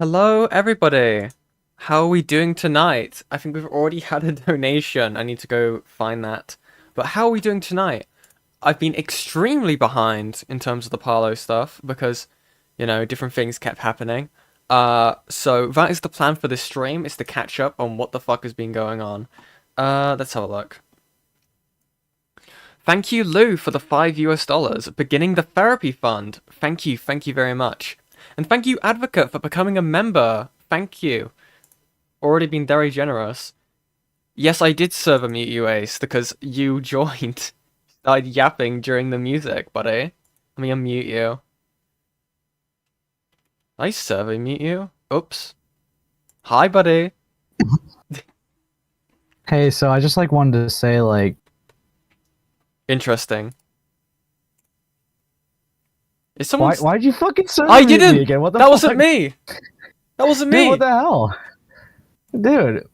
Hello, everybody. How are we doing tonight? I think we've already had a donation. I need to go find that. But how are we doing tonight? I've been extremely behind in terms of the Parlo stuff because, different things kept happening. So that is the plan for this stream, is to catch up on what the fuck has been going on. Let's have a look. Thank you, Lou, for the $5 beginning the therapy fund. Thank you very much. And thank you, Advocate, for becoming a member. Thank you. Already been very generous. Yes, I did server mute you, Ace, because you joined. Started yapping during the music, buddy. Let me unmute you. Did I server mute you? Oops. Hi, buddy. Hey, so I just wanted to say Interesting. Is someone? why'd you fucking server I mute didn't. me again? What the That fuck? wasn't me. That wasn't me. Dude, what the hell? Dude,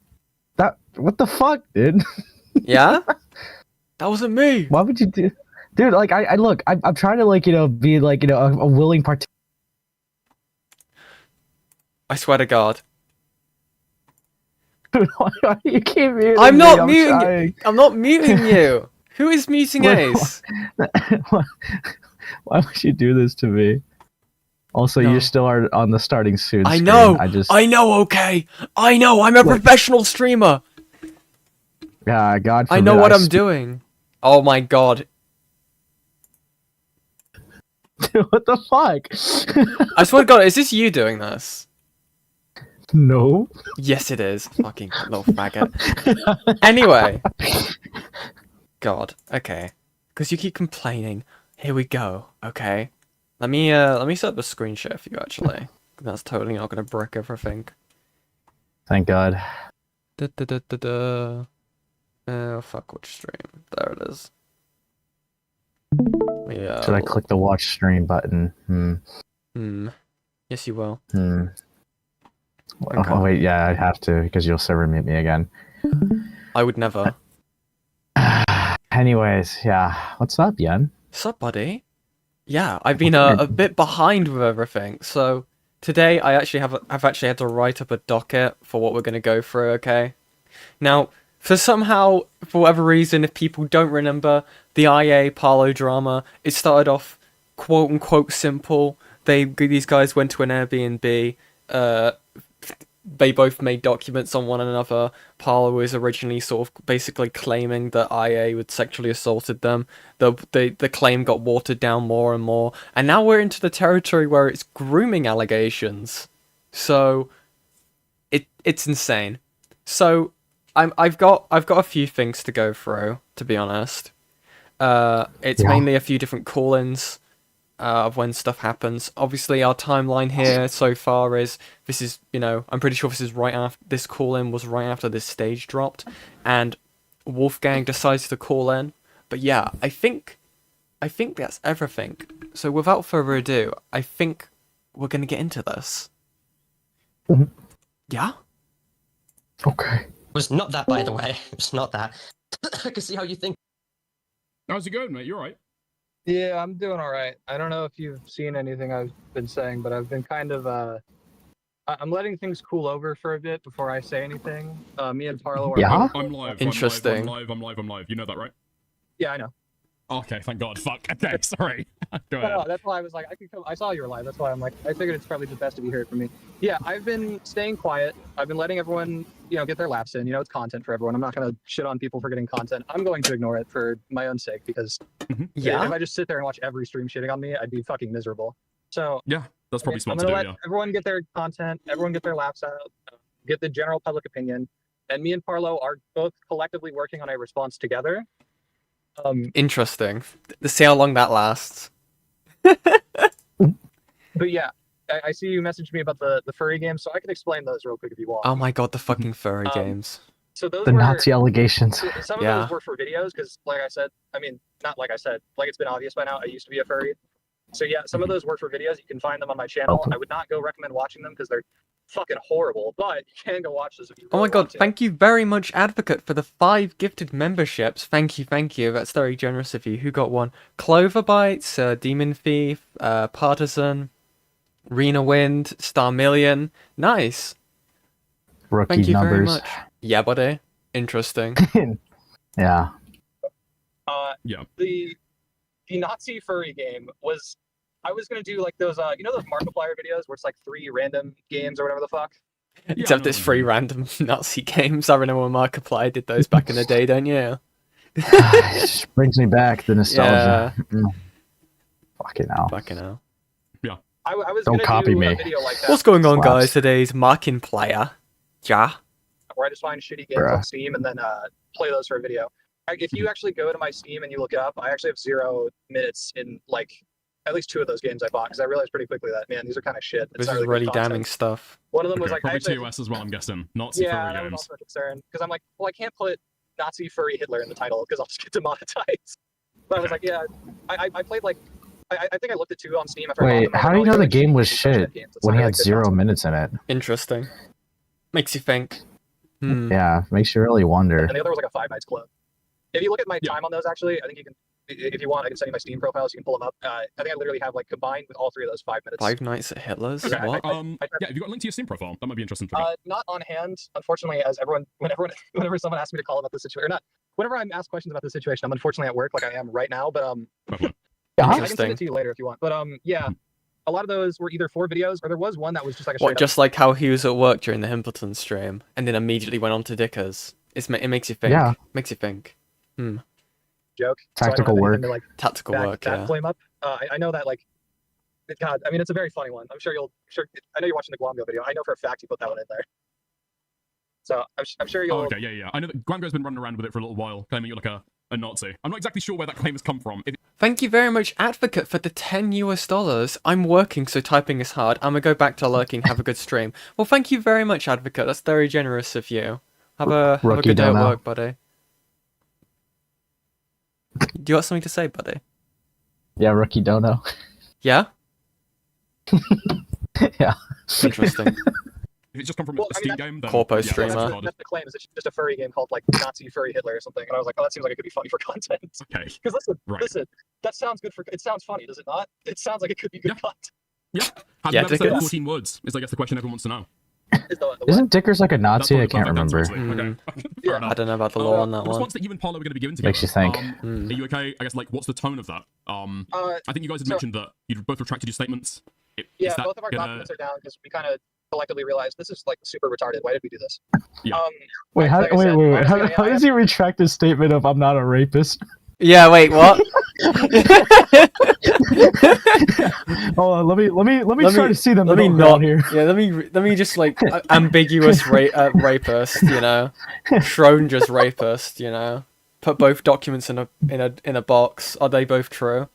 what the fuck, dude? Yeah? That wasn't me. Why would you do? Dude, I'm trying to be a willing participant. I swear to God. Why you keep muting I'm me? not muting. Trying. I'm not muting you. Who is muting Ace? Why would you do this to me? Also, No. you still are on the starting soon. I screen. know. I know. Okay. I know. I'm a professional streamer. Yeah, God. I Forbid, know what I'm doing. Oh my God. Dude, what the fuck? I swear to God, is this you doing this? No. Yes, it is. Fucking little faggot. Anyway. God. Okay. Because you keep complaining. Here we go. Okay. Let me set up a screen share for you, actually. That's totally not gonna brick everything. Thank God. Da, da, da, da, da. Oh, fuck, which stream? There it is. Yeah. Should I click the watch stream button? Yes, you will. Oh, wait, yeah, I have to, because you'll server mute me again. I would never. Anyways, yeah. What's up, Yen? What's up, buddy? Yeah, I've been a bit behind with everything, so today I've actually had to write up a docket for what we're gonna go through, okay? Now, for whatever reason, if people don't remember, the IA Parlo drama, it started off quote-unquote simple. These guys went to an Airbnb, they both made documents on one another. Parlo was originally sort of basically claiming that IA had sexually assaulted them. The claim got watered down more and more, and now we're into the territory where it's grooming allegations. So it's insane. So I've got a few things to go through, to be honest. It's mainly a few different call-ins of when stuff happens. Obviously, our timeline here so far is I'm pretty sure this is right after this call-in was right after this stage dropped, and Wolfgang decides to call in. But yeah, I think that's everything. So without further ado, I think we're gonna get into this. Yeah. Okay. Was not that, by the way. It's not that. I can see how you think. How's it going, mate? You alright? Yeah, I'm doing all right. I don't know if you've seen anything I've been saying, but I've been kind of I'm letting things cool over for a bit before I say anything. Me and Parlo are. Yeah? I'm live. Interesting. I'm live. You know that, right? Yeah, I know. Okay, thank God. Fuck. Okay, sorry. Go ahead. No, that's why I was like, I could come. I saw you were live. That's why I'm like, I figured it's probably just best if you hear it from me. Yeah, I've been staying quiet. I've been letting everyone, get their laps in. It's content for everyone. I'm not gonna shit on people for getting content. I'm going to ignore it for my own sake because Yeah. if I just sit there and watch every stream shitting on me, I'd be fucking miserable. So Yeah, that's probably I'm smart to gonna do, let yeah. everyone get their content, everyone get their laps out, get the general public opinion, and me and Parlo are both collectively working on a response together. Interesting. Let's see how long that lasts. But yeah, I see you messaged me about the furry games, so I can explain those real quick if you want. Oh my God, the fucking furry games. So those The were Nazi allegations. some of Yeah. those were for videos because, like I said, not like I said, like it's been obvious by now. I used to be a furry, so yeah, some of those were for videos. You can find them on my channel. Okay. I would not go recommend watching them because they're fucking horrible, but you can go watch those if you Oh my really God, want to. thank you very much, Advocate, for the 5 gifted memberships. Thank you. That's very generous of you. Who got one? Clover Bites, Demon Thief, Partisan, Rena Wind, Star Million. Nice. Rookie Thank you very numbers. much. Yeah, buddy. Interesting. Yeah. Yeah. The Nazi furry game was. I was gonna do like those you know those Markiplier videos where it's like 3 random games or whatever the fuck. Yeah, I Except know it's what free you mean. random Nazi games. I remember when Markiplier did those back in the day, don't you? It just brings me back the nostalgia. Fucking hell. Fucking hell. I was Don't gonna copy do me. a video like that What's going on, Slaps. guys? Today's Markiplier. Yeah. where I just find shitty games Bruh. on Steam and then play those for a video. If you actually go to my Steam and you look it up, I actually have 0 minutes in like at least 2 of those games I bought because I realized pretty quickly that man, these are kind of shit. It's This not is good really content. damning stuff. One of them was Okay, like probably actually, TOS as well, I'm guessing. Nazi yeah, furry that was games. also a concern because I'm like, well, I can't put Nazi furry Hitler in the title because I'll just get demonetized. But I was like, yeah, I played like I think I looked at 2 on Steam after I bought Wait, them. I was how like, do you oh, know they're the like game was shitty shit games. It's when not he really had good 0 content. minutes in it? Interesting. Makes you think. Yeah, makes you really wonder. And the other was like a Five Nights Club. If you look at my Yeah. time on those, actually, I think you can. If you want, I can send you my Steam profile so you can pull them up. I think I literally have like combined with all 3 of those 5 minutes. 5 Nights at Hitler's? Okay, What? I- Yeah, have you got a link to your Steam profile? That might be interesting for me. Not on hand, unfortunately, as whenever someone asks me to call about this situation, or not, whenever I'm asked questions about this situation, I'm unfortunately at work, like I am right now. But Definitely. I can send Interesting. it to you later if you want. But yeah, a lot of those were either 4 videos, or there was one that was just like a What, straight just like how he was at work during the Himpleton stream, and then immediately went on to Dickers? It makes you think. Yeah. Makes you think. up joke. Tactical so I don't have work. anything to, like, Tactical work, back yeah. flame up. I know that like. God, I mean, it's a very funny one. I'm sure I know you're watching the Guamgo video. I know for a fact you put that one in there. So I'm sure you'll. Oh, okay, yeah. I know that Guango's been running around with it for a little while, claiming you're like a Nazi. I'm not exactly sure where that claim has come from. Thank you very much, Advocate, for the $10. I'm working, so typing is hard. I'm gonna go back to lurking. Have a good stream. Well, thank you very much, Advocate. That's very generous of you. Have a Rookie good day at dono. work, buddy. Do you got something to say, buddy? Yeah, rookie dono. Yeah? Yeah. Interesting. If it's just come from Well, a I mean, Steam that- game, then Corpo yeah, streamer. that's That's, odd. that's the claim. Is it's just a furry game called like Nazi Furry Hitler or something? And I was like, oh, that seems like it could be funny for content. Okay. Because Right. listen, that sounds good for. It sounds funny, does it not? It sounds like it could be good content. Have Yeah, you ever said Dickers? 14 words? Is I guess the question everyone wants to know. Is the what? Isn't Dickers like a Nazi? I That's can't probably the perfect remember. answer, actually. Okay. Yeah. Fair I enough. don't know about the law on The that one. response that you and Parlo were going to be given together. Makes you think. Hmm. Are you okay? I guess, like, what's the tone of that? I think you guys had so- mentioned that you'd both retracted your statements. Yeah, Is that both of our gonna- documents are down because we kind of collectively realized this is like super retarded. Why did we do this? Yeah. Wait, like I said, wait. honestly, How I does he retract his statement of "I'm not a rapist"? Yeah, wait, what? Hold on, let me Let try me- to see the Let me middle not. ground here. Yeah, let me just like ambiguous rapist, you know, Schrodinger's rapist, you know. Put both documents in a box. Are they both true?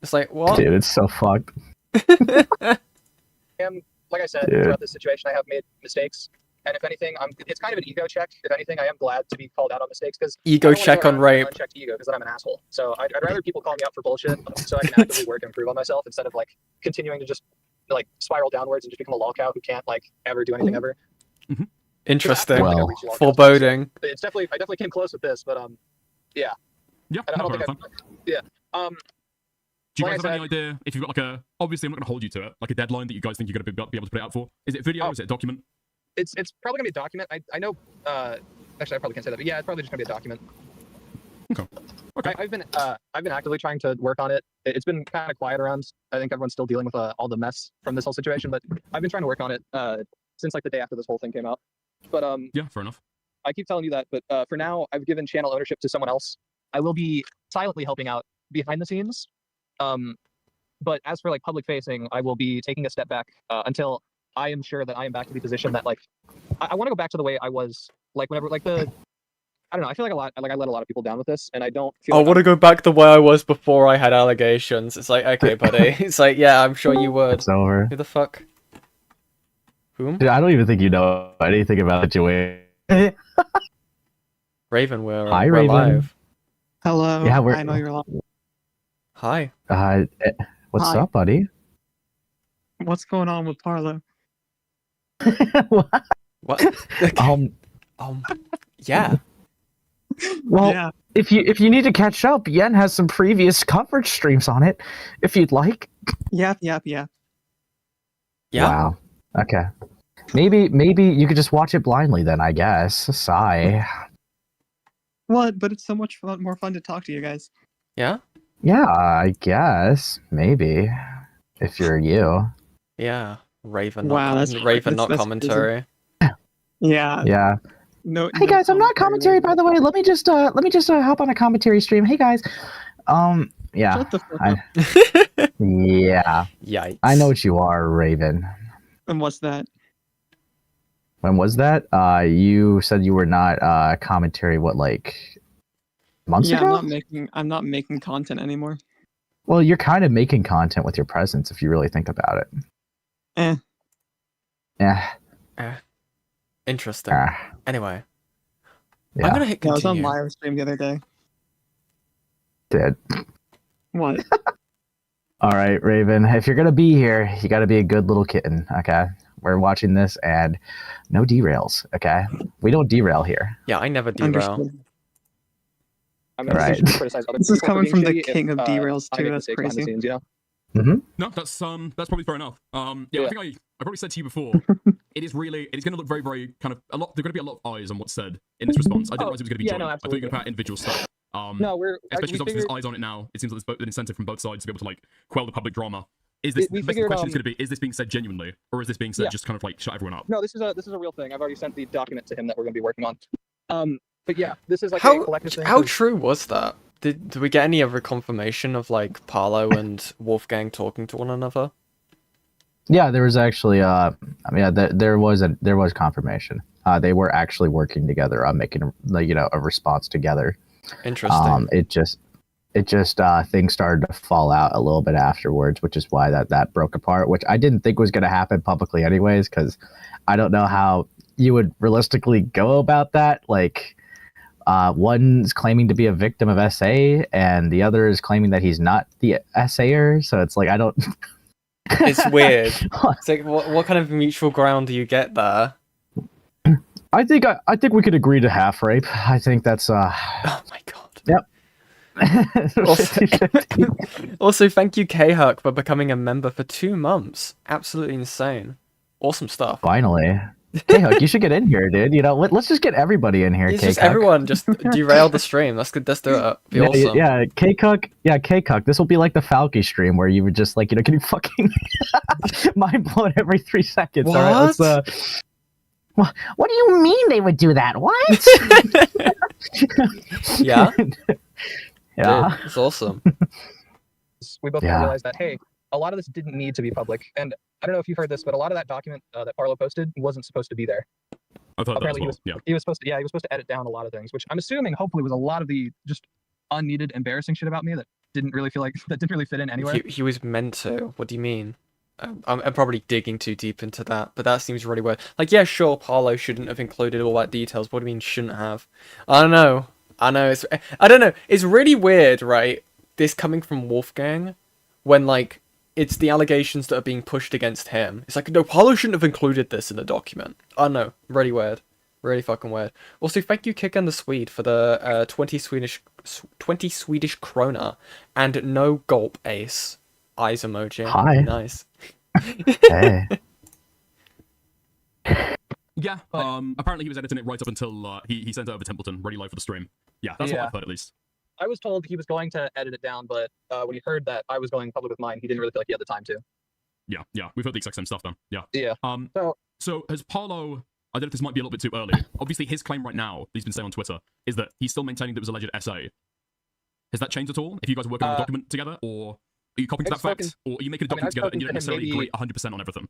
It's like what? Dude, it's so fucked. And like I said, Dude. throughout this situation, I have made mistakes. And if anything, it's kind of an ego check. If anything, I am glad to be called out on mistakes because Ego check on rape. Unchecked ego because then I'm an asshole. So I'd rather people call me out for bullshit so I can actively work and improve on myself instead of like continuing to just like spiral downwards and just become a lolcow who can't like ever do anything ever. Interesting. I feel like I Well, reached a lolcow Foreboding. stage. I definitely came close with this, but Yeah, I don't no, think fair I. enough. Do you like guys I have any idea if you've got like a? Obviously, I'm not going to hold you to it. Like a deadline that you guys think you're going to be able to put it out for. Is it video? Oh. Is it a document? It's probably gonna be a document. I know. Actually, I probably can't say that, but yeah, it's probably just gonna be a document. Okay. I've been actively trying to work on it. It's been kind of quiet around. I think everyone's still dealing with all the mess from this whole situation, but I've been trying to work on it since like the day after this whole thing came out. But Yeah, fair enough. I keep telling you that, but for now, I've given channel ownership to someone else. I will be silently helping out behind the scenes. But as for like public facing, I will be taking a step back until I am sure that I am back to the position that like I want to go back to the way I was like whenever like the I don't know. I feel like I let a lot of people down with this, and I don't feel. I like want to go back the way I was before I had allegations. It's like, okay, buddy. It's like, yeah, I'm sure you would. It's over. Who the fuck? Whom? Dude, I don't even think you know anything about the situation. Raven, we're, Hi, we're Raven. live. Hello. Yeah, we're- I know you're lying. Hi. What's Hi. up, buddy? What's going on with Parlo? What? um, Yeah. well, Yeah. if you need to catch up, Yen has some previous coverage streams on it, if you'd like. Yep. Yeah. Wow. Okay. Maybe you could just watch it blindly then, I guess. Sigh. What? But it's so much more fun to talk to you guys. Yeah. Yeah, I guess. Maybe. If you're you. Yeah. Raven, Wow, not that's Raven, not crazy. commentary. Yeah. Yeah. No. Hey no guys, I'm not commentary by right the way. Let me just hop on a commentary stream. Hey guys. Yeah. Shut the fuck I, up. yeah. Yikes. I know what you are, Raven. And what's that? When was that? You said you were not commentary what, like months Yeah, ago? I'm not making content anymore. Well, you're kind of making content with your presence if you really think about it. Eh. Yeah. Interesting. Anyway, Yeah. I'm gonna hit Yeah, I was on continue. live stream the other day. Did. What? All right, Raven. If you're gonna be here, you got to be a good little kitten. Okay. We're watching this, and no derails. Okay. We don't derail here. Yeah, I never derail. Understood. I'm gonna Right. criticize other This is people for coming being from the shitty king if, of derails I too. make That's mistakes behind the crazy. scenes, you know? No, that's probably fair enough. Yeah, Yeah. I think I probably said to you before. It's going to look very, very kind of a lot. There's going to be a lot of eyes on what's said in this response. I didn't realize it was going to be yeah, joint. no, I thought you were absolutely. going to put out individual stuff. No, we're Especially we as obviously there's figured, eyes on it now. It seems like there's an incentive from both sides to be able to like quell the public drama. Is this we the figured, question is going to be? Is this being said genuinely, or is this being said Yeah. just kind of like shut everyone up? no, this is a real thing. I've already sent the document to him that we're gonna be working on. But yeah, this is like a collective thing. How 'cause- true was that? Did we get any other confirmation of like Parlo and Wolfgang talking to one another? Yeah, there was actually there was confirmation. They were actually working together on making a response together. Interesting. It just things started to fall out a little bit afterwards, which is why that broke apart, which I didn't think was going to happen publicly anyways, because I don't know how you would realistically go about that. Like, one's claiming to be a victim of SA, and the other is claiming that he's not the SAer. So it's like I don't. It's weird. It's like what kind of mutual ground do you get there? I think we could agree to half rape. I think that's Oh my god. Yep. Also, thank you, K-Huck, for becoming a member for 2 months. Absolutely insane. Awesome stuff. Finally. K-Huck, you should get in here, dude. Let's just get everybody in here, It's K-Huck. just everyone just derail the stream. Let's do it. Be awesome. Yeah, K-Huck. Yeah, K-Huck. This will be like the Falky stream where you would just getting fucking mind blown every 3 seconds. What? All right, let's, what do you mean they would do that? What? Yeah. Yeah. Dude, it's awesome. we both Yeah. realized that hey, a lot of this didn't need to be public, and I don't know if you've heard this, but a lot of that document that Parlo posted wasn't supposed to be there. I've heard that as Apparently, well. he was supposed to edit down a lot of things, which I'm assuming hopefully was a lot of the just unneeded, embarrassing shit about me that didn't really fit in anywhere. He was meant to. What do you mean? I'm probably digging too deep into that, but that seems really weird. Like, yeah, sure, Parlo shouldn't have included all that details. What do you mean shouldn't have? I don't know. I don't know. It's really weird, right? This coming from Wolfgang, when like it's the allegations that are being pushed against him. It's like, no, Parlo shouldn't have included this in the document. I don't know. Really weird. Really fucking weird. Also, thank you, Kick and the Swede, for the 20 Swedish krona and no gulp ace eyes emoji. Hi. Nice. Hey. Yeah. Apparently he was editing it right up until he sent it over to Templeton, ready live for the stream. Yeah, that's what Yeah. I've heard at least. I was told he was going to edit it down, but when he heard that I was going public with mine, he didn't really feel like he had the time to. Yeah, we've heard the exact same stuff then. Yeah. Yeah. So has Parlo? I don't know if this might be a little bit too early. Obviously, his claim right now, that he's been saying on Twitter, is that he's still maintaining that it was alleged SA. Has that changed at all? If you guys are working on a document together, or are you copying to I've that fact, spoken- or are you making a I mean, document I've together and you don't spoken to him necessarily maybe- agree 100% on everything?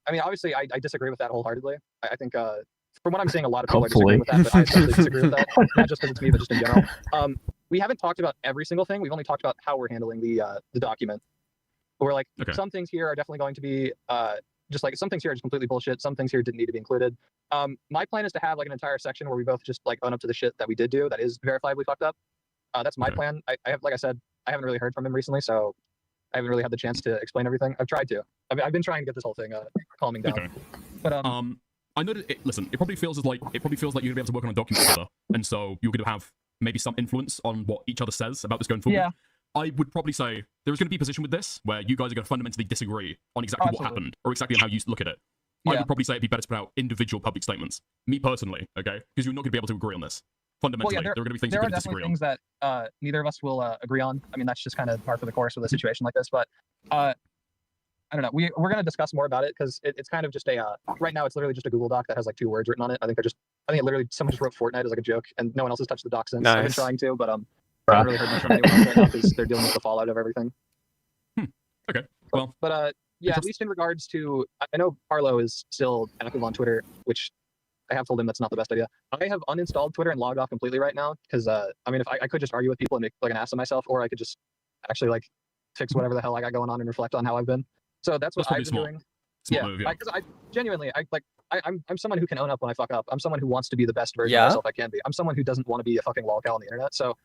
I mean, obviously, I disagree with that wholeheartedly. I think, from what I'm seeing, a lot of people are disagreeing Hopefully. with that, but I especially disagree with that. Not just because it's me, but just in general. We haven't talked about every single thing. We've only talked about how we're handling the document. But we're like, Okay. some things here are definitely going to be just like some things here are just completely bullshit. Some things here didn't need to be included. My plan is to have like an entire section where we both just like own up to the shit that we did do that is verifiably fucked up. That's my Okay. plan. I have, like I said, I haven't really heard from him recently, so I haven't really had the chance to explain everything. I've tried to. I've been trying to get this whole thing calming down. Okay. But I know that. Listen, it probably feels like you're gonna be able to work on a document together, and so you're gonna have maybe some influence on what each other says about this going forward. Yeah. I would probably say there's going to be a position with this where you guys are going to fundamentally disagree on exactly what Absolutely. happened or exactly on how you look at it. I Yeah. would probably say it'd be better to put out individual public statements. Me personally, okay? Because you're not going to be able to agree on this. Fundamentally, there are going to be things there you're are going to definitely disagree on. things that neither of us will agree on. I mean, that's just kind of par for the course with a situation like this. But I don't know. We're going to discuss more about it because it's kind of just a right now it's literally just a Google Doc that has like 2 words written on it. I think it literally someone just wrote Fortnite as like a joke, and no one else has touched the doc since. I've been Nice. trying to, but I haven't really heard much from anyone else right now because they're dealing with the fallout of everything. Okay. Well, But yeah, at least in regards to, I know Parlo is still active on Twitter, which I have told him that's not the best idea. I have uninstalled Twitter and logged off completely right now because I mean, if I could just argue with people and make like an ass of myself, or I could just actually like fix whatever the hell I got going on and reflect on how I've been. So that's what That's probably I've been smart. doing. smart Yeah, move, yeah. because I genuinely, I'm someone who can own up when I fuck up. I'm someone who wants to be the best version Yeah. of myself I can be. I'm someone who doesn't want to be a fucking lolcow on the internet. So,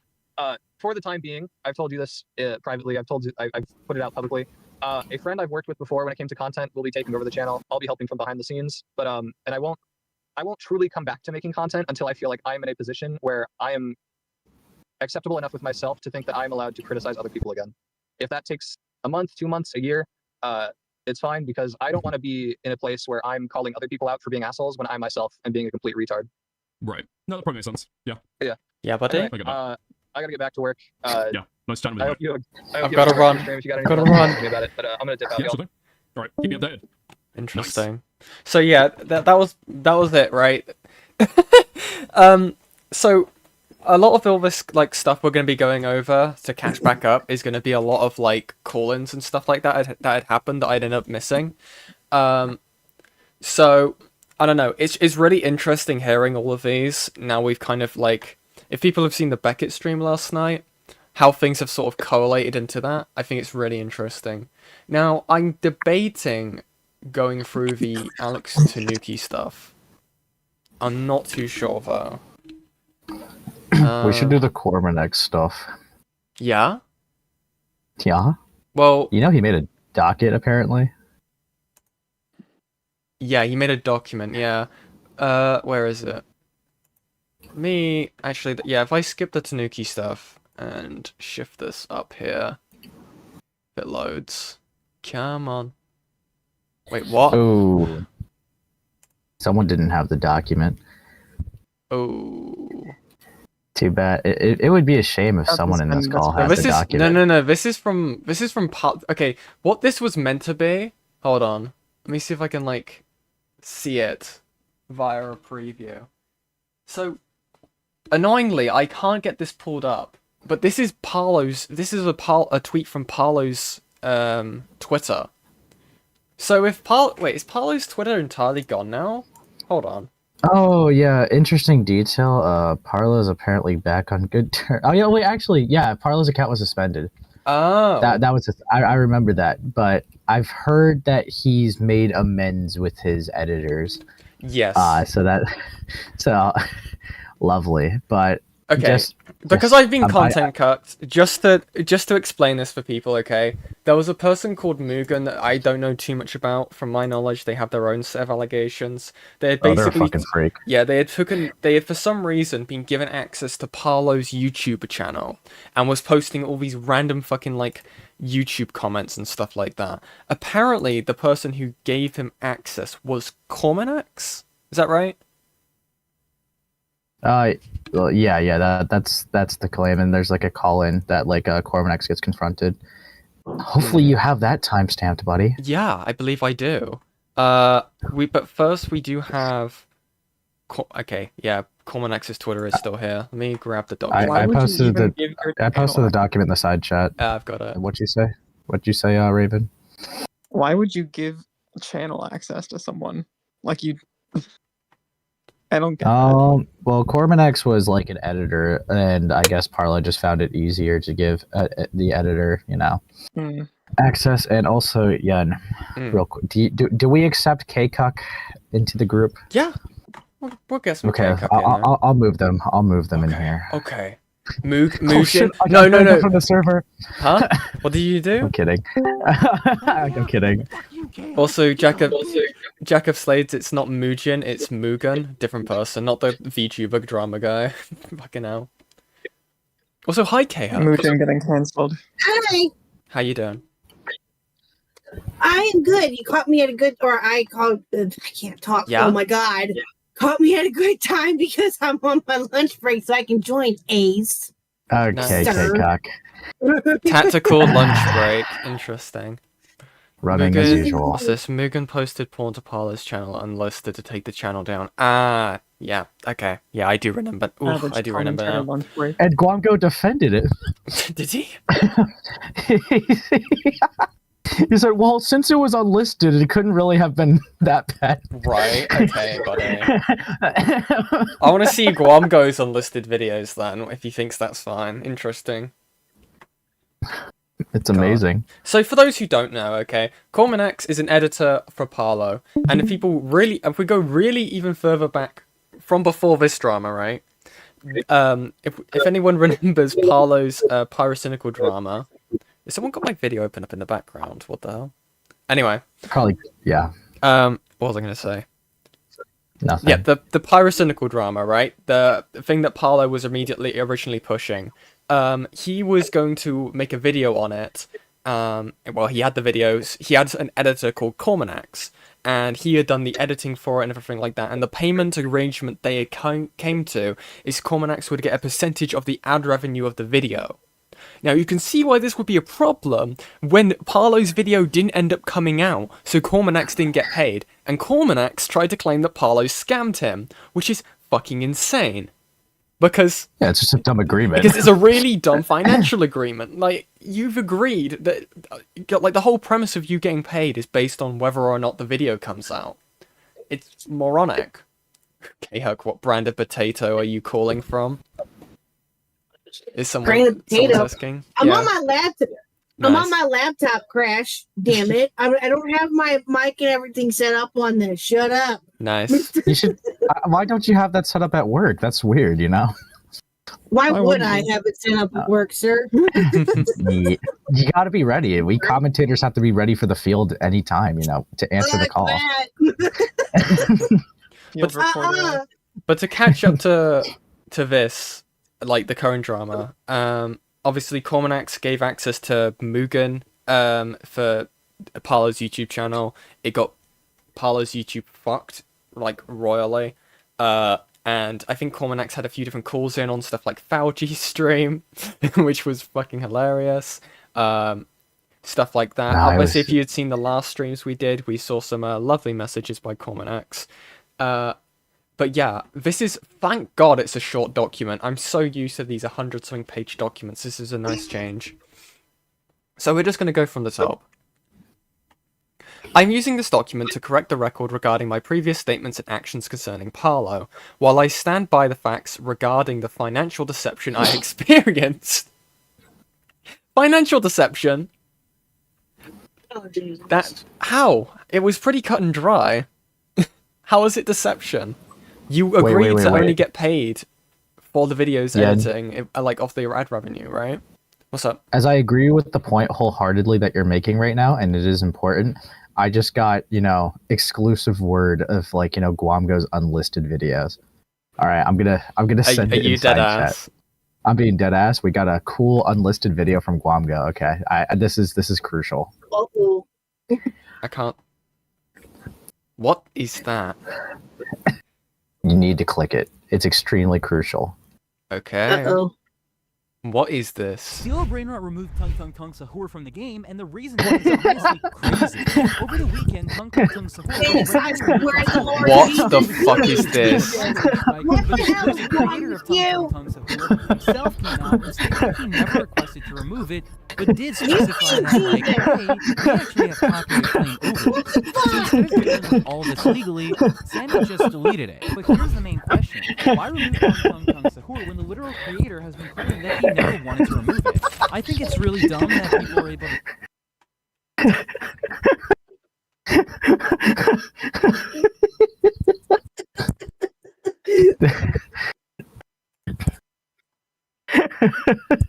for the time being, I've told you this privately. I've put it out publicly. A friend I've worked with before when it came to content will be taking over the channel. I'll be helping from behind the scenes, but and I won't truly come back to making content until I feel like I'm in a position where I am acceptable enough with myself to think that I'm allowed to criticize other people again. If that takes a month, 2 months, a year, it's fine because I don't want to be in a place where I'm calling other people out for being assholes when I myself am being a complete retard. Right. No, that probably makes sense. Yeah. Yeah, buddy. Anyway, I get that. I gotta get back to work. Yeah. Nice chatting with I you. hope you. I hope I've you gotta have a great run. stream if you got Gotta anything else run. to say about it, but I'm gonna dip out. Yeah, y'all. sure thing. All right. Keep me updated. Interesting. So yeah, that was it, right? So a lot of all this like stuff we're going to be going over to catch back up is going to be a lot of like call-ins and stuff like that that had happened that I'd end up missing. So I don't know. It's really interesting hearing all of these. Now we've kind of like, if people have seen the Beckett stream last night, how things have sort of correlated into that. I think it's really interesting. Now I'm debating going through the Alex Tanuki stuff. I'm not too sure though. We should do the Cormanex stuff. Yeah. Yeah. Well, You know he made a docket apparently. yeah, he made a document. Yeah. Where is it? Me actually. Yeah. If I skip the Tanuki stuff and shift this up here, it loads. Come on. Wait, what? Oh. Someone didn't have the document. Oh. Too bad. It would be a shame if That's- someone in this that's- call that's- has This the is document. no. This is from okay, what this was meant to be. Hold on. Let me see if I can like see it via a preview. So annoyingly, I can't get this pulled up. But this is Parlo's. This is a tweet from Parlo's Twitter. So if is Parlo's Twitter entirely gone now? Hold on. Oh yeah, interesting detail. Parlo's apparently back on good terms. Oh yeah, wait, actually, yeah, Parlo's account was suspended. Oh. That was I remember that, but I've heard that he's made amends with his editors. Yes. So lovely, but Okay. just Because just- I've been I- content cut, just to explain this for people, okay? There was a person called Mugen that I don't know too much about. From my knowledge, they have their own set of allegations. They had they're a basically, fucking freak. yeah, they had for some reason been given access to Parlo's YouTube channel and was posting all these random fucking like YouTube comments and stuff like that. Apparently, the person who gave him access was Cormanex. Is that right? Well, yeah, that's the claim, and there's like a call in that like Cormanex gets confronted. Hopefully, you have that timestamped, buddy. Yeah, I believe I do. But first we do have. Okay, yeah, Cormanex's Twitter is still here. Let me grab the document. Why I would you posted even the- give your I posted channel the document in the side chat. I've got it. What'd you say? What'd you say, Raven? Why would you give channel access to someone like you? I don't get that. Well, Cormanex was like an editor, and I guess Parlo just found it easier to give the editor, Hmm. access. And also, Yun, Mm. real quick, do we accept K-Cuck into the group? Yeah, we'll get some Okay, cake up in there. I'll move them. I'll move them in Okay. here. Okay. Oh, Mugen? shit, I No, got no, banned no. from the server. Huh? What did you do? I'm kidding. I'm kidding. Also, Jack of Slades, it's not Mugen, it's Mugen. Different person, not the VTuber drama guy. Fucking hell. Also, hi, K-Hub. Mugen getting cancelled. Hi, How you doing? I am good. You caught me at a good, or I called. I can't talk. Yeah? Oh my god, caught me at a good time because I'm on my lunch break, so I can join Ace. Okay, Sir. K-Cock. Tactical lunch break. Interesting. Running as Mugen- usual. What's this? Mugen posted porn to Parlo's channel unlisted to take the channel down. Ah, yeah, okay. Yeah, I do remember. Oof, Average I do remember commentary now. lunch break. And Guamgo defended it. Did he? He said, well, since it was unlisted, it couldn't really have been that bad. Right, okay, got it. I want to see Guamgo's unlisted videos then, if he thinks that's fine. Interesting. It's amazing. So for those who don't know, okay, Cormanax is an editor for Parlo, and if we go really even further back from before this drama, right? If anyone remembers Parlo's pyrocynical drama, has someone got my video open up in the background? What the hell? Anyway, Probably, yeah, what was I gonna say? nothing. Yeah, the pyrocynical drama, right? The thing that Parlo was originally pushing. He was going to make a video on it. Well, he had the videos. He had an editor called Cormanax, and he had done the editing for it and everything like that. And the payment arrangement they came to is Cormanax would get a percentage of the ad revenue of the video. Now, you can see why this would be a problem when Parlo's video didn't end up coming out, so Cormanax didn't get paid, and Cormanax tried to claim that Parlo scammed him, which is fucking insane. Because Yeah, it's just a dumb agreement. it's a really dumb financial agreement. Like, you've agreed that, like, the whole premise of you getting paid is based on whether or not the video comes out. It's moronic. Okay, Huck, what brand of potato are you calling from? Is Brand of potato? someone asking? I'm on my laptop. I'm Nice. on my laptop. Crash! Damn it! I don't have my mic and everything set up on this. Shut up. Nice. You should. Why don't you have that set up at work? That's weird, you know. Why Why would wouldn't I you? have it set up at work, sir? You got to be ready. We commentators have to be ready for the field anytime, you know, to answer the Like call. that. Field reporter. But to catch up to this, like the current drama, obviously Cormanax gave access to Mugen for Parlo's YouTube channel. It got Parlo's YouTube fucked, like, royally. And I think Cormanax had a few different calls in on stuff like Fauci's stream, which was fucking hilarious. Stuff like that. Nah, Obviously, if you had seen the last streams we did, we saw some lovely messages by Cormanax. But yeah, this is, thank God it's a short document. I'm so used to these 100-something page documents. This is a nice change. So we're just going to go from the top. I'm using this document to correct the record regarding my previous statements and actions concerning Parlo, while I stand by the facts regarding the financial deception I experienced. Financial deception? Oh, Jesus. That, how? It was pretty cut and dry. How is it deception? You agreed to only get paid for the videos editing, like off the ad revenue, right? What's up? As I agree with the point wholeheartedly that you're making right now, and it is important, I just got, you know, exclusive word of, like, you know, Guamgo's unlisted videos. All right, I'm gonna send Are it you inside dead chat. ass? I'm being dead ass. We got a cool unlisted video from Guamgo. Okay, this is crucial. Uh-oh. I can't. What is that? You need to click it. It's extremely crucial. Okay. Uh-oh. What is this? Steel Brainrot removed Tung Tung Tung Sahur from the game, and the reason is honestly crazy. Over the weekend, Tung Tung Tung Sahur. Phoenix, I swear to the Lord What the Jesus. fuck is this? What the hell is wrong with you? Tung Sahur himself came out and stated that he never requested to remove it, but did specify that, like, hey, we actually have copyright claim over it. So instead of dealing with all this legally, Sandy just deleted it. But here's the main question. Why remove Tung Tung Tung Sahur when the literal creator has been claiming that he never wanted to remove it? I think it's really dumb that people are able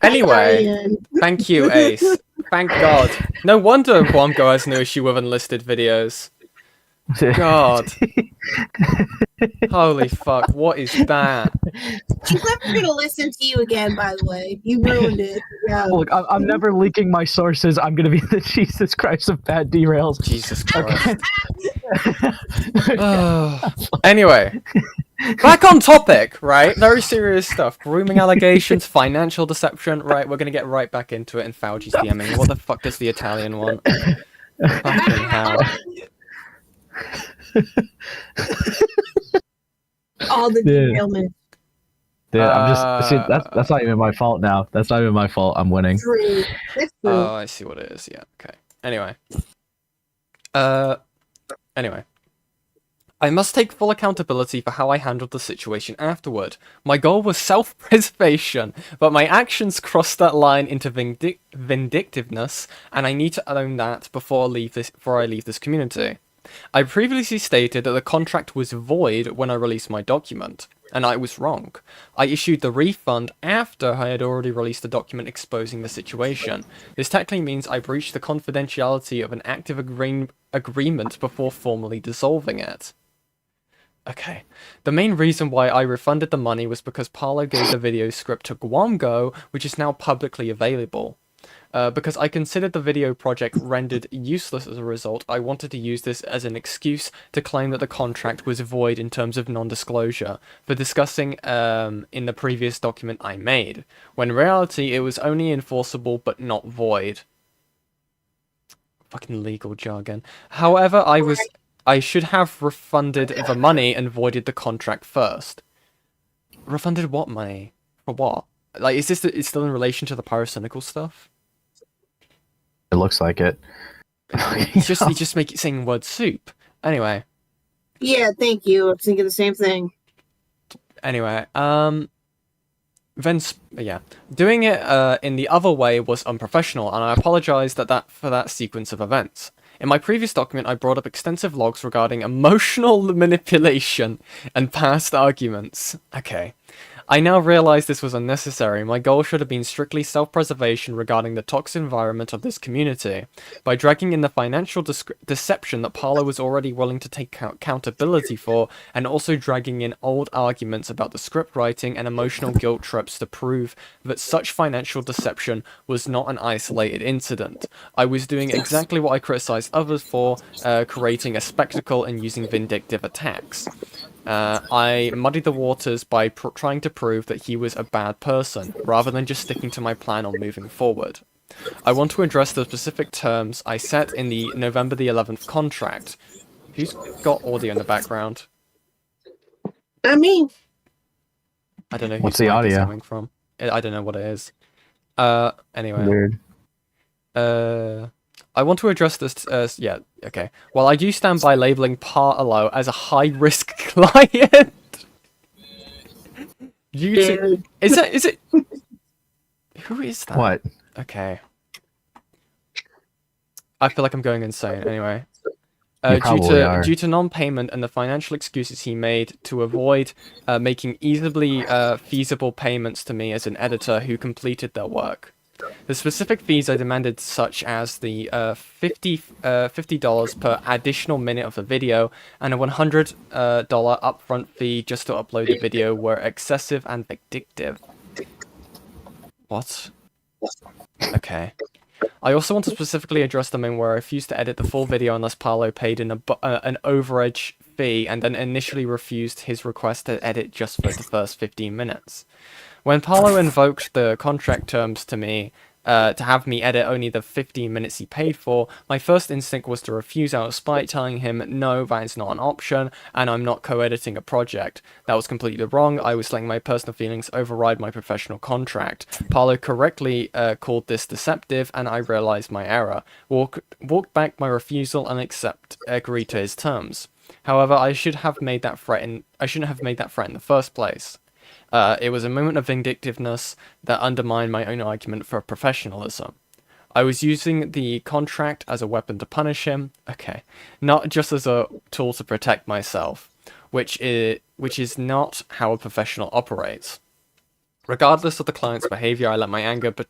Anyway, Ryan. thank you, Ace. Thank God. No wonder Guamgo has no issue with unlisted videos. God. Holy fuck, what is that? He's never gonna listen to you again. By the way, you ruined it. Yeah. Look, I'm never leaking my sources. I'm gonna be the Jesus Christ of bad derails. Jesus Christ. Anyway, back on topic, right? Very serious stuff. Grooming allegations, financial deception. Right, we're gonna get right back into it. And Fauci's DMing. What the fuck does the Italian want? Fucking hell. All the Dude. derailment. Dude, I'm just see, that's not even my fault now. That's not even my fault. I'm winning. True. That's true. Oh, I see what it is. Yeah. Okay. Anyway. Anyway. I must take full accountability for how I handled the situation afterward. My goal was self-preservation, but my actions crossed that line into vindictiveness, and I need to own that before I leave this community. I previously stated that the contract was void when I released my document, and I was wrong. I issued the refund after I had already released the document exposing the situation. This technically means I breached the confidentiality of an active agreement before formally dissolving it. Okay. The main reason why I refunded the money was because Parlo gave the video script to Guamgo, which is now publicly available. Because I considered the video project rendered useless as a result, I wanted to use this as an excuse to claim that the contract was void in terms of non-disclosure, for discussing in the previous document I made, when in reality it was only enforceable but not void. Fucking legal jargon. However, I should have refunded the money and voided the contract first. Refunded what money? For what? Like, is this it's still in relation to the pyrocynical stuff? It looks like it. He just make it saying word soup. Anyway. Yeah, thank you. I was thinking the same thing. Anyway, yeah, doing it in the other way was unprofessional, and I apologize for that sequence of events. In my previous document, I brought up extensive logs regarding emotional manipulation and past arguments. Okay. I now realize this was unnecessary. My goal should have been strictly self-preservation regarding the toxic environment of this community. By dragging in the financial deception that Parlo was already willing to take accountability for, and also dragging in old arguments about the script writing and emotional guilt trips to prove that such financial deception was not an isolated incident. I was doing exactly what I criticized others for, creating a spectacle and using vindictive attacks. I muddied the waters by trying to prove that he was a bad person, rather than just sticking to my plan on moving forward. I want to address the specific terms I set in the November the 11th contract. Who's got audio in the background? I mean, I don't know What's whose the mic it's audio? coming from. I don't know what it is. Anyway. Weird. I want to address this, yeah, okay. While I do stand by labeling Parlo as a high-risk client... Is it... Who is that? What? Okay. I feel like I'm going insane, anyway. You probably are. Due to non-payment and the financial excuses he made to avoid making easily feasible payments to me as an editor who completed their work. The specific fees I demanded, such as the $50 per additional minute of the video and a $100 upfront fee just to upload the video, were excessive and vindictive. What? Okay. I also want to specifically address the moment where I refused to edit the full video unless Parlo paid an overage fee, and then initially refused his request to edit just for the first 15 minutes. When Parlo invoked the contract terms to me, to have me edit only the 15 minutes he paid for, my first instinct was to refuse out of spite, telling him, no, that is not an option, and I'm not co-editing a project. That was completely wrong. I was letting my personal feelings override my professional contract. Parlo correctly called this deceptive, and I realized my error. Walked back my refusal and agreed to his terms. However, I shouldn't have made that threat in the first place. It was a moment of vindictiveness that undermined my own argument for professionalism. I was using the contract as a weapon to punish him, okay, not just as a tool to protect myself, which is not how a professional operates. Regardless of the client's behavior, I let my anger, but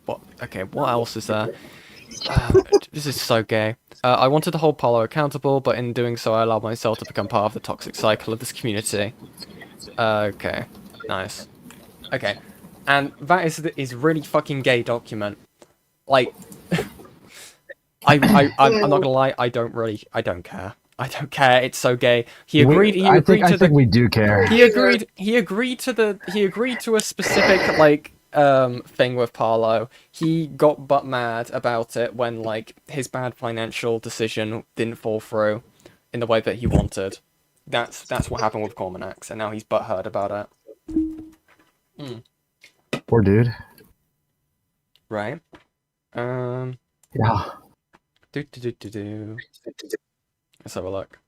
what else is there? This is so gay. I wanted to hold Parlo accountable, but in doing so, I allowed myself to become part of the toxic cycle of this community. Okay, nice. Okay, and that is really fucking gay document. Like, I'm not gonna lie, I don't care. I don't care. It's so gay. He agreed. I think we do care. He agreed to a specific like thing with Parlo. He got butt mad about it when like his bad financial decision didn't fall through in the way that he wanted. That's what happened with Cormanax, and now he's butthurt about it. Poor dude. Right. Yeah. Let's have a look.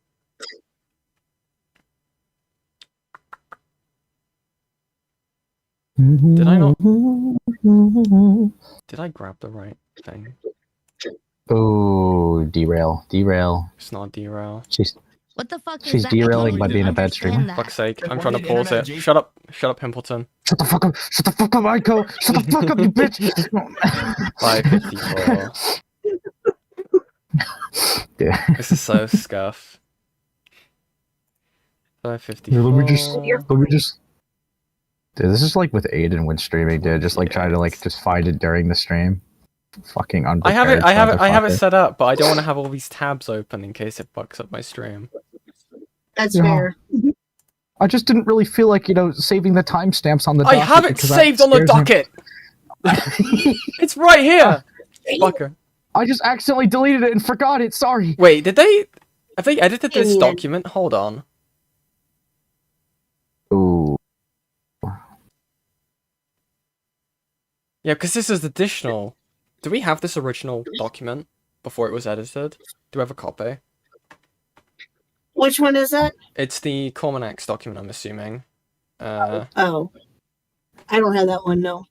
Did I not? Did I grab the right thing? Oh, derail. It's not derail. What the fuck She's is that? derailing by I don't being a bad understand streamer. that. Fuck's sake! I'm trying to pause it. Shut up, Pimpleton. Shut the fuck up! Shut the fuck up, Aiko! Shut the fuck up, you bitch! 554. Dude. This is so scuff. 554. Let me just. Dude, this is like with Aiden when streaming, dude. Just like trying to like just find it during the stream. Fucking unprepared. I have it set up, but I don't want to have all these tabs open in case it fucks up my stream. That's Yeah. fair. I just didn't really feel like, saving the timestamps on the docket. I have it because that saved on the scares me. docket. It's right here. Fucker. I just accidentally deleted it and forgot it. Sorry. Wait, have they edited this Idiot. document? Hold on. Ooh. Yeah, because this is additional. Do we have this original document before it was edited? Do we have a copy? Which one is that? It's the Cormanax document, I'm assuming. Oh. I don't have that one, no.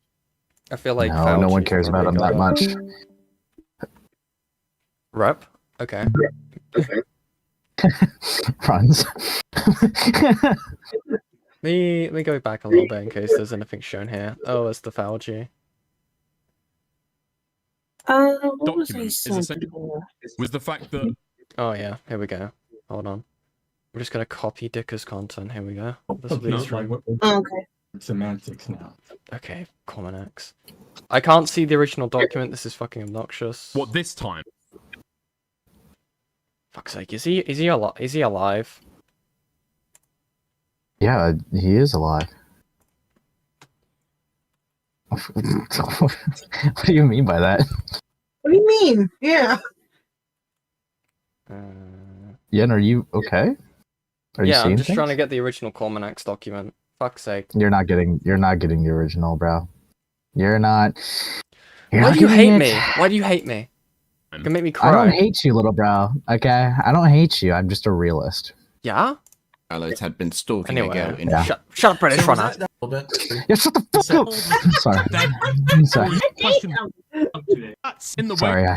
I feel like No one Fauci's cares about him probably that got it. much. Rep? Okay. Runs. Let me go back a little bit in case there's anything shown here. Oh, it's the Fauci. What was I Document is sent essentially- before? Was the fact that Oh yeah, here we go. Hold on. We're just gonna copy Dicker's content. Here we go. This will be No, the stream. Oh, okay. semantics now. Okay, Cormanax. I can't see the original document. This is fucking obnoxious. what this time? Fuck's sake, is he alive? Yeah, he is alive. What do you mean by that? What do you mean? Yeah. Yen, are you okay? Are you Yeah, seeing I'm just things? trying to get the original Cormanax document. Fuck's sake. You're not getting the original, bro. You're not. You're Why not do you getting hate it. me? Why do you hate me? You can make me I don't cry. hate you, little bro. Okay, I don't hate you. I'm just a realist. Yeah? Allies had been stalking Anyway, a girl in Yeah. shut up, British runner. Yeah, shut the fuck up. Sorry. I'm sorry. That's in the way. Sorry, I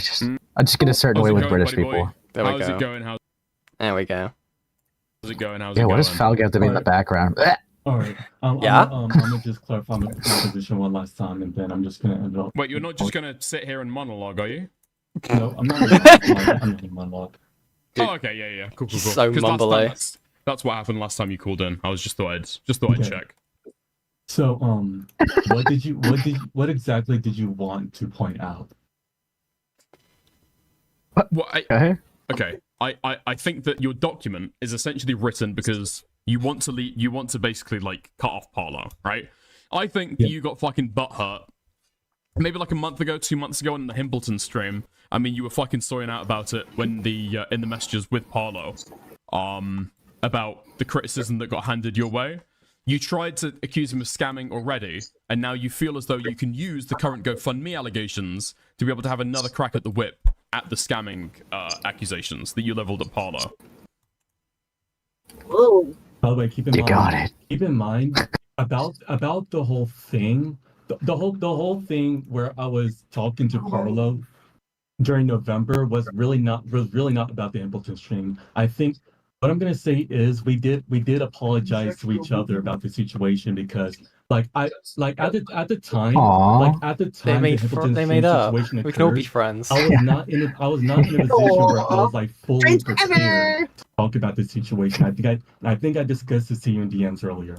just get a certain How's way it with going, British buddy boy? people. There we How's go. it going? How's There we go. it going? How's Yeah, it what going? does Falg have to be in the background? Blech. All right. Yeah? I'm gonna just clarify my position one last time, and then I'm just gonna end up. Wait, you're not just gonna sit here and monologue, are you? No, I'm not. I'm in monologue. Dude. Oh, okay, yeah. Cool. He's so 'Cause last time mumbly. that's what happened last time you called in. I was just thought I'd Okay. check. So, what exactly did you want to point out? Well, Okay. okay. I think that your document is essentially written because you want to basically like cut off Parlo, right? I think Yeah. you got fucking butthurt. Maybe like a month ago, 2 months ago on the Himbleton stream. I mean, you were fucking soying out about it when the in the messages with Parlo, about the criticism that got handed your way. You tried to accuse him of scamming already, and now you feel as though you can use the current GoFundMe allegations to be able to have another crack at the whip at the scamming accusations that you leveled at Parlo. Whoa. By the way, keep in You mind. got it. Keep in mind about the whole thing. The whole thing where I was talking to Parlo during November was really not about the Impleton stream. I think what I'm gonna say is we did apologize to each other about the situation because like at the time They the made Hippleton they stream made up. situation We can all be occurred, friends. I was not in a position where I was like fully Friends prepared forever. to talk about the situation. I think I discussed this to you in DMs earlier.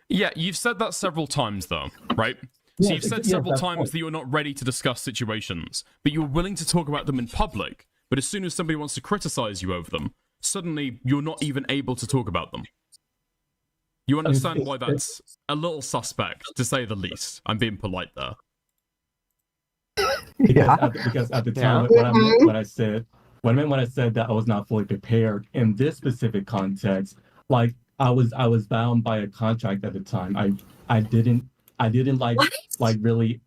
Yeah, you've said that several times, though, right? So you've said several times that you're not ready to discuss situations, but you're willing to talk about them in public. But as soon as somebody wants to criticize you over them, suddenly you're not even able to talk about them. You understand why that's a little suspect, to say the least. I'm being polite there. Because at the time what I meant when I said that I was not fully prepared in this specific context, like I was bound by a contract at the time. I didn't like really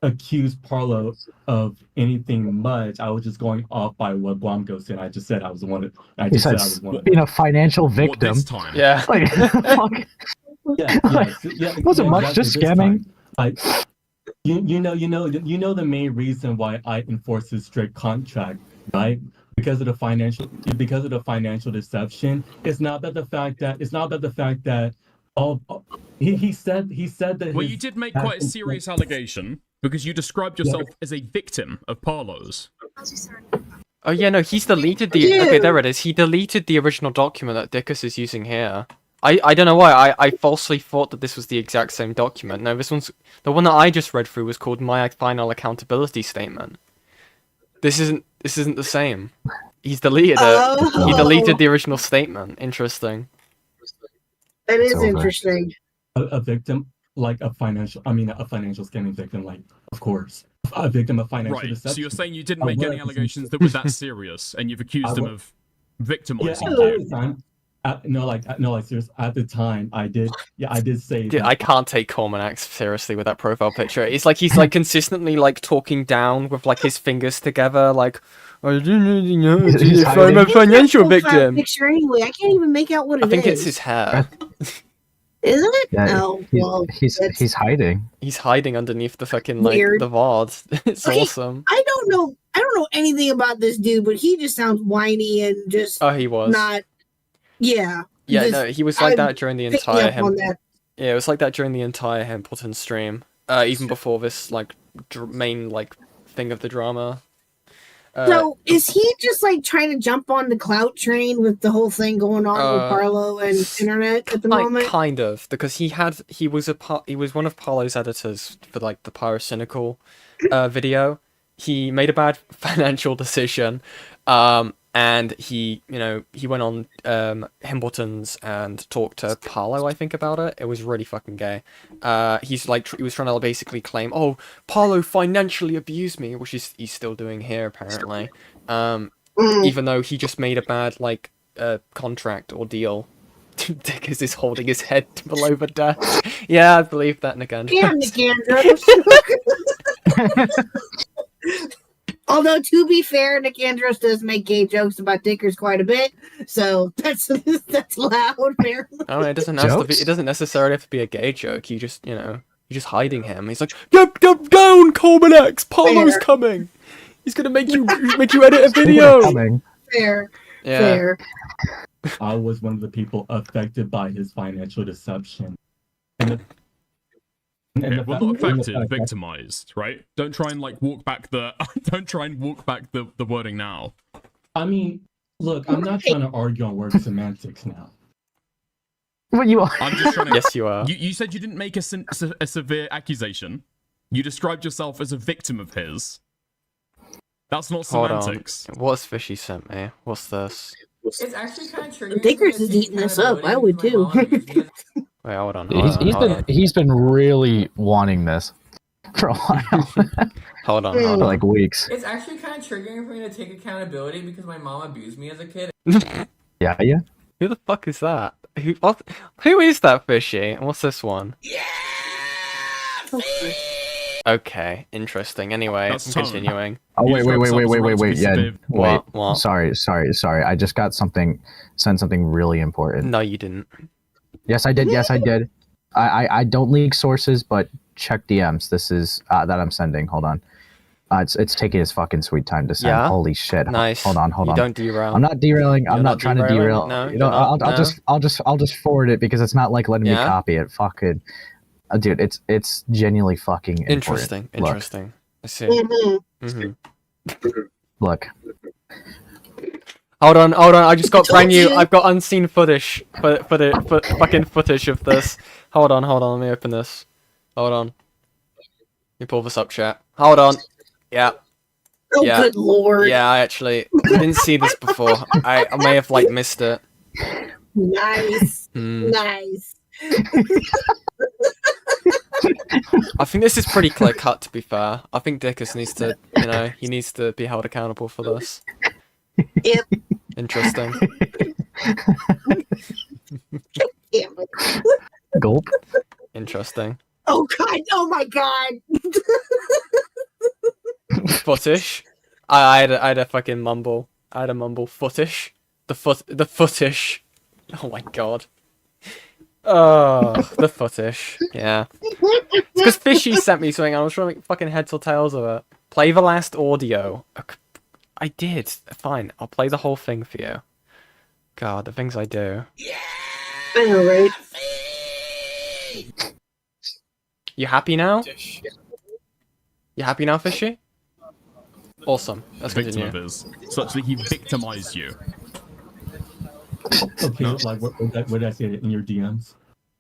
accuse Parlo of anything much. I was just going off by what Blomko said. I just said I was one of. I just said I was one of being a financial victim. What, this time? Yeah. Like, fuck. Yeah, It wasn't much, just scamming. You know the main reason why I enforced this strict contract, right? Because of the financial deception. It's not about the fact that he said that. Well, you did make quite a serious allegation because you described yourself as a victim of Parlo's. Oh yeah, no, he's deleted the. Okay, there it is. He deleted the original document that Dickus is using here. I don't know why. I falsely thought that this was the exact same document. No, this one's the one that I just read through was called My Final Accountability Statement. This isn't the same. He's deleted it. He deleted the original statement. Interesting. That is interesting. A victim, like a financial scamming victim, like, of course, a victim of financial deception. So you're saying you didn't make any allegations that were that serious, and you've accused him of victimizing at you. the time, serious. At the time, I did say. Dude, I can't take Cormanac seriously with that profile picture. It's like he's like consistently like talking down with like his fingers together, like I didn't really know if I'm a financial victim. Picture anyway. I can't even make out what it is. I think it's his hair. Isn't it? Yeah, Oh, well, he's hiding. He's hiding underneath the fucking like Weird. the VOD. It's awesome. I don't know anything about this dude, but he just sounds whiny and just Oh, he was not. Yeah. Yeah, just- no, he was like that during the pick me entire up on that. Yeah, it was like that during the entire Hempleton stream. Even before this like main like thing of the drama. So is he just like trying to jump on the clout train with the whole thing going on with Parlo and internet at the moment? Kind of, because he was one of Parlo's editors for like the Pyrocynical video. He made a bad financial decision, and he went on Himbleton's and talked to Parlo, I think, about it. It was really fucking gay. He was trying to basically claim, oh, Parlo financially abused me, which he's still doing here apparently. Even though he just made a bad like contract or deal. Dickus is holding his head below the desk. Yeah, I believe that, Nicandros. Yeah, Nicandros. Although, to be fair, Nicandros does make gay jokes about dickers quite a bit, so that's loud. Apparently. Oh, it doesn't have to be. It doesn't necessarily have to be a gay joke. You're just hiding him. He's like, get down, Cormanax. Parlo's coming. He's gonna make you edit a video. Fair. Yeah. Fair. I was one of the people affected by his financial deception. Okay, well, not affected, victimized, right? Don't try and like walk back the wording now. I mean, look, I'm not trying to argue on word semantics now. What you are? I'm just trying to. Yes, you are. You said you didn't make a severe accusation. You described yourself as a victim of his. That's not semantics. Hold on. What's Fishy sent me? What's this? It's actually kind of triggering. Dickers is eating this up. I would too. Wait, hold on. He's been really wanting this for a while. Hold on. Like weeks. It's actually kind of triggering for me to take accountability because my mom abused me as a kid. Yeah. Who the fuck is that? Who is that Fishy? And what's this one? Yeah. Okay, interesting. Anyway, I'm continuing. Oh wait. Yeah. What? Sorry. I just got sent something really important. No, you didn't. Yes, I did. I don't leak sources, but check DMs. This is that I'm sending. Hold on. It's taking his fucking sweet time to send. Yeah? Holy shit! Nice. Hold on. You don't derail. I'm not derailing. I'm You're not not trying to derailing? derail. No, you you're know, not? I'll just forward it because it's not like letting me Yeah? copy it. Fucking, dude, it's genuinely fucking important. Interesting. Look, Interesting. I see. look. Hold on. I just got brand new. I've got unseen footage for fucking footage of this. Hold on. Let me open this. Hold on. Let me pull this up, chat. Hold on. Yeah. Oh, Yeah. good lord. Yeah, we didn't see this before. I may have like missed it. Nice. Hmm. Nice. I think this is pretty clear cut, to be fair. I think Dickus needs to, he needs to be held accountable for this. Yep. Interesting. Gulp. Interesting. Oh god, oh my god. Footish. I had a fucking mumble. I had a mumble. Footish. The footish. Oh my god. Oh, the footish. Yeah. It's because Fishy sent me something and I was trying to make fucking heads or tails of it. Play the last audio. I did. Fine. I'll play the whole thing for you. God, the things I do. I know, right? You happy now? You happy now, Fishy? Awesome. Let's Victim continue. of his. Such that he victimized you. Okay, like what did I say in your DMs?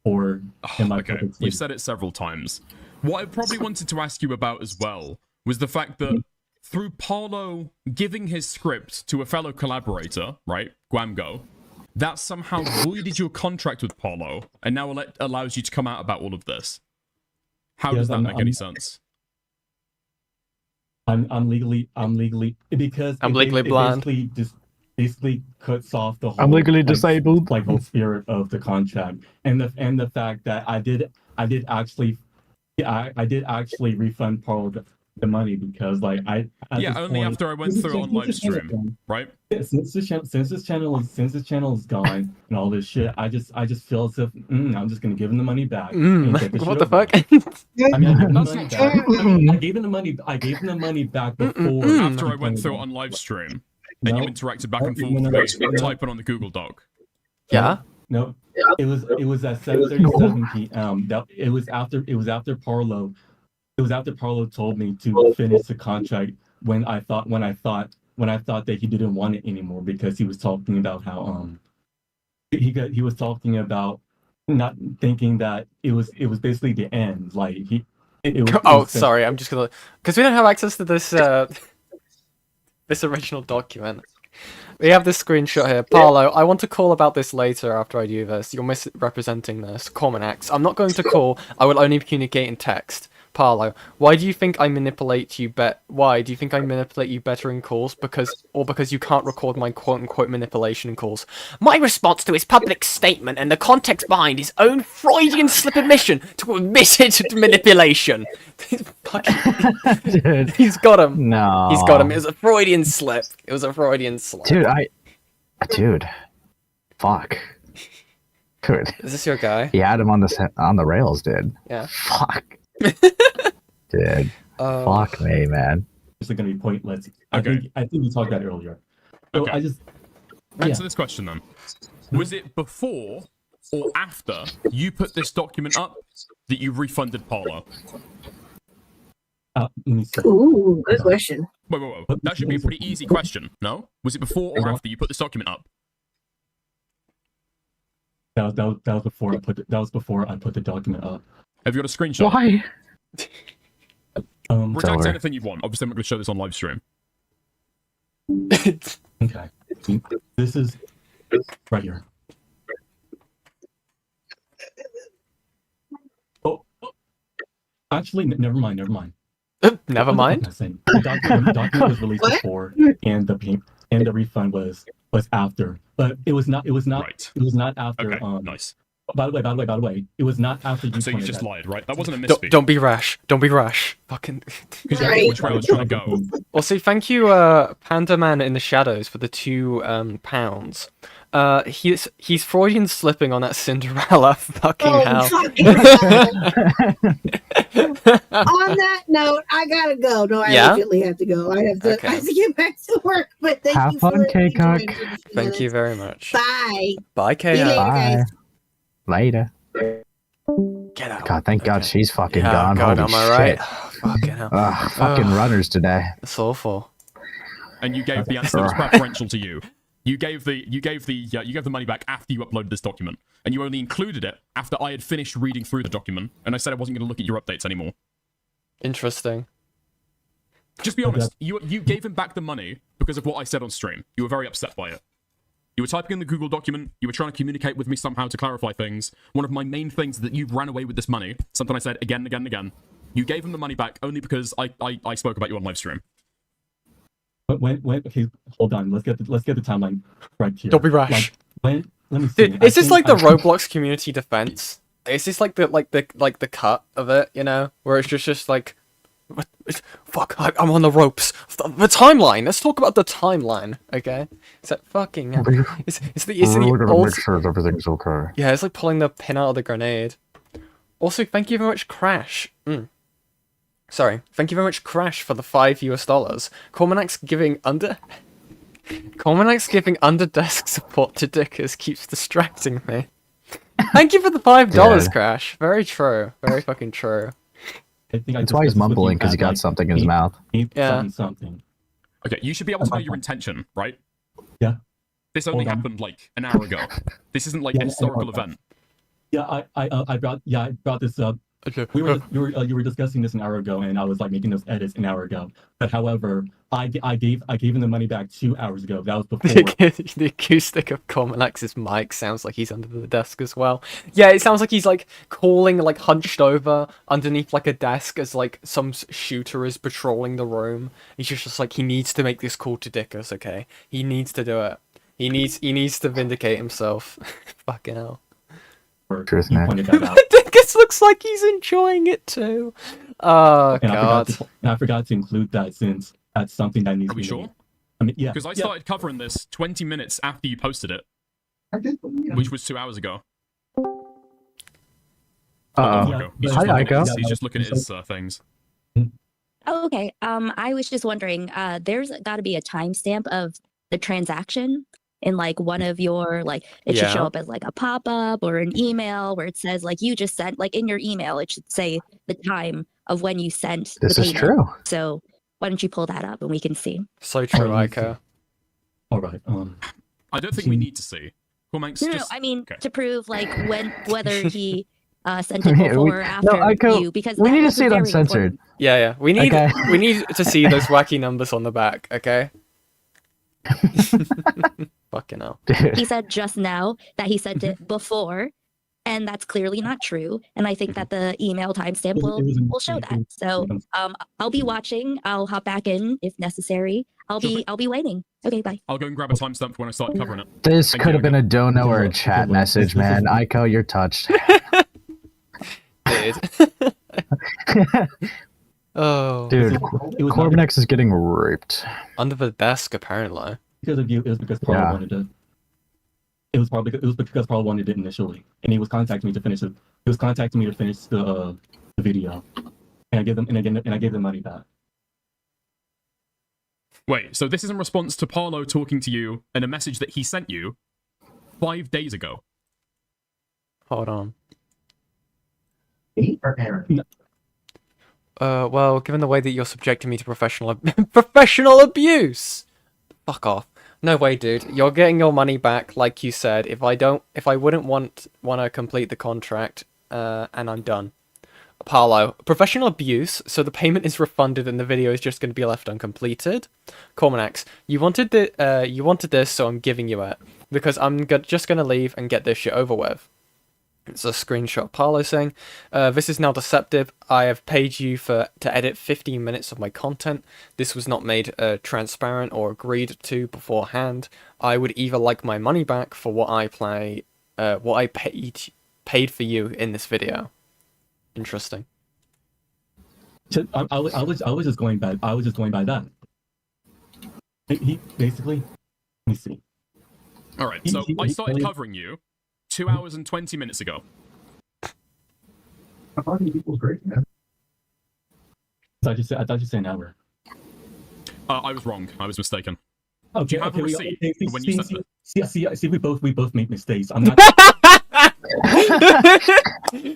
Or in my Okay, you've said it several times. What I probably wanted to ask you about as well was the fact that through Parlo giving his script to a fellow collaborator, right, Guamgo, that somehow voided your contract with Parlo and now allows you to come out about all of this. How does that make any sense? I'm legally because I'm legally blind. Basically cuts off the whole. I'm legally disabled. Like whole spirit of the contract, and the fact that I did actually refund Parlo the money because like yeah, only after I went through it on live stream, right? Yeah, since this channel is gone and all this shit, I just feel as if I'm just gonna give him the money back. And get this What shit the over fuck? with. I mean, I gave him the money back. I gave him the money back before. After I went through it on live stream, and you interacted back and forth with me, typing on the Google Doc. Yeah. No, it was at 7:37 p.m. It was after Parlo. It was after Parlo told me to finish the contract when I thought that he didn't want it anymore because he was talking about how he was talking about not thinking that it was basically the end. Like Sorry, I'm just gonna, because we don't have access to this this original document. We have this screenshot here. Parlo, I want to call about this later after I do this. You're misrepresenting this. Cormanax, I'm not going to call. I will only communicate in text. Parlo, why do you think I manipulate you Why do you think I manipulate you better in calls? Because you can't record my quote-unquote manipulation in calls? My response to his public statement and the context behind his own Freudian slip admission to admitted manipulation. Dude. He's got him. No. He's got him. It was a Freudian slip. It was a Freudian slip. Dude. Fuck. Dude. Is this your guy? He had him on the rails, dude. Yeah. Fuck. Dude. Fuck me, man. It's going to be pointless. Okay. I think we talked about it earlier. So Okay. Yeah. Answer this question then. Was it before or after you put this document up that you refunded Parlo? Let me see. Ooh, good question. Wait. That should be a pretty easy question, no? Was it before or after you put this document up? That was before I put the document up. Have you got a screenshot? Why? Redact anything you want. Obviously, I'm not going to show this on live stream. Okay. This is right here. Oh. Actually, never mind. Never mind. The document was released before, and the refund was after. But it was not. Right. It was not after. Okay. Nice. By the way, it was not after you. So you just lied, right? That wasn't a misspeak. Don't be rash. Don't be rash. Fucking. Because you know which way I was trying to go. Also, thank you, Panda Man in the shadows for the £2. He's Freudian slipping on that Cinderella. Fucking hell. fucking hell. On that note, I gotta go. No, I immediately have to go. I have to get back to work. But thank Have you fun, for K-Cock. Thank you very much. Bye. Bye, See you later, KL. guys. Later. Get out. God, thank God she's fucking Yeah, gone. God, Holy am I shit. right? Fucking hell. Fucking runners today. It's awful. And you gave the answer that was preferential to you. You gave the money back after you uploaded this document, and you only included it after I had finished reading through the document, and I said I wasn't going to look at your updates anymore. Interesting. Just be honest. You gave him back the money because of what I said on stream. You were very upset by it. You were typing in the Google document. You were trying to communicate with me somehow to clarify things. One of my main things is that you ran away with this money. Something I said again and again and again. You gave him the money back only because I spoke about you on live stream. But okay, hold on. Let's get the timeline right here. Don't be rash. Let me see. Dude, is this like the Roblox community defense? Is this like the cut of it, you know, where it's just like, fuck, I'm on the ropes. The timeline. Let's talk about the timeline, okay? It's like fucking. It's the old. Make sure everything's okay. Yeah, it's like pulling the pin out of the grenade. Also, thank you very much, Crash. Sorry, thank you very much, Crash, for the $5. Cormanac's giving under desk support to Dickers keeps distracting me. Thank you for the $5, Yeah. Crash. Very true. Very fucking true. That's why he's mumbling, because he got something in his mouth. Yeah. Something. Okay, you should be able to know your intention, right? Yeah. This only happened like an hour ago. This isn't like a historical event. Yeah, I brought this up. Okay. You were discussing this an hour ago, and I was like making those edits an hour ago. But however, I gave him the money back 2 hours ago. That was before. The acoustic of Cormanac's mic sounds like he's under the desk as well. Yeah, it sounds like he's like calling, like hunched over underneath like a desk as like some shooter is patrolling the room. He's just like, he needs to make this call to Dickers, okay? He needs to do it. He needs to vindicate himself. Fucking hell. Truth, man. Dickus looks like he's enjoying it too. Oh, and God. I forgot to include that since that's something that needs Are we to be sure? made. I mean, yeah. Because I started covering this 20 minutes after you posted it, which was 2 hours ago. Uh-oh. Hi, Aiko. He's just looking at his things. Oh, okay. I was just wondering, there's got to be a timestamp of the transaction in like one of your it should show up as like a pop-up or an email where it says like you just sent, like in your email it should say the time of when you sent This the is payment. true. So why don't you pull that up and we can see? So true, Aiko. All right. I don't think we need to see. Cool, Manx, No, just... I mean okay. to prove like whether he sent it Yeah, before or after Aiko, you, because we that need to was see it very uncensored. important. Yeah. We need Okay. we need to see those wacky numbers on the back, okay? Fucking hell. He said just now that he sent it before, and that's clearly not true. And I think that the email timestamp will show that. So I'll be watching. I'll hop back in if necessary. I'll be waiting. Okay, bye. I'll go and grab a timestamp for when I start covering it. This Thank could you, have been a dono or a chat message, man. Aiko, you're touched. Dude. Oh. Dude, Corbenex is getting raped. Under the desk, apparently. Because of you, it was because Parlo wanted it. It was because Parlo wanted it initially, and he was contacting me to finish it. He was contacting me to finish the video, and I gave them money back. Wait, so this is in response to Parlo talking to you and a message that he sent you 5 days ago. Hold on. Or Aaron? Well, given the way that you're subjecting me to professional abuse, fuck off. No way, dude. You're getting your money back, like you said. If I wouldn't want to complete the contract, and I'm done. Parlo, professional abuse. So the payment is refunded, and the video is just going to be left uncompleted. Cormanax, you wanted this, so I'm giving you it because I'm just gonna leave and get this shit over with. It's a screenshot of Parlo saying, this is now deceptive. I have paid you to edit 15 minutes of my content. This was not made transparent or agreed to beforehand. I would either like my money back for what I paid paid for you in this video. Interesting. I was just going by that. He basically. Let me see. All right, so I started covering you 2 hours and 20 minutes ago. I thought he was great, man. I thought you said an hour. I was wrong. I was mistaken. Okay, Do you have a receipt for when you said that? See, we both make mistakes. I'm not.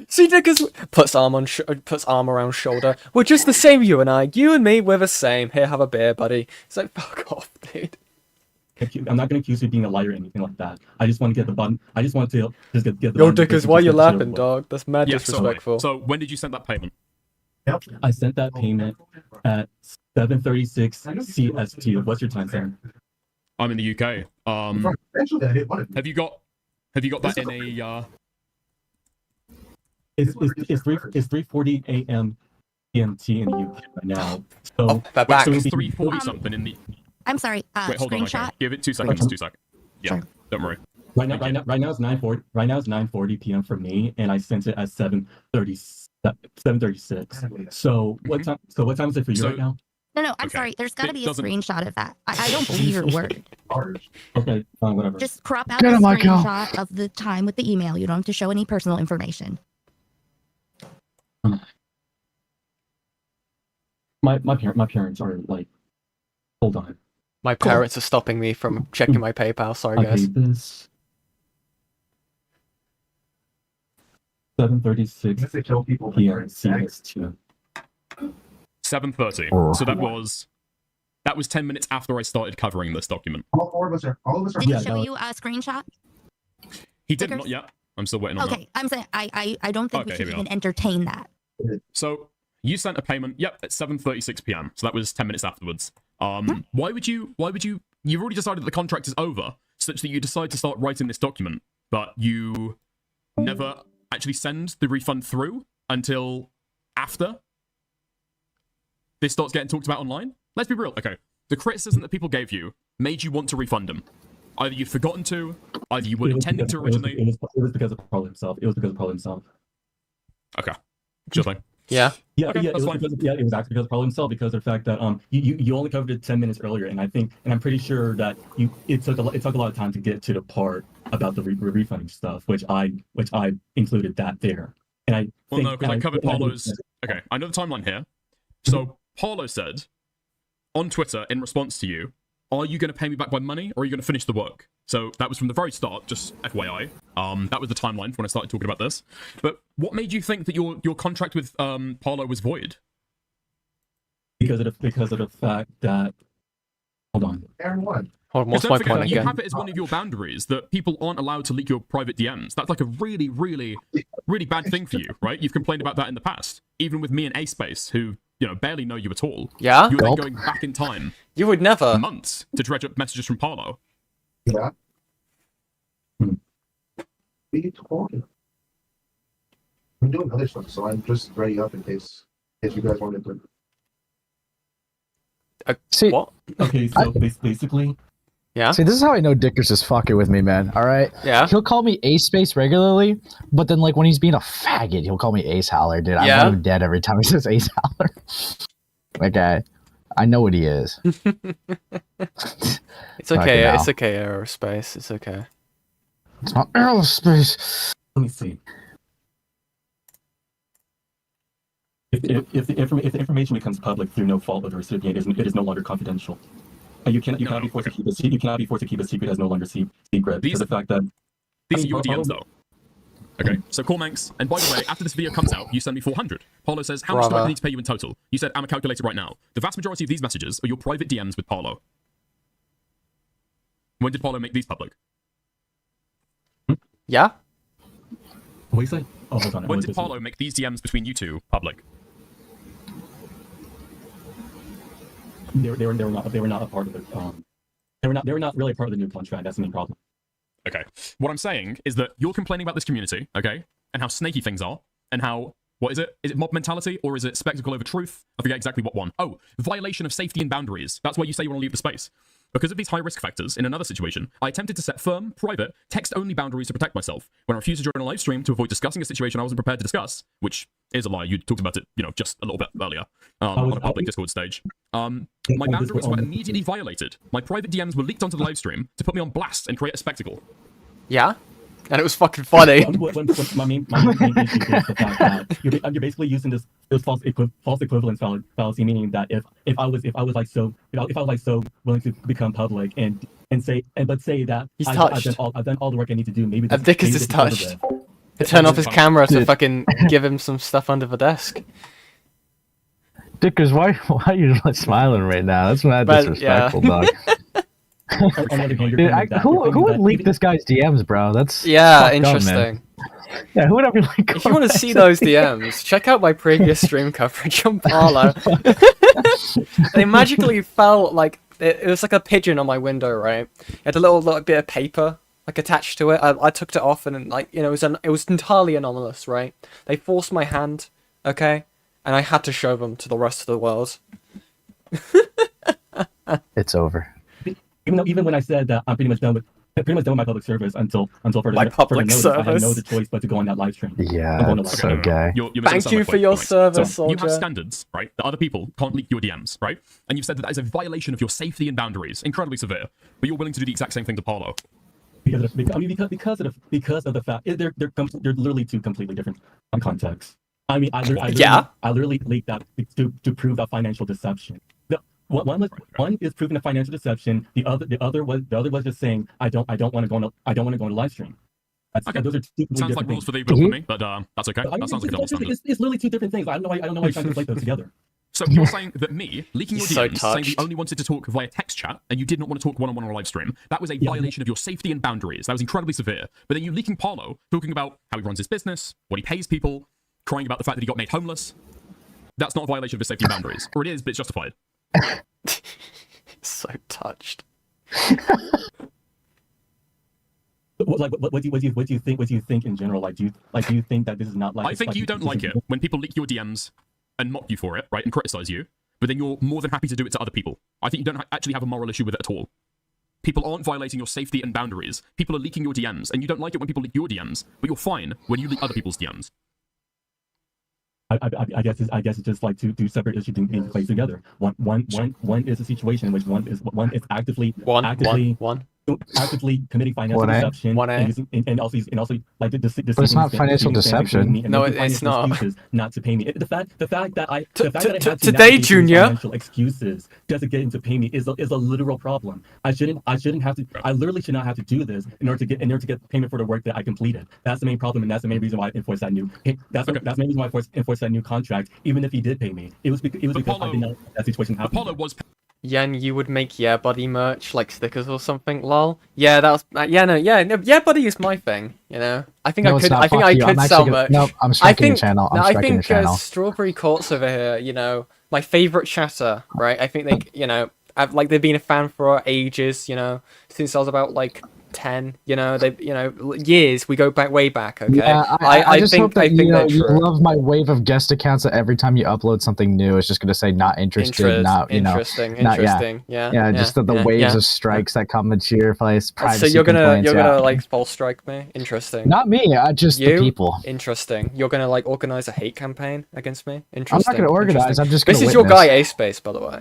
See, Dickers puts arm around shoulder. We're just the same, you and I. You and me, we're the same. Here, have a beer, buddy. It's like, fuck off, dude. I'm not going to accuse you of being a liar or anything like that. I just want to get the button. I just want to just get the Yo, button. Dickers, why you laughing, dog? That's mad disrespectful. So when did you send that payment? Yep. I sent that payment at 7:36 CST. What's your time, Sam? I'm in the UK. Have you got that in a? It's 3:40 a.m. GMT in the UK right now. So that back. So it's 3:40 something in the. I'm sorry. Wait, hold on. Screenshot. Okay. Give it 2 seconds. 2 seconds. Yeah. Sure. Don't worry. Right now it's 9:40. Right now it's 9:40 p.m. for me, and I sent it at 7:36. So what time? So what time is it for you right now? No, I'm sorry. There's got to be a screenshot of that. I don't believe your word. Okay, fine, whatever. Just crop out the screenshot of the time with the email. You don't have to show any personal information. My parents are like, hold on. My parents are stopping me from checking my PayPal. Sorry, guys. Okay, this 7:36 p.m. CST. 7:30. So that was 10 minutes after I started covering this document. All four of us are. Did he show you a screenshot? He did not yet. I'm still waiting on that. Okay, I'm saying I don't think we Okay, should here we even entertain that. So you sent a payment, yep, at 7:36 p.m. So that was 10 minutes afterwards. Why would you you've already decided that the contract is over, such that you decide to start writing this document, but you never actually send the refund through until after this starts getting talked about online? Let's be real, okay. The criticism that people gave you made you want to refund them. Either you'd forgotten to, either you were intending to originally. It was because of Parlo himself. Okay. Sure thing. Yeah. Yeah, Okay, yeah, that's it fine. was actually because of Parlo himself, because of the fact that you only covered it 10 minutes earlier, and I'm pretty sure that it took a lot of time to get to the part about the refunding stuff, which I included that there. And I Well, no, because I covered Parlo's. Okay, I know the timeline here. So Parlo said on Twitter in response to you, "Are you going to pay me back by money, or are you going to finish the work?" So that was from the very start, just FYI. That was the timeline for when I started talking about this. But what made you think that your contract with Parlo was void? Because of the fact that. Hold on. Hold on, what's Don't my forget, point you again? have it as one of your boundaries that people aren't allowed to leak your private DMs. That's like a really, really, really bad thing for you, right? You've complained about that in the past, even with me and A-Space, who barely know you at all. Yeah? You're then going back in time. You would never. Months to dredge up messages from Parlo. Yeah. What are you talking? I'm doing other stuff, so I'm just ready up in case you guys wanted to. See, what? Okay, so basically. Yeah. See, this is how I know Dickers is fucking with me, man. All right. Yeah. He'll call me Ace Space regularly, but then like when he's being a faggot, he'll call me Ace Howler, dude. I want him dead every time he says Ace Howler. Okay, I know what he is. It's okay. It's okay, aerospace. It's okay. It's not aerospace. Let me see. If the information becomes public through no fault of the recipient, it is no longer confidential. You cannot be forced to keep a secret. You cannot be forced to keep a secret as no longer secret because of the fact that These are your DMs, though. Okay, so Cormanx, and by the way, after this video comes out, you send me 400. Parlo says, how much do I need to pay you in total? You said, I'm a calculator right now. The vast majority of these messages are your private DMs with Parlo. When did Parlo make these public? Yeah? What do you say? Oh, hold on. When did Parlo make these DMs between you two public? They were not a part of it. They were not really a part of the new contract. That's the main problem. Okay. What I'm saying is that you're complaining about this community, okay, and how snaky things are, and how, what is it? Is it mob mentality, or is it spectacle over truth? I forget exactly what one. Oh, violation of safety and boundaries. That's why you say you want to leave the space. Because of these high risk factors, in another situation, I attempted to set firm, private, text-only boundaries to protect myself when I refused to join a live stream to avoid discussing a situation I wasn't prepared to discuss, which is a lie. You talked about it, just a little bit earlier on a public Discord stage. My boundaries were immediately violated. My private DMs were leaked onto the live stream to put me on blast and create a spectacle. Yeah? And it was fucking funny. My main issue is the fact that you're basically using this false equivalence fallacy, meaning that if I was so willing to become public and say that He's I've done all the work I need to do, maybe Dickus is touched. Turn off his camera to fucking give him some stuff under the desk. Dickers, why are you smiling right now? That's mad disrespectful, dog. Dude, who would leak this guy's DMs, bro? That's interesting. Yeah, who would ever leak? If you want to see those DMs, check out my previous stream coverage on Parlo. They magically fell like it was like a pigeon on my window, right? It had a little bit of paper like attached to it. I took it off and it was entirely anomalous, right? They forced my hand, okay, and I had to show them to the rest of the world. It's over. Even when I said that I'm pretty much done with my public service until further notice, I had no other choice but to go on that live stream. Yeah, that's so gay. Thank you for your service, so you have soldier. standards, right? That other people can't leak your DMs, right? And you've said that is a violation of your safety and boundaries, incredibly severe. But you're willing to do the exact same thing to Parlo. Because of the fact they're literally two completely different contexts. I mean, I literally leaked that to prove a financial deception. One is proving a financial deception. The other was just saying I don't want to go on a live stream. Okay. Those are two sounds like rules for the for me, but that's okay. That sounds like a double standard. It's literally two different things. I don't know why you're trying to conflate those together. So you're saying that me leaking your DMs, saying you only wanted to talk via text chat and you did not want to talk one-on-one on a live stream, that was a violation of your safety and boundaries. That was incredibly severe. But then you leaking Parlo, talking about how he runs his business, what he pays people, crying about the fact that he got made homeless. That's not a violation of his safety and boundaries, or it is, but it's justified. So touched. What do you think in general? Do you think that this is not like? I think you don't like it when people leak your DMs and mock you for it, right, and criticize you, but then you're more than happy to do it to other people. I think you don't actually have a moral issue with it at all. People aren't violating your safety and boundaries. People are leaking your DMs, and you don't like it when people leak your DMs, but you're fine when you leak other people's DMs. I guess it's just like two separate issues being placed together. One is a situation in which one is actively committing financial deception and also like the but it's not financial deception. No, it's not. Not to pay me. The fact that I had today, Junior, financial excuses just to get him to pay me is a literal problem. I literally should not have to do this in order to get payment for the work that I completed. That's the main problem, and that's the main reason why I enforced that new. That's the main reason why I enforced that new contract. Even if he did pay me, it was because I didn't know that situation happened. Apollo was. Yen, you would make Yeah Buddy merch, like stickers or something, lol. Yeah, that was Yeah Buddy is my thing, you know. I think I could sell merch. No, I'm striking the channel. I think Strawberry Courts over here, you know, my favorite chatter, right? I think they, you know, they've been a fan for ages, you know, since I was about like 10, you know, years. We go way back, okay? Yeah, I just hope that you love my wave of guest accounts that every time you upload something new, it's just going to say not interested, interesting. Yeah, just the waves of strikes that come into your place. So you're gonna like false strike me? Interesting. Not me, just the people. Interesting. You're gonna like organize a hate campaign against me? Interesting. I'm not gonna organize. I'm just gonna. This is your guy, A-Space, by the way.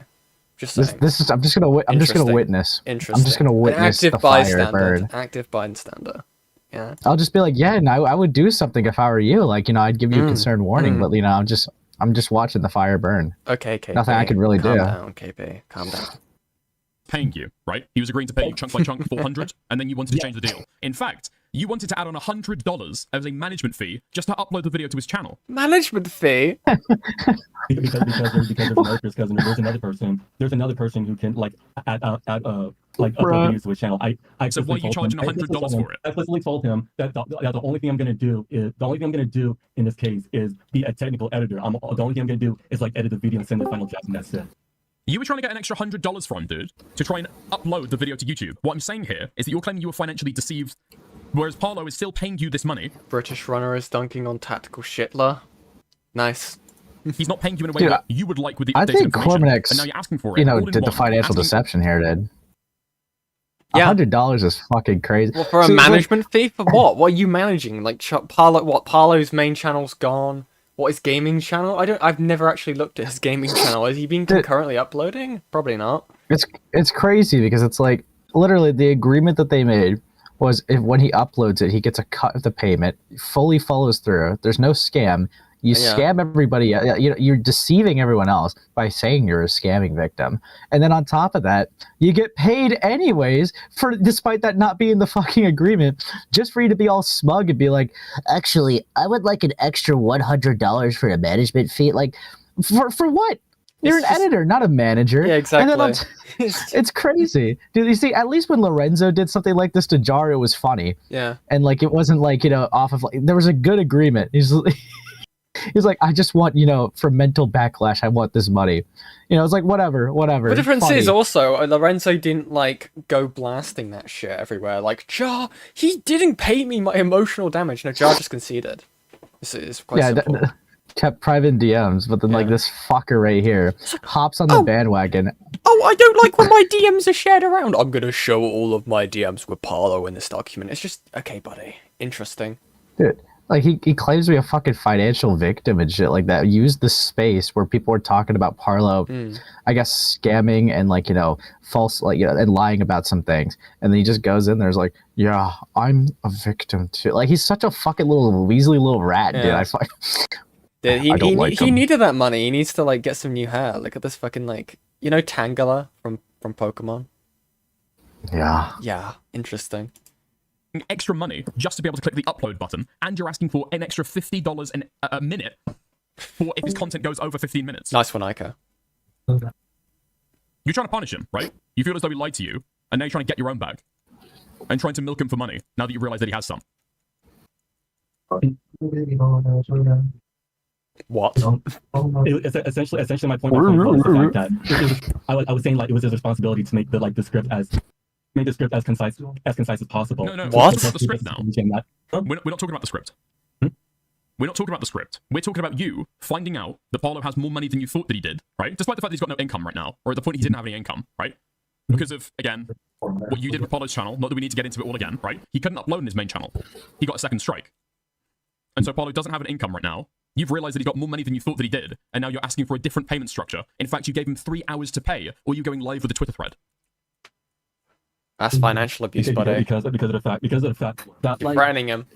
Just saying. I'm just gonna witness. Interesting. I'm just gonna witness the fire burn. Active bystander. Yeah. I'll just be like, yeah, and I would do something if I were you. Like, you know, I'd give you a concerned warning, but you know, I'm just watching the fire burn. Okay, KP. Nothing I could really do. Calm down, KP. Calm down. Paying you, right? He was agreeing to pay you chunk by chunk 400, and then you wanted to change the deal. In fact, you wanted to add on $100 as a management fee just to upload the video to his channel. Management fee? because there's another person who can like add upload videos to his channel. So why are you charging $100 for it? I explicitly told him that the only thing I'm gonna do in this case is be a technical editor. The only thing I'm gonna do is like edit the video and send the final draft, and that's it. You were trying to get an extra $100 from, dude, to try and upload the video to YouTube. What I'm saying here is that you're claiming you were financially deceived, whereas Parlo is still paying you this money. British runner is dunking on tactical shitler. Nice. He's not paying you in a way that you would like with the I updated think information. Cormax, and now you're asking for it. You know, did the financial deception here, dude. Yeah. $100 is fucking crazy. Well, for a See, it's like- management fee for what? What are you managing? Like Parlo? What Parlo's main channel's gone? What his gaming channel? I've never actually looked at his gaming channel. Has he been concurrently uploading? Probably not. It's crazy because it's like literally the agreement that they made was if when he uploads it, he gets a cut of the payment, fully follows through. There's no scam. You Yeah. scam everybody. You're deceiving everyone else by saying you're a scamming victim, and then on top of that, you get paid anyways for despite that not being the fucking agreement, just for you to be all smug and be like, actually, I would like an extra $100 for a management fee. Like, for what? You're an editor, not a manager. Yeah, exactly. And then it's crazy. Dude, you see, at least when Lorenzo did something like this to Jar, it was funny. Yeah. And like, it wasn't like, off of like, there was a good agreement. He's like, I just want, for mental backlash, I want this money. It's like, whatever. The difference funny. is also, Lorenzo didn't, like, go blasting that shit everywhere. Like, Jar, he didn't pay me my emotional damage. No, Jar just conceded. It's quite simple. Kept private DMs, but then like this fucker right here hops on the bandwagon. Oh, I don't like when my DMs are shared around. I'm gonna show all of my DMs with Parlo in this document. It's just, okay, buddy. Interesting. Dude, like he claims to be a fucking financial victim and shit like that. Used the space where people were talking about Parlo, I guess scamming and like, false, like, and lying about some things. And then he just goes in there's like, yeah, I'm a victim too. Like he's such a fucking little Weasley little rat, dude. I fucking... Dude, I don't like he him. needed that money. He needs to like get some new hair. Look at this fucking like Tangela from Pokemon. Yeah. Yeah, interesting. Extra money just to be able to click the upload button, and you're asking for an extra $50 a minute for if his content goes over 15 minutes. Nice one, Ico. You're trying to punish him, right? You feel as though he lied to you, and now you're trying to get your own back and trying to milk him for money. Now that you realize that he has some. What? Essentially, my point was the fact that I was saying like it was his responsibility to make the script as concise as possible. No, what? We're talking about the script now. We're not talking about the script. We're not talking about the script. We're talking about you finding out that Parlo has more money than you thought that he did, right? Despite the fact that he's got no income right now, or at the point he didn't have any income, right? Because of, again, what you did with Parlo's channel, not that we need to get into it all again, right? He couldn't upload in his main channel. He got a second strike. And so Parlo doesn't have an income right now. You've realized that he got more money than you thought that he did, and now you're asking for a different payment structure. In fact, you gave him 3 hours to pay, or you're going live with a Twitter thread. That's financial abuse, buddy. Because of the fact that like threatening him.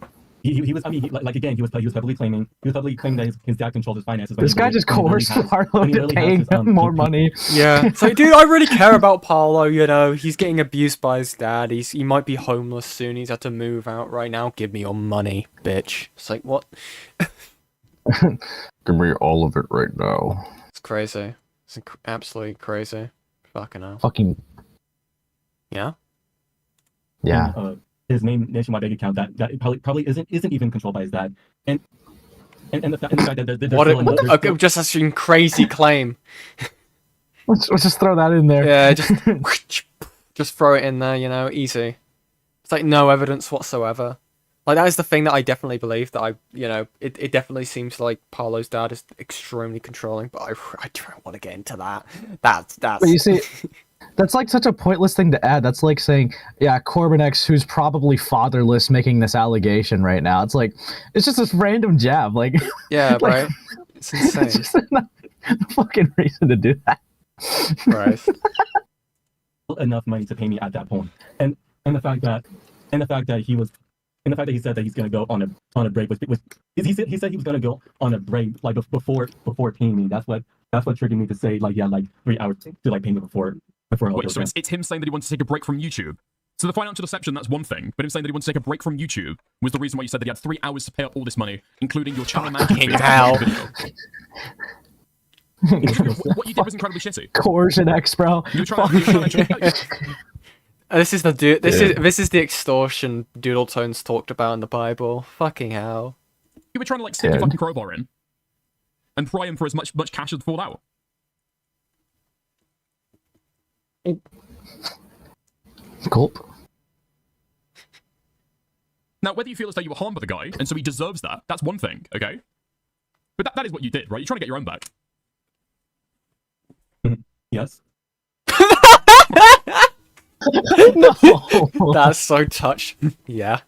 He was he was publicly claiming that his dad controlled his finances. This guy just coerced Parlo into paying him more money. Yeah. It's like, dude, I really care about Parlo, he's getting abused by his dad. He might be homeless soon. He's had to move out right now. Give me your money, bitch. It's like, what? Give me all of it right now. It's crazy. It's absolutely crazy. Fucking hell. Fucking. Yeah? Yeah. His main nationwide bank account that probably isn't even controlled by his dad, and the fact that there's okay, just assume crazy claim. Let's just throw that in there. Yeah, just throw it in there, easy. It's like no evidence whatsoever. Like that is the thing that I definitely believe that it definitely seems like Parlo's dad is extremely controlling, but I don't want to get into that. That's. But you see. That's like such a pointless thing to add. That's like saying, yeah, Corbin X, who's probably fatherless, making this allegation right now. It's like, it's just this random jab. Like, yeah, right. It's insane. It's just no fucking reason to do that. Right. Enough money to pay me at that point, and the fact that he said that he's gonna go on a break he said he was gonna go on a break like before paying me. That's what triggered me to say like 3 hours to like pay me before. Wait, so it's him saying that he wants to take a break from YouTube. So the financial deception, that's one thing, but him saying that he wants to take a break from YouTube was the reason why you said that he had 3 hours to pay up all this money, including your channel management fee. What you did was incredibly shitty. Coercion X, bro. You were trying to This is the extortion Doodle Tones talked about in the Bible. Fucking hell. You were trying to like stick your fucking crowbar in and pry him for as much cash as fall out. Gulp. Now, whether you feel as though you were harmed by the guy, and so he deserves that, that's one thing, okay? But that is what you did, right? You're trying to get your own back. Yes. No. That's so touch. Yeah.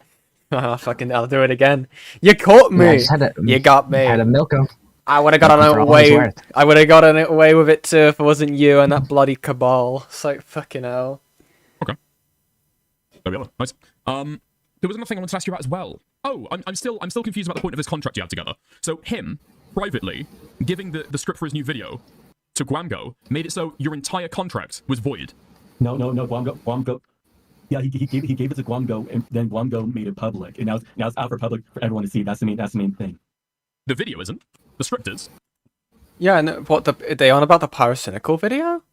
I'll do it again. You caught me. Yeah, I just had to, You got me. had to milk him. I would have Milk him gotten for all he's away. worth. I would have gotten away with it too if it wasn't you and that bloody cabal. It's like fucking hell. Okay. There we are. Nice. There was another thing I wanted to ask you about as well. Oh, I'm still confused about the point of this contract you had together. So him privately giving the script for his new video to Guamgo made it so your entire contract was void. No, Guamgo. Yeah, he gave it to Guamgo, and then Guamgo made it public, and now it's out for public for everyone to see. That's the main thing. The video isn't. The script is. Yeah, and what are they on about the Pyrocynical video?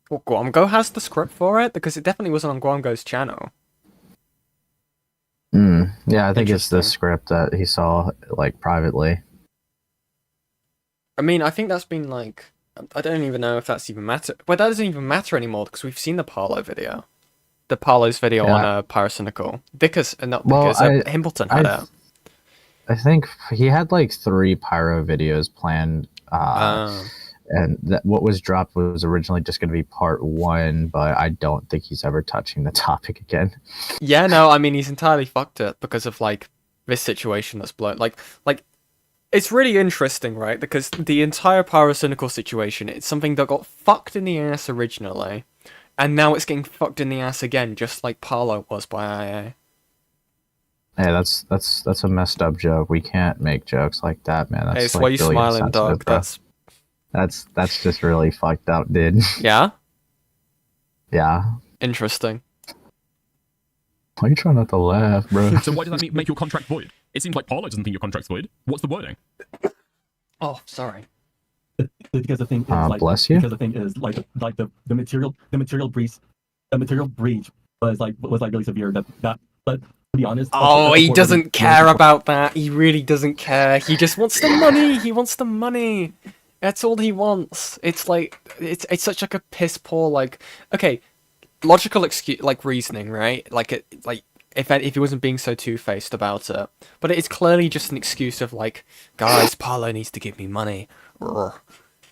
Well, Guamgo has the script for it because it definitely wasn't on Guamgo's channel. Yeah, I think it's the script that he saw like privately. I mean, I think that's been like, I don't even know if that's even matter. Well, that doesn't even matter anymore because we've seen the Parlo video. The Parlo's video on Pyrocynical. Because, not because, Himbleton had it. I think he had like 3 Pyro videos planned. And what was dropped was originally just going to be part 1, but I don't think he's ever touching the topic again. Yeah, no, I mean, he's entirely fucked it because of, like, this situation that's blown. Like, it's really interesting, right? Because the entire Pyrocynical situation, it's something that got fucked in the ass originally, and now it's getting fucked in the ass again, just like Parlo was by IA. Hey, that's a messed up joke. We can't make jokes like that, man. That's Hey, it's like why you really smiling, dog. insensitive, bro. That's just really fucked up, dude. Yeah? Yeah. Interesting. Why are you trying not to laugh, bro? So why does that make your contract void? It seems like Parlo doesn't think your contract's void. What's the wording? Oh, sorry. Because the thing is, bless you. Because the thing is, the material breach was really severe. But to be honest, Oh, he doesn't care about that. He really doesn't care. He just wants the money. He wants the money. That's all he wants. It's like it's such like a piss poor like okay, logical excuse like reasoning, right? Like if he wasn't being so two-faced about it, but it's clearly just an excuse of like, guys, Parlo needs to give me money. Urgh.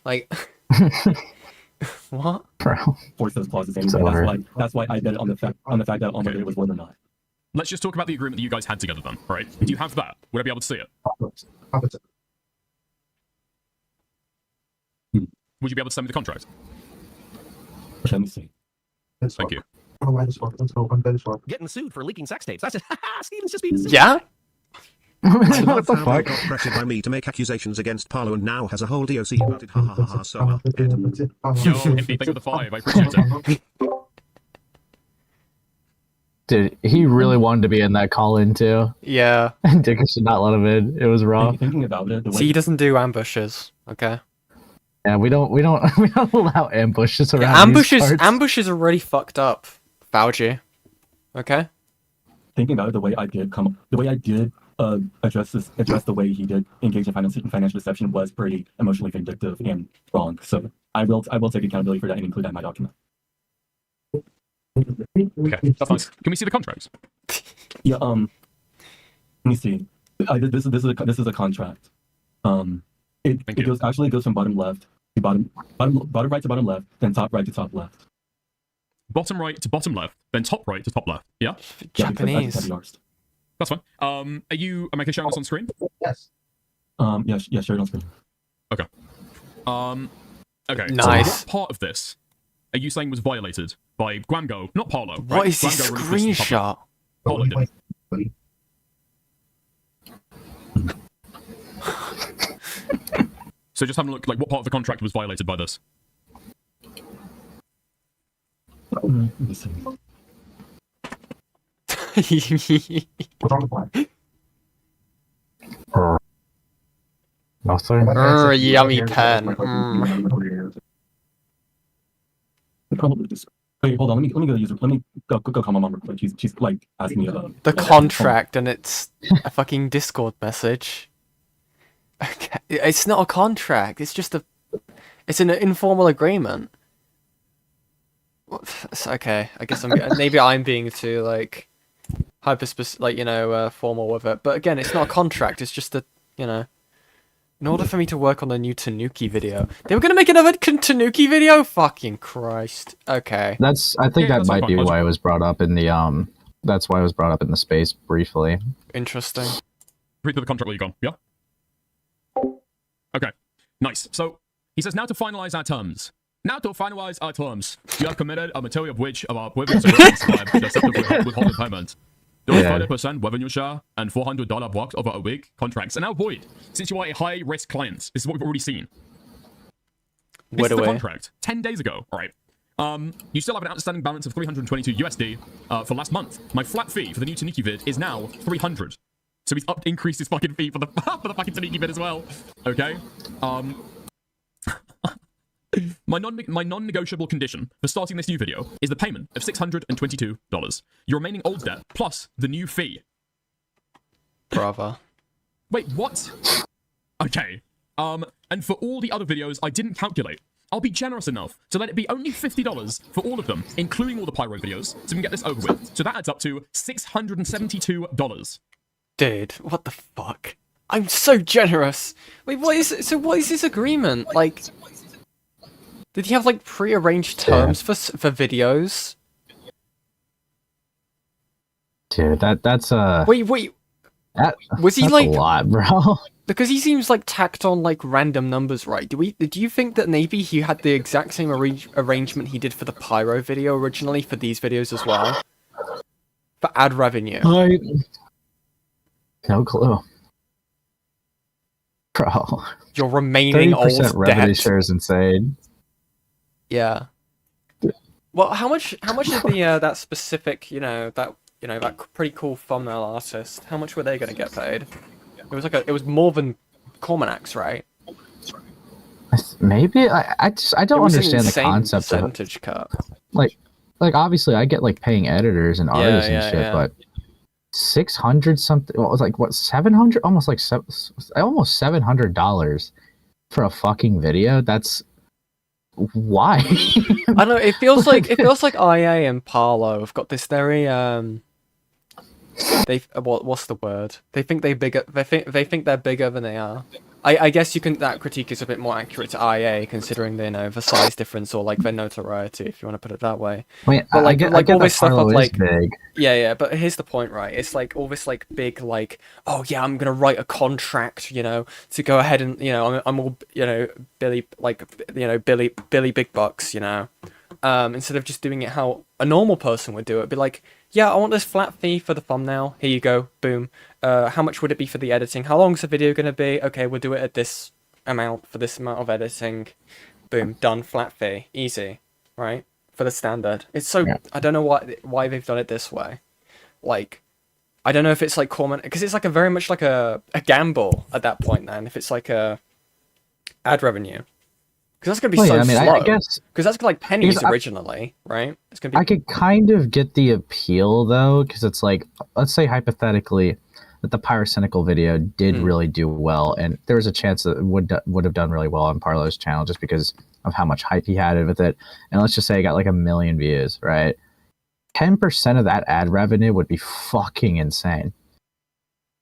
Like, what? Bro. Force those clauses anyway. That's why I bet it on the fact that on whether it was void or not. Let's just talk about the agreement that you guys had together then, right? Do you have that? Would I be able to see it? Would you be able to send me the contract? Let me see. Thank you. Getting sued for leaking sex tapes. That's it. Steven's just being sued. Yeah? What the fuck? Got pressured by me to make accusations against Parlo and now has a whole DOC about it. Ha ha ha ha. So well. Yo, Hippie, thank you for the 5. I appreciate it. Dude, he really wanted to be in that call-in too. Yeah. And Dicker should not let him in. It was raw. Thinking about it, See, he doesn't do ambushes. Okay. Yeah, we don't allow ambushes around. Ambushes are already fucked up. Fauci. Okay. Thinking about it, the way I did address the way he did engage in financial deception was pretty emotionally vindictive and wrong. So I will take accountability for that and include that in my document. Okay, that's nice. Can we see the contracts? Yeah. Let me see. This is a contract. It goes from bottom left to bottom right to bottom left, then top right to top left. Bottom right to bottom left, then top right to top left. Yeah. Japanese. That's fine. Am I showing this on screen? Yes. Yeah, share it on screen. Okay. Okay. Nice. So what part of this are you saying was violated by Guamgo, not Parlo? What right? is this Guamgo released this in screenshot? Parlo did. So just having a look, like, what part of the contract was violated by this? Let me see. What's wrong with black? Nothing. Yummy pen. Probably just. Wait, hold on. Let me go use. Let me go call my mom real quick. She's like asking me about The contract, and it's a fucking Discord message. Okay. It's not a contract. It's just it's an informal agreement. It's okay. I guess maybe I'm being too like formal with it. But again, it's not a contract. It's just In order for me to work on the new Tanuki video, they were gonna make another Tanuki video. Fucking Christ. Okay. I think that might be why it was brought up in the That's why it was brought up in the space briefly. Interesting. Read through the contract where you gone. Yeah. Okay. Nice. So he says now to finalize our terms. Now to finalize our terms. You have committed a material of which of our privilege withholding payment. Those 30% revenue share and $400 box over a week contracts are now void since you are a high risk client. This is what we've already seen. This is the contract 10 days ago. All right. You still have an outstanding balance of 322 USD for last month. My flat fee for the new Tanuki vid is now 300. So he's increased his fucking fee for the for the fucking Tanuki vid as well. Okay. My non-negotiable condition for starting this new video is the payment of $622. Your remaining old debt plus the new fee. Bravo. Wait, what? Okay. And for all the other videos I didn't calculate, I'll be generous enough to let it be only $50 for all of them, including all the pyro videos, so we can get this over with. So that adds up to $672. Dude, what the fuck? I'm so generous. Wait, what is this agreement? Like, did he have like pre-arranged terms for videos? Dude, that's Wait. Was he that's like a lot, bro? Because he seems like tacked on like random numbers, right? Do you think that maybe he had the exact same arrangement he did for the pyro video originally for these videos as well? For ad revenue. No clue. Bro. Your remaining old 30% revenue debt. share is insane. Yeah. Well, how much is the that specific, that pretty cool thumbnail artist? How much were they going to get paid? It was more than Cormanac's, right? Maybe I don't understand the concept percentage cut. Like obviously I get like paying editors and artists and shit, but 600 something. Well, it was like what 700? Almost $700 for a fucking video. That's why. I don't know. It feels like IA and Parlo have got this very what's the word? They think they're bigger. They think they're bigger than they are. I guess that critique is a bit more accurate to IA considering the size difference or like their notoriety, if you want to put it that way. Wait, but like I get all this stuff of like big. Yeah, but here's the point, right? It's like all this like big like, oh yeah, I'm gonna write a contract, to go ahead and I'm all Billy Big Bucks, instead of just doing it how a normal person would do it. It'd be like, yeah, I want this flat fee for the thumbnail. Here you go. Boom. How much would it be for the editing? How long is the video going to be? Okay, we'll do it at this amount for this amount of editing. Boom. Done. Flat fee. Easy. Right? For the standard. It's so... Yeah. I don't know why they've done it this way. Like, I don't know if it's like Corman... Because it's like very much like a gamble at that point then. If it's like a ad revenue. Because that's going to be slow. I guess because that's like pennies originally, right? It's gonna be. I could kind of get the appeal though, because it's like, let's say hypothetically that the pyrocynical video did really do well, and there was a chance that it would have done really well on Parlo's channel just because of how much hype he had with it. And let's just say it got like 1 million views, right? 10% of that ad revenue would be fucking insane.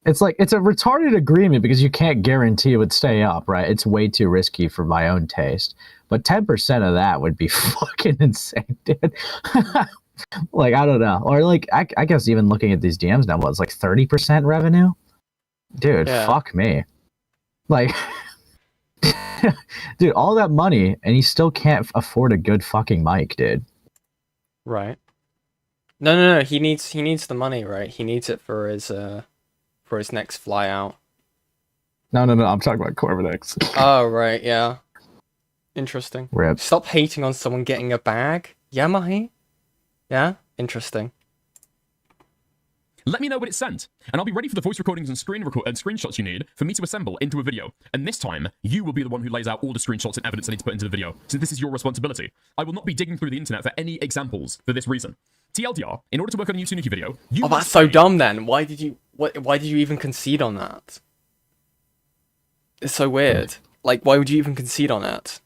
It's like, it's a retarded agreement because you can't guarantee it would stay up, right? It's way too risky for my own taste. But 10% of that would be fucking insane, dude. Like, I don't know. Or like, I guess even looking at these DMs now, it's like 30% revenue? Dude, fuck me. Like, dude, all that money and he still can't afford a good fucking mic, dude. Right. No. He needs the money, right? He needs it for his next fly out. No, I'm talking about Corvinex. Oh, right, yeah. Interesting. Rip. Stop hating on someone getting a bag. Yeah, Mahi? Yeah? Interesting. Let me know when it's sent, and I'll be ready for the voice recordings and screenshots you need for me to assemble into a video. And this time, you will be the one who lays out all the screenshots and evidence I need to put into the video, since this is your responsibility. I will not be digging through the internet for any examples for this reason. TLDR, in order to work on a new Tanuki video, you that's so dumb then. Why did you even concede on that? It's so weird. Like, why would you even concede on it?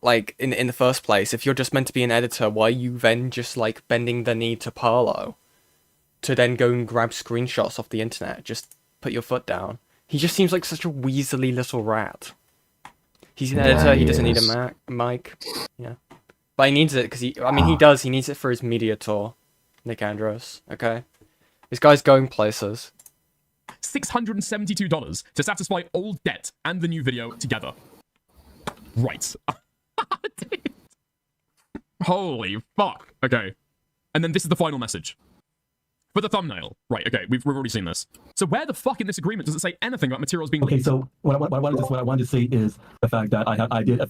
Like, in the first place, if you're just meant to be an editor, why are you then just, like, bending the knee to Parlo? To then go and grab screenshots off the internet? Just put your foot down. He just seems like such a weaselly little rat. He's an Yeah, editor. He he doesn't need is. a mic. Yeah, but he needs it because he does. He needs it for his media tour. Nick Andros. Okay, this guy's going places. $672 to satisfy old debt and the new video together. Right. Holy fuck. Okay. And then this is the final message. For the thumbnail. Right, okay, we've already seen this. So where the fuck in this agreement does it say anything about materials being leaked? So what I wanted to say is the fact that I did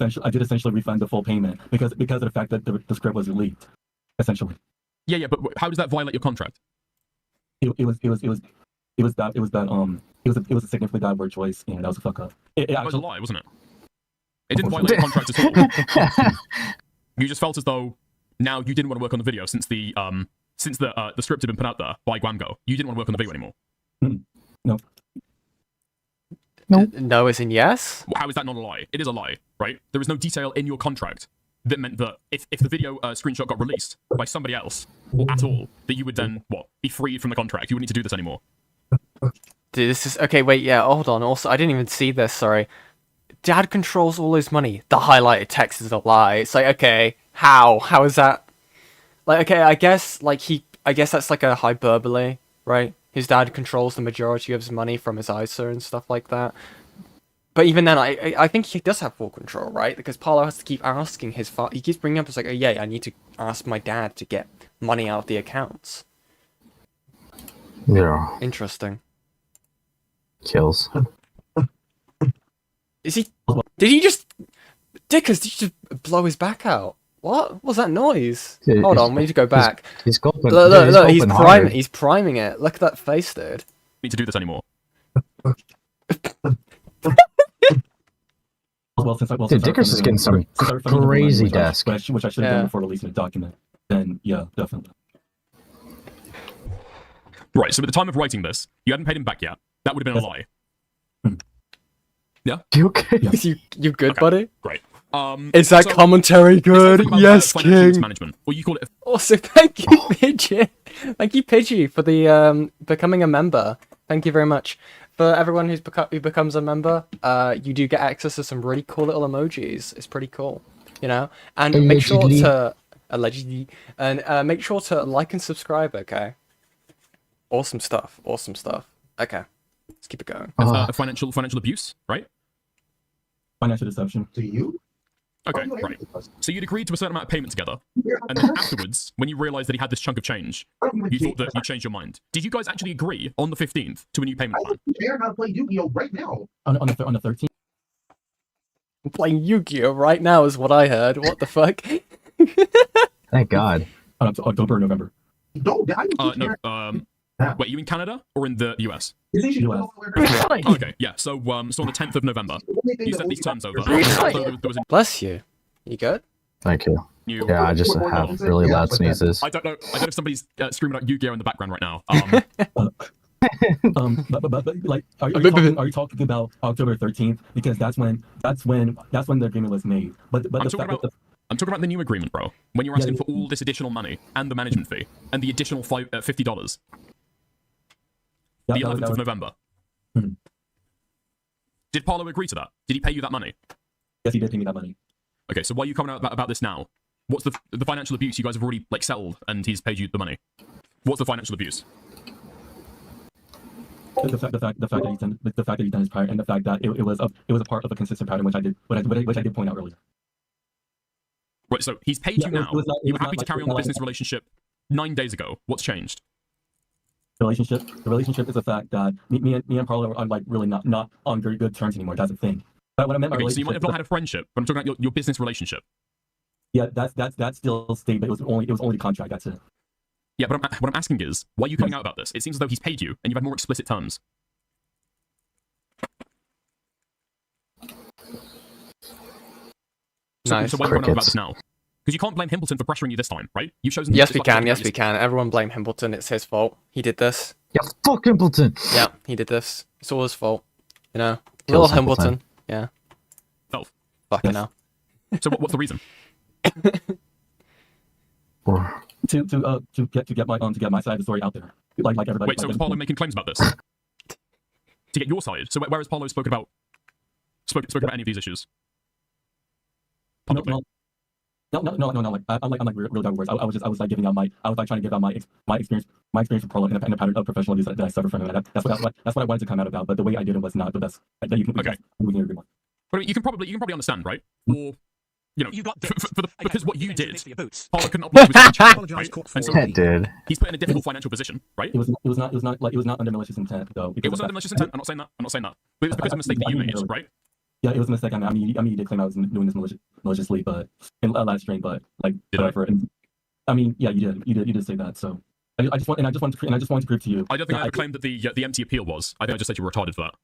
essentially refund the full payment because of the fact that the script was leaked, essentially. Yeah, but how does that violate your contract? It was a significantly bad word choice, and that was a fuck up. It was a lie, wasn't it? It didn't violate your contract at all. You just felt as though now you didn't want to work on the video since the script had been put out there by Guamgo. You didn't want to work on the video anymore. No. No as in yes? How is that not a lie? It is a lie, right? There was no detail in your contract that meant that if the video screenshot got released by somebody else, or at all, that you would then, be freed from the contract. You wouldn't need to do this anymore. Dude, this is... Okay, wait, yeah, hold on. Also, I didn't even see this, sorry. Dad controls all his money. The highlighted text is a lie. It's like, okay, how? How is that... Like, okay, I guess that's like a hyperbole, right? His dad controls the majority of his money from his ISA and stuff like that. But even then, I think he does have full control, right? Because Parlo has to keep asking his father. He keeps bringing up, it's like, oh yeah, I need to ask my dad to get money out of the accounts. Yeah. Interesting. Kills. Is he... Did he just... Dickers, did you just blow his back out? What was that noise? Yeah, Hold on, we need to go back. He's gulping. Look, he's priming it. Look at that face, dude. Need to do this anymore. Dude, Dickers is getting some crazy desk. Which I should have done before releasing the document. Then, yeah, definitely. Right, so at the time of writing this, you hadn't paid him back yet. That would have been a lie. Yeah? You okay? You good, buddy? Great. Is that commentary good? Yes, King. Management, or you call it. Also, thank you, Pidgey. Thank you, Pidgey, for the becoming a member. Thank you very much. For everyone who becomes a member, you do get access to some really cool little emojis. It's pretty cool, you know. And make sure to make sure to like and subscribe. Okay. Awesome stuff. Awesome stuff. Okay, let's keep it going. Financial abuse, right? Financial deception. To you? Okay, right. So you'd agreed to a certain amount of payment together, and then afterwards, when you realised that he had this chunk of change, you thought that you changed your mind. Did you guys actually agree on the 15th to a new payment plan? They're not playing Yu-Gi-Oh right now. On the 13th? I'm playing Yu-Gi-Oh right now is what I heard. What the fuck? Thank God. October or November? No. Wait, you in Canada or in the US? US. Okay, yeah. So on the 10th of November, you sent these terms over. Bless you. You good? Thank you. Yeah, I just have really loud sneezes. I don't know if somebody's screaming out Yu-Gi-Oh in the background right now. Are you talking about October 13th? Because that's when the agreement was made. I'm talking about the new agreement, bro. When you're asking for all this additional money and the management fee and the additional $50. The 11th of November. Did Parlo agree to that? Did he pay you that money? Yes, he did pay me that money. Okay, so why are you coming out about this now? What's the financial abuse? You guys have already settled, and he's paid you the money. What's the financial abuse? The fact that he's done his part, and the fact that it was a part of a consistent pattern, which I did point out earlier. Right, so he's paid you now. You were happy to carry on the business relationship 9 days ago. What's changed? The relationship is a fact that me and Parlo are like really not on very good terms anymore. That's a thing. But when I meant so you might have not had a friendship, but I'm talking about your business relationship. Yeah, that's still stayed, but it was only the contract. That's it. Yeah, but what I'm asking is, why are you coming out about this? It seems as though he's paid you, and you've had more explicit terms. Nice. So why are you coming out about this now? Because you can't blame Himbleton for pressuring you this time, right? You've chosen. Yes, we can. Yes, we can. Everyone blame Himbleton. It's his fault. He did this. Yeah, fuck Himbleton. Yeah, he did this. It's all his fault. You know, little Himbleton. Yeah. Oh, fucking hell. So what's the reason? To get my side of the story out there, like everybody. Wait, so is Parlo making claims about this? to get your side. So whereas Parlo spoke about any of these issues. Publicly. No. Like I'm like real dark words. I was like giving out I was like trying to give out my experience with Parlo and the pattern of professional abuse that I suffer from it. That's what I wanted to come out about. But the way I did it was not the best. That you can okay. But you can probably understand, right? Or because what you did, Parlo couldn't upload to his own channel, right? And so he's put in a difficult financial position, right? It was not under malicious intent though. It wasn't under malicious intent. I'm not saying that. But it was because of a mistake that you made, right? Yeah, it was a mistake. I mean, you did claim I was doing this maliciously, but in a live stream, but like whatever. And, I mean, yeah, you did say that. So I just want to prove to you. I don't think I ever claimed that the empty appeal was. I think I just said you were retarded for that.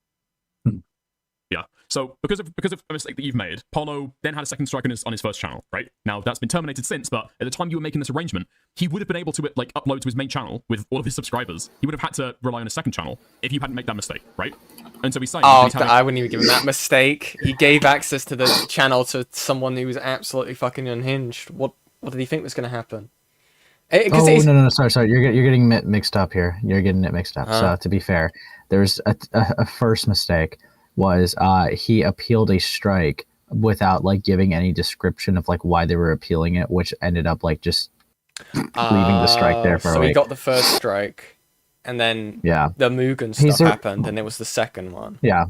Yeah. So because of a mistake that you've made, Parlo then had a second strike on his first channel, right? Now that's been terminated since, but at the time you were making this arrangement, he would have been able to like upload to his main channel with all of his subscribers. He would have had to rely on a second channel if you hadn't made that mistake, right? And so he's saying, I wouldn't even give him that mistake. He gave access to the channel to someone who was absolutely fucking unhinged. What did he think was going to happen? No, sorry, you're getting it mixed up here. You're getting it mixed up. So to be fair, there's a first mistake. Was he appealed a strike without like giving any description of like why they were appealing it, which ended up like just leaving the strike there for so like... he got the first strike, and then the Mugen stuff happened, and it was the second one. Yeah,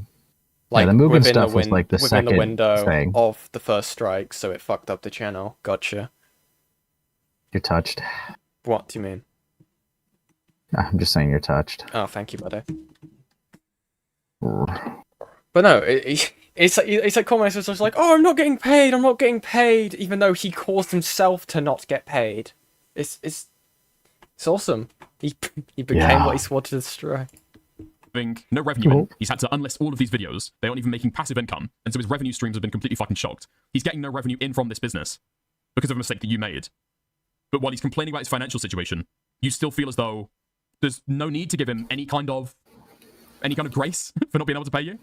like the Mugen stuff was like the second within the window thing of the first strike, so it fucked up the channel. Gotcha. You're touched. What do you mean? I'm just saying you're touched. Oh, thank you, buddy. But no, it's like comments was just like, oh, I'm not getting paid, even though he caused himself to not get paid. It's awesome. He became what he swore to destroy. Having no revenue in, he's had to unlist all of these videos. They aren't even making passive income, and so his revenue streams have been completely fucking shocked. He's getting no revenue in from this business because of a mistake that you made. But while he's complaining about his financial situation, you still feel as though there's no need to give him any kind of grace for not being able to pay you,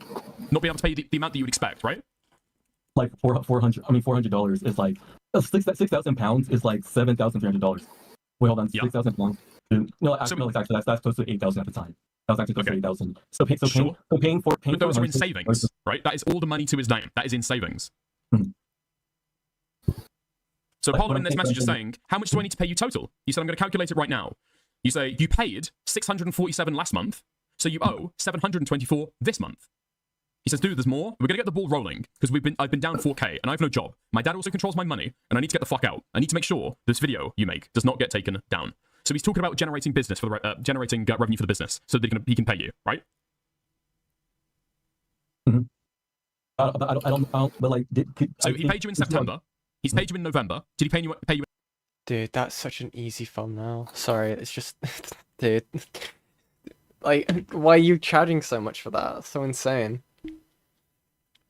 not being able to pay you the amount that you would expect, right? Like $400 is like £6,000 is like $7,300. Wait, hold on, 6,000 pounds. No, actually, that's close to 8,000 at the time. That was actually close to 8,000. So paying for but those are in savings, right? That is all the money to his name. That is in savings. So Parlo in this message is saying, how much do I need to pay you total? You said, I'm going to calculate it right now. You say, you paid 647 last month, so you owe 724 this month. He says, dude, there's more. We're going to get the ball rolling, because I've been down 4K, and I have no job. My dad also controls my money, and I need to get the fuck out. I need to make sure this video you make does not get taken down. So he's talking about generating business for the generating revenue for the business, so that he can pay you, right? I don't, but like... So he paid you in September. He's paid you in November. Did he pay you? Dude, that's such an easy thumbnail. Sorry, it's just... Dude. Like, why are you charging so much for that? That's so insane.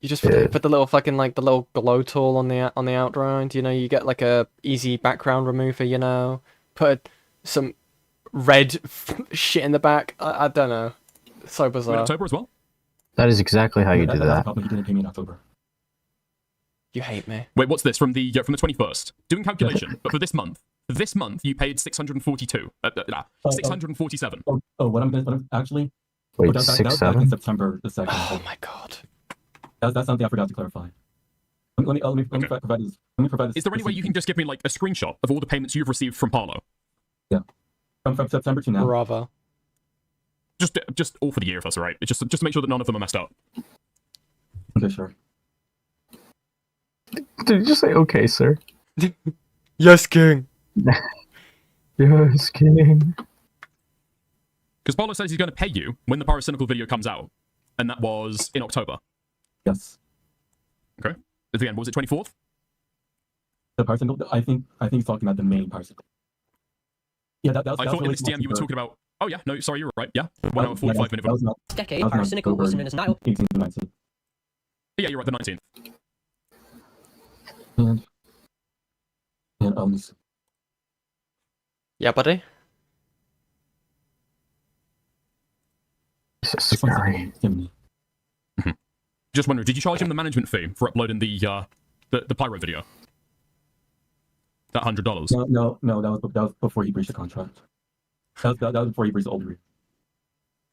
You just put the little fucking, like, the little glow tool on the outround, you know, you get, like, a easy background remover, you know? Put some red shit in the back. I don't know. So bizarre. In October as well? That is exactly how you do that. He didn't pay me in October. You hate me. Wait, what's this? From the 21st. Doing calculation, but for this month. This month, you paid 642. 647. What I'm actually... Wait, that was back in September the 2nd. Oh my god. That's something I forgot to clarify. Let me provide this. Is there any way you can just give me, like, a screenshot of all the payments you've received from Parlo? Yeah. From September to now. Bravo. Just all for the year, if that's all right. It's just to make sure that none of them are messed up. Okay, sure. Did you just say, okay, sir? Yes, king. Yes, king. Because Parlo says he's going to pay you when the Pyrocynical video comes out. And that was in October. Yes. Okay. At the end, was it 24th? The Pyrocynical, I think he's talking about the main Pyrocynical. Yeah, that was... I thought in this DM you were talking about... Oh, yeah, no, sorry, you were right, yeah. 1 hour, 45 minute video. Decade, Pyrocynical was known as Nile. 18 to 19. Yeah, you're right, the 19th. And yeah, buddy? This is scary. Just wondering, did you charge him the management fee for uploading the Pyro video? That $100? No, that was before he breached the contract. That was before he breached the old agreement.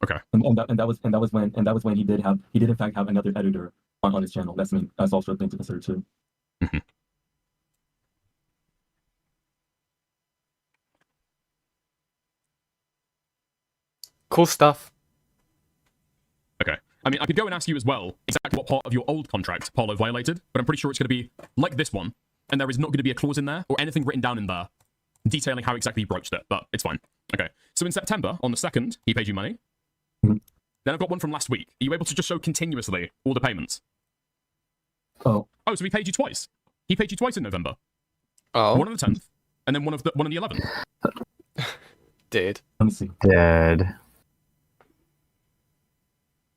Okay. And that was when he did in fact have another editor on his channel. That's also a thing to consider too. Cool stuff. Okay. I mean, I could go and ask you as well exactly what part of your old contract Parlo violated, but I'm pretty sure it's going to be like this one, and there is not going to be a clause in there or anything written down in there detailing how exactly he broached it, but it's fine. Okay. So in September, on the 2nd, he paid you money. Then I've got one from last week. Are you able to just show continuously all the payments? Oh, so he paid you twice. He paid you twice in November. Oh. One on the 10th, and then one on the 11th. Did. Let me see. Did.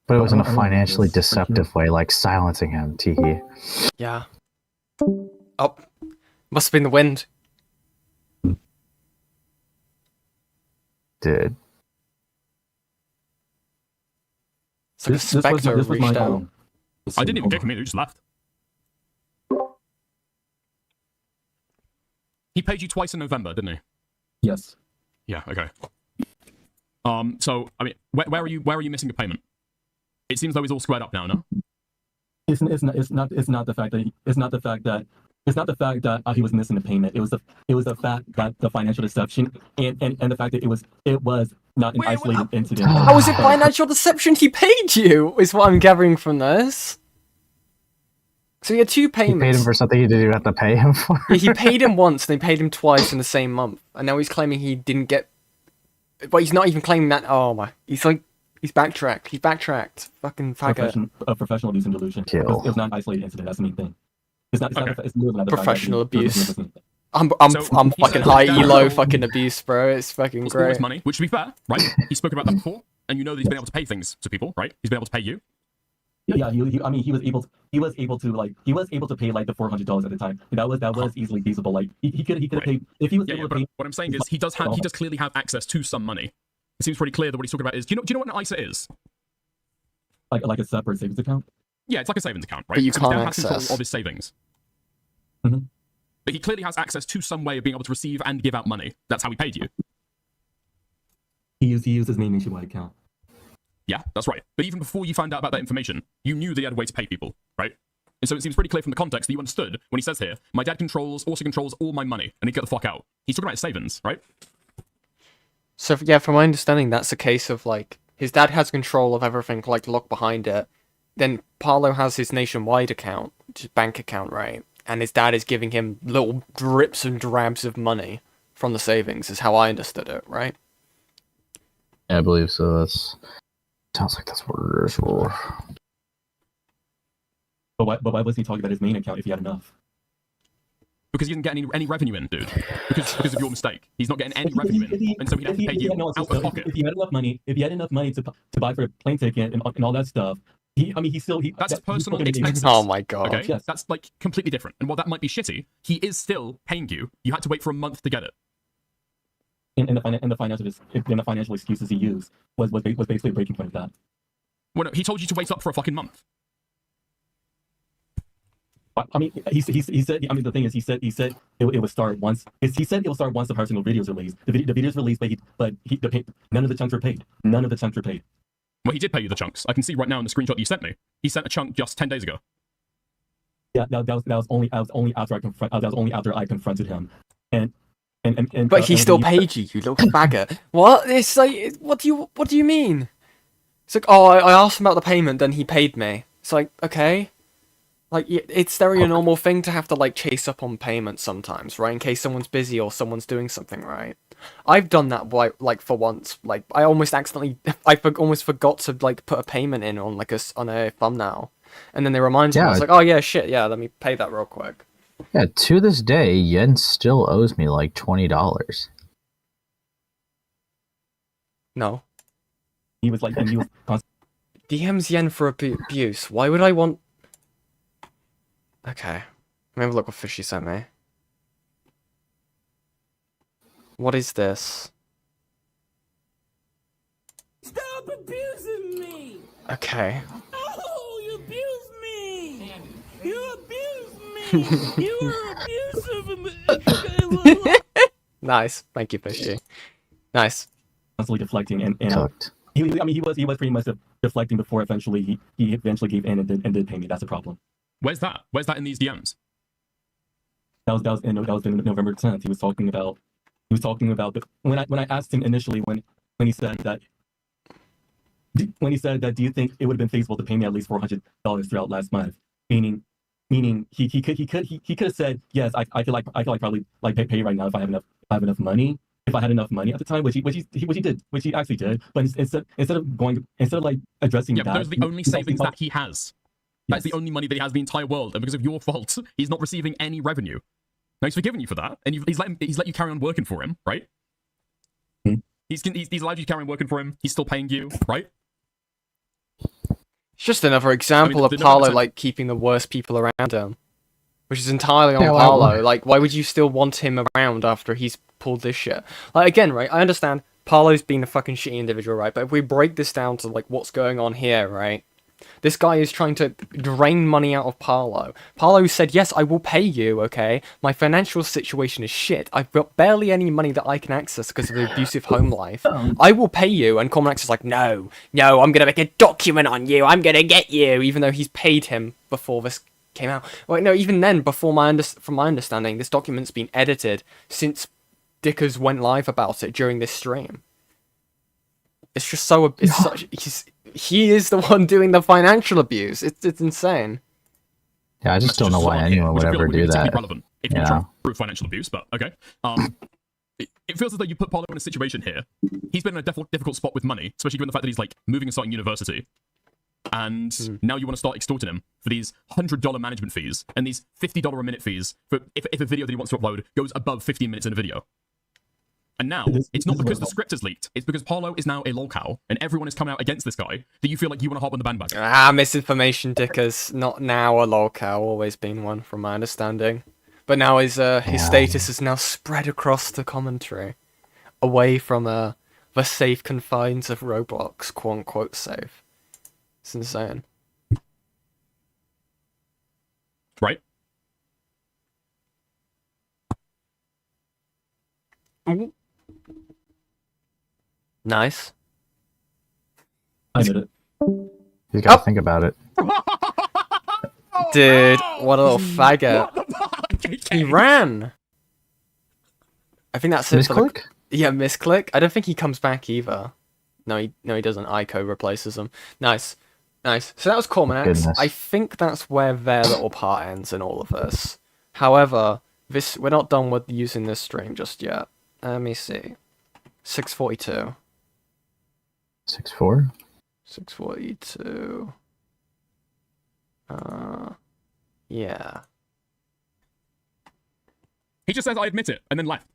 But it was in a financially deceptive way, like silencing him, teehee. Yeah. Oh. Must have been the wind. Did. It's like a spectre reached out. I didn't even kick him in, he just left. He paid you twice in November, didn't he? Yes. Yeah, okay. So, I mean, where are you missing a payment? It seems though it's all squared up now, no? It's not the fact that he was missing the payment. It was the fact that the financial deception and the fact that it was not an isolated incident. How was it financial deception? He paid you, is what I'm gathering from this. So he had 2 payments. He paid him for something he didn't even have to pay him for. Yeah, he paid him once, and they paid him twice in the same month. And now he's claiming he didn't get... But he's not even claiming that... Oh my... He's backtracked. He's backtracked. Fucking faggot. Professional abuse and delusion. It was not an isolated incident. That's the main thing. It's more than Professional abuse. I'm fucking high elo fucking abuse, bro. It's fucking It's all his great. money, which to be fair, right? He spoke about that before, and you know that he's been able to pay things to people, right? He's been able to pay you. Yeah, he was able to pay like the $400 at the time. That was easily feasible. Like he could have paid if he was able to pay. What I'm saying is he does clearly have access to some money. It seems pretty clear that what he's talking about is do you know what an ISA is? Like a separate savings account. Yeah, it's like a savings account, right? But you So can't he has control access. of his savings. Mhm. But he clearly has access to some way of being able to receive and give out money. That's how he paid you. He used his main nationwide account. Yeah, that's right. But even before you found out about that information, you knew that he had a way to pay people, right? And so it seems pretty clear from the context that you understood when he says here, my dad also controls all my money, and he'd get the fuck out. He's talking about his savings, right? So yeah, from my understanding, that's a case of like his dad has control of everything, like locked behind it. Then Parlo has his nationwide account, which is bank account, right? And his dad is giving him little drips and drabs of money from the savings, is how I understood it, right? Yeah, I believe so. Sounds like that's what it is. But why was he talking about his main account if he had enough? Because he didn't get any revenue in, dude. Because of your mistake. He's not getting any revenue in. And so he'd have to pay you out of pocket. If he had enough money to buy for a plane ticket and all that stuff, that's personal expenses. Oh my god. Okay, Yes. that's like completely different. And while that might be shitty, he is still paying you. You had to wait for a month to get it. And the financial excuses he used was basically a breaking point of that. Well, no, he told you to wait up for a fucking month. I mean, he said. I mean, the thing is, he said it would start once. He said it will start once the personal videos released. The videos released, but none of the chunks were paid. None of the chunks were paid. Well, he did pay you the chunks. I can see right now in the screenshot that you sent me. He sent a chunk just 10 days ago. Yeah, that was only after I confronted him, and But he still paid you, you little faggot. What? It's like, what do you mean? It's like, oh, I asked him about the payment, then he paid me. It's like, okay. Like, it's very a normal thing to have to, like, chase up on payments sometimes, right? In case someone's busy or someone's doing something, right? I've done that, like, for once. Like, I almost accidentally, almost forgot to, like, put a payment in on, like, on a thumbnail. And then they reminded me, I was like, oh, yeah, shit, yeah, let me pay that real quick. Yeah, to this day, Yen still owes me, like, $20. No. He was like, DM's Yen for abuse. Why would I want... Okay. Let me have a look what Fishy sent me. What is this? Stop abusing me! Okay. Oh, you abuse me! You abuse me! You are abusive! Nice. Thank you, Fishy. Nice. Constantly deflecting and I mean, he was pretty much deflecting before eventually he eventually gave in and did pay me. That's the problem. Where's that? Where's that in these DMs? That was in November 10th. He was talking about when I asked him initially when he said that do you think it would have been feasible to pay me at least $400 throughout last month? Meaning he could have said yes, I could probably pay you right now if I have enough money. If I had enough money at the time, which he actually did, but instead of like addressing yeah, that, but those are the only savings that he has. That's the only money that he has in the entire world, and because of your fault, he's not receiving any revenue. Now he's forgiven you for that, and he's let you carry on working for him, right? Hmm? He's allowed you to carry on working for him. He's still paying you, right? It's just another example the of Parlo 9%. like keeping the worst people around him, which is entirely on Yeah, Parlo. Like, why would you still want him around after he's pulled this shit? Like, again, right? I understand Parlo's being a fucking shitty individual, right? But if we break this down to like what's going on here, right? This guy is trying to drain money out of Parlo. Parlo said, yes, I will pay you, okay? My financial situation is shit. I've got barely any money that I can access because of the abusive home life. I will pay you. And Common Access is like, no, I'm going to make a document on you. I'm going to get you. Even though he's paid him before this came out. Well, no, even then, from my understanding, this document's been edited since Dickers went live about it during this stream. It's just so... He is the one doing the financial abuse. It's insane. Yeah, I just don't know why anyone would ever do that. Relevant if you're trying to prove financial abuse, but okay. It feels as though you put Parlo in a situation here. He's been in a difficult spot with money, especially given the fact that he's like moving and starting university. And now you want to start extorting him for these $100 management fees and these $50 a minute fees for if a video that he wants to upload goes above 15 minutes in a video. And now, it's not because the script is leaked, it's because Parlo is now a lolcow, and everyone is coming out against this guy, that you feel like you want to hop on the bandwagon. Misinformation, Dickers. Not now a lolcow, always been one, from my understanding. But now his status is now spread across the commentary, away from the safe confines of Roblox, quote-unquote safe. It's insane. Right? Ooh. Nice. I did it. You gotta think about it. Dude, what a little faggot. He ran. I think that's it. Misclick? Yeah, misclick. I don't think he comes back either. No, he doesn't. Ico replaces him. Nice. So that was Cormanax. I think that's where their little part ends in all of this. However, we're not done with using this stream just yet. Let me see. 642. 6-4? 642. Yeah. He just says, I admit it, and then left.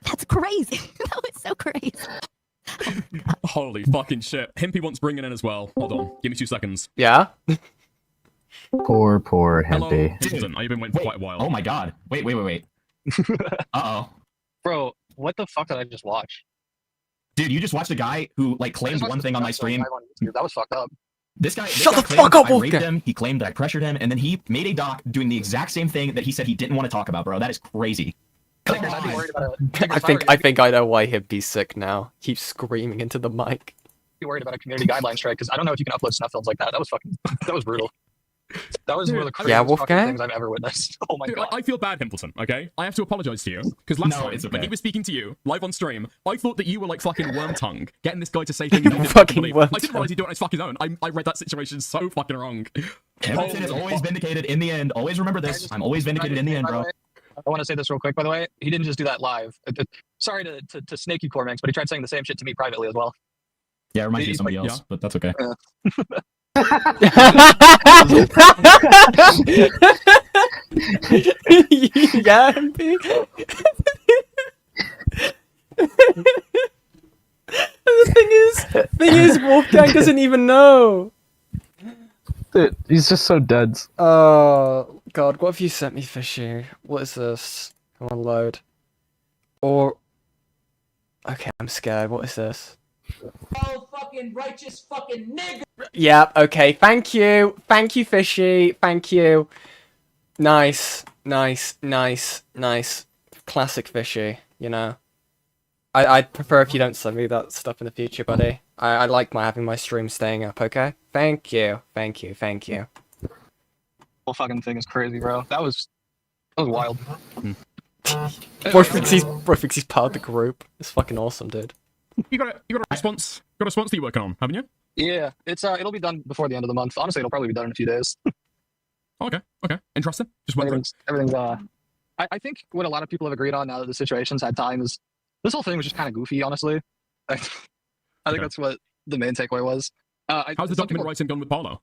That's crazy. That was so crazy. Holy fucking shit. Himpy wants bringing in as well. Hold on. Give me 2 seconds. Yeah? Poor Hello, Himpy. Hilton. I've been waiting for quite a while. Oh my god. Wait. Uh-oh. Bro, what the fuck did I just watch? Dude, you just watched a guy who like claimed one thing on my stream. That was fucked up. This guy Shut the claimed fuck up, I raped Wolfgang! him. He claimed that I pressured him, and then he made a doc doing the exact same thing that he said he didn't want to talk about, bro. That is crazy. I think I know why Himpy's sick now. Keeps screaming into the mic. Be worried about a community guideline strike because I don't know if you can upload snuff films like that. That was brutal. That was one of the craziest fucking things I've ever witnessed. Oh my god. I feel bad, Himpleton, okay? I have to apologize to you. Because last time, when he was speaking to you, live on stream, I thought that you were like fucking Wormtongue, getting this guy to say things he didn't Fucking believe. I didn't Wormtongue. realize he'd do it on his fucking own. I read that situation so fucking wrong. Hamilton is always vindicated in the end. Always remember this. I'm always vindicated in the end, bro. I want to say this real quick, by the way. He didn't just do that live. Sorry to snake you, Cormax, but he tried saying the same shit to me privately as well. Yeah, it reminds me of somebody else, but that's okay. Yeah, Himpy. The thing is, Wolfgang doesn't even know. Dude, he's just so dense. Oh god, what have you sent me, Fishy? What is this? Come on, load. Or okay, I'm scared. What is this? Oh, fucking righteous fucking nigga! Yeah, okay, thank you, Fishy, thank you. Nice. Classic Fishy, you know. I'd prefer if you don't send me that stuff in the future, buddy. I like having my stream staying up, okay? Thank you. Thank you. Thank you. Whole fucking thing is crazy, bro. That was wild. Bro thinks he's part of the group. It's fucking awesome, dude. You got a response? Got a response that you're working on, haven't you? Yeah, it's it'll be done before the end of the month. Honestly, it'll probably be done in a few days. Okay, interesting. Just wondering. Everything's I think what a lot of people have agreed on now that the situation's had time is this whole thing was just kind of goofy, honestly. I think that's what the main takeaway was. How's the document writing gone with Parlo?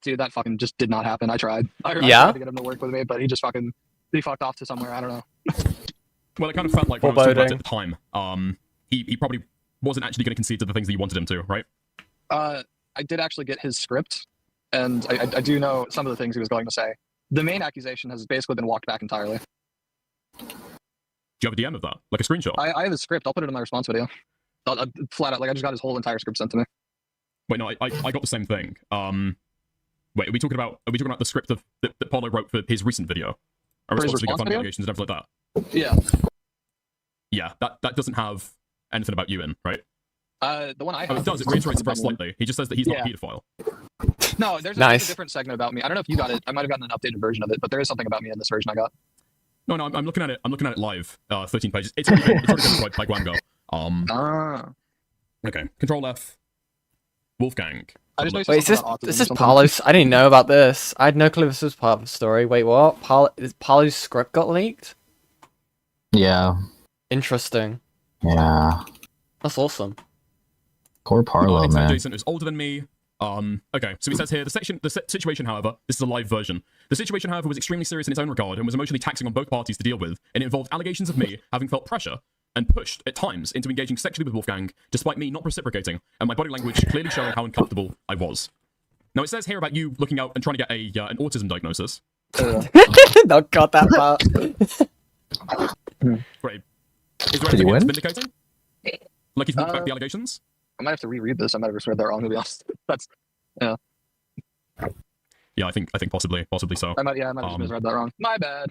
Dude, that fucking just did not happen. I tried. I tried to get him to work with me, but he fucked off to somewhere. I don't know. Well, it kind of felt like when I was talking about it at the time, he probably wasn't actually going to concede to the things that you wanted him to, right? I did actually get his script, and I do know some of the things he was going to say. The main accusation has basically been walked back entirely. Do you have a DM of that? Like a screenshot? I have his script. I'll put it in my response video. Flat out, like I just got his whole entire script sent to me. Wait, no, I got the same thing. Wait, are we talking about the script that Parlo wrote for his recent video? A response to funding allegations and everything like that? Yeah. Yeah, that doesn't have anything about you in, right? The one I have. It does. It reiterates very slightly. He just says that he's not a pedophile. No, there's a different segment about me. I don't know if you got it. I might have gotten an updated version of it, but there is something about me in this version I got. No, I'm looking at it. I'm looking at it live. 13 pages. It's already been described by Guango. Okay. Control F. Wolfgang. Wait, is this Parlo's? I didn't know about this. I had no clue this was part of the story. Wait, what? Parlo's script got leaked? Yeah. Interesting. Yeah. That's awesome. Poor Parlo, man. Jason is older than me. Okay, so he says here, the situation, however, this is a live version. The situation, however, was extremely serious in its own regard and was emotionally taxing on both parties to deal with, and it involved allegations of me having felt pressure and pushed, at times, into engaging sexually with Wolfgang, despite me not reciprocating, and my body language clearly showing how uncomfortable I was. Now, it says here about you looking out and trying to get an autism diagnosis. No, got that part. Great. Is there anything that's vindicating? Like he's walked back the allegations? I might have to reread this. I might have just read that wrong, to be honest. That's, yeah. Yeah, I think possibly so. I might have just misread that wrong. My bad.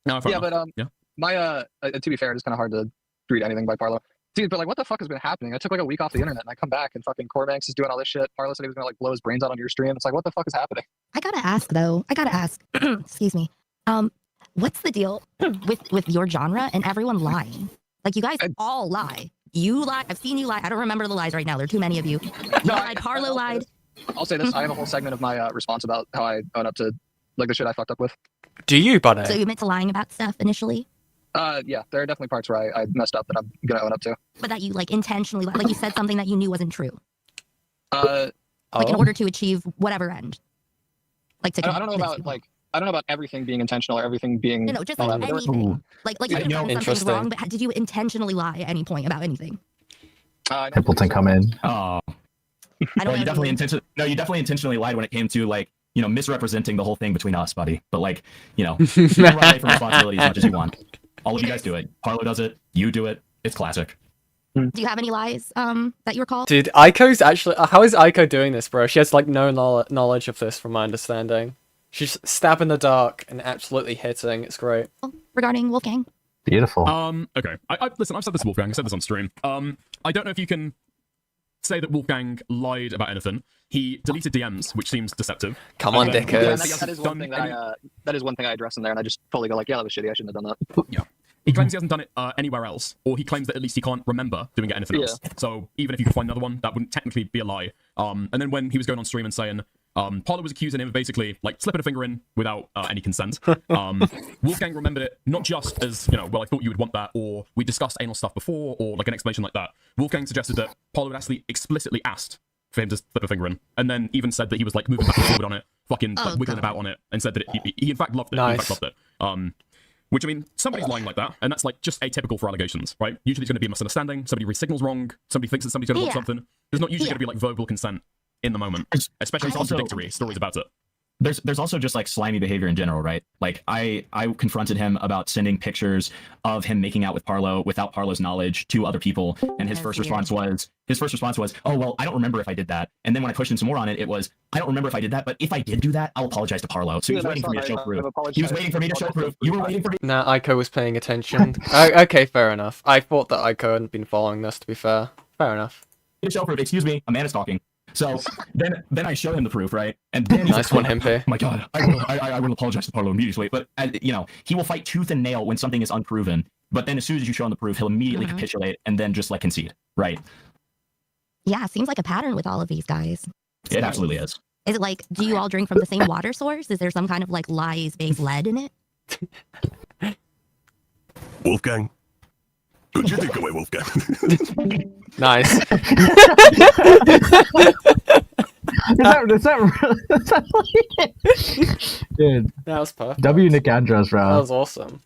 No, yeah, but my to be fair, it is kind of hard to read anything by Parlo. Dude, but like, what the fuck has been happening? I took like a week off the internet, and I come back, and fucking Corbanks is doing all this shit. Parlo said he was gonna like blow his brains out on your stream. It's like, what the fuck is happening? I gotta ask though. Excuse me. What's the deal with your genre and everyone lying? Like, you guys all lie. You lie. I've seen you lie. I don't remember the lies right now. There are too many of you. You lied. Parlo lied. I'll say this. I have a whole segment of my response about how I own up to like the shit I fucked up with. Do you, buddy? So you meant to lying about stuff initially? Yeah, there are definitely parts where I messed up that I'm gonna own up to. But that you like intentionally, like you said something that you knew wasn't true. Like in order to achieve whatever end. Like to. I don't know about like. I don't know about everything being intentional or everything being. No, just like anything. Like you could have done something wrong, but did you intentionally lie at any point about anything? Pimpleton come in. Oh. You definitely intentionally lied when it came to like, misrepresenting the whole thing between us, buddy. But like, you can run away from responsibility as much as you want. All of you guys do it. Parlo does it. You do it. It's classic. Do you have any lies that you recall? Dude, Aiko's actually. How is Aiko doing this, bro? She has like no knowledge of this, from my understanding. She's stab in the dark and absolutely hitting. It's great. Regarding Wolfgang. Beautiful. Okay. Listen, I've said this to Wolfgang. I said this on stream. I don't know if you can say that Wolfgang lied about anything. He deleted DMs, which seems deceptive. Come on, dickers. Yeah, that is one thing that is one thing I address in there, and I just totally go like, yeah, that was shitty. I shouldn't have done that. Yeah. He claims he hasn't done it anywhere else, or he claims that at least he can't remember doing it anything else. So even if you could find another one, that wouldn't technically be a lie. And then when he was going on stream and saying, Parlo was accusing him of basically like slipping a finger in without any consent. Wolfgang remembered it not just as, well, I thought you would want that, or we discussed anal stuff before, or like an explanation like that. Wolfgang suggested that Parlo had actually explicitly asked for him to slip a finger in, and then even said that he was like moving back and forward on it, fucking like wiggling about on it, and said that he in fact loved it. Nice. He in fact loved it. Which, I mean, somebody's lying like that, and that's like just atypical for allegations, right? Usually it's going to be a misunderstanding, somebody reads signals wrong, somebody thinks that somebody's going to want something. There's not usually going to be like verbal consent in the moment, especially contradictory stories about it. there's also just like slimy behavior in general, right? Like I confronted him about sending pictures of him making out with Parlo without Parlo's knowledge to other people, and his first response was, oh well, I don't remember if I did that. And then when I pushed him some more on it, it was, I don't remember if I did that, but if I did do that, I'll apologize to Parlo. So he was waiting for me to show proof. He was waiting for me to show proof. You were waiting for me. Nah, Aiko was paying attention. Okay, fair enough. I thought that Aiko hadn't been following this, to be fair. Fair enough. To show proof. Excuse me, a man is talking. So then I show him the proof, right? And then he's nice like, one, Himpy. Oh my god, I will apologize to Parlo immediately. But you know, he will fight tooth and nail when something is unproven. But then as soon as you show him the proof, he'll immediately capitulate and then just like concede, right? Yeah, seems like a pattern with all of these guys. It absolutely is. Is it like, do you all drink from the same water source? Is there some kind of like lies-based lead in it? Wolfgang. Put your dick away, Wolfgang. Nice. Is that really, dude? That was perfect. W. Nick Andros, bro. That was awesome.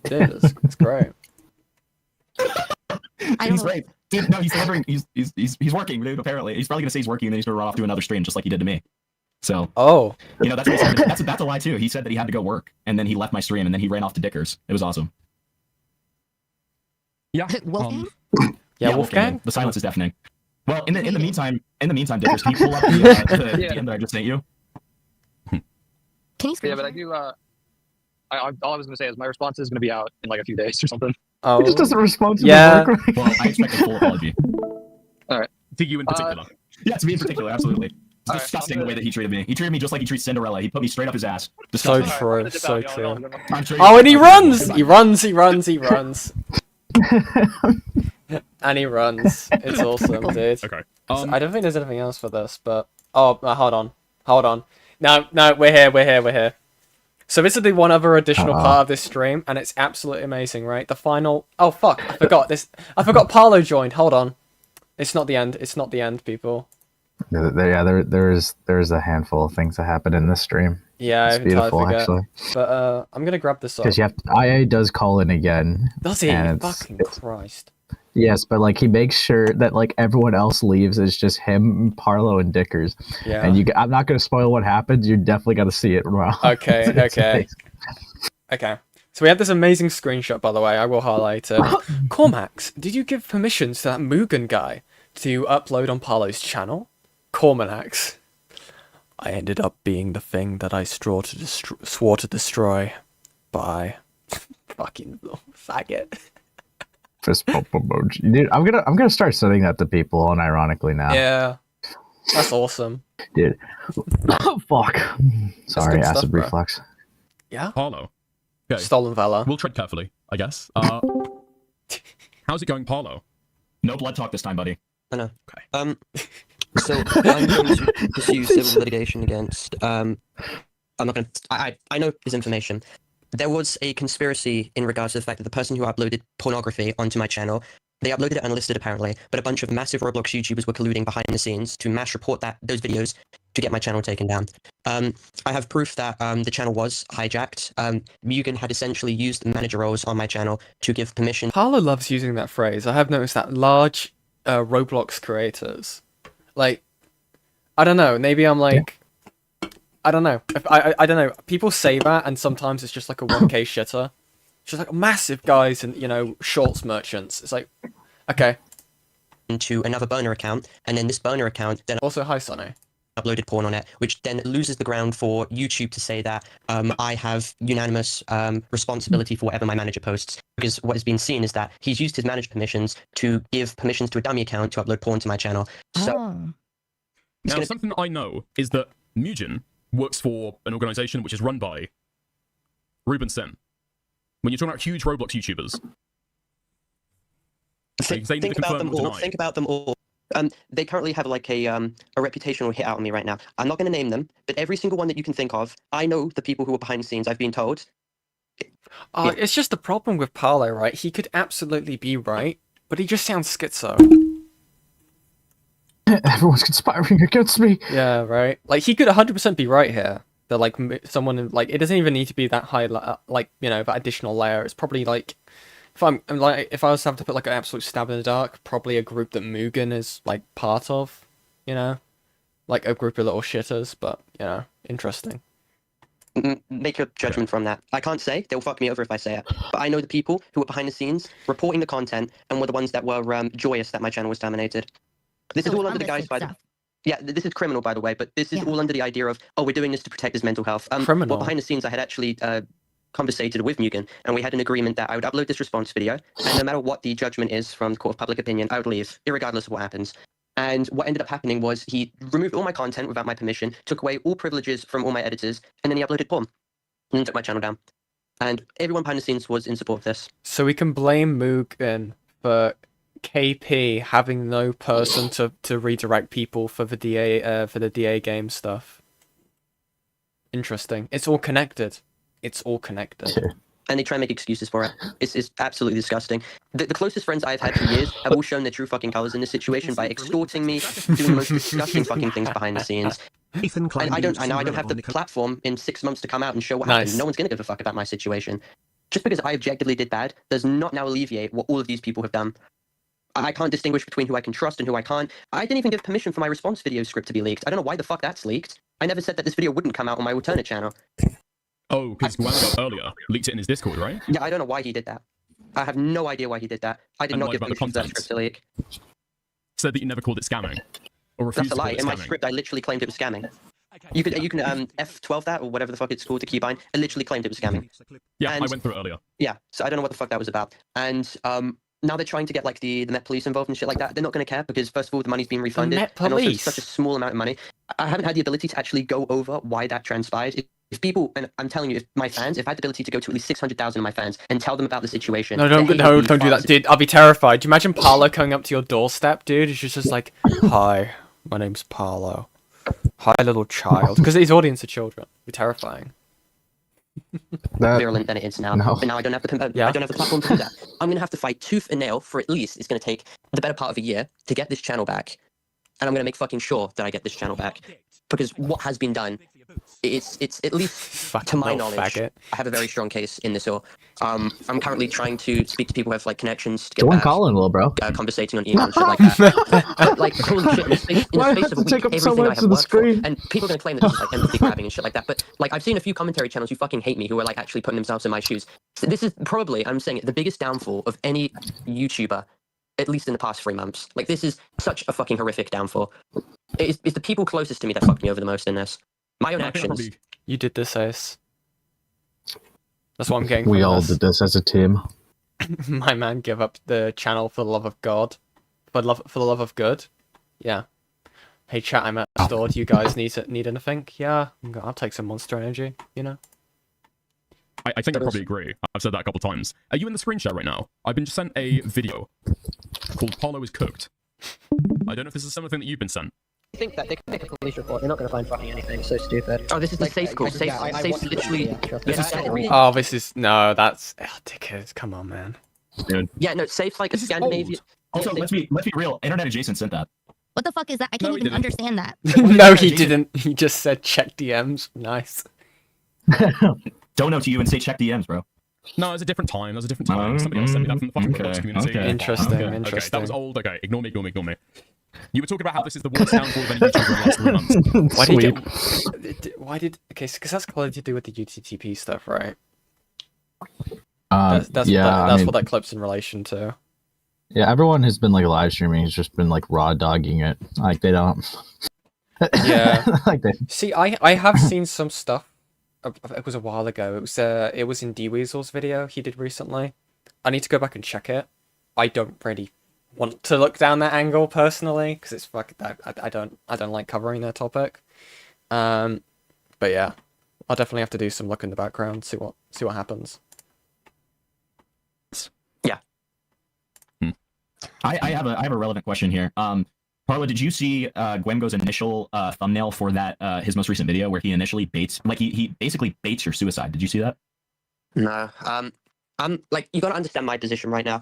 Dude, it's great. He's great. Dude, no, he's delivering. He's working, dude. Apparently, he's probably gonna say he's working, and then he's gonna run off to another stream, just like he did to me. So, you know, that's what he said. That's a lie too. He said that he had to go work, and then he left my stream, and then he ran off to Dickers. It was awesome. Yeah. Wolfgang? Yeah, Wolfgang. The silence is deafening. Well, in the meantime, Dickers, can you pull up the DM that I just sent you? Can you screen? Yeah, but I do. All I was gonna say is my response is gonna be out in like a few days or something. Oh, he just doesn't respond to yeah. the work, right? Well, I expect a full apology. All right. To you in particular. Yeah, to me in particular, absolutely. It's disgusting the way that he treated me. He treated me just like he treats Cinderella. He put me straight up his ass. Disgusting. So true, so true. Sure Oh, and he runs! He runs. And he runs. It's awesome, dude. Okay. So I don't think there's anything else for this, but hold on. No, we're here. So this is the one other additional part of this stream, and it's absolutely amazing, right? The final. Oh fuck! I forgot this. I forgot Parlo joined. Hold on. It's not the end. It's not the end, people. There's a handful of things that happen in this stream. Yeah, it's I beautiful forget. actually. But I'm gonna grab this up. Because IA does call in again. Does he? and Fucking Christ. Yes, but like he makes sure that like everyone else leaves. It's just him, Parlo, and Dickers. Yeah. And I'm not gonna spoil what happens. You definitely got to see it. Wow. Okay. It's Okay. amazing. Okay. So we have this amazing screenshot, by the way. I will highlight it. Cormax, did you give permissions to that Mugen guy to upload on Parlo's channel? Cormax. I ended up being the thing that I swore to destroy by fucking faggot. Fist bump emoji. Dude, I'm gonna start sending that to people unironically now. Yeah. That's awesome. Dude. Oh, fuck. Sorry, good acid stuff, bro. reflux. Yeah? Parlo. Okay. Stolen Valor. We'll tread carefully, I guess. How's it going, Parlo? No blood talk this time, buddy. I know. Okay. So I'm going to pursue civil litigation against. I'm not going to. I know his information. There was a conspiracy in regards to the fact that the person who uploaded pornography onto my channel, they uploaded it unlisted apparently, but a bunch of massive Roblox YouTubers were colluding behind the scenes to mass report those videos to get my channel taken down. I have proof that the channel was hijacked. Mugen had essentially used the manager roles on my channel to give permission. Parlo loves using that phrase. I have noticed that large Roblox creators, like, I don't know, maybe I'm like, I don't know. I don't know. People say that, and sometimes it's just like a 1K shitter. Just like massive guys and, you know, shorts merchants. It's like, okay. To another burner account, and then this burner account then also, hi Sonny, uploaded porn on it, which then loses the ground for YouTube to say that I have unanimous responsibility for whatever my manager posts, because what has been seen is that he's used his manager permissions to give permissions to a dummy account to upload porn to my channel. So now, something that I know is that Mugen works for an organization which is run by Ruben Sen. When you're talking about huge Roblox YouTubers, think about them all. Think about them all. They currently have like a reputational hit out on me right now. I'm not going to name them, but every single one that you can think of, I know the people who are behind the scenes. I've been told. It's just the problem with Parlo, right? He could absolutely be right, but he just sounds schizo. Everyone's conspiring against me. Yeah, right. Like, he could 100% be right here. That, like, someone, like, it doesn't even need to be that high, like, you know, that additional layer. It's probably, like, if I was to have to put, like, an absolute stab in the dark, probably a group that Mugen is, like, part of, you know? like a group of little shitters, but you know, interesting. Make your judgment from that. I can't say. They'll fuck me over if I say it. But I know the people who were behind the scenes reporting the content and were the ones that were joyous that my channel was terminated. This is all under the guise by the... Yeah, this is criminal, by the way, but this is all under the idea of, oh, we're doing this to protect his mental health. Criminal. Well, behind the scenes, I had actually conversated with Mugen, and we had an agreement that I would upload this response video, and no matter what the judgment is from the court of public opinion, I would leave, irregardless of what happens. And what ended up happening was he removed all my content without my permission, took away all privileges from all my editors, and then he uploaded porn. And then took my channel down. And everyone behind the scenes was in support of this. So we can blame Mugen for KP having no person to redirect people for the DA game stuff. Interesting. It's all connected. It's all connected. And they try and make excuses for it. It's absolutely disgusting. The closest friends I've had for years have all shown their true fucking colors in this situation by extorting me, doing the most disgusting fucking things behind the scenes. And I don't have the platform in 6 months to come out and show what happened. No one's gonna give a fuck about my situation. Just because I objectively did bad does not now alleviate what all of these people have done. I can't distinguish between who I can trust and who I can't. I didn't even give permission for my response video script to be leaked. I don't know why the fuck that's leaked. I never said that this video wouldn't come out on my alternate channel. Oh, because Guango earlier leaked it in his Discord, right? Yeah, I don't know why he did that. I have no idea why he did that. I did not give permission for that script to leak. Said that you never called it scamming. Or refused That's a lie. to In call my it scamming. script, I literally claimed it was scamming. You can F12 that, or whatever the fuck it's called, the keybind. I literally claimed it was scamming. Yeah, And- I went through it earlier. Yeah, so I don't know what the fuck that was about. And now they're trying to get like the Met Police involved and shit like that. They're not going to care because first of all, the money's being refunded, Met and also it's Police? such a small amount of money. I haven't had the ability to actually go over why that transpired. If people, and I'm telling you, if I had the ability to go to at least 600,000 of my fans and tell them about the situation. No, their don't hate no, would be don't do far that, dude. I'll be terrified. Do you imagine Parlo coming up to your doorstep, dude? It's just like, hi, my name's Parlo. Hi, little child. Because his audience are children. It'd be terrifying. virulent than it is now. No. But now I don't have the I don't have the platform to do that. I'm gonna have to fight tooth and nail for at least it's gonna take the better part of a year to get this channel back, and I'm gonna make fucking sure that I get this channel back because what has been done, it's at least to my little knowledge, faggot. I have a very strong case in this. Or I'm currently trying to speak to people who have like connections to get Join back, Colin, little bro. conversating on email and shit like that. But, like holy shit, in the space Why of a have to week, take up so everything I much have of the worked for, screen? and people are gonna claim that this is like empathy grabbing and shit like that. But like I've seen a few commentary channels who fucking hate me who are like actually putting themselves in my shoes. So this is probably, I'm saying it, the biggest downfall of any YouTuber, at least in the past 3 months. Like this is such a fucking horrific downfall. It's the people closest to me that fucked me over the most in this. My own actions. You did this, Ace. That's what I'm getting We from all this. did this as a team. My man give up the channel for the love of God. For the love of good. Yeah. Hey chat, I'm at the store. Do you guys need anything? Yeah, I'll take some Monster Energy, you know? I think I probably agree. I've said that a couple times. Are you in the screen share right now? I've been sent a video called Parlo is Cooked. I don't know if this is something that you've been sent. I think that they can make a police report. They're not going to find fucking anything. So stupid. Oh, this is the safe call. Safe's literally. This is Scandinavia. Oh, this is no, that's dickheads. Come on, man. Dude. Yeah, no, Safe's like a Scandinavian. Also, let's be real. Internet adjacent sent that. What the fuck is that? I can't even understand that. No, he didn't. He just said check DMs. Nice. Dono to you and say check DMs, bro. No, it was a different time. That was a different time. Somebody else sent me that from the fucking Crocs community. okay. Interesting, Okay, that interesting. was old. Okay, ignore me. You were talking about how this is the worst downfall of any YouTuber in the last 3 months. Why did okay? Because that's got to do with the UTTP stuff, right? That's what that clip's in relation to. Yeah, everyone has been like live streaming. Has just been like raw dogging it. Like they don't. Yeah. like they. See, I have seen some stuff. It was a while ago. It was in D-Weasel's video he did recently. I need to go back and check it. I don't really want to look down that angle personally because it's I don't like covering that topic. But yeah, I'll definitely have to do some look in the background, see what happens. Yeah. I have a relevant question here. Parlo, did you see Gwengo's initial thumbnail for that his most recent video where he initially baits he basically baits your suicide? Did you see that? No. I'm like, you gotta understand my position right now.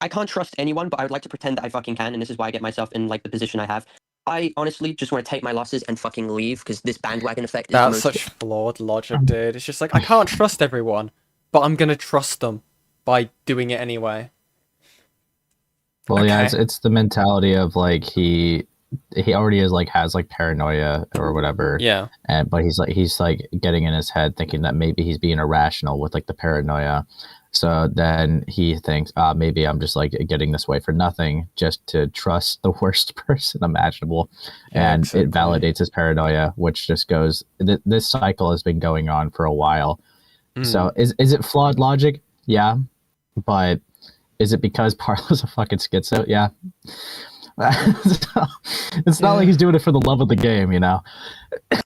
I can't trust anyone, but I would like to pretend that I fucking can, and this is why I get myself in like the position I have. I honestly just want to take my losses and fucking leave because this bandwagon effect is That's such flawed logic, dude. It's just like I can't trust everyone, but I'm gonna trust them by doing it anyway. Well, yeah, it's the mentality of like he he already has paranoia or whatever. Yeah. But he's getting in his head thinking that maybe he's being irrational with the paranoia. So then he thinks, maybe I'm just getting this way for nothing, just to trust the worst person imaginable. Yeah, and exactly. it validates his paranoia, which just goes, this cycle has been going on for a while. So is it flawed logic? Yeah. But is it because Parlo's a fucking schizo? Yeah. So, it's not like he's doing it for the love of the game, you know?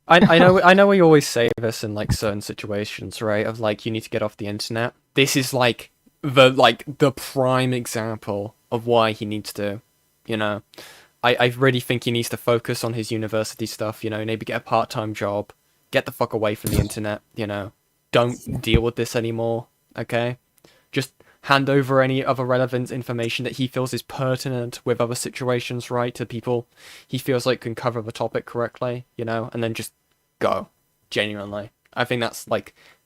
I know we always say this in certain situations, right? Of you need to get off the internet. This is the prime example of why he needs to, you know. I really think he needs to focus on his university stuff, you know, maybe get a part-time job, get the fuck away from the internet, you know. Don't deal with this anymore, okay? Just hand over any other relevant information that he feels is pertinent with other situations, right, to people he feels can cover the topic correctly, you know, and then just go. Genuinely. I think that's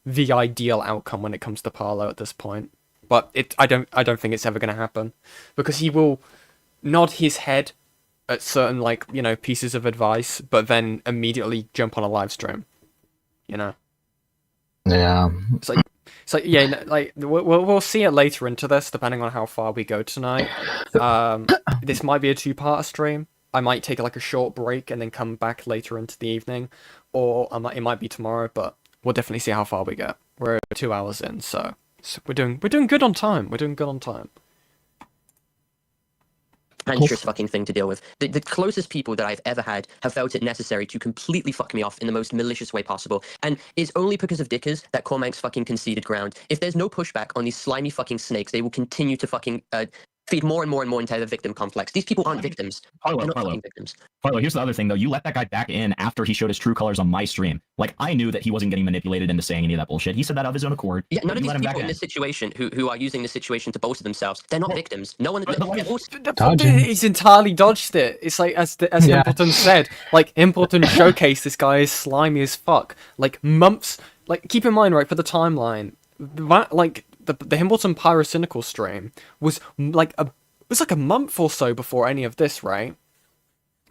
the ideal outcome when it comes to Parlo at this point. But I don't think it's ever gonna happen. Because he will nod his head at certain pieces of advice, but then immediately jump on a live stream. You know? Yeah. Yeah, we'll see it later into this, depending on how far we go tonight. This might be a two-part stream. I might take a short break and then come back later into the evening, or it might be tomorrow. But we'll definitely see how far we get. We're 2 hours in, so we're doing good on time. We're doing good on time. Anxious fucking thing to deal with. The closest people that I've ever had have felt it necessary to completely fuck me off in the most malicious way possible. And it's only because of Dickers that Cormac's fucking conceded ground. If there's no pushback on these slimy fucking snakes, they will continue to fucking feed more and more and more into the victim complex. These people aren't victims. They're not fucking victims. Parlo, here's the other thing, though. You let that guy back in after he showed his true colors on my stream. I knew that he wasn't getting manipulated into saying any of that bullshit. He said that of his own accord. Yeah, none of You these let him people back in this situation who are using this situation to bolster themselves, they're not victims. No one... He's entirely dodged it. It's as Impleton said. Impleton showcased this guy is slimy as fuck. Months... keep in mind, right, for the timeline, that, the Himbleton Pyrocynical stream was a month or so before any of this, right?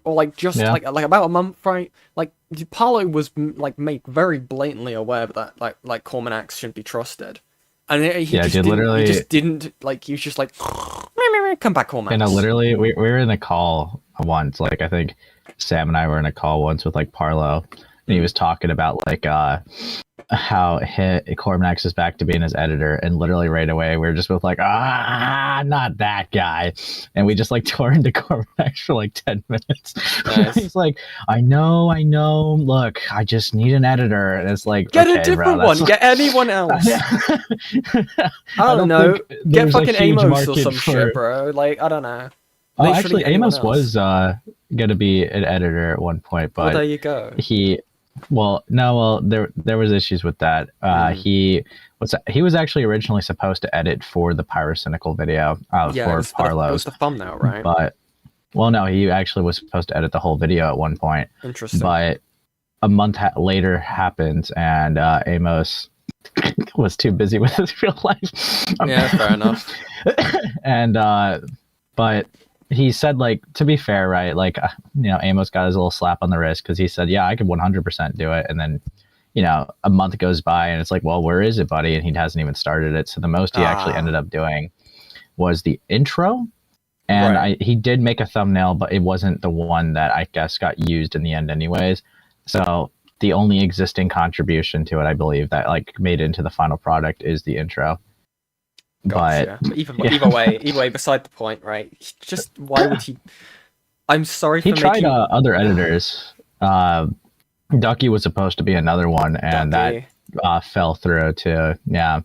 Or about a month, right? Parlo was made very blatantly aware that Cormanax shouldn't be trusted, and he just didn't he was just come back, Cormanax. And literally, we were in a call once. I think Sam and I were in a call once with Parlo, and he was talking about how Cormanax is back to being his editor, and literally right away we were just both not that guy, and we just tore into Cormanax for 10 minutes. Nice. He's I know, look, I just need an editor, and it's get a different one, get anyone else. I don't know, get fucking Amos or some shit, bro. I don't know. Oh, actually, Amos was gonna be an editor at one point, but there you go. There was issues with that. He was actually originally supposed to edit for the Pyrocynical video for Parlo. It was the thumbnail, right? But no, he actually was supposed to edit the whole video at one point. Interesting. But a month later happened, and Amos was too busy with his real life. Yeah, fair enough. And but he said, to be fair, right, Amos got his little slap on the wrist because he said, yeah, I could 100% do it. And then, a month goes by and it's well, where is it, buddy? And he hasn't even started it. So the most he actually ended up doing was the intro. And he did make a thumbnail, but it wasn't the one that I guess got used in the end anyways. So the only existing contribution to it, I believe, that made it into the final product is the intro. Gotcha. But either way, beside the point, right? Just why would he? I'm sorry for he tried making... other editors. Ducky was supposed to be another one, and that fell through too. Yeah,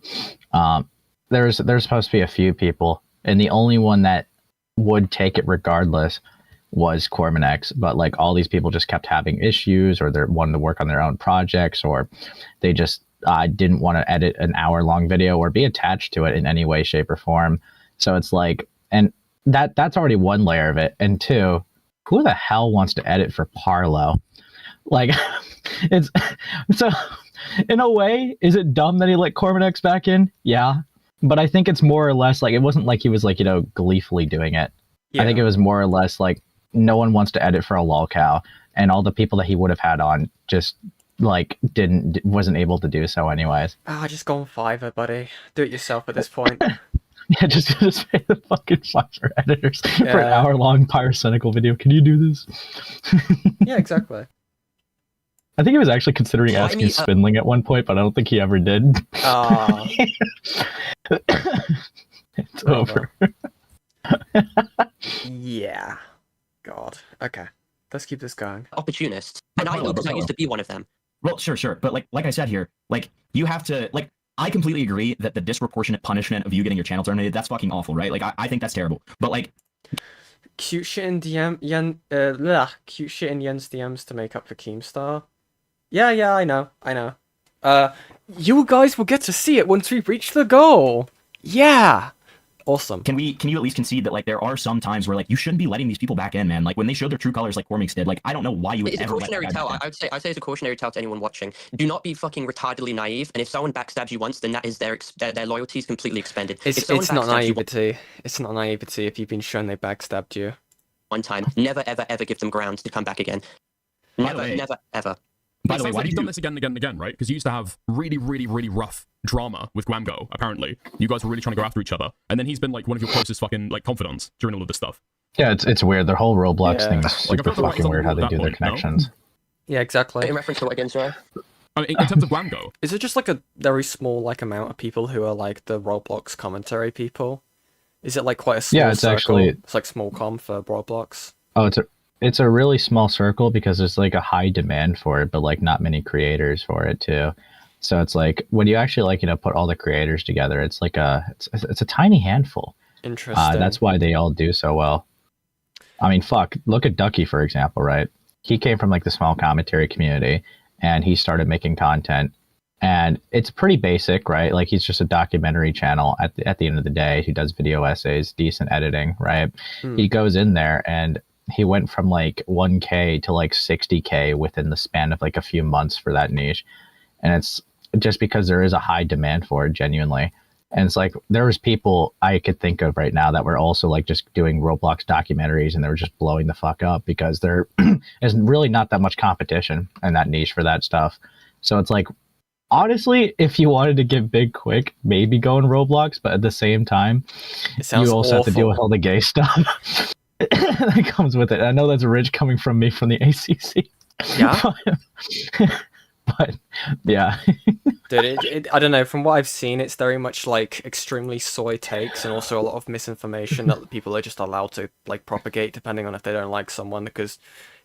there's supposed to be a few people, and the only one that would take it regardless was Cormanax. But all these people just kept having issues, or they wanted to work on their own projects, or they just didn't want to edit an hour-long video or be attached to it in any way, shape, or form. So it's and that's already one layer of it. And two, who the hell wants to edit for Parlo? It's so in a way, is it dumb that he let Cormanax back in? Yeah, but I think it's more or less it wasn't he was gleefully doing it. Yeah. I think it was more or less no one wants to edit for a lolcow, and all the people that he would have had on just like wasn't able to do so anyways. Just go on Fiverr, buddy. Do it yourself at this point. Yeah, just pay the fucking Fiverr editors for an Yeah. hour-long pyrocynical video. Can you do this? Yeah, exactly. I think he was actually considering asking Spindling at one point, but I don't think he ever did. It's over. Yeah. God. Okay. Let's keep this going. Opportunists, and I used to be one of them. Well, sure, but like I said here, like you have to like. I completely agree that the disproportionate punishment of you getting your channel terminated, that's fucking awful, right? Like I think that's terrible. But like cute shit in cute shit in Yen's DMs to make up for Keemstar. Yeah, I know. You guys will get to see it once we reach the goal. Yeah. Awesome. Can you at least concede that like there are some times where like you shouldn't be letting these people back in, man? Like when they show their true colors, like Cormix did. Like I don't know why you would It's a ever let cautionary that guy tale. back in. I'd say it's a cautionary tale to anyone watching. Do not be fucking retardedly naive. And if someone backstabs you once, then that is their loyalty is completely expended. It's not naivety. It's not naivety if you've been shown they backstabbed you. One time, never ever give them grounds to come back again. Never ever. By the way, why you've done this again and again and again, right? Because you used to have really rough drama with Guamgo, apparently. You guys were really trying to go after each other. And then he's been like one of your closest fucking like confidants during all of this stuff. Yeah, it's weird. Their whole Roblox Yeah. thing is Like, I super feel like fucking weird how they that do their point, no? connections. Yeah, exactly. In reference to what again, sorry? I mean, in terms of Guamgo. Is it just like a very small like amount of people who are like the Roblox commentary people? Is it like quite a small it's circle? actually- It's like small com for Roblox. Oh, it's a really small circle because there's like a high demand for it, but like not many creators for it too. So it's like when you actually like put all the creators together, it's like it's a tiny handful. Interesting. That's why they all do so well. I mean, fuck, look at Ducky for example, right? He came from like the small commentary community, and he started making content, and it's pretty basic, right? Like he's just a documentary channel at the end of the day. He does video essays, decent editing, right? He goes in there and he went from like 1K to like 60K within the span of like a few months for that niche. And it's just because there is a high demand for it, genuinely. And it's like there was people I could think of right now that were also like just doing Roblox documentaries, and they were just blowing the fuck up because there is really not that much competition in that niche for that stuff. So it's like, honestly, if you wanted to get big quick, maybe go in Roblox, but at the same time, you also have to deal with all the gay stuff that comes with it. I know that's rich coming from me from the ACC. Yeah. but yeah. Dude, I don't know. From what I've seen, it's very much like extremely soy takes, and also a lot of misinformation that people are just allowed to like propagate depending on if they don't like someone, because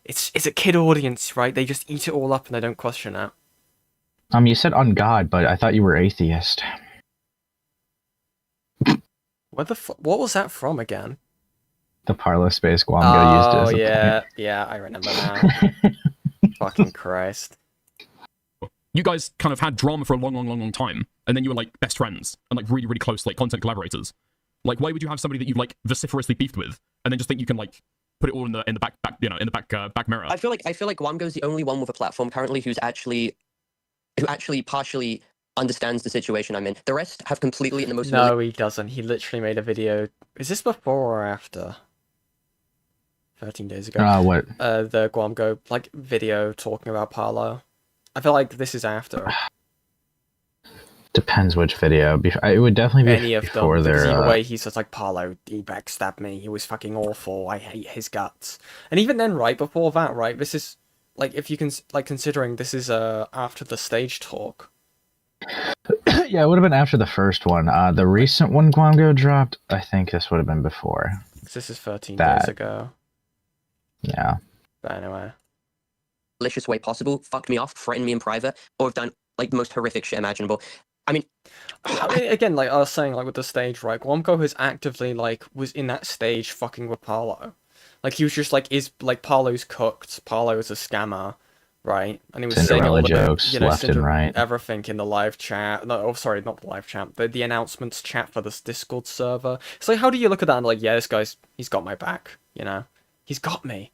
it's a kid audience, right? They just eat it all up and they don't question it. You said on God, but I thought you were atheist. What was that from again? The Parlo space Guamgo used it as a point. Yeah, I remember now. Fucking Christ. You guys kind of had drama for a long time, and then you were like best friends and like really close like content collaborators. Like, why would you have somebody that you like vociferously beefed with, and then just think you can like put it all in the back mirror? I feel like Guamgo's the only one with a platform currently who actually partially understands the situation I'm in. The rest have completely in the most. No, he doesn't. He literally made a video. Is this before or after? 13 days ago. What? The Guamgo like video talking about Parlo. I feel like this is after. Depends which video. It would definitely be any of them. before Because their. either way, he says like Parlo, he backstabbed me. He was fucking awful. I hate his guts. And even then, right before that, right, this is like if you can like considering this is after the stage talk. Yeah, it would have been after the first one. The recent one Guamgo dropped, I think this would have been before. This is 13 days ago. Yeah. But anyway. Malicious way possible, fucked me off, threatened me in private, or have done like the most horrific shit imaginable. I mean, again, like I was saying, like with the stage, right? Guamgo has actively like was in that stage fucking with Parlo. Like he was just like, is like Parlo's cooked? Parlo is a scammer, right? And he was saying all the jokes left and right, everything in the live chat. No, oh sorry, not the live chat. The announcements chat for this Discord server. So how do you look at that and like, yeah, this guy's he's got my back, you know? He's got me.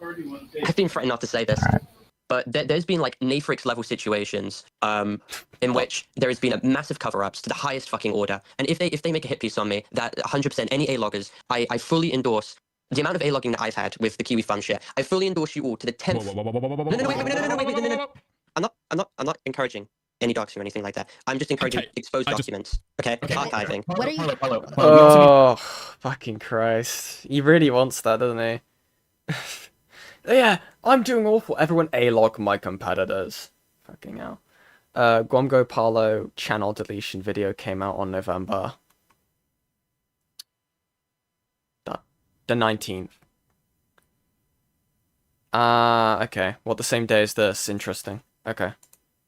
I've been threatened not to say this, but there's been like Nafrix level situations in which there has been a massive cover-ups to the highest fucking order. And if they make a hit piece on me, that 100% any A-loggers, I fully endorse the amount of A-logging that I've had with the Kiwi Fun shit, I fully endorse you all to the 10th. I'm not encouraging any docs or anything like that. I'm just encouraging exposed documents. Okay? Archiving. What are you? Oh, fucking Christ. He really wants that, doesn't he? Yeah, I'm doing awful. Everyone A-log my competitors. Fucking hell. Guamgo Parlo channel deletion video came out on November the 19th. Okay. Well, the same day as this. Interesting. Okay.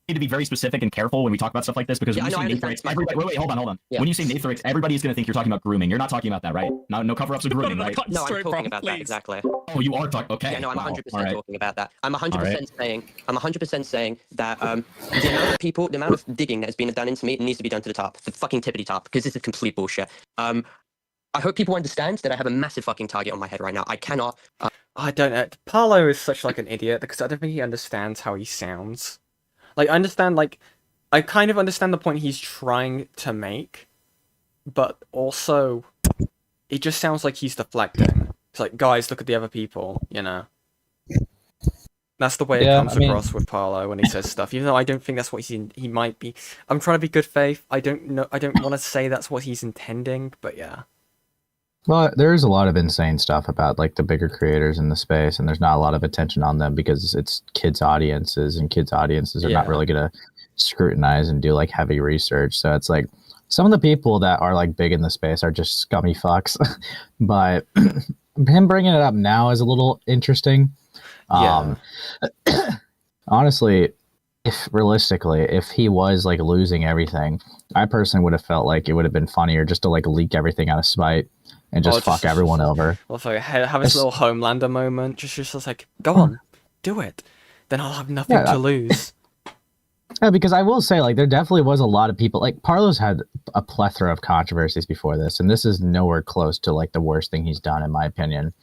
Need to be very specific and careful when we talk about stuff like this because when you say name threats, everybody, wait, hold on. Yeah. When you say name threats, everybody's gonna think you're talking about grooming. You're not talking about that, right? No cover-ups of grooming, right? No, I'm talking about that exactly. Oh, you are talking. Okay. Yeah, no, I'm 100% All right. talking about that. I'm 100% saying. I'm 100% saying that the amount of people, the amount of digging that has been done into me needs to be done to the top, the fucking tippity top, because this is complete bullshit. I hope people understand that I have a massive fucking target on my head right now. I cannot. I don't know. Parlo is such like an idiot because I don't think he understands how he sounds. Like, I understand, like, I kind of understand the point he's trying to make, but also, it just sounds like he's deflecting. It's like, guys, look at the other people, you know? That's the way it comes across with Parlo when he says stuff, even though I don't think that's what he might be. I'm trying to be good faith. I don't want to say that's what he's intending, but yeah. Well, there's a lot of insane stuff about like the bigger creators in the space, and there's not a lot of attention on them because it's kids' audiences, and kids' audiences are not really going to scrutinize and do like heavy research. So it's like some of the people that are like big in the space are just scummy fucks. But him bringing it up now is a little interesting. Honestly, if he was like losing everything, I personally would have felt like it would have been funnier just to like leak everything out of spite and just fuck everyone over. Also, have his little Homelander moment. Just like, go on, do it. Then I'll have nothing to lose. Yeah, because I will say, like, there definitely was a lot of people. Like, Parlo's had a plethora of controversies before this, and this is nowhere close to like the worst thing he's done, in my opinion.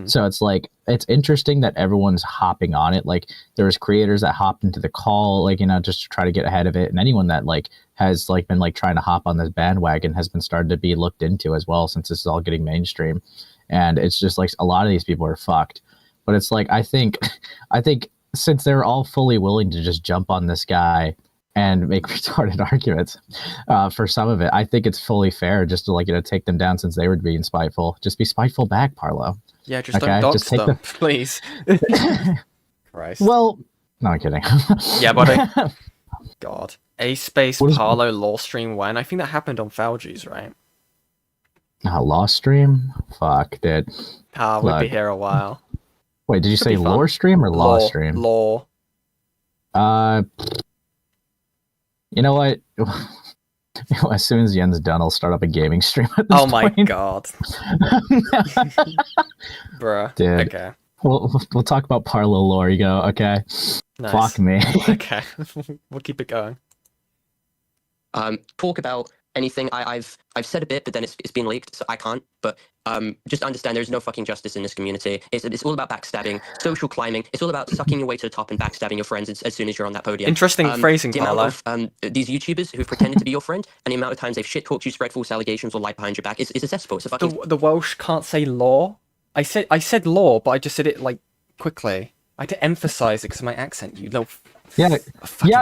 So it's like it's interesting that everyone's hopping on it. Like, there's creators that hopped into the call, like, you know, just to try to get ahead of it, and anyone that like has like been like trying to hop on this bandwagon has been started to be looked into as well, since this is all getting mainstream. And it's just like a lot of these people are fucked. But it's like I think since they're all fully willing to just jump on this guy and make retarded arguments for some of it, I think it's fully fair just to like, you know, take them down since they were being spiteful. Just be spiteful back, Parlo. Yeah, just don't dox them, please. Christ. Well, no, I'm kidding. Yeah, buddy. God. A-space Parlo law stream when? I think that happened on Falgies, right? Law stream? Fuck, dude. We'll be here a while. Wait, did you say lore stream or law stream? Law. You know what? As soon as Yen's done, I'll start up a gaming stream at this my point. god. Bruh. Dude. Okay. We'll talk about Parlo lore, you go, okay? Nice. Fuck me. Okay. We'll keep it going. Talk about anything. I've said a bit, but then it's been leaked, so I can't. But just understand there's no fucking justice in this community. It's all about backstabbing, social climbing. It's all about sucking your way to the top and backstabbing your friends as soon as you're on that podium. Interesting phrasing, the Parlo. amount of these YouTubers who've pretended to be your friend and the amount of times they've shit talked you, spread false allegations, or lied behind your back is a cesspool. It's a fucking... The Welsh can't say law. I said law, but I just said it like quickly. I had to emphasize it because of my accent. You little. Yeah,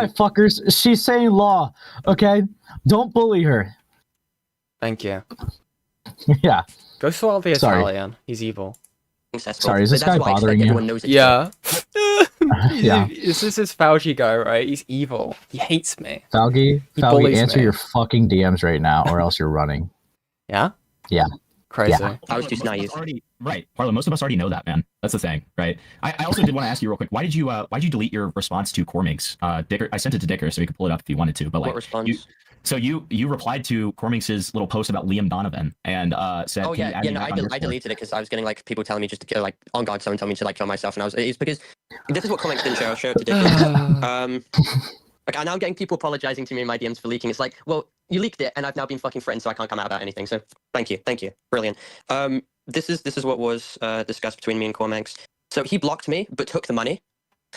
fuckers. She's saying law. Okay, don't bully her. Thank you. Yeah. Go sort out the Italian. He's evil. Sorry, is this guy bothering you? Yeah. Yeah. This is his Fauci guy, right? He's evil. He hates me. Falgi, bullies answer me. your fucking DMs right now, or else you're running. Yeah? Yeah. Crazy. Yeah. I was just naive. Right, Parlo. Most of us already know that, man. That's the thing, right? I also did want to ask you real quick. Why did you delete your response to Cormix? Dicker, I sent it to Dicker so he could pull it up if he wanted to. But like, what response? You replied to Cormix's little post about Liam Donovan and said, Oh yeah, no, I deleted it because I was getting like people telling me just to kill, like, on God, someone told me to like kill myself, and it's because this is what Cormix didn't share. I'll show it to Dicker. Like, I'm now getting people apologizing to me in my DMs for leaking. It's like, well, you leaked it, and I've now been fucking friends, so I can't come out about anything. So thank you, brilliant. This is what was discussed between me and Cormix. So he blocked me, but took the money.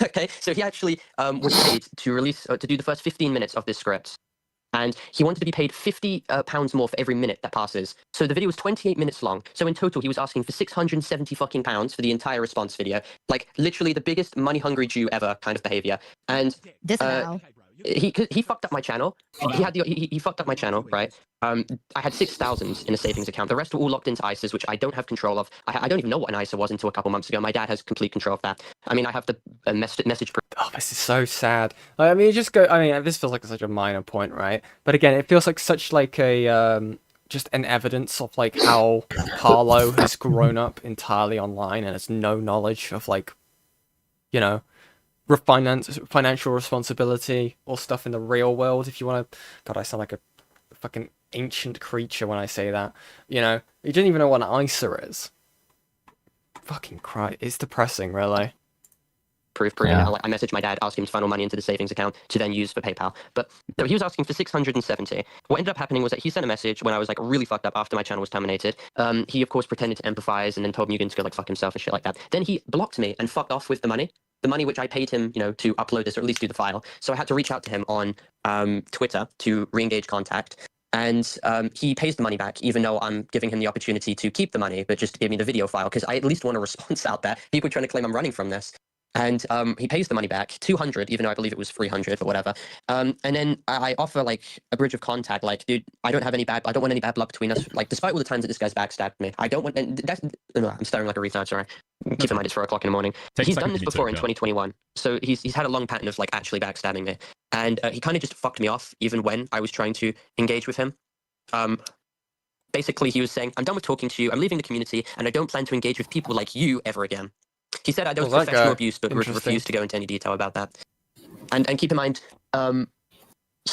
Okay, so he actually was paid to release to do the first 15 minutes of this script. and he wanted to be paid £50 more for every minute that passes. So the video was 28 minutes long. So in total, he was asking for 670 fucking pounds for the entire response video. Like literally the biggest money-hungry Jew ever kind of behavior. And he fucked up my channel. He fucked up my channel, right? I had 6,000 in a savings account. The rest were all locked into ISAs, which I don't have control of. I don't even know what an ISA was until a couple months ago. My dad has complete control of that. I mean, I have the message. Oh, this is so sad. I mean, this feels like such a minor point, right? But again, it feels like such like a just an evidence of like how Parlo has grown up entirely online and has no knowledge of like, you know, financial responsibility or stuff in the real world. If you want to, God, I sound like a fucking ancient creature when I say that. You know, you didn't even know what an ISA is. Fucking Christ, it's depressing, really. Proof. Yeah. I messaged my dad, asked him to funnel money into the savings account to then use for PayPal. But no, he was asking for 670. What ended up happening was that he sent a message when I was like really fucked up after my channel was terminated. He of course pretended to empathize and then told me to go like fuck himself and shit like that. Then he blocked me and fucked off with the money. The money which I paid him, you know, to upload this or at least do the file. So I had to reach out to him on Twitter to re-engage contact. And he pays the money back, even though I'm giving him the opportunity to keep the money, but just to give me the video file, because I at least want a response out there. People are trying to claim I'm running from this. And he pays the money back, 200, even though I believe it was 300 or whatever. And then I offer like a bridge of contact, like, dude, I don't want any bad luck between us. Like, despite all the times that this guy's backstabbed me, I don't want. I'm staring like a retard. Sorry. Keep in mind it's 4 o'clock in the morning. He's done this before in 2021, so he's had a long pattern of like actually backstabbing me, and he kind of just fucked me off even when I was trying to engage with him. Basically, he was saying, "I'm done with talking to you. I'm leaving the community, and I don't plan to engage with people like you ever again." He said I don't professional abuse, but refused to go into any detail about that. And keep in mind,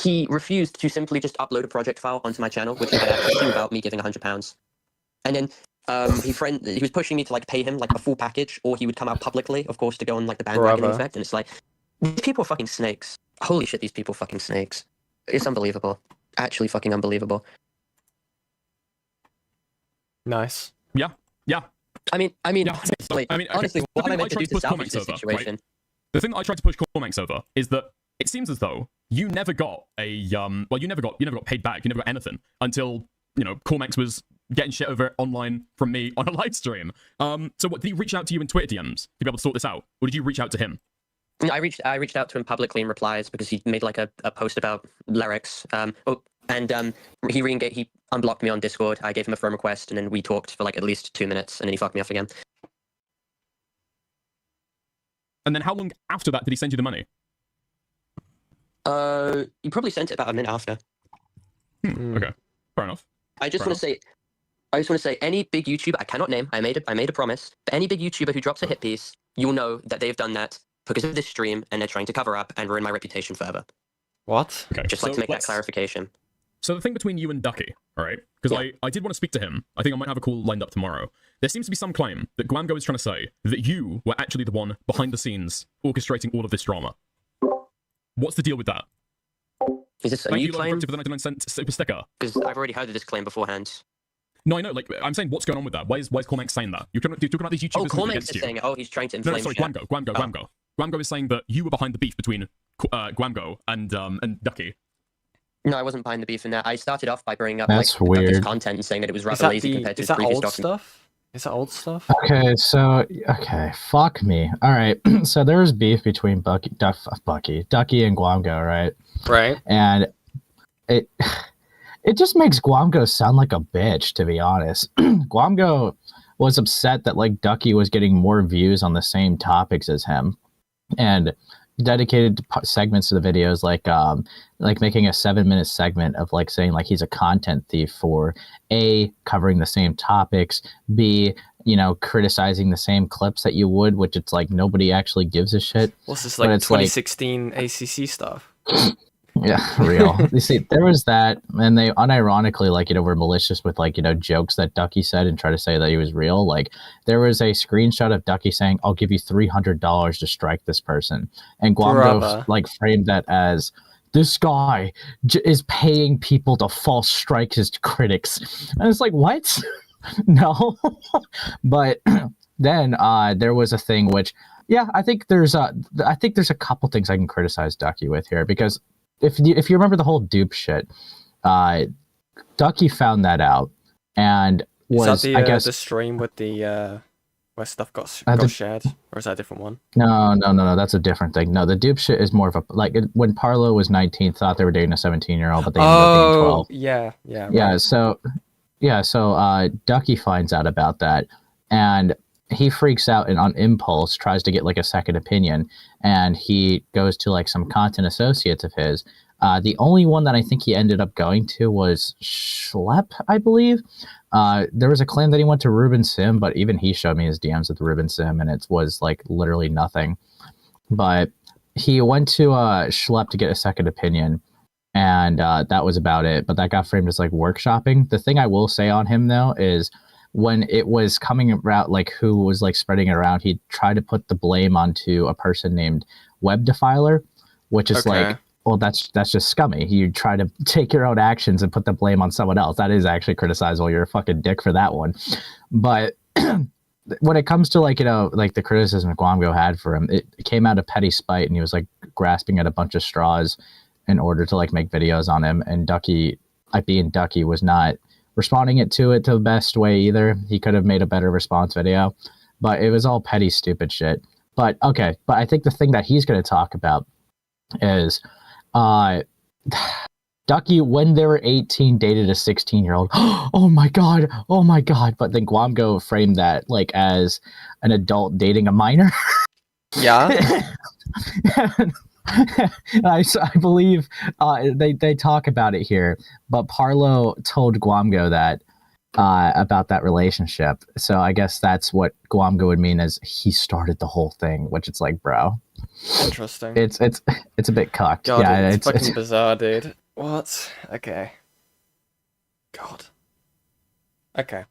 he refused to simply just upload a project file onto my channel, which he had access to without me giving £100. And then he was pushing me to like pay him like a full package, or he would come out publicly, of course, to go on like the bandwagon effect. And it's like, these people are fucking snakes. Holy shit, these people are fucking snakes. It's unbelievable. Actually fucking unbelievable. Nice. Yeah. I mean, honestly, what am I meant to do to salvage this situation? Right? The thing that I tried to push Cormax over is that it seems as though you never got you never got paid back, you never got anything until, you know, Cormax was getting shit over online from me on a live stream. So what, did he reach out to you in Twitter DMs to be able to sort this out, or did you reach out to him? I reached out to him publicly in replies because he made like a post about lyrics. He unblocked me on Discord. I gave him a friend request, and then we talked for like at least 2 minutes, and then he fucked me off again. And then how long after that did he send you the money? He probably sent it about a minute after. Okay, fair enough. I just want to say, any big YouTuber, I cannot name, I made a promise, but any big YouTuber who drops a hit piece, you'll know that they've done that because of this stream, and they're trying to cover up and ruin my reputation further. What? Okay, just like to make that clarification. So the thing between you and Ducky, all right? Because I did want to speak to him. I think I might have a call lined up tomorrow. There seems to be some claim that Guamgo is trying to say that you were actually the one behind the scenes orchestrating all of this drama. What's the deal with that? Is this a new claim? For the 99-cent super sticker. Because I've already heard of this claim beforehand. No, I know. Like, I'm saying, what's going on with that? Why is Cormax saying that? You're talking about these YouTubers. Oh, Cormax is saying, he's trying to inflame. No, sorry, Guamgo. Guamgo is saying that you were behind the beef between Guamgo and Ducky. No, I wasn't behind the beef in that. I started off by bringing up That's like weird. Ducky's content and saying that it was rather lazy compared to his previous document. Stuff? Is that old stuff? Okay, fuck me. All right, so there was beef between Ducky and Guamgo, right? Right. And it just makes Guamgo sound like a bitch, to be honest. Guamgo was upset that like Ducky was getting more views on the same topics as him, and dedicated segments to the videos, like making a 7-minute segment of like saying like he's a content thief for A, covering the same topics, B, you know, criticizing the same clips that you would, which it's like nobody actually gives a shit. What's this, like 2016 ACC stuff? Yeah, real. You see, there was that, and they unironically, like, you know, were malicious with, like, you know, jokes that Ducky said and try to say that he was real. Like, there was a screenshot of Ducky saying, "I'll give you $300 to strike this person," and Guamgo like framed that as, "This guy is paying people to false strike his critics," and it's like, what? No, but then there was a thing which, yeah, I think there's a couple things I can criticize Ducky with here, because if you remember the whole dupe shit, Ducky found that out and was is that the I guess the stream with the where stuff got shared, or is that a different one? No, that's a different thing. No, the dupe shit is more of a when Parlo was 19, thought they were dating a 17-year-old, but they ended up being 12. Yeah. So Ducky finds out about that, and he freaks out and on impulse tries to get like a second opinion, and he goes to like some content associates of his. The only one that I think he ended up going to was Schlep, I believe. There was a claim that he went to Ruben Sim, but even he showed me his DMs with Ruben Sim, and it was like literally nothing. But he went to Schlep to get a second opinion, and that was about it. But that got framed as like workshopping. The thing I will say on him though is when it was coming around, like who was like spreading it around, he tried to put the blame onto a person named Web Defiler, which is like, well, that's just scummy. You try to take your own actions and put the blame on someone else. That is actually criticizable. You're a fucking dick for that one. But when it comes to like, you know, like the criticism Guamgo had for him, it came out of petty spite, and he was like grasping at a bunch of straws in order to like make videos on him. And Ducky, being Ducky, was not responding to it the best way either. He could have made a better response video, but it was all petty, stupid shit. But okay, but I think the thing that he's going to talk about is Ducky, when they were 18, dated a 16-year-old. Oh my god. But then Guamgo framed that like as an adult dating a minor. Yeah. I believe they talk about it here, but Parlo told Guamgo that about that relationship. So I guess that's what Guamgo would mean as he started the whole thing, which it's like, bro. Interesting. It's a bit cocked. God, yeah, it's fucking bizarre, dude. What? Okay. God. Okay.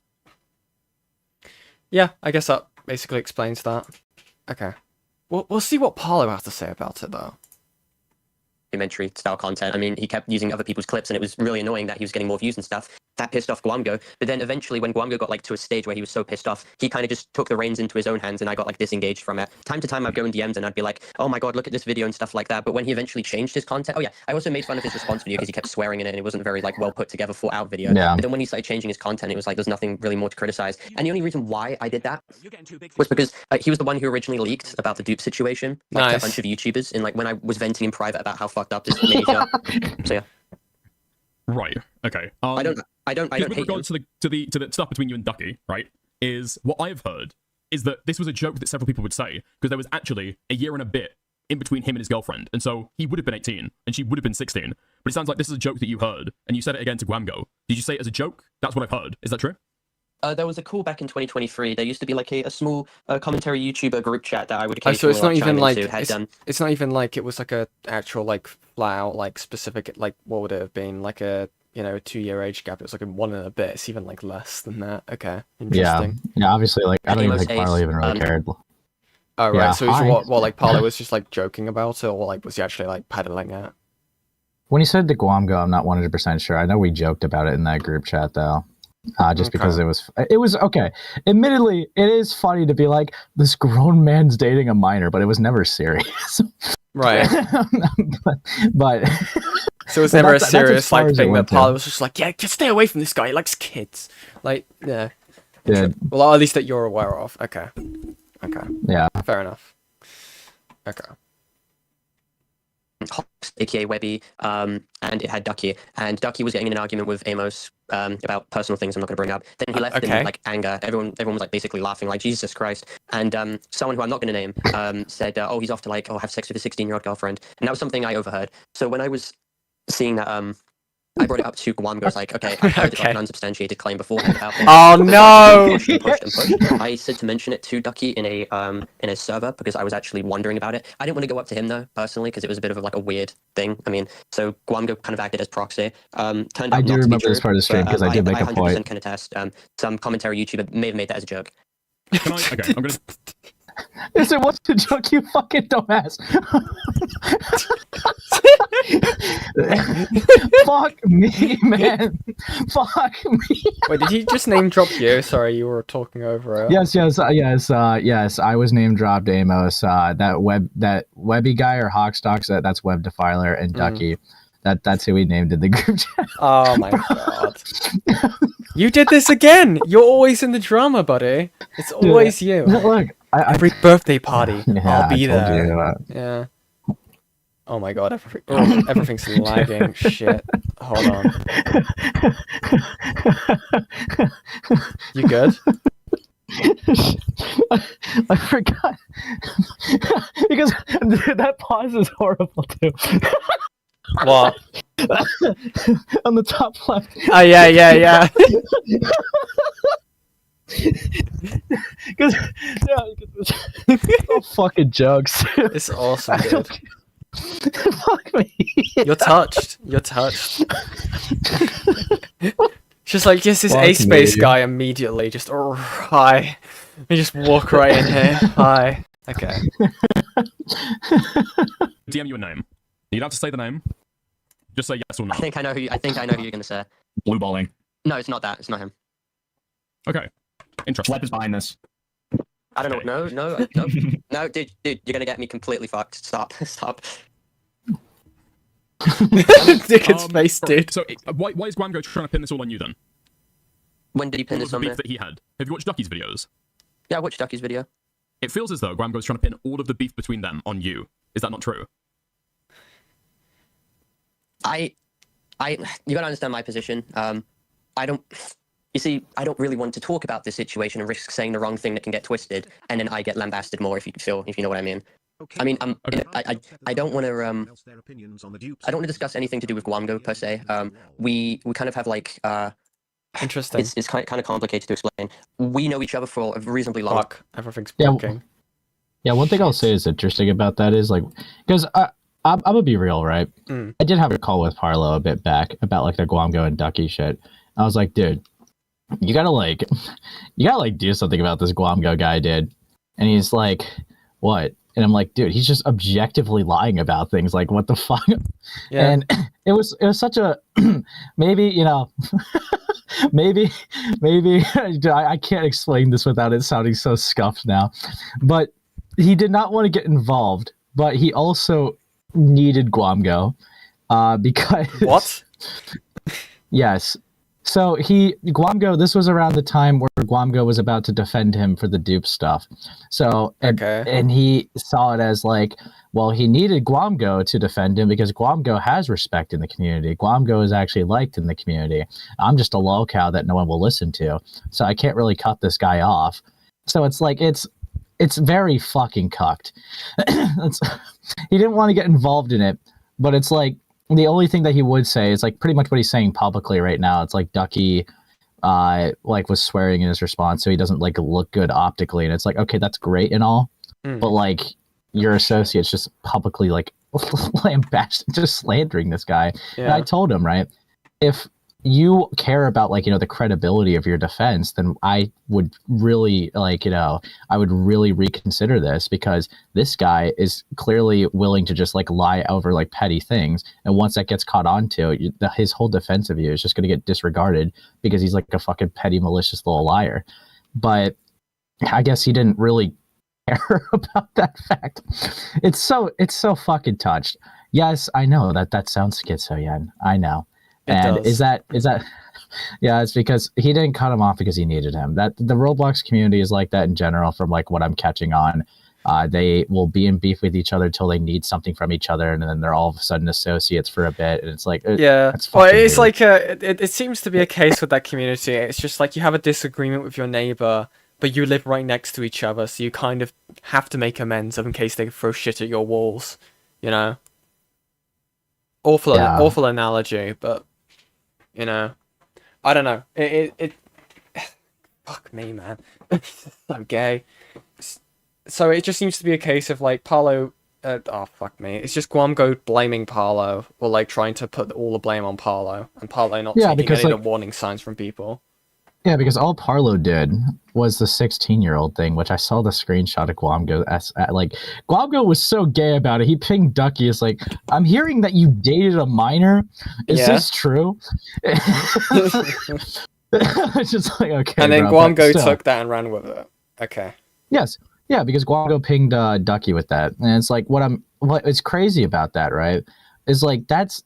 Yeah, I guess that basically explains that. Okay. We'll see what Parlo has to say about it, though. Documentary style content. I mean, he kept using other people's clips, and it was really annoying that he was getting more views and stuff. That pissed off Guamgo. But then eventually, when Guamgo got like to a stage where he was so pissed off, he kind of just took the reins into his own hands, and I got like disengaged from it. Time to time, I'd go in DMs and I'd be like, "Oh my god, look at this video" and stuff like that. But when he eventually changed his content, oh yeah, I also made fun of his response video because he kept swearing in it, and it wasn't very like well put together, thought out video. Yeah. But then when he started changing his content, it was like there's nothing really more to criticize. And the only reason why I did that was because he was the one who originally leaked about the dupe situation, like to a bunch of YouTubers, and like when I was venting in private about how fucked up this mini show. So yeah. Right. Okay. I don't with hate regards to the stuff between you and Ducky, right? Is what I've heard is that this was a joke that several people would say because there was actually a year and a bit in between him and his girlfriend, and so he would have been 18 and she would have been 16. But it sounds like this is a joke that you heard, and you said it again to Guamgo. Did you say it as a joke? That's what I've heard. Is that true? There was a call back in 2023. There used to be like a small commentary YouTuber group chat that I would occasionally so it's not even like it's not even like it was like a actual like flat out like specific like what would it have been like a 2-year age gap. It was like a 1 and a bit. It's even like less than that. Okay, interesting. Yeah. Obviously, like I don't even think Parlo even really cared. Oh right, so what like Parlo was just like joking about it, or like was he actually like peddling it? When he said the Guamgo, I'm not 100% sure. I know we joked about it in that group chat though. Just because it was okay. Admittedly, it is funny to be like, this grown man's dating a minor, but it was never serious. Right. but so it was never a serious like thing that Parlo was just like, yeah, just stay away from this guy. He likes kids. Like, yeah. Well, at least that you're aware of. Okay. Yeah. Fair enough. Okay. aka Webby, and it had Ducky, and Ducky was getting in an argument with Amos about personal things I'm not going to bring up. Then he left in like anger. Everyone was like basically laughing like Jesus Christ. And someone who I'm not going to name said, "Oh, he's off to like have sex with his 16-year-old girlfriend," and that was something I overheard. So when I was seeing that, I brought it up to Guam. Goes like, "Okay, I heard like an unsubstantiated claim beforehand about this." Oh no! Pushed. I said to mention it to Ducky in a server because I was actually wondering about it. I didn't want to go up to him though personally because it was a bit of like a weird thing. I mean, so Guamgo kind of acted as proxy. Turned out I do remember this part of the stream because I did make a 100% point. can attest. Some commentary YouTuber may have made that as a joke. Okay, I'm gonna. Is it what's the joke, you fucking dumbass? Fuck me, man. Fuck me. Wait, did he just name drop you? Sorry, you were talking over it. Yes. I was name dropped Amos. That Webby guy or Hawkstocks. That's Web Defiler and Ducky. That's who we named in the group chat. Oh my god. You did this again! You're always in the drama, buddy. It's always you. Look, every birthday party, Yeah, I'll be I told there. you that. Yeah. Oh my god, everything's lagging. Shit. Hold on. You good? I forgot. Because that pause is horrible too. What? On the top left. Oh, yeah. Because all fucking jokes. It's awesome, dude. Fuck me. You're touched. Just like, yes, this Fuck A-Space me. guy immediately just, oh, hi. You just walk right in here. Hi. Okay. DM you a name. You don't have to say the name. Just say yes or no. I think I know who you're gonna say. Blue balling. No, it's not that. It's not him. Okay. Interesting. Flep is behind this. I don't know. No, no, dude, you're gonna get me completely fucked. Stop. Dickens face, dude. So, why is Guamgo trying to pin this all on you then? When did he pin All this of on the me? beef that he had. Have you watched Ducky's videos? Yeah, I watched Ducky's video. It feels as though Guamgo's trying to pin all of the beef between them on you. Is that not true? You gotta understand my position. You see, I don't really want to talk about this situation and risk saying the wrong thing that can get twisted, and then I get lambasted more, if you know what I mean. I mean, I don't want to, I don't want to discuss anything to do with Guamgo, per se. We kind of have, like, Interesting. It's kind of complicated to explain. We know each other for a reasonably long... Fuck, everything's broken. Yeah, one thing I'll say is interesting about that is, like, because I'm gonna be real, right? I did have a call with Parlo a bit back about, like, the Guamgo and Ducky shit. I was like, dude, you gotta do something about this Guamgo guy, dude. And he's like, what? And I'm like, dude, he's just objectively lying about things. Like, what the fuck? Yeah. And it was such a maybe, you know, maybe I can't explain this without it sounding so scuffed now. But he did not want to get involved, but he also needed Guamgo because what? Yes. So Guamgo, this was around the time where Guamgo was about to defend him for the dupe stuff. So, and he saw it as like, well, he needed Guamgo to defend him because Guamgo has respect in the community. Guamgo is actually liked in the community. I'm just a lolcow that no one will listen to. So I can't really cut this guy off. So it's like, it's very fucking cucked. He didn't want to get involved in it, but it's like, the only thing that he would say is like pretty much what he's saying publicly right now. It's like Ducky like was swearing in his response, so he doesn't like look good optically. And it's like, okay, that's great and all, but like your associates just publicly like just slandering this guy. Yeah. And I told him, right, if you care about like, you know, the credibility of your defense, then I would really like, you know, I would really reconsider this because this guy is clearly willing to just like lie over like petty things. And once that gets caught on to, his whole defense of you is just going to get disregarded because he's like a fucking petty, malicious little liar. But I guess he didn't really care about that fact. It's so fucking touched. Yes, I know that sounds schizo, I know. And is that yeah, it's because he didn't cut him off because he needed him. That the Roblox community is like that in general from like what I'm catching on. They will be in beef with each other till they need something from each other, and then they're all of a sudden associates for a bit, and it's like yeah. it's Well, it's weird. like it seems to be a case with that community. It's just like you have a disagreement with your neighbor, but you live right next to each other, so you kind of have to make amends in case they throw shit at your walls, you know. Awful analogy, but you know, I don't know. It fuck me, man. So gay. So it just seems to be a case of like Parlo. Oh fuck me. It's just Guamgo blaming Parlo, or like trying to put all the blame on Parlo, and Parlo not taking because, any like, of the warning signs from people. Yeah, because all Parlo did was the 16-year-old thing, which I saw the screenshot of Guamgo. Like, Guamgo was so gay about it. He pinged Ducky. It's like, I'm hearing that you dated a minor. Is this true? It's just like, okay, and then bro, but Guamgo still. took that and ran with it. Okay. Yes. Yeah, because Guamgo pinged Ducky with that. And it's like, what is crazy about that, right? Is like, that's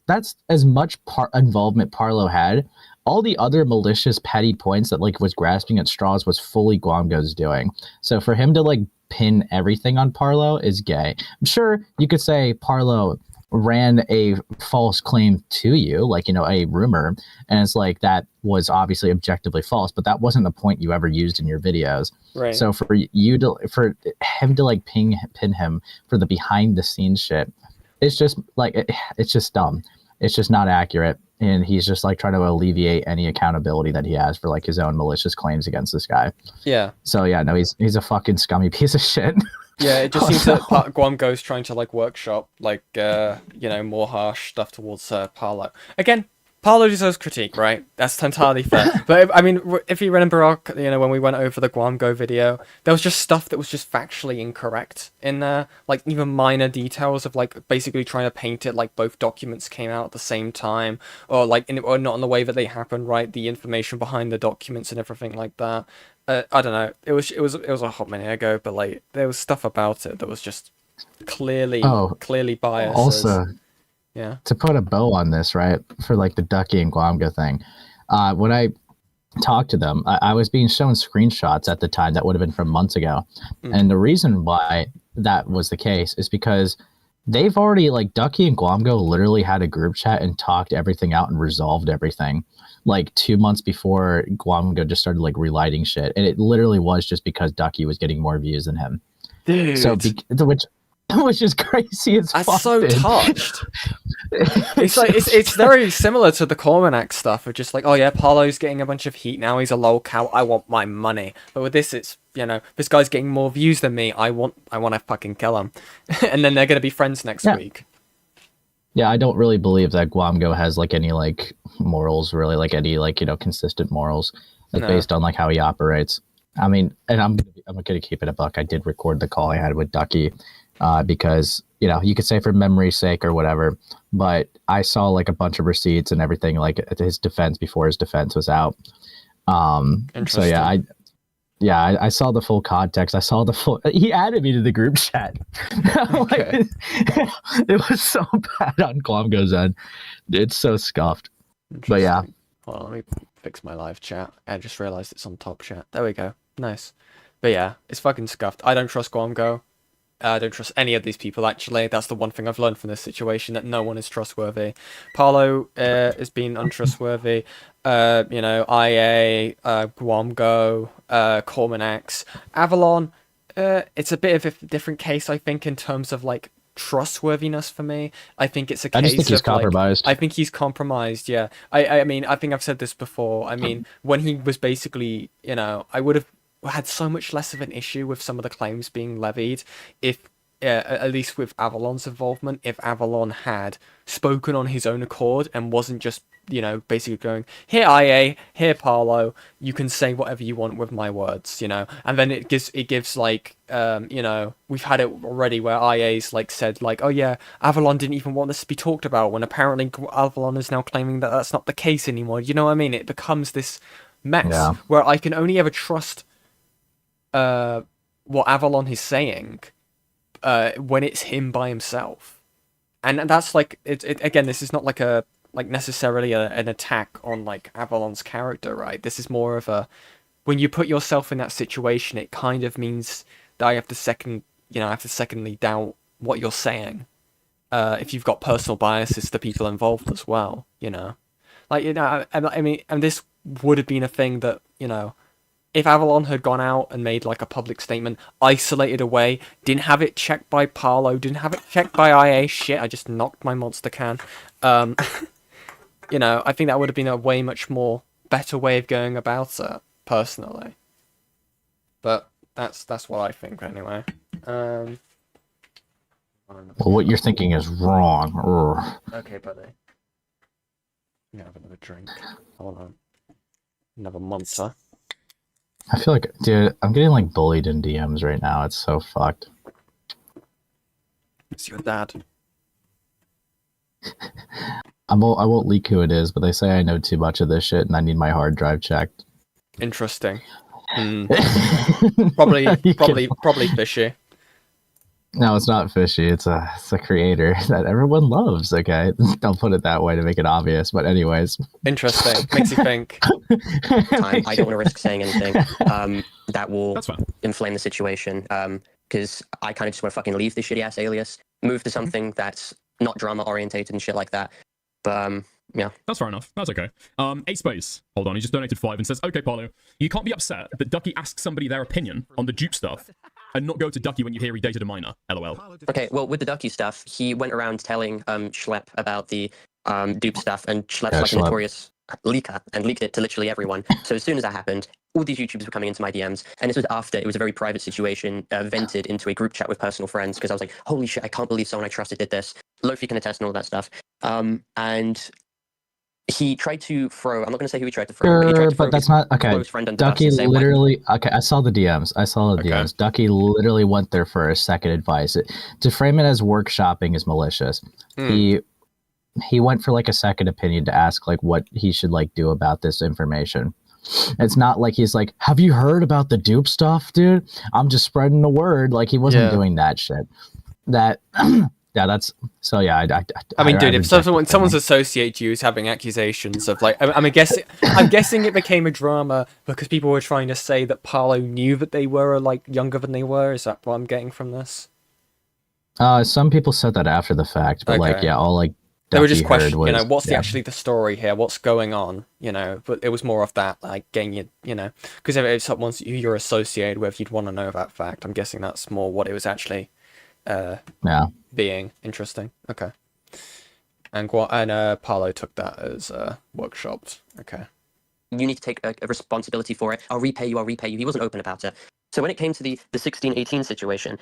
as much involvement Parlo had. All the other malicious petty points that like was grasping at straws was fully Guamgo's doing. So for him to like pin everything on Parlo is gay. I'm sure you could say Parlo ran a false claim to you, like, you know, a rumor, and it's like that was obviously objectively false, but that wasn't the point you ever used in your videos. Right. So for him to like pin him for the behind the scenes shit, it's just like it's just dumb. It's just not accurate. And he's just like trying to alleviate any accountability that he has for like his own malicious claims against this guy. Yeah. So yeah, no, he's a fucking scummy piece of shit. Yeah, it just seems that Guamgo's trying to like workshop like you know, more harsh stuff towards Parlo. Again, Parlo deserves critique, right? That's entirely fair. But I mean, if you remember you know, when we went over the Guamgo video, there was just stuff that was just factually incorrect in there, like even minor details of like basically trying to paint it like both documents came out at the same time, or like or not in the way that they happened, right? The information behind the documents and everything like that. I don't know. It was a hot minute ago, but like there was stuff about it that was just clearly biased. Also, yeah. To put a bow on this, right, for like the Ducky and Guamgo thing, when I talked to them, I was being shown screenshots at the time that would have been from months ago, and the reason why that was the case is because they've already, like, Ducky and Guamgo literally had a group chat and talked everything out and resolved everything. Like 2 months before Guamgo just started like relighting shit, and it literally was just because Ducky was getting more views than him. Dude, so which is crazy as fuck. I'm so touched. It's like it's very similar to the Cormanac stuff of just like, oh yeah, Parlo's getting a bunch of heat now. He's a lol cow. I want my money. But with this, it's, you know, this guy's getting more views than me. I want to fucking kill him, and then they're gonna be friends next week. Yeah, I don't really believe that Guamgo has like any like morals, really, like any like, you know, consistent morals, like based on like how he operates. I mean, and I'm gonna keep it a buck. I did record the call I had with Ducky, because, you know, you could say for memory's sake or whatever, but I saw like a bunch of receipts and everything like his defense before his defense was out. So yeah, I saw the full context. I saw the full. He added me to the group chat. Okay. It was so bad on Guamgo's end. It's so scuffed. But yeah. Hold on, let me fix my live chat. I just realized it's on top chat. There we go. Nice. But yeah, it's fucking scuffed. I don't trust Guamgo. I don't trust any of these people, actually. That's the one thing I've learned from this situation, that no one is trustworthy. Parlo has been untrustworthy. You know, IA, Guamgo, Cormanax. Avalon, it's a bit of a different case, I think, in terms of, like, trustworthiness for me. I think it's a case I just think he's compromised. I think he's compromised, yeah. I mean, I think I've said this before. I mean, when he was basically, you know, I would have had so much less of an issue with some of the claims being levied if, at least with Avalon's involvement, if Avalon had spoken on his own accord and wasn't just, you know, basically going, here IA, here Parlo, you can say whatever you want with my words, you know. And then it gives like, you know, we've had it already where IA's like said like, oh yeah, Avalon didn't even want this to be talked about, when apparently Avalon is now claiming that that's not the case anymore. You know what I mean? It becomes this mess where I can only ever trust what Avalon is saying when it's him by himself. And that's like, again, this is not like a necessarily an attack on like Avalon's character, right? This is more of a, when you put yourself in that situation, it kind of means that I have to secondly doubt what you're saying, if you've got personal biases to the people involved as well, you know. Like, you know, I mean, and this would have been a thing that, you know, if Avalon had gone out and made like a public statement, isolated away, didn't have it checked by Parlo, didn't have it checked by IA, shit, I just knocked my monster can. You know, I think that would have been a way much more better way of going about it, personally. But that's what I think anyway. Well, what you're thinking is wrong. Ugh. Okay, buddy. Let me have another drink. Hold on. Another monster. I feel like, dude, I'm getting like bullied in DMs right now. It's so fucked. It's your dad. I won't leak who it is, but they say I know too much of this shit and I need my hard drive checked. Interesting. Probably fishy. No, it's not fishy. It's a creator that everyone loves. Okay, don't put it that way to make it obvious. But anyways, interesting. Makes you think. I don't want to risk saying anything that will inflame the situation. Because I kind of just want to fucking leave this shitty ass alias, move to something that's not drama orientated and shit like that. But yeah, that's fair enough. That's okay. A Space, hold on, he just donated 5 and says, "Okay, Parlo, you can't be upset that Ducky asks somebody their opinion on the dupe stuff, and not go to Ducky when you hear he dated a minor." LOL. Okay, well, with the Ducky stuff, he went around telling Schlepp about the dupe stuff, and Schlepp's like a notorious leaker and leaked it to literally everyone. So as soon as that happened, all these YouTubers were coming into my DMs, and this was after it was a very private situation, vented into a group chat with personal friends, because I was like, holy shit, I can't believe someone I trusted did this. Lofi can attest and all that stuff. And he tried to throw, I'm not going to say who he tried to throw, but he tried to throw but that's not okay. Ducky literally, okay, I saw the DMs. DMs. Ducky literally went there for a second advice. To frame it as workshopping is malicious. He went for like a second opinion to ask like what he should like do about this information. It's not like he's like, have you heard about the dupe stuff, dude? I'm just spreading the word. Like he wasn't doing that shit. That yeah, that's so yeah. I mean, dude, if someone's associated you as having accusations of like, I'm guessing it became a drama because people were trying to say that Parlo knew that they were like younger than they were. Is that what I'm getting from this? Some people said that after the fact, but like, yeah, all like they were just questioning, you know, what's actually the story here? What's going on? You know, but it was more of that, like getting you know, because if it's someone you're associated with, you'd want to know that fact. I'm guessing that's more what it was actually. Being interesting. Okay. And Parlo took that as workshopped. Okay. You need to take a responsibility for it. I'll repay you. He wasn't open about it. So when it came to the 16-18 situation,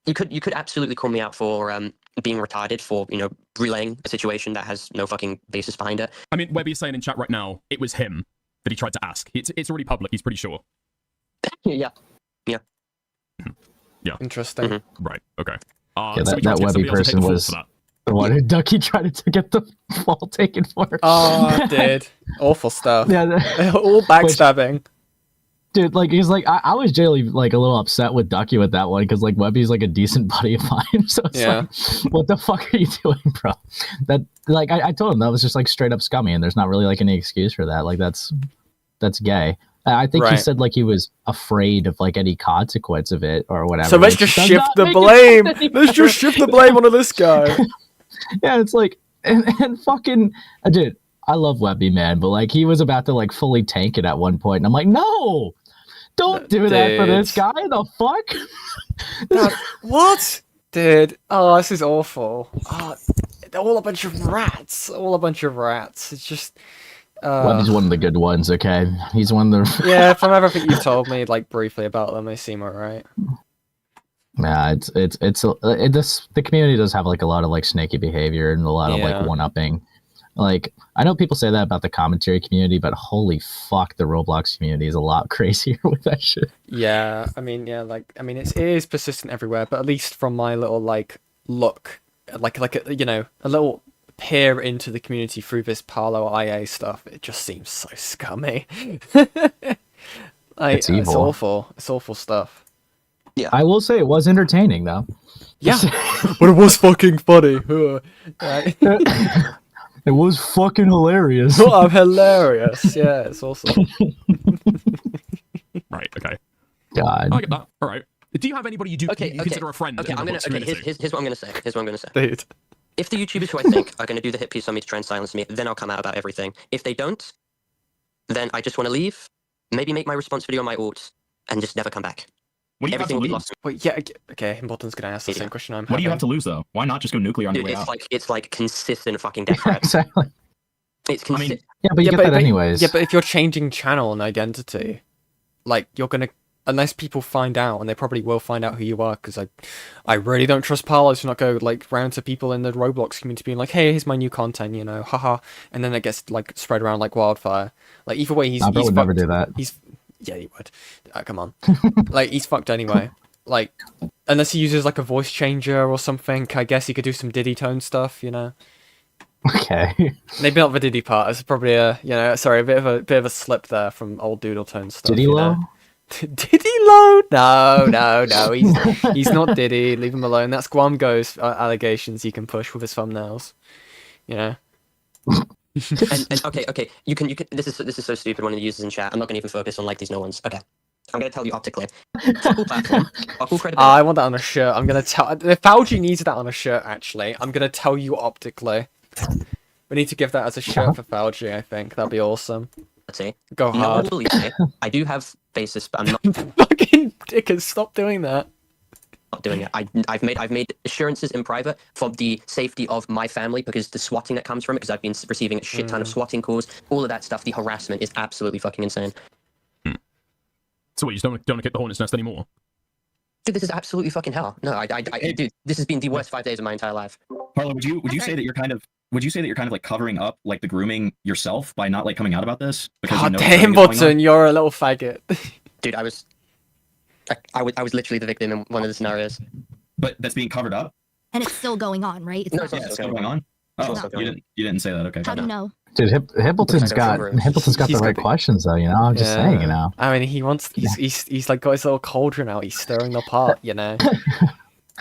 you could absolutely call me out for being retarded for, you know, relaying a situation that has no fucking basis behind it. I mean, Webby's saying in chat right now, it was him that he tried to ask. It's already public, he's pretty sure. Yeah. Yeah. Interesting. Right, okay. Yeah, that Webby person was the one who Ducky tried to get the fall taken for. Oh, dude. Awful stuff. Yeah. All backstabbing. Dude, like, he's like, I was generally, like, a little upset with Ducky with that one, because, like, Webby's, like, a decent buddy of mine, so it's like, what the fuck are you doing, bro? That, like, I told him that was just, like, straight up scummy, and there's not really, like, any excuse for that. Like, that's gay. I think he said like he was afraid of like any consequence of it or whatever. So let's just shift the blame. Let's just shift the blame onto this guy. Yeah, it's like and fucking dude, I love Webby, man, but like he was about to like fully tank it at one point, and I'm like, no, don't do that for this guy. The fuck? What, dude? Oh, this is awful. Oh, they're all a bunch of rats. It's just. Webby's one of the good ones, okay? He's one of the... Yeah, from everything you told me, like, briefly about them, they seem alright. Yeah, the community does have, like, a lot of, like, snaky behavior and a lot of, like, one-upping. Like, I know people say that about the commentary community, but holy fuck, the Roblox community is a lot crazier with that shit. Yeah, it is persistent everywhere, but at least from my little, like, look, like you know, a little... peer into the community through this Parlo IA stuff, it just seems so scummy. It's evil. It's awful stuff. Yeah, I will say it was entertaining though. Yeah, but it was fucking funny. It was fucking hilarious. Oh, I'm hilarious. Yeah, it's awesome. Right. Okay. God. I get that. All right. Do you have anybody you consider a friend? Okay, here's what I'm gonna say. Dude. If the YouTubers who I think are going to do the hit piece on me to try and silence me, then I'll come out about everything. If they don't, then I just want to leave, maybe make my response video on my orts, and just never come back. What do you Everything have will to be lose? lost. Wait, yeah, okay, Hamilton's going to ask the same question I'm having. What do you have to lose, though? Why not just go nuclear on your way out? It's like consistent fucking death threats. Exactly. It's consistent. Yeah, but you get that anyways. Yeah, but if you're changing channel and identity, like, you're going to... Unless people find out, and they probably will find out who you are, because I really don't trust Parlo to not go like round to people in the Roblox community being like, hey, here's my new content, you know, haha, and then it gets like spread around like wildfire. Like either way, he's would never do that. Yeah, he would. Come on. Like, he's fucked anyway. Like, unless he uses like a voice changer or something, I guess he could do some Diddy tone stuff, you know. Okay. Maybe not the Diddy part. It's probably a sorry, a bit of a slip there from old Doodle tone stuff. Diddy you Low? know? Diddy Low? No. He's not Diddy. Leave him alone. That's Guam Go's allegations he can push with his thumbnails. You know. and okay. You can. This is so stupid. One of the users in chat. I'm not gonna even focus on like these no ones. Okay. I'm gonna tell you optically. It's a cool platform. A cool credibility. I want that on a shirt. I'm gonna tell. If Fauci needs that on a shirt, actually, I'm gonna tell you optically. We need to give that as a shirt for Fauci. I think that'd be awesome. Let's see. Go No one hard. will believe me. I do have basis, but I'm not Fucking dickers, stop doing that. doing it. I've made assurances in private for the safety of my family because the swatting that comes from it, because I've been receiving a shit ton of swatting calls, all of that stuff. The harassment is absolutely fucking insane. So what, you just don't want to kick the hornet's nest anymore? Dude, this is absolutely fucking hell. No, dude, this has been the worst 5 days of my entire life. Parlo, would you say that you're kind of like covering up like the grooming yourself by not like coming out about this? Because God you know damn, Button, you're a little faggot. Dude, I was literally the victim in one of the scenarios. But that's being covered up? And it's still going on, right? It's No, not- it's Still going on? Oh, you didn't say that. Okay. How do you know? Dude, Hippleton's got the right questions though. You know, I'm just saying. You know. I mean, he's like got his little cauldron out. He's stirring the pot. You know.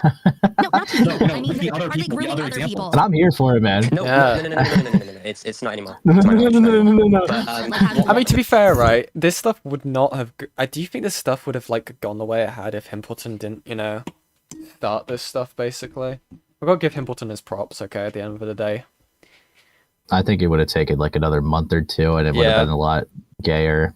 No, not you. I mean, are they grooming other people? And I'm here for it, man. No, Yeah. no. It's not anymore. No. I mean, to be fair, right? This stuff would not have. Do you think this stuff would have like gone the way it had if Himpleton didn't, start this stuff? Basically, we've got to give Himpleton his props. Okay, at the end of the day. I think it would have taken like another month or two, and it would have been a lot gayer.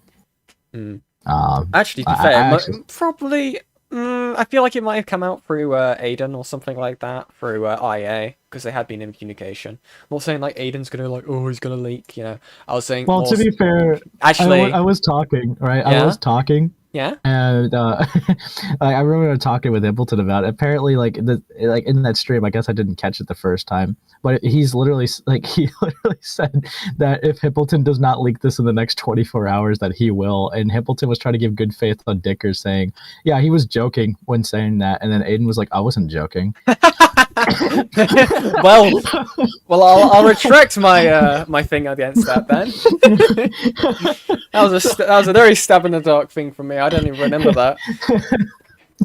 Actually, to be fair, probably. I feel like it might have come out through Aiden or something like that, through IA, because they had been in communication. I'm not saying like Aiden's he's gonna leak, I was saying. Well, to be fair, actually, I was talking, right? Yeah? I was talking. Yeah. And I remember talking with Impleton about it. Apparently, like in that stream, I guess I didn't catch it the first time, but he literally said that if Hippleton does not leak this in the next 24 hours, that he will. And Hippleton was trying to give good faith on Dickers, saying, "Yeah, he was joking when saying that." And then Aiden was like, "I wasn't joking." well, I'll retract my my thing against that then. that was a very stab in the dark thing from me. I don't even remember that.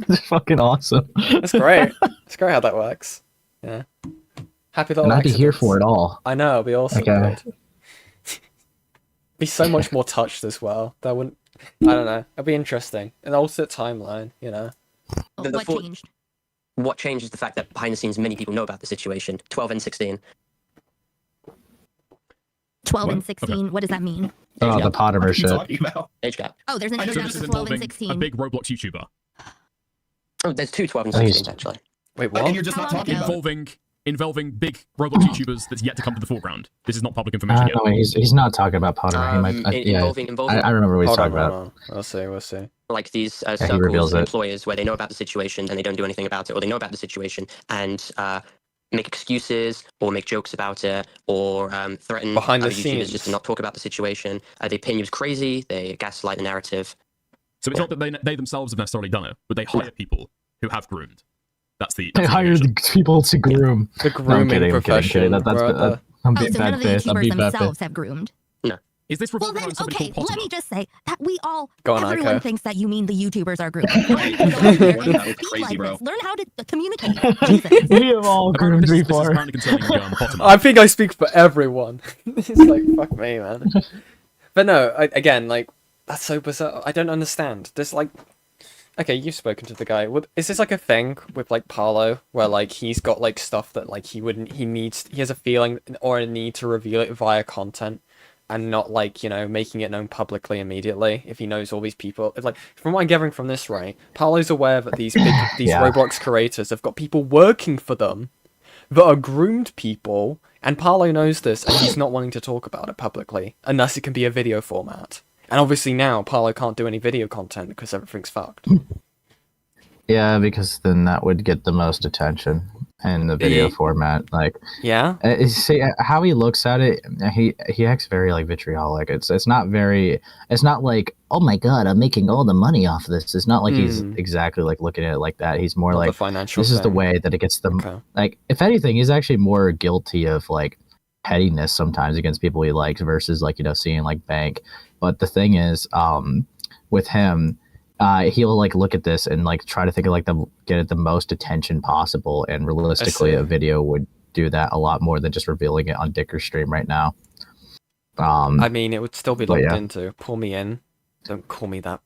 It's fucking awesome. That's great. It's great how that works. Yeah. Happy little. And I'd be here accidents. for it all. I know, it'll be awesome. Okay. Be so much more touched as well. That wouldn't. I don't know. It'll be interesting. An alternate timeline, What changed? What changed is the fact that behind the scenes, many people know about the situation. 12 and 16. 12 and 16. What does that mean? Oh, the Pottermer shit. Age gap. Oh, there's an I know age gap this is of 12 and involving 16. a big Roblox YouTuber. Oh, there's two 12 and 16 actually. Wait, And you're just not talking involving big Roblox YouTubers that's yet to come to the foreground. This is not public information yet. No, he's not talking about Pottermer. He might. Involving. I remember what he's talking about. On. We'll see. Like these he circles reveals of it. employers where they know about the situation and they don't do anything about it, or they know about the situation and make excuses or make jokes about it, or threaten Behind the other YouTubers scenes. just to not talk about the situation. They pin you as crazy. They gaslight the narrative. So it's not that they themselves have necessarily done it, but they hire people who have groomed. That's the. They hired people to groom. The grooming profession. I'm Oh, being so none bad of the faith. I'm YouTubers being bad themselves faith. have groomed. No. Is this Well revolving then, around somebody okay, called let Pottermore? me just say that we all, Go on, everyone Aiko. thinks that you mean the YouTubers are groomed. Go out there and That's speak crazy, like bro. this. Learn how to communicate. Jesus. We have all groomed This is before. apparently concerning Pottermore. I think I speak for everyone. It's like, fuck me, man. But no, again, like, that's so bizarre. I don't understand. There's like, okay, you've spoken to the guy. Is this like a thing with like Parlo, where like he's got like stuff that like he has a feeling or a need to reveal it via content, and not like making it known publicly immediately if he knows all these people. It's like, from what I'm gathering from this, right? Parlo's aware that these Yeah. Roblox creators have got people working for them that are groomed people, and Parlo knows this, and he's not wanting to talk about it publicly unless it can be a video format. And obviously now Parlo can't do any video content because everything's fucked. Yeah, because then that would get the most attention. in the video format. Like, yeah, see how he looks at it. He acts very like vitriolic. It's not very. It's not like, oh my god, I'm making all the money off this. It's not like he's exactly like looking at it like that. He's more Not the like, financial this is the thing. way that it gets them. Okay. Like, if anything, he's actually more guilty of like pettiness sometimes against people he likes versus like, seeing like bank. But the thing is, with him, he'll like look at this and like try to think of like get it the most attention possible, and realistically a video would do that a lot more than just revealing it on Dicker's stream right now. I mean, it would still be looked yeah. into. Pull me in. Don't call me that.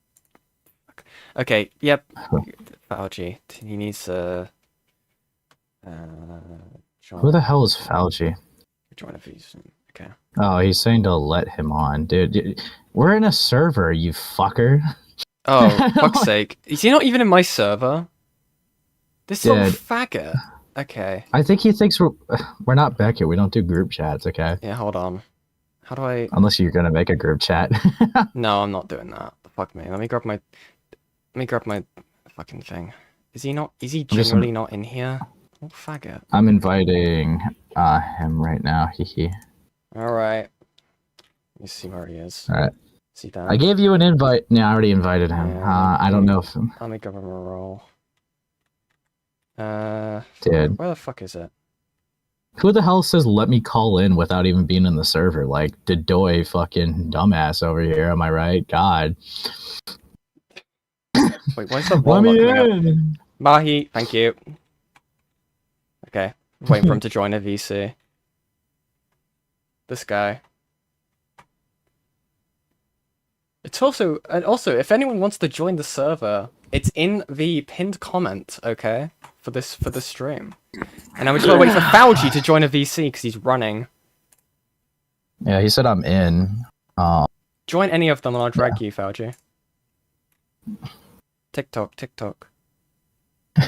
Okay, yep. Fauci. He needs to... Who the hell is Fauci? Join a visa. Okay. Oh, he's saying to let him on. Dude, we're in a server, you fucker. Oh, fuck's sake. Is he not even in my server? This little faggot. Okay. I think he thinks we're not Beckett. We don't do group chats, okay? Yeah, hold on. How do I... Unless you're gonna make a group chat. No, I'm not doing that. Fuck me. Let me grab my fucking thing. Is he generally not in here? Oh, faggot. I'm inviting him right now. Hee. Alright. Let me see where he is. Alright. See that? I gave you an invite. Yeah, I already invited him. Yeah, I don't know if... Let me give him a roll. Dude. Where the fuck is it? Who the hell says let me call in without even being in the server? Like, Dedoy fucking dumbass over here, am I right? God. Wait, why is that Let wall me not coming up? in! Mahi, thank you. Okay, waiting for him to join a VC. This guy. It's also, if anyone wants to join the server, it's in the pinned comment, okay? For this stream. And now we just gotta wait for Fauci to join a VC because he's running. Yeah, he said I'm in. Join any of them and I'll drag you, Fauci. TikTok.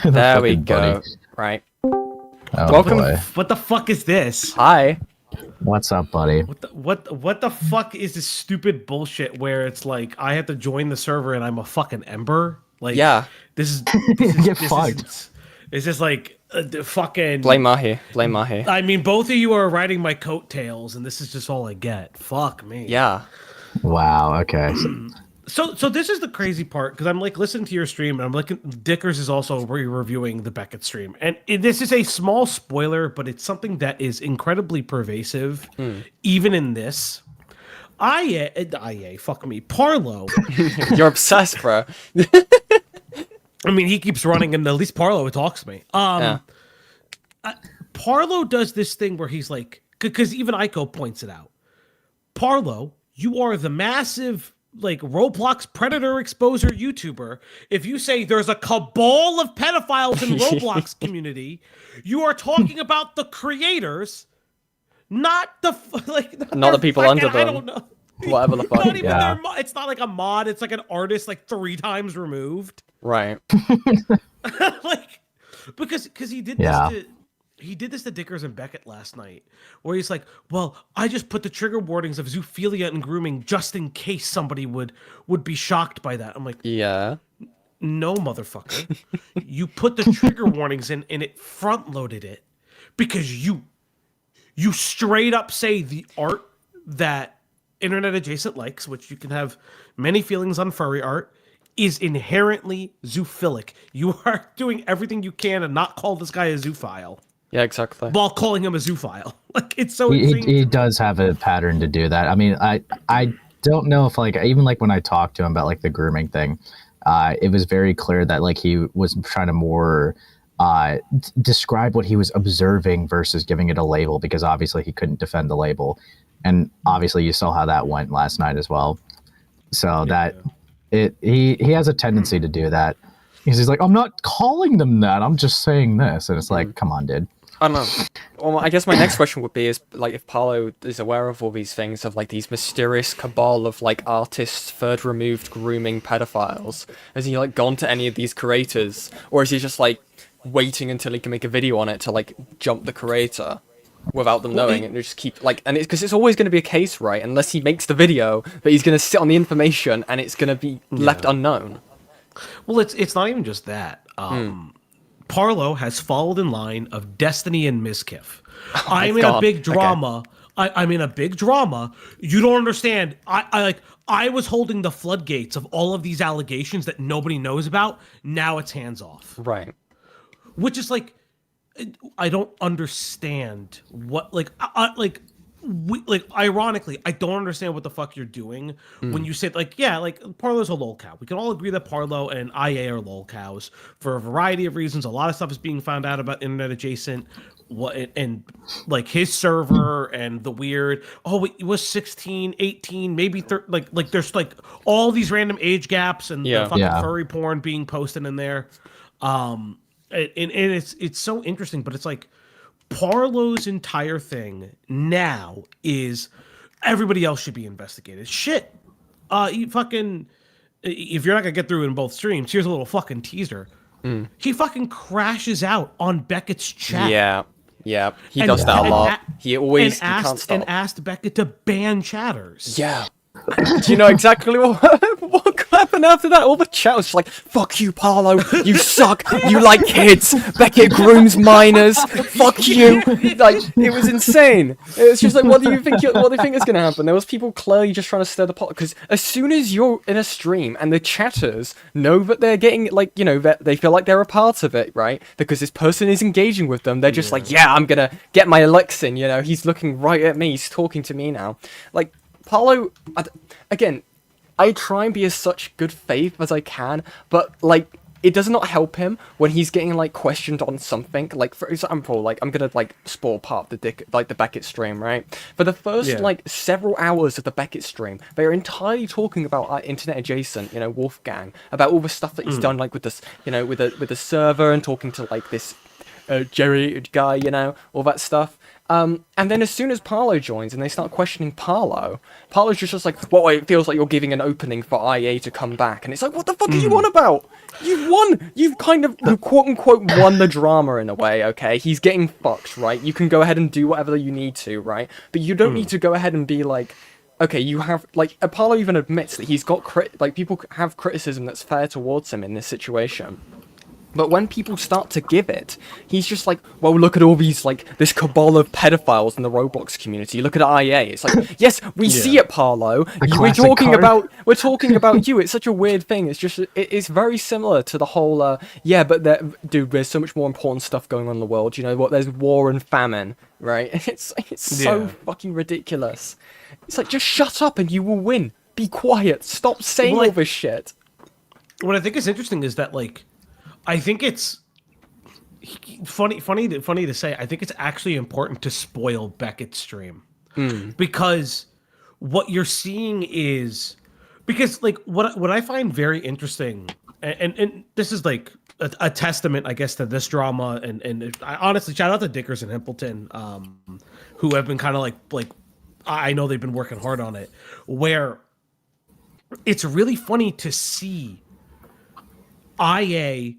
There we go. Buddy. Right. Oh, Welcome. boy. What the fuck is this? Hi. What's up, buddy? What the fuck is this stupid bullshit where it's like I have to join the server and I'm a fucking ember? Like, yeah. This is Get fucked. It's just like fucking Blame Mahi. I mean, both of you are riding my coattails, and this is just all I get. Fuck me. Yeah. Wow. Okay. So this is the crazy part, because I'm like listening to your stream, and I'm looking. Dickers is also reviewing the Beckett stream, and this is a small spoiler, but it's something that is incredibly pervasive, even in this. Fuck me, Parlo. You're obsessed, bro. I mean, he keeps running, and at least Parlo talks to me. Yeah. Parlo does this thing where he's like, because even Ico points it out. Parlo, you are the massive like Roblox predator exposer YouTuber. If you say there's a cabal of pedophiles in Roblox community, you are talking about the creators, not the not the people under them. I don't know. Whatever the fuck. Not even their it's not like a mod. It's like an artist like 3 times removed. Right. Like because he did this to Dickers and Beckett last night, where he's like, well, I just put the trigger warnings of zoophilia and grooming just in case somebody would be shocked by that. I'm like, yeah. No, motherfucker. You put the trigger warnings in and it front loaded it because you straight up say the art that internet adjacent likes, which you can have many feelings on furry art, is inherently zoophilic. You are doing everything you can to not call this guy a zoophile. Yeah, exactly. While calling him a zoophile. Like, it's so insane. insane. He does have a pattern to do that. I mean, I don't know if like, even like when I talked to him about like the grooming thing, it was very clear that like he was trying to more describe what he was observing versus giving it a label, because obviously he couldn't defend the label. And obviously you saw how that went last night as well. So he has a tendency to do that. He's like, I'm not calling them that. I'm just saying this. And it's like, come on, dude. I don't know. Well, I guess my next question would be is like if Parlo is aware of all these things, of like these mysterious cabal of like artists, third removed grooming pedophiles. Has he like gone to any of these creators, or is he just like waiting until he can make a video on it to like jump the creator without them knowing, and just keep like, and it's because it's always going to be a case, right? Unless he makes the video, but he's going to sit on the information and it's going to be left unknown. Well, it's not even just that. Parlo has followed in line of Destiny and Mizkif. I'm in God. a big Okay. drama. I'm in a big drama. You don't understand. I was holding the floodgates of all of these allegations that nobody knows about. Now it's hands off. Right. Which is like, I don't understand what ironically, I don't understand what the fuck you're doing when you say Parlo's a lol cow. We can all agree that Parlo and IA are lol cows for a variety of reasons. A lot of stuff is being found out about internet adjacent, like his server and the weird. Oh, it was 16, 18, maybe there's like all these random age gaps and the fucking furry porn being posted in there. And it's so interesting, but it's like Parlo's entire thing now is everybody else should be investigated. Shit. You fucking, if you're not gonna get through in both streams, here's a little fucking teaser. He fucking crashes out on Beckett's chat. Yeah. He does that a lot. He always can't stop. And asked Beckett to ban chatters. Yeah. Do you know exactly what happened after that? All the chat was just like, "Fuck you, Parlo. You suck. You like kids. Beckett grooms minors. Fuck you." Like, it was insane. It's just like, what do you think is gonna happen? There was people clearly just trying to stir the pot, because as soon as you're in a stream and the chatters know that they're getting that they feel like they're a part of it, right? Because this person is engaging with them, they're just like, "Yeah, I'm gonna get my licks in." He's looking right at me. He's talking to me now. Like, Parlo, again, I try and be as such good faith as I can, but like, it does not help him when he's getting like questioned on something. Like, for example, like, I'm gonna like spoil part of the Beckett stream, right? For the first like several hours of the Beckett stream, they are entirely talking about internet adjacent, Wolfgang, about all the stuff that he's done, like with this, with the server, and talking to like this Jerry guy, all that stuff. And then as soon as Parlo joins and they start questioning Parlo's just like, "Well, it feels like you're giving an opening for IA to come back." And it's like, what the fuck are you on about? You've won! You've kind of, quote-unquote, won the drama in a way, okay? He's getting fucked, right? You can go ahead and do whatever you need to, right? But you don't need to go ahead and be like, okay, you have, like, Parlo even admits that he's got, people have criticism that's fair towards him in this situation. But when people start to give it, he's just like, "Well, look at all these, like, this cabal of pedophiles in the Roblox community. Look at IA." It's like, yes, we see it, Parlo. We're talking about you. It's such a weird thing. It's just, it's very similar to the whole, but dude, there's so much more important stuff going on in the world. You know what? There's war and famine, right? It's so fucking ridiculous. It's like, just shut up and you will win. Be quiet. Stop saying all this shit. What I think is interesting is that, like, I think it's funny to say. I think it's actually important to spoil Beckett's stream because what you're seeing is like what I find very interesting, and this is like a testament, I guess, to this drama. And I honestly shout out to Dickers and Himpleton, who have been kind of like I know they've been working hard on it. Where it's really funny to see IA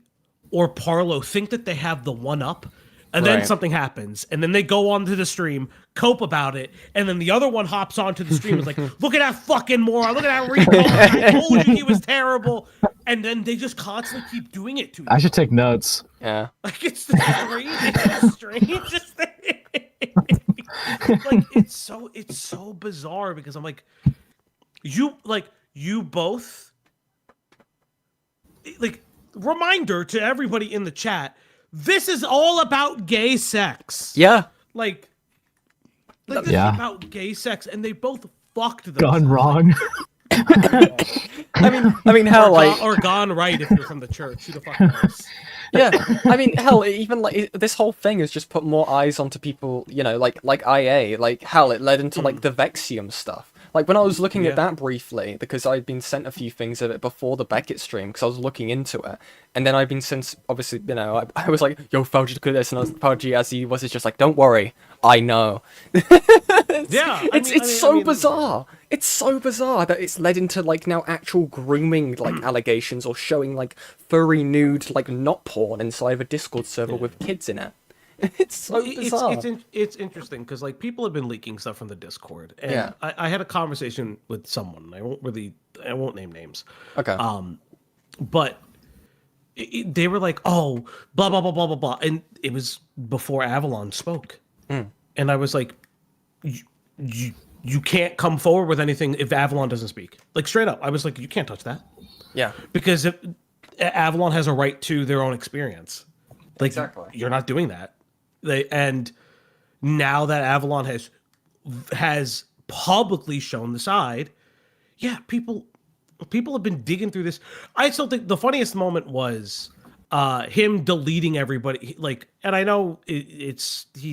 or Parlo think that they have the one up, and then something happens, and then they go onto the stream, cope about it, and then the other one hops onto the stream and is like, "Look at that fucking moron, look at that Rico, I told you he was terrible," and then they just constantly keep doing it to you. I should take notes. Yeah. Like, it's the strangest thing. Like, it's so bizarre, because I'm like, you both, like, reminder to everybody in the chat, this is all about gay sex. Yeah. Like this is about gay sex, and they both fucked them. Gone wrong. I mean, hell, or gone right if you're from the church. Who the fuck knows? Yeah, I mean, hell, even like this whole thing has just put more eyes onto people, like IA. Like, hell, it led into like the Vexium stuff. Like, when I was looking at that briefly, because I'd been sent a few things of it before the Beckett stream, because I was looking into it, and then I'd been sent, obviously, I was like, "Yo, Fauji, look at this," and Fauji, as he was, just like, "Don't worry, I know." It's so bizarre. It's so bizarre that it's led into, like, now actual grooming, like, allegations, or showing, like, furry nude, like, not porn inside of a Discord server with kids in it. It's so bizarre. It's interesting, because, like, people have been leaking stuff from the Discord, and I had a conversation with someone. I won't name names. Okay. But they were like, oh, blah blah blah blah blah blah, and it was before Avalon spoke, and I was like, you can't come forward with anything if Avalon doesn't speak. Like straight up, I was like, you can't touch that. Yeah. Because if Avalon has a right to their own experience. Like Exactly. you're not doing that. And now that Avalon has publicly shown the side, yeah, people have been digging through this. I still think the funniest moment was him deleting everybody. Like, and I know he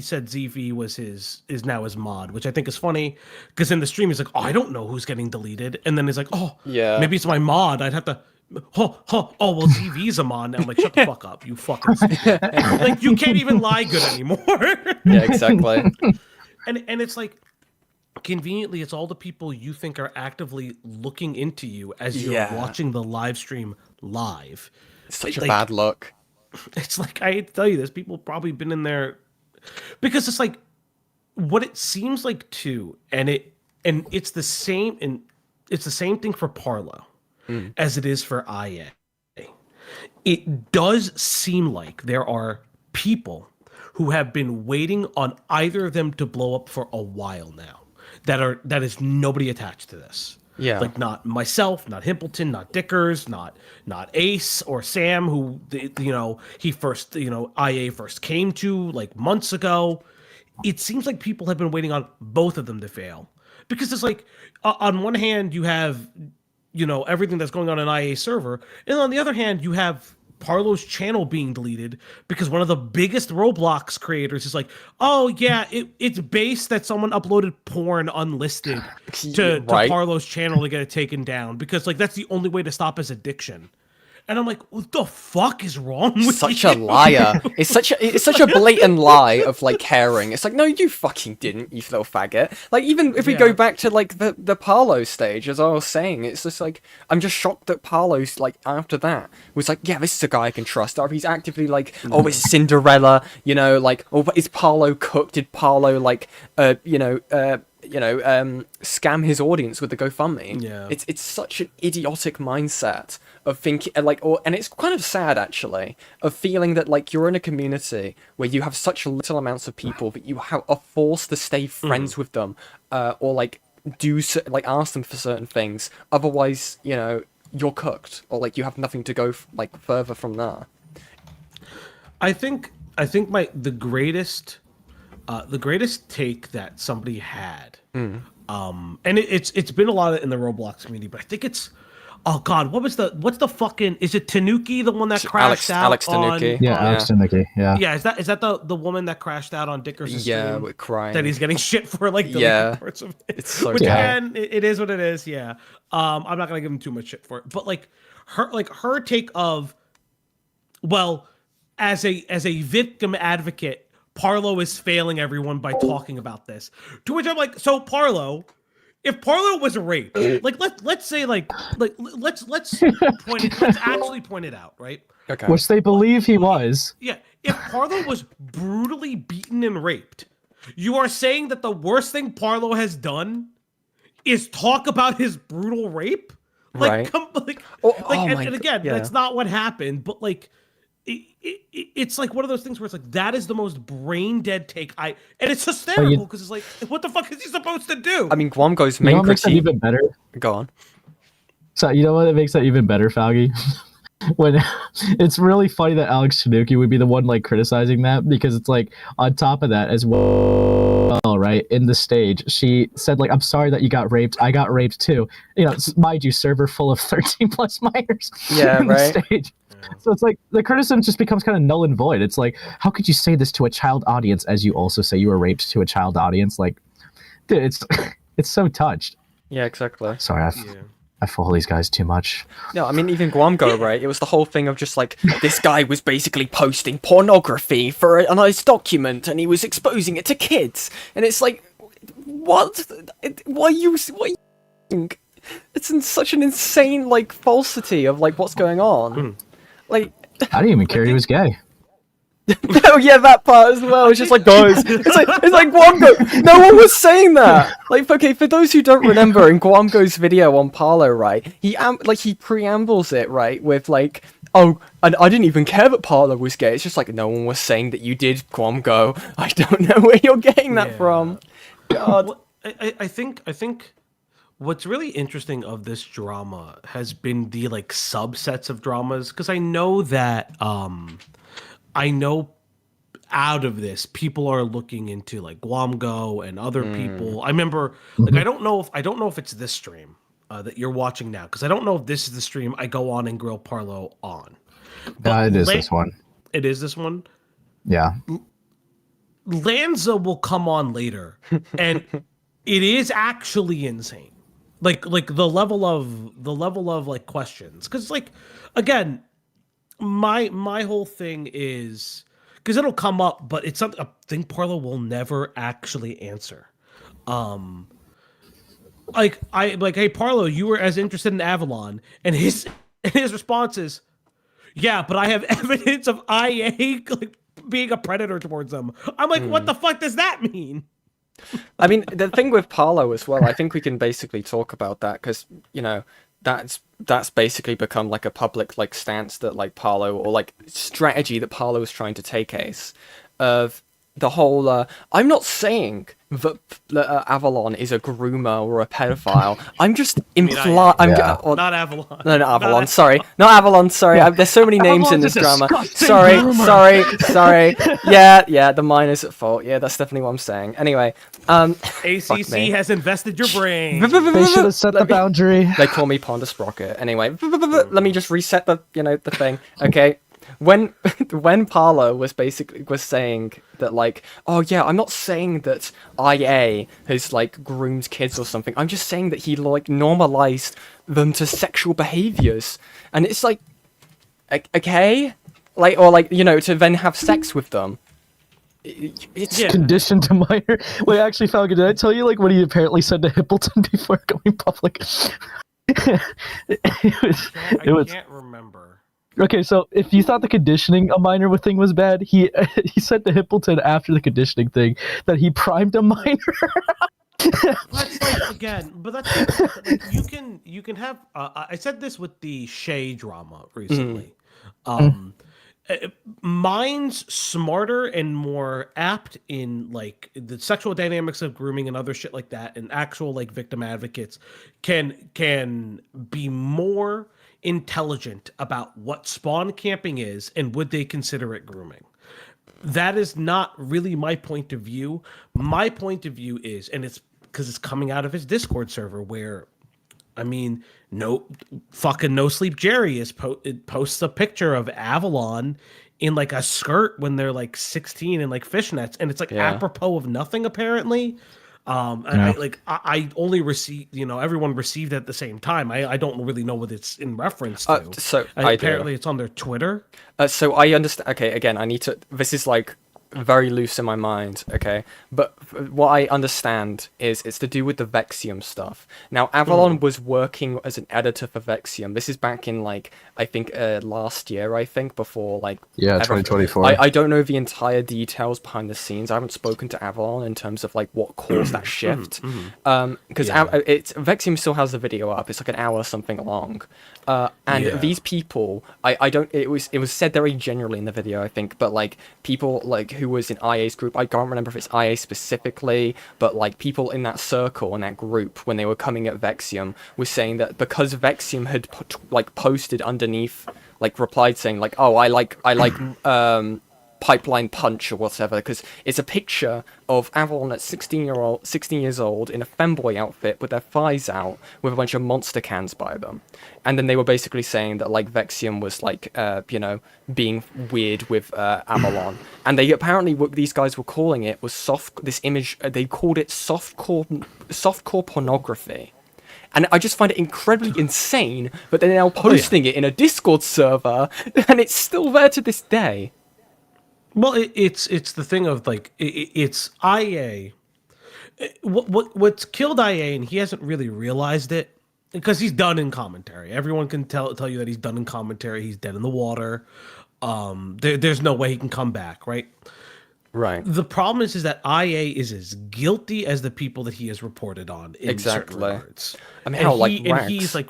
said ZV is now his mod, which I think is funny because in the stream he's like, oh, I don't know who's getting deleted, and then he's like, oh, yeah, maybe it's my mod. I'd have to. Oh, well, ZV's a mod now. I'm like, shut the fuck up, you fucking. Like, you can't even lie good anymore. Yeah, exactly. And it's like, conveniently, it's all the people you think are actively looking into you as you're watching the live stream live. It's such a bad look. It's like, I hate to tell you this, people have probably been in there because it's like what it seems like too, and it's the same thing for Parlo as it is for IA. It does seem like there are people who have been waiting on either of them to blow up for a while now. That is nobody attached to this. Yeah. Like not myself, not Himpleton, not Dickers, not Ace or Sam, who he first, IA first came to like months ago. It seems like people have been waiting on both of them to fail. Because it's like on one hand you have everything that's going on in IA server, and on the other hand you have Parlo's channel being deleted because one of the biggest Roblox creators is like, oh yeah, it's based that someone uploaded porn unlisted to Parlo's channel to get it taken down because like that's the only way to stop his addiction. And I'm like, what the fuck is wrong with such you? a liar. It's such a blatant lie of like caring. It's like, no, you fucking didn't, you little faggot. Like even if we go back to like the Parlo stage, as I was saying, it's just like I'm just shocked that Parlo's like after that was like, yeah, this is a guy I can trust. Or he's actively like, oh, it's Cinderella, like, oh, but is Parlo cooked? Did Parlo like scam his audience with the GoFundMe? Yeah. It's such an idiotic mindset of thinking and it's kind of sad actually of feeling that like you're in a community where you have such little amounts of people that you are forced to stay friends with them or like like ask them for certain things, otherwise you're cooked or like you have nothing to go like further from there. I think the greatest take that somebody had and it's been a lot in the Roblox community, but I think it's, oh god, what's the fucking, is it Tanuki, the one that crashed out? Alex Tanuki. Alex Tanuki. Yeah. Yeah, is that the woman that crashed out on Dickers' stream? Yeah, with crying. That he's getting shit for like deleting parts of it. It's so Which bad. again, it is what it is. Yeah. I'm not gonna give him too much shit for it, but like her take of, well, as a victim advocate, Parlo is failing everyone by talking about this. To which I'm like, so Parlo, if Parlo was raped, like let's say let's actually point it out, right? Okay. Which they believe he was. Yeah, if Parlo was brutally beaten and raped, you are saying that the worst thing Parlo has done is talk about his brutal rape? Like, right. And again, that's not what happened, but like, it's like one of those things where it's like, that is the most brain dead take and it's hysterical because it's like, what the fuck is he supposed to do? I mean, Guamgo's main makes that even better? Go on. So you know what makes that even better, Falgi? When it's really funny that Alex Tanuki would be the one like criticizing that, because it's like on top of that as well, right, in the stage she said like, I'm sorry that you got raped, I got raped too, mind you, server full of 13 plus minors. Yeah, right. Stage. So it's like the criticism just becomes kind of null and void. It's like, how could you say this to a child audience as you also say you were raped to a child audience? Like, dude, it's so touched. Yeah, exactly. Sorry, I follow these guys too much. No, I mean, even Guamgo, right? It was the whole thing of just like, this guy was basically posting pornography for a nice document and he was exposing it to kids. And it's like, what? Why are you think? It's in such an insane, like, falsity of, like, what's going on. Like, I didn't even care he was gay. Oh yeah, that part as well. It's just like guys, it's like Guamgo. No one was saying that. Like, okay, for those who don't remember, in Guamgo's video on Parlo, right, he preambles it right with like, oh, and I didn't even care that Parlo was gay. It's just like no one was saying that you did, Guamgo. I don't know where you're getting that from. God. Well, I think what's really interesting of this drama has been the like subsets of dramas, because I know that I know out of this people are looking into like Guamgo and other people. I remember like I don't know if it's this stream that you're watching now, because I don't know if this is the stream I go on and grill Parlo on. But it is this one. It is this one. Yeah. Lanza will come on later, and it is actually insane. Like the level of like questions, because like again, my whole thing is because it'll come up, but it's something a thing Parlo will never actually answer. Like hey Parlo, you were as interested in Avalon, and his response is, yeah, but I have evidence of IA like being a predator towards them. I'm like, what the fuck does that mean? I mean, the thing with Parlo as well, I think we can basically talk about that because, you know, that's basically become like a public like stance that like Parlo, or like strategy that Parlo is trying to take, Ace, of the whole I'm not saying that Avalon is a groomer or a pedophile. I'm just implying. Not Avalon. No, not Avalon. Sorry, not Avalon. Sorry, there's so many names in this drama. Sorry. Yeah, the minor's at fault. Yeah, that's definitely what I'm saying. Anyway, ACC has invested your brain. They should have set the boundary. They call me Ponda Sprocket. Anyway, let me just reset the the thing. Okay. When Parlo was saying that like, oh yeah, I'm not saying that IA has like groomed kids or something. I'm just saying that he like normalized them to sexual behaviors, and it's like, okay, like, or like, you know, to then have sex with them. It's conditioned to minor. Wait, actually, Falcon, did I tell you like what he apparently said to Hippleton before going public? I can't remember. Okay, so if you thought the conditioning a minor thing was bad, he said to Hippleton after the conditioning thing that he primed a minor. That's like again, but that's like, you can have. I said this with the Shay drama recently. Mine's smarter and more apt in like the sexual dynamics of grooming and other shit like that, and actual like victim advocates can be more intelligent about what spawn camping is and would they consider it grooming. That is not really my point of view. My point of view is, and it's because it's coming out of his Discord server where, I mean, no sleep Jerry posts a picture of Avalon in like a skirt when they're like 16 and like fishnets, and it's like apropos of nothing apparently. And I only received, you know, everyone received it at the same time. I don't really know what it's in reference to. So apparently it's on their Twitter. So I understand. Okay, again, I need to. This is like very loose in my mind. Okay, but what I understand is it's to do with the Vexium stuff. Now, Avalon was working as an editor for Vexium. This is back in like I think last year. I think before like 2024. I don't know the entire details behind the scenes. I haven't spoken to Avalon in terms of like what caused that shift. Because Vexium still has the video up. It's like an hour or something long. And these people, I don't. It was said very generally in the video, I think, but like people like who was in IA's group, I can't remember if it's IA specifically, but like people in that circle and that group when they were coming at Vexium was saying that because Vexium had posted underneath, like replied saying like, oh, I like Pipeline Punch or whatever, because it's a picture of Avalon at 16 years old in a femboy outfit with their thighs out with a bunch of monster cans by them, and then they were basically saying that like Vexium was like you know, being weird with Avalon, and they apparently what these guys were calling it was this image they called it softcore pornography. And I just find it incredibly insane, but they're now posting it in a Discord server, and it's still there to this day. Well, it's the thing of like it's IA. What's killed IA, and he hasn't really realized it because he's done in commentary. Everyone can tell you that he's done in commentary. He's dead in the water. there's no way he can come back, right? Right. The problem is that IA is as guilty as the people that he has reported on in certain regards. I mean, And how, like, he- and Rags? he's like,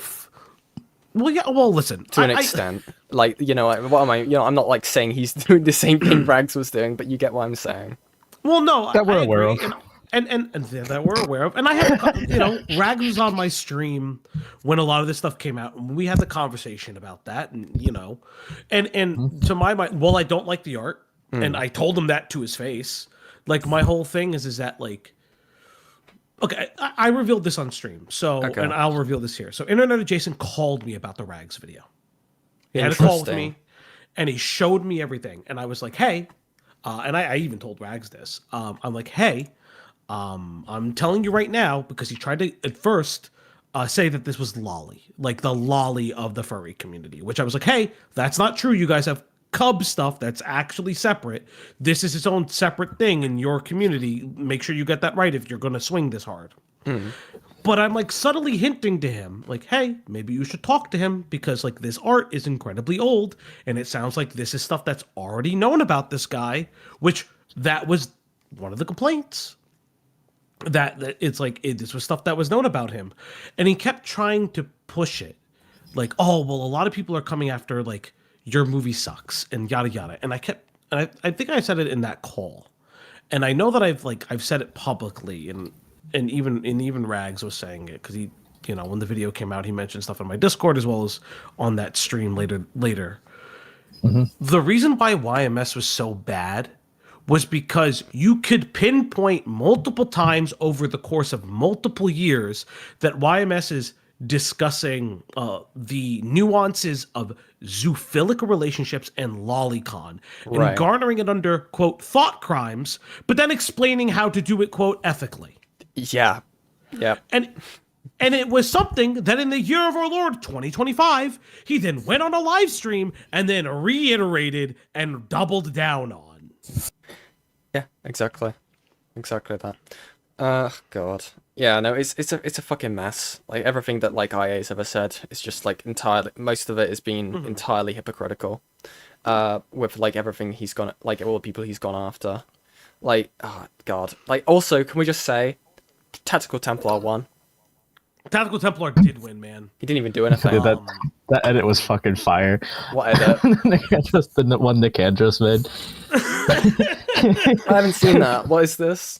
well, yeah. Well, listen, To an extent. Like, you know, what am I... You know, I'm not, like, saying he's doing the same thing Rags was doing, but you get what I'm saying. Well, no, That we're I aware agree, of. and that we're aware of. And I had, you know, Rags was on my stream when a lot of this stuff came out, and we had the conversation about that, and you know, and to my mind, well, I don't like the art, and I told him that to his face. Like my whole thing is that like, okay, I revealed this on stream, so Okay. and I'll reveal this here. So, Internet Adjacent called me about the Rags video. He had a call with me, and he showed me everything, and I was like, hey. And I even told Rags this. I'm like, hey, I'm telling you right now, because he tried to at first say that this was lolly, like the lolly of the furry community, which I was like, hey, that's not true. You guys have cub stuff that's actually separate. This is its own separate thing in your community. Make sure you get that right if you're going to swing this hard. But I'm like subtly hinting to him, like, hey, maybe you should talk to him because like this art is incredibly old and it sounds like this is stuff that's already known about this guy, which that was one of the complaints. That it's like this was stuff that was known about him. And he kept trying to push it. Like, oh, well, a lot of people are coming after like your movie sucks and yada yada. And I think I said it in that call. And I know that I've said it publicly and even Rags was saying it because he, you know, when the video came out, he mentioned stuff on my Discord as well as on that stream later. The reason why YMS was so bad was because you could pinpoint multiple times over the course of multiple years that YMS is discussing the nuances of zoophilic relationships and lolicon Right. and garnering it under, quote, thought crimes, but then explaining how to do it, quote, ethically. Yeah. Yeah. And it was something that in the year of our Lord 2025, he then went on a live stream and then reiterated and doubled down on. Yeah, exactly. Exactly that. God. Yeah, no, it's a fucking mess. Like everything that like IA's ever said is just like entirely, most of it has been entirely hypocritical. With like everything he's gone, like all the people he's gone after. Like, oh God. Like also, can we just say Tactical Templar won. Tactical Templar did win, man. He didn't even do anything. Dude, that edit was fucking fire. What edit? the one Nick Andros made. I haven't seen that. What is this?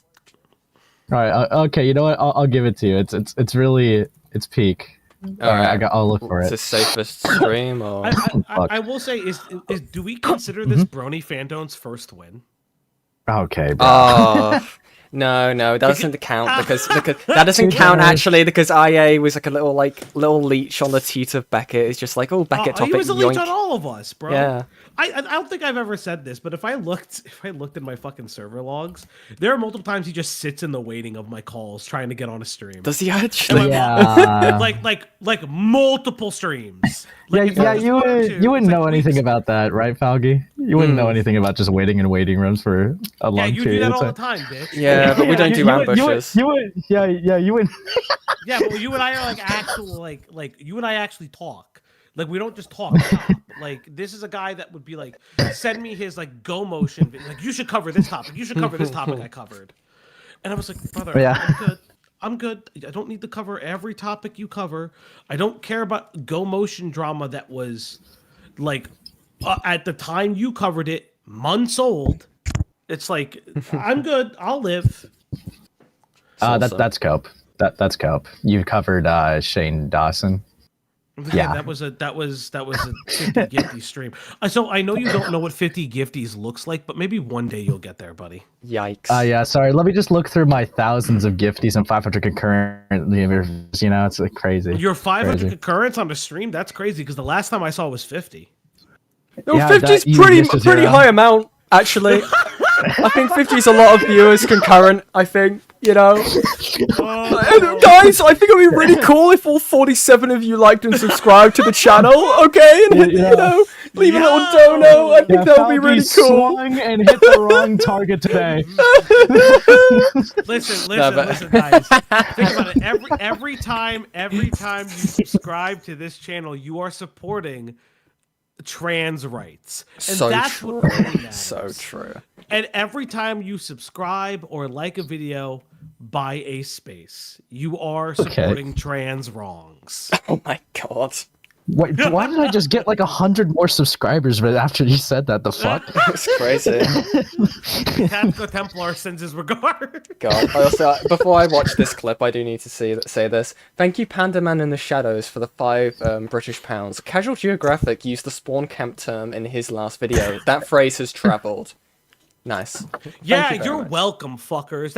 All right. Okay. You know what? I'll give it to you. It's really peak. All right. I'll look for It's it. the safest stream. Or I will say, is do we consider this Brony Fandone's first win? Okay, bro. Oh. No, that doesn't count because that doesn't count actually because IA was like a little leech on the teat of Beckett. It's just like, oh, Beckett topic. He was a leech yoink. on all of us, bro. Yeah. I don't think I've ever said this, but if I looked in my fucking server logs, there are multiple times he just sits in the waiting of my calls trying to get on a stream. Does he actually? Yeah. like multiple streams. Like, You wouldn't know anything about that, right, Falgi? You wouldn't know anything about just waiting in waiting rooms for a long you period do that of all time. the time, bitch. Yeah, but we don't do ambushes. You would. Yeah, but you and I are like actual like you and I actually talk. Like we don't just talk. Like this is a guy that would be like, send me his like go motion. Like you should cover this topic. You should cover this topic I covered. And I was like, brother, Yeah. I'm good. I don't need to cover every topic you cover. I don't care about go motion drama that was like at the time you covered it, months old. It's like I'm good. I'll live. That's Cope. That's Cope. You covered Shane Dawson. Yeah, that was a 50 Gifty stream. So I know you don't know what 50 Gifties looks like, but maybe one day you'll get there, buddy. Yikes. Yeah, sorry. Let me just look through my thousands of gifties and 500 concurrent. You know, it's like crazy. Your 500 Crazy. concurrents on the stream? That's crazy because the last time I saw was 50. No, Yeah, 50's you pretty missed a zero. high amount actually. I think 50's a lot of viewers concurrent. I think, you know. Guys, I think it'd be really cool if all 47 of you liked and subscribed to the channel, okay? And you know, leave a little dono. I think that would be really cool. Swung and hit the wrong target today. Listen, but- guys. Think about it. Every time you subscribe to this channel, you are supporting trans rights. And So that's true. what really matters. So true. And every time you subscribe or like a video, buy a space. You are supporting trans wrongs. Oh my god. Wait, why did I just get like 100 more subscribers right after you said that? The fuck? It's crazy. Tactical Templar sends his regard. God. I also, before I watch this clip, I do need to say this. Thank you, Panda Man in the Shadows, for the 5 British pounds. Casual Geographic used the spawn camp term in his last video. That phrase has travelled. Nice. Yeah, Thank you very you're much. welcome, fuckers.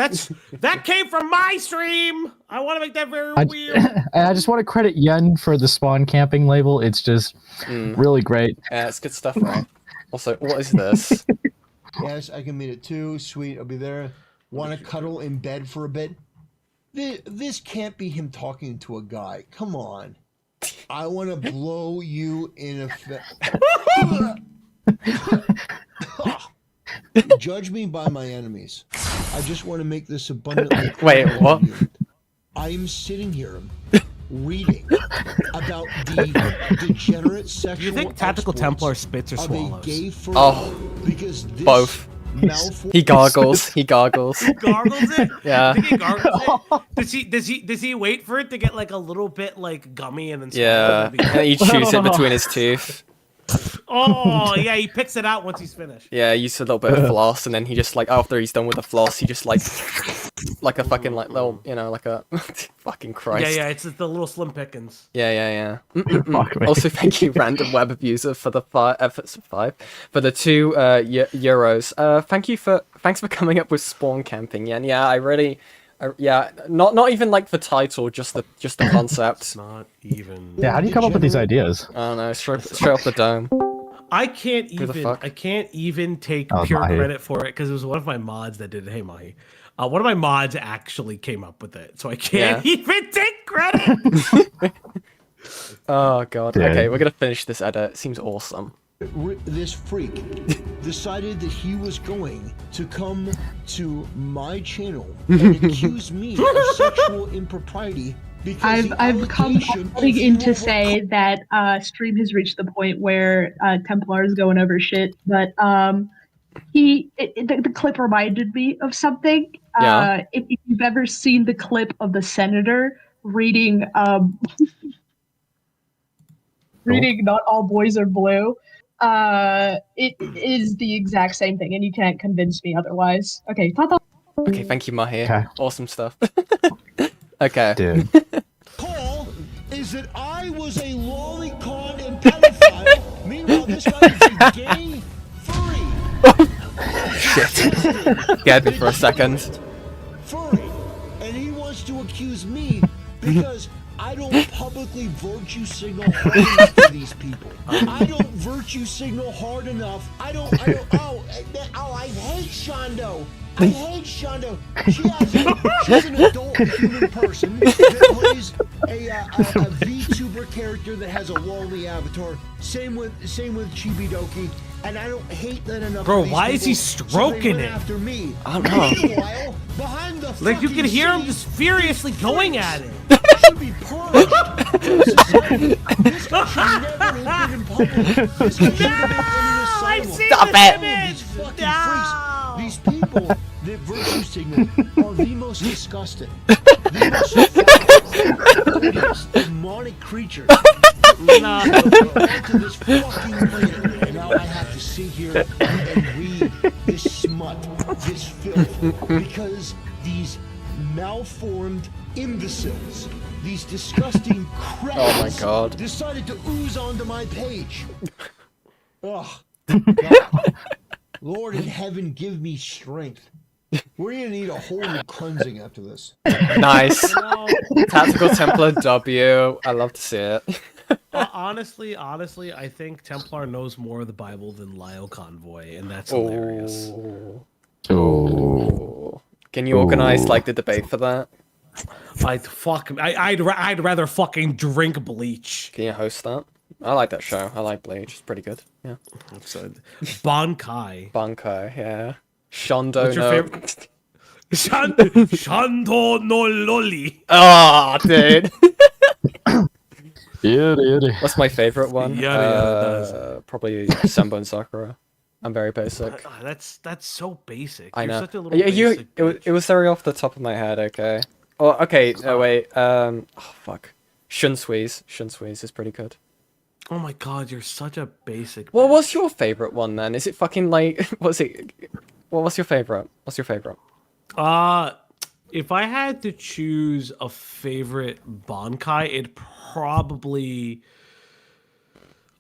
That came from my stream. I want to make that very weird. And I just want to credit Yen for the spawn camping label. It's just really great. Yeah, it's good stuff, right? Also, what is this? Yes, I can meet it too. Sweet, I'll be there. Want to cuddle in bed for a bit? This can't be him talking to a guy. Come on. I want to blow you in a... Judge me by my enemies. I just want to make this abundantly clear. Wait, what? I am sitting here reading about the degenerate sexual You think Tactical exploits Templar spits or of a swallows? gay furry Oh, because this both. He gargles. He gargles. He gargles it? Yeah. I think he gargles it. Does he wait for it to get like a little bit like gummy and then swallow Yeah. it? And he chews it between his teeth. Oh yeah, he picks it out once he's finished. Yeah, he uses a little bit of floss, and then he just like after he's done with the floss, he just like a fucking like little, you know, like a fucking Christ. Yeah, it's just the little Slim Pickens. Yeah. Fuck me. Also, thank you, random web abuser, for the 5 for the 2 euros. Thanks for coming up with spawn camping. Yeah, I really, not even like the title, just the concept. Not even. Yeah, how do you come up with these ideas? I don't know, straight off the dome. I can't Who the even. fuck? I can't even take Oh, pure Mahi. credit for it because it was one of my mods that did it. Hey Mahi, one of my mods actually came up with it, so I can't even take credit. Oh god. Dude. Okay, we're gonna finish this edit. It seems awesome. This freak decided that he was going to come to my channel and accuse me of sexual impropriety because I've come in to say that stream has reached the point where Templar is going over shit, but the clip reminded me of something. Yeah. If you've ever seen the clip of the senator reading reading "Not All Boys Are Blue," it is the exact same thing, and you can't convince me otherwise. Okay, ta-ta. Okay, thank you, Mahi. Okay. Awesome stuff. Okay. Dude. Call is that I was a lolicon and pedophile. Meanwhile, this guy is a gay furry. Shit. Scared me for a second. Furry. And he wants to accuse me because I don't publicly virtue signal hard enough to these people. I don't virtue signal hard enough. I hate Shondo. I hate Shondo. She's an adult human person that plays a VTuber character that has a lolly avatar. Same with Chibidoki. And I don't hate that enough. Bro, of these why is he people, so they stroking went it? After me. I don't know. Meanwhile, behind the Like you can fucking hear him scenes, just furiously going at it. should be purged from society. This guy should never have been in public. This guy should have been in an asylum. I've seen Stop this it. image. These fucking freaks. These people that virtue signal are the most disgusting. The most odious, demonic creatures. Onto this fucking planet. And now I have to sit here and read this smut, this filth, because these malformed imbeciles, these disgusting crabs, Oh my god. decided to ooze onto my page. Ugh. God. Lord in heaven, give me strength. We're gonna need a whole new cleansing after this. Nice. Tactical Templar W. I love to see it. Honestly, I think Templar knows more of the Bible than Lyle Convoy, and that's hilarious. Oh. Can you organize like the debate for that? I'd rather fucking drink bleach. Can you host that? I like that show. I like Bleach. It's pretty good. Yeah. Bankai. Bankai, yeah. Shondo What's your no. favorite? Shando no loli. Oh, dude. What's my favorite one? Yada, yada, Probably Sambo and Sakura. I'm very basic. That's so basic. I You're know. such a little Yeah, basic. it was very off the top of my head. Okay. Oh, okay. No, wait. Oh fuck. Shunsweeze is pretty good. Oh my god, you're such a basic. Well, what's your favorite one then? Is it fucking like what's it? Well, what's your favorite? What's your favorite? If I had to choose a favorite Bankai, it'd probably.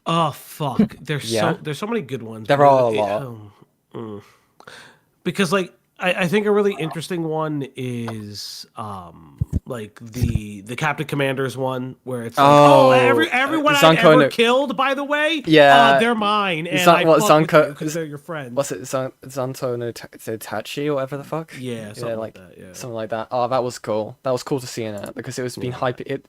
Oh fuck! There's so many good ones. There are a lot. Because like I think a really interesting one is like the Captain Commander's one where it's like everyone I've ever killed, by the way, they're mine and I fuck with you because they're your friends. What's it, Zanto no Tachi or whatever the fuck? Yeah, something like that. Yeah. Something like that. Oh, that was cool. That was cool to see in it because it was being hype. It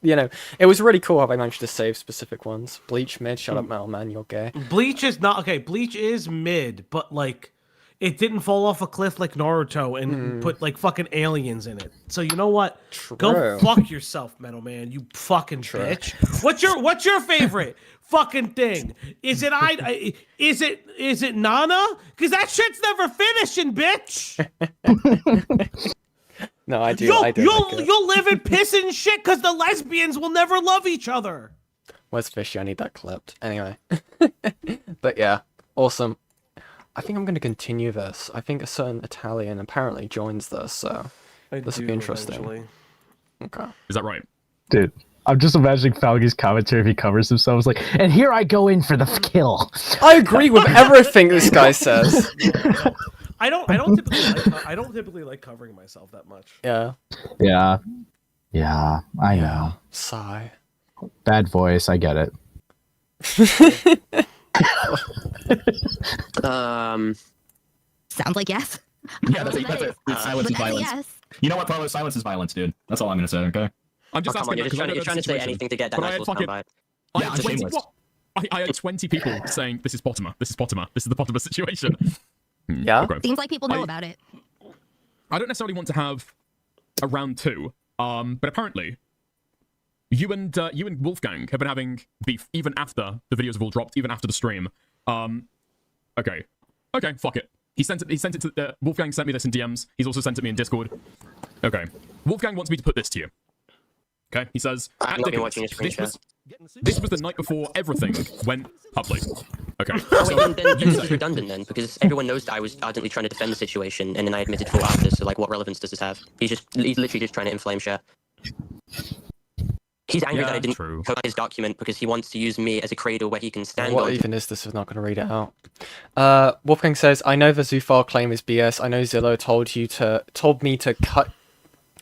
was really cool how they managed to save specific ones. Bleach mid. Shut up, Metal Man. You're gay. Bleach is not okay. Bleach is mid, but like. It didn't fall off a cliff like Naruto and put like fucking aliens in it. So you know what? Go fuck yourself, Metal Man. You fucking bitch. What's your favorite fucking thing? Is it is it Nana? Because that shit's never finishing, bitch. No, I do. You'll live in piss and shit because the lesbians will never love each other. Where's Fishy? I need that clipped. Anyway. But yeah, awesome. I think I'm going to continue this. I think a certain Italian apparently joins this, so this will be interesting. Eventually. Okay. Is that right? Dude, I'm just imagining Falgi's commentary if he covers himself. It's like, and here I go in for the kill. I agree with everything this guy says. I don't typically like covering myself that much. Yeah. Yeah, I know. Sigh. Bad voice, I get it. Sounds like yes. Yeah, that's it. Silence is violence. Yes. You know what, Parlo? Silence is violence, dude. That's all I'm gonna say, okay? I'm just asking. You're trying to say anything to get that nice little soundbite. I had 20 people saying, this is Pottimer, this is Pottimer, this is the Pottimer situation. Yeah? Okay. Seems like people know about it. I don't necessarily want to have a round 2, but apparently, you and Wolfgang have been having beef even after the videos have all dropped, even after the stream. Okay, fuck it. He sent it to Wolfgang sent me this in DMs. He's also sent it me in Discord. Okay, Wolfgang wants me to put this to you. Okay, he says, I'm not watching his screen share. This was the night before everything went public. Okay. Oh, wait, then this is redundant then, because everyone knows that I was ardently trying to defend the situation, and then I admitted full after, so like, what relevance does this have? He's literally just trying to inflame share. He's angry that I didn't code his document because he wants to use me as a cradle where he can stand on. What even is this? I'm not going to read it out. Wolfgang says, I know the Zufar claim is BS. I know Zillow told me to cut...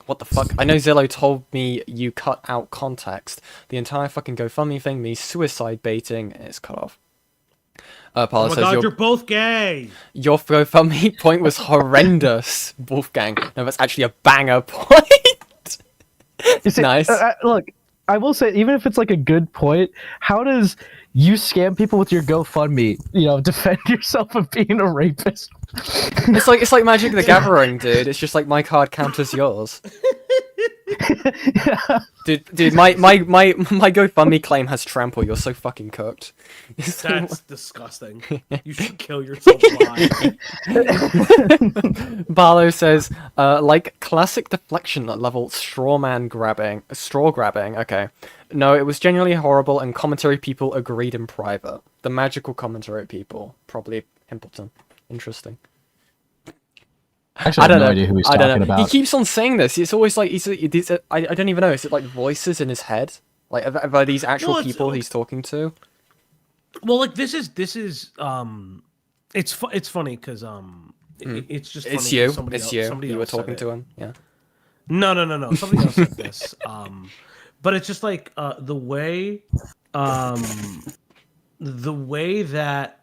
What the fuck? I know Zillow told me you cut out context. The entire fucking GoFundMe thing means suicide baiting, and it's cut off. Parlo says, you're both gay! Your GoFundMe point was horrendous, Wolfgang. No, that's actually a banger point! Nice. Look, I will say, even if it's like a good point, how does you scam people with your GoFundMe, defend yourself of being a rapist? It's like Magic the Gathering, dude. It's just like my card counters yours. Dude, my GoFundMe claim has trample. You're so fucking cooked. That's disgusting. You should kill yourself live. Barlow says, like classic deflection level straw grabbing. Okay. No, it was genuinely horrible, and commentary people agreed in private. The magical commentary people, probably Himpleton. Interesting. Actually, I have no idea who he's talking about. He keeps on saying this. It's always like I don't even know. Is it like voices in his head? Like are these actual people he's talking to? Well, like this is it's funny because it's just funny it's you. Somebody It's else, you. You were talking to him. Yeah. No. Somebody else said this. But it's just like the way that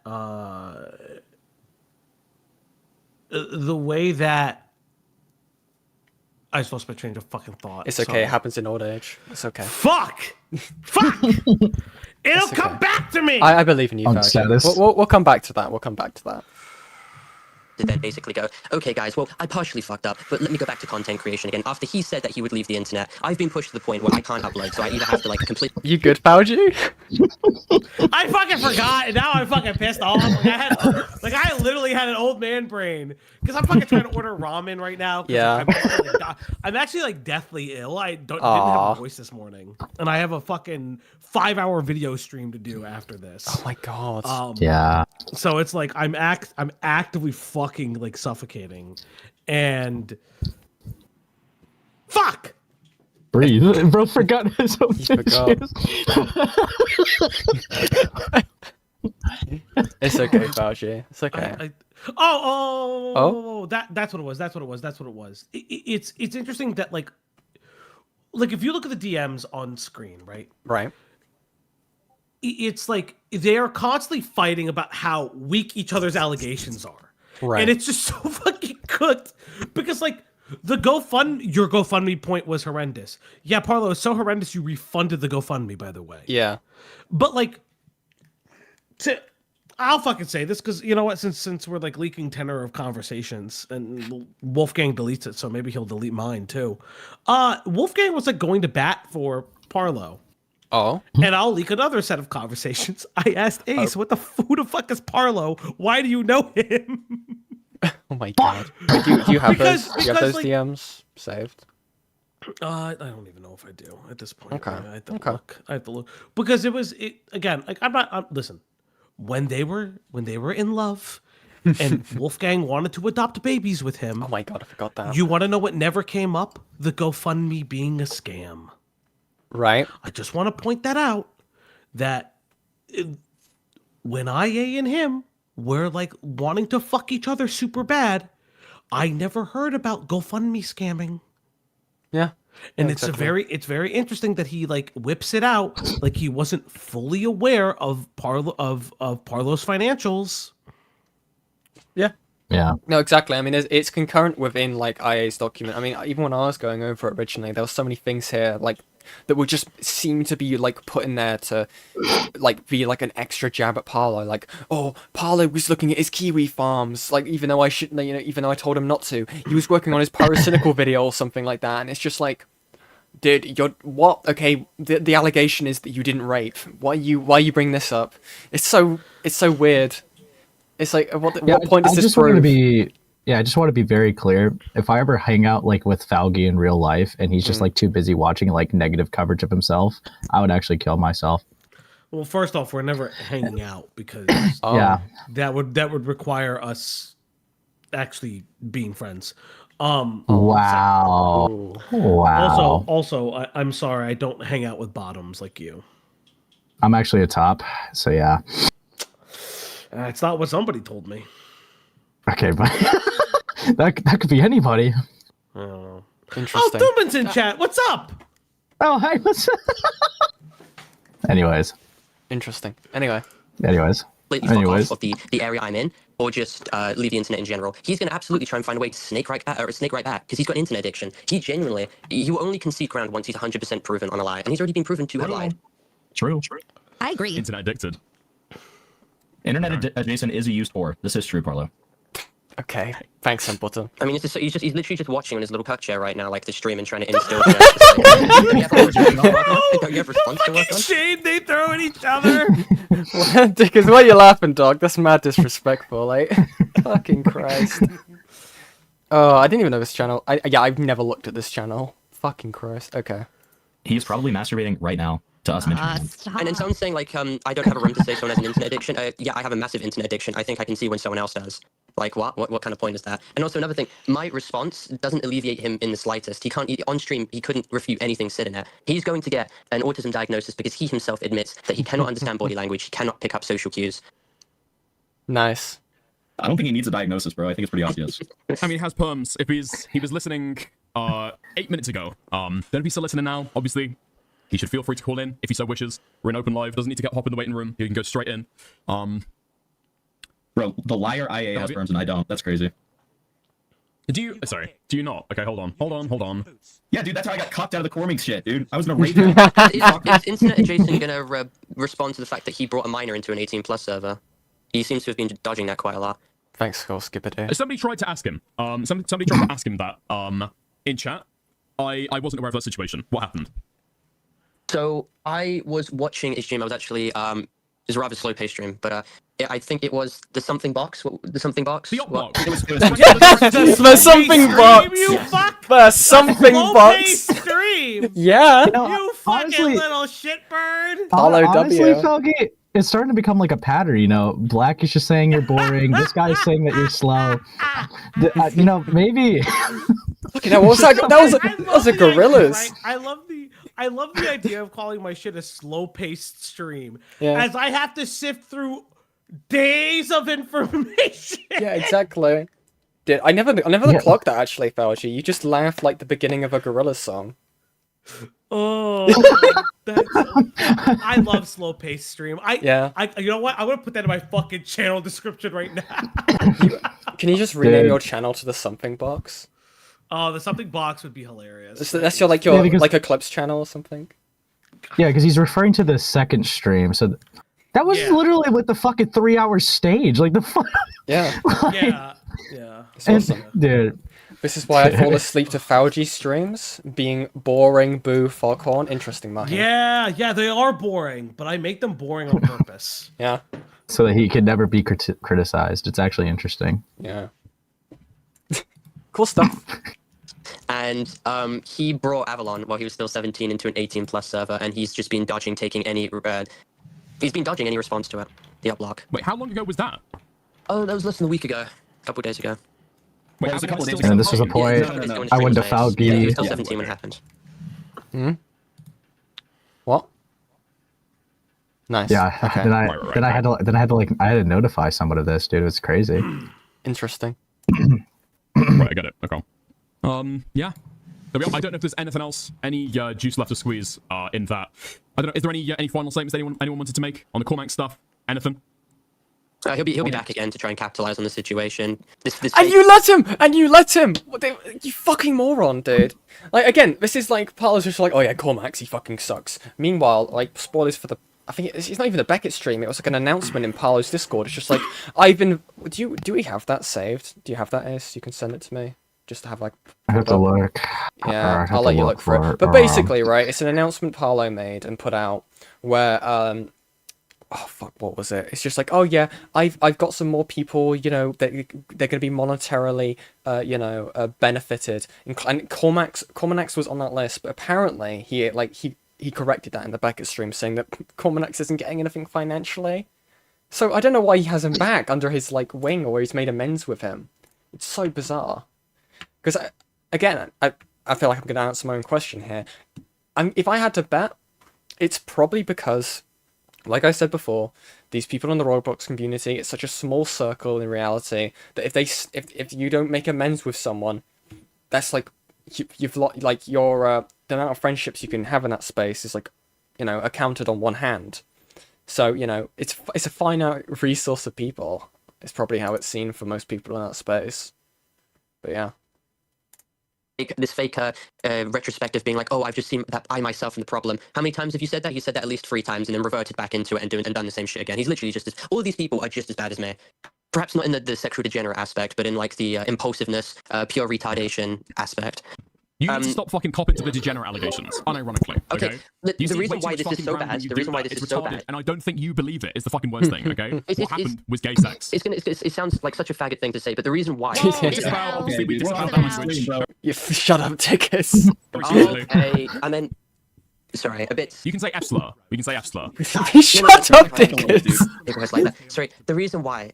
I just lost my train of fucking thought. It's okay. It happens in old age. It's okay. Fuck! It'll come back to me. I believe in you, guys. We'll come back to that. to then basically go, okay, guys, well, I partially fucked up, but let me go back to content creation again. After he said that he would leave the internet, I've been pushed to the point where I can't upload, so I either have to like completely. You good, Pauji? I fucking forgot, and now I'm fucking pissed off. I literally had an old man brain because I'm fucking trying to order ramen right now. Yeah. I'm actually like deathly ill. I didn't have a voice this morning, and I have a fucking 5-hour video stream to do after this. Oh my god. Yeah. So it's like I'm actively fucking like suffocating, and fuck. Breathe. Bro forgot his own forgot. It's okay, Fauci. It's okay. That's what it was. That's what it was. It's interesting that like if you look at the DMs on screen, right? Right. It's like they are constantly fighting about how weak each other's allegations are. Right. And it's just so fucking cooked because like your GoFundMe point was horrendous. Yeah, Parlo, it's so horrendous you refunded the GoFundMe, by the way. Yeah. But like I'll fucking say this because you know what? Since we're like leaking tenor of conversations, and Wolfgang deletes it, so maybe he'll delete mine too. Wolfgang was like going to bat for Parlo. Oh. And I'll leak another set of conversations. I asked Ace, who the fuck is Parlo? Why do you know him? Oh my god. Wait, do you have Because- those? Do you have those like- DMs saved? I don't even know if I do at this point. Okay. I have to look because it again. Like listen. When they were in love, and Wolfgang wanted to adopt babies with him. Oh my god, I forgot that. You want to know what never came up? The GoFundMe being a scam. Right. I just want to point that out. That when IA and him were like wanting to fuck each other super bad, I never heard about GoFundMe scamming. Yeah. And Yeah, it's exactly. it's very interesting that he like whips it out like he wasn't fully aware of Parlo's financials. Yeah. Yeah. No, exactly. I mean, it's concurrent within like IA's document. I mean, even when I was going over it originally, there were so many things here like that would just seem to be like put in there to like be like an extra jab at Parlo. Like, oh, Parlo was looking at his kiwi farms. Like, even though I shouldn't, even though I told him not to, he was working on his pyrocynical video or something like that. And it's just like, dude, you're what? Okay, the allegation is that you didn't rape. Why you bring this up? It's so weird. It's like, what point does this prove? I just want to be very clear. If I ever hang out like with Falgi in real life and he's just like too busy watching like negative coverage of himself, I would actually kill myself. Well, first off, we're never hanging out because Yeah. that would require us actually being friends. Wow. Also, I'm sorry, I don't hang out with bottoms like you. I'm actually a top, so yeah. It's not what somebody told me. Okay, but that could be anybody. I don't know. Interesting. Oh, Thuman's in chat. What's up? Oh, hi. What's Anyways. Interesting. Anyways. Completely fuck off of the area I'm in, or just leave the internet in general. He's going to absolutely try and find a way to snake right back, because he's got internet addiction. He will only concede ground once he's 100% proven on a lie, and he's already been proven to have lied. True. I agree. Internet addicted. Internet adjacent is a used whore. This is true, Parlo. Okay. Thanks, Button. I mean, he's literally just watching on his little cut chair right now, like the stream, and trying to instill. Don't you have response to work on? Shade they throw at each other. Because why you laughing, dog? That's mad disrespectful, like. Fucking Christ. Oh, I didn't even know this channel. I've never looked at this channel. Fucking Christ. Okay. He's probably masturbating right now to us mentioning him. And then someone's saying like, I don't have a room to say someone has an internet addiction. Yeah, I have a massive internet addiction. I think I can see when someone else does. Like, what kind of point is that? And also another thing, my response doesn't alleviate him in the slightest. He can't, on stream, he couldn't refute anything said in there. He's going to get an autism diagnosis because he himself admits that he cannot understand body language, he cannot pick up social cues. Nice. I don't think he needs a diagnosis, bro. I think it's pretty obvious. I mean, he has perms. If he was listening 8 minutes ago, then if he's still listening now, obviously, he should feel free to call in if he so wishes. We're in open live. Doesn't need to hop in the waiting room. He can go straight in. Bro, the liar IA has perms and I don't. That's crazy. Do you? Sorry. Do you not? Okay, hold on. Yeah, dude, that's how I got cocked out of the Corming shit, dude. I was in a rage. Is internet adjacent gonna respond to the fact that he brought a minor into an 18+ server? He seems to have been dodging that quite a lot. Thanks, Skull Skipper. Somebody tried to ask him. Somebody tried to ask him that. In chat. I wasn't aware of that situation. What happened? So I was watching a stream. I was actually it was a rather slow paced stream, but I think it was the something box. The something box. The op box. The something box. You fuck. The something box. Stream. Yeah. You fucking little shitbird. Honestly, Felgy, it's starting to become like a pattern. You know, Black is just saying you're boring. This guy's saying that you're slow. You know, maybe. Okay, now what was that? That was a gorillas. Right? I love the idea of calling my shit a slow-paced stream, Yeah. as I have to sift through days of information. Yeah, exactly. Dude, I never clocked that actually, Felgy. You just laughed like the beginning of a Gorillaz song. Oh, I love slow-paced stream. You know what? I'm gonna put that in my fucking channel description right now. Can you just rename your channel to the something box? Oh, the something box would be hilarious. That's your like Eclipse channel or something. Yeah, because he's referring to the second stream. So that was literally with the fucking 3-hour stage. Like the fuck. Yeah. Yeah. It's awesome. Dude. This is why I fall asleep to Fauji streams, being boring, boo, foghorn. Interesting, Mahi. Yeah, they are boring, but I make them boring on purpose. Yeah. So that he could never be criticized. It's actually interesting. Yeah. Cool stuff. And he brought Avalon while he was still 17 into an 18+ server, and he's just been dodging any response to it. The uplock. Wait, how long ago was that? Oh, that was less than a week ago. A couple days ago. Wait, how's a couple days ago? And this was a point. I went to Falgi. Yeah, he was still 17 when it happened. What? Nice. Yeah. Okay. Then I had to notify someone of this, dude. It's crazy. Interesting. Right, I get it. Okay. Yeah. There we go. I don't know if there's anything else, any juice left to squeeze in that. I don't know. Is there any final statements anyone wanted to make on the Cormac stuff? Anything? He'll be back again to try and capitalize on the situation. And you let him! And you let him! You fucking moron, dude. Like, again, this is like, Parlo's just like, oh yeah, Cormax, he fucking sucks. Meanwhile, like, spoilers for the... I think it's not even a Beckett stream, it was like an announcement in Parlo's Discord. It's just like, do we have that saved? Do you have that, Ace? You can send it to me. Just to have, like... I have to look. Yeah, I'll let you look for it. But basically, right, it's an announcement Parlo made and put out where, oh fuck, what was it? It's just like, oh yeah, I've got some more people, you know, they're gonna be monetarily, benefited. And Cormanax was on that list, but apparently he corrected that in the Beckett stream, saying that Cormanax isn't getting anything financially. So I don't know why he has him back under his like wing, or he's made amends with him. It's so bizarre. Because I feel like I'm gonna answer my own question here. If I had to bet, it's probably because, like I said before, these people in the Roblox community, it's such a small circle in reality that if you don't make amends with someone, that's like you've like your the amount of friendships you can have in that space is like, you know, accounted on one hand. So, you know, it's a finite resource of people. It's probably how it's seen for most people in that space. But yeah. This fake retrospective being like, oh, I've just seen that I myself am the problem. How many times have you said that? He said that at least 3 times and then reverted back into it and done the same shit again. He's literally just all of these people are just as bad as me. Perhaps not in the sexual degenerate aspect, but in like the impulsiveness, pure retardation aspect. You need to stop fucking copping to the degenerate allegations, unironically. Okay. The reason why this is so bad, and I don't think you believe it is the fucking worst thing. Okay. What happened was gay sex. It sounds like such a faggot thing to say, but the reason why. You shut up, Tickets. Okay, and then. Sorry, a bit. You can say F slur. We can say F slur. Shut up, Tickets. Like that. Sorry, the reason why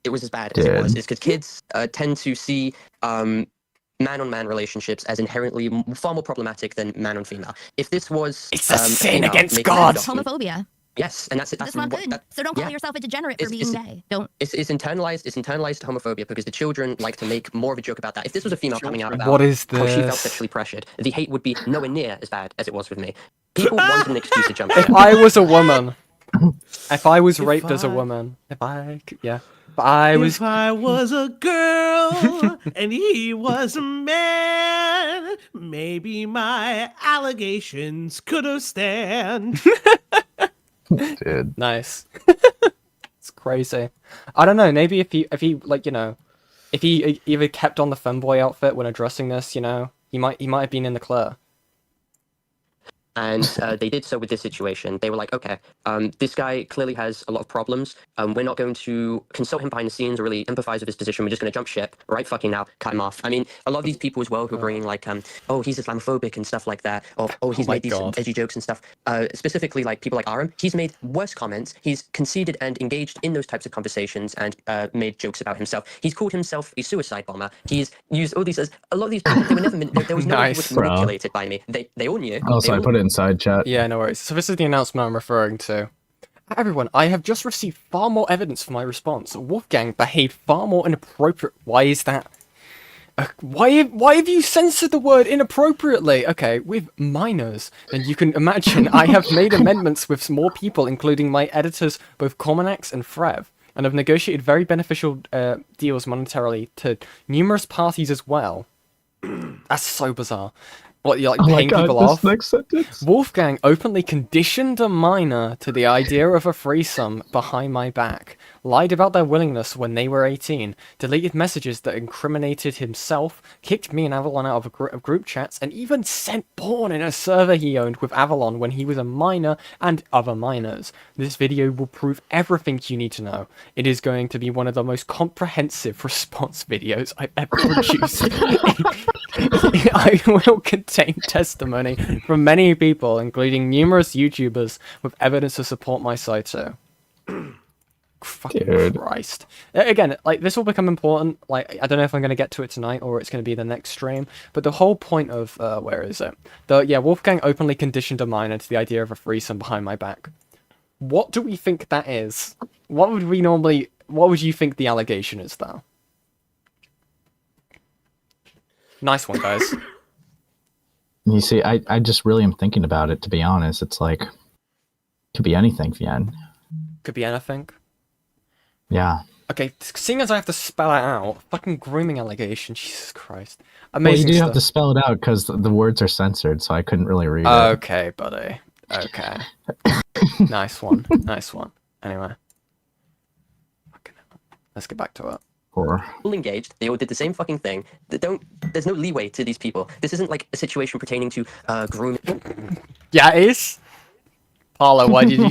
it was as bad as it was is because kids tend to see man-on-man relationships as inherently far more problematic than man-on-female. If this was... It's a sin against God! Homophobia. Yes, and that's not good. So don't call yourself a degenerate for being gay. Don't. It's internalized homophobia because the children like to make more of a joke about that. If this was a female coming out about what is how she felt this? sexually pressured, the hate would be nowhere near as bad as it was with me. People wanted an excuse to jump. If I was a woman, if I was raped as a woman, If I was a girl and he was a man, maybe my allegations could have stand. Dude. Nice. crazy. I don't know. Maybe if he like if he either kept on the femboy outfit when addressing this, he might have been in the clear. And they did so with this situation. They were like, okay, this guy clearly has a lot of problems. We're not going to consult him behind the scenes or really empathize with his position. We're just going to jump ship right fucking now, cut him off. I mean, a lot of these people as well who are bringing like, oh, he's Islamophobic and stuff like that. Or, oh, he's made these edgy jokes and stuff. Specifically, like people like Aram, he's made worse comments. He's conceded and engaged in those types of conversations and made jokes about himself. He's called himself a suicide bomber. He's used all these, a lot of these people, they were never, there was no one who was manipulated by me. They all knew. Also, I put it inside chat. Yeah, no worries. So this is the announcement I'm referring to. Everyone, I have just received far more evidence for my response. Wolfgang behaved far more inappropriate. Why is that? Why have you censored the word inappropriately? Okay, with minors, then you can imagine I have made amendments with more people, including my editors, both Cormanax and Frev, and have negotiated very beneficial deals monetarily to numerous parties as well. That's so bizarre. What, you're like paying people off? Next sentence. Wolfgang openly conditioned a minor to the idea of a threesome behind my back, lied about their willingness when they were 18, deleted messages that incriminated himself, kicked me and Avalon out of group chats, and even sent porn in a server he owned with Avalon when he was a minor and other minors. This video will prove everything you need to know. It is going to be one of the most comprehensive response videos I've ever produced. I will contain testimony from many people, including numerous YouTubers, with evidence to support my side too. Fucking Christ. Again, like, this will become important. Like, I don't know if I'm going to get to it tonight or it's going to be the next stream, but the whole point of, where is it? Wolfgang openly conditioned a minor to the idea of a threesome behind my back. What do we think that is? What would you think the allegation is, though? Nice one, guys. You see, I just really am thinking about it, to be honest. It's like, could be anything, Vien. Could be anything? Yeah. Okay, seeing as I have to spell it out, fucking grooming allegation, Jesus Christ. Amazing Well, you do stuff. have to spell it out because the words are censored, so I couldn't really read it. Okay, buddy. Okay. Nice one. Nice one. Anyway. Fucking hell. Let's get back to it. All engaged. They all did the same fucking thing. There's no leeway to these people. This isn't like a situation pertaining to grooming. Yeah, it is. Parlo, why did you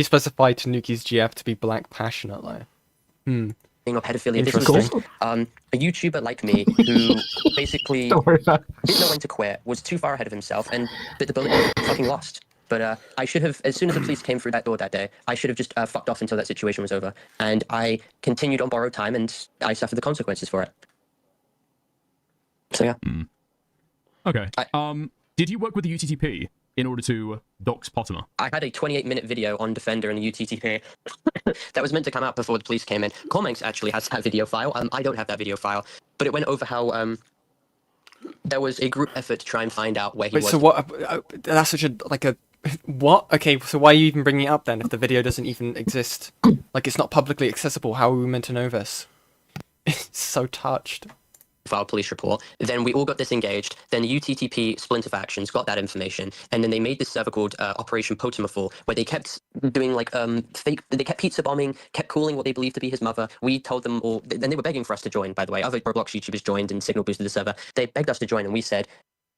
specify Tanuki's GF to be black passionately? Or pedophilia. This was a YouTuber like me who basically didn't know when to quit, was too far ahead of himself, and bit the bullet and fucking lost. But I should have, as soon as the police came through that door that day, I should have just fucked off until that situation was over. And I continued on borrowed time, and I suffered the consequences for it. So yeah. Okay. Did you work with the UTTP in order to dox Pottimer? I had a 28-minute video on Defender and the UTTP that was meant to come out before the police came in. Cormanx actually has that video file. I don't have that video file, but it went over how there was a group effort to try and find out where he was. So what? That's such a what? Okay, so why are you even bringing it up then if the video doesn't even exist? Like, it's not publicly accessible. How are we meant to know this? It's so touched. File police report. Then we all got disengaged. Then the UTTP splinter factions got that information, and then they made this server called Operation Potamafall, where they kept doing like fake. They kept pizza bombing, kept calling what they believed to be his mother. We told them all, and they were begging for us to join. By the way, other Roblox YouTubers joined and signal boosted the server. They begged us to join, and we said,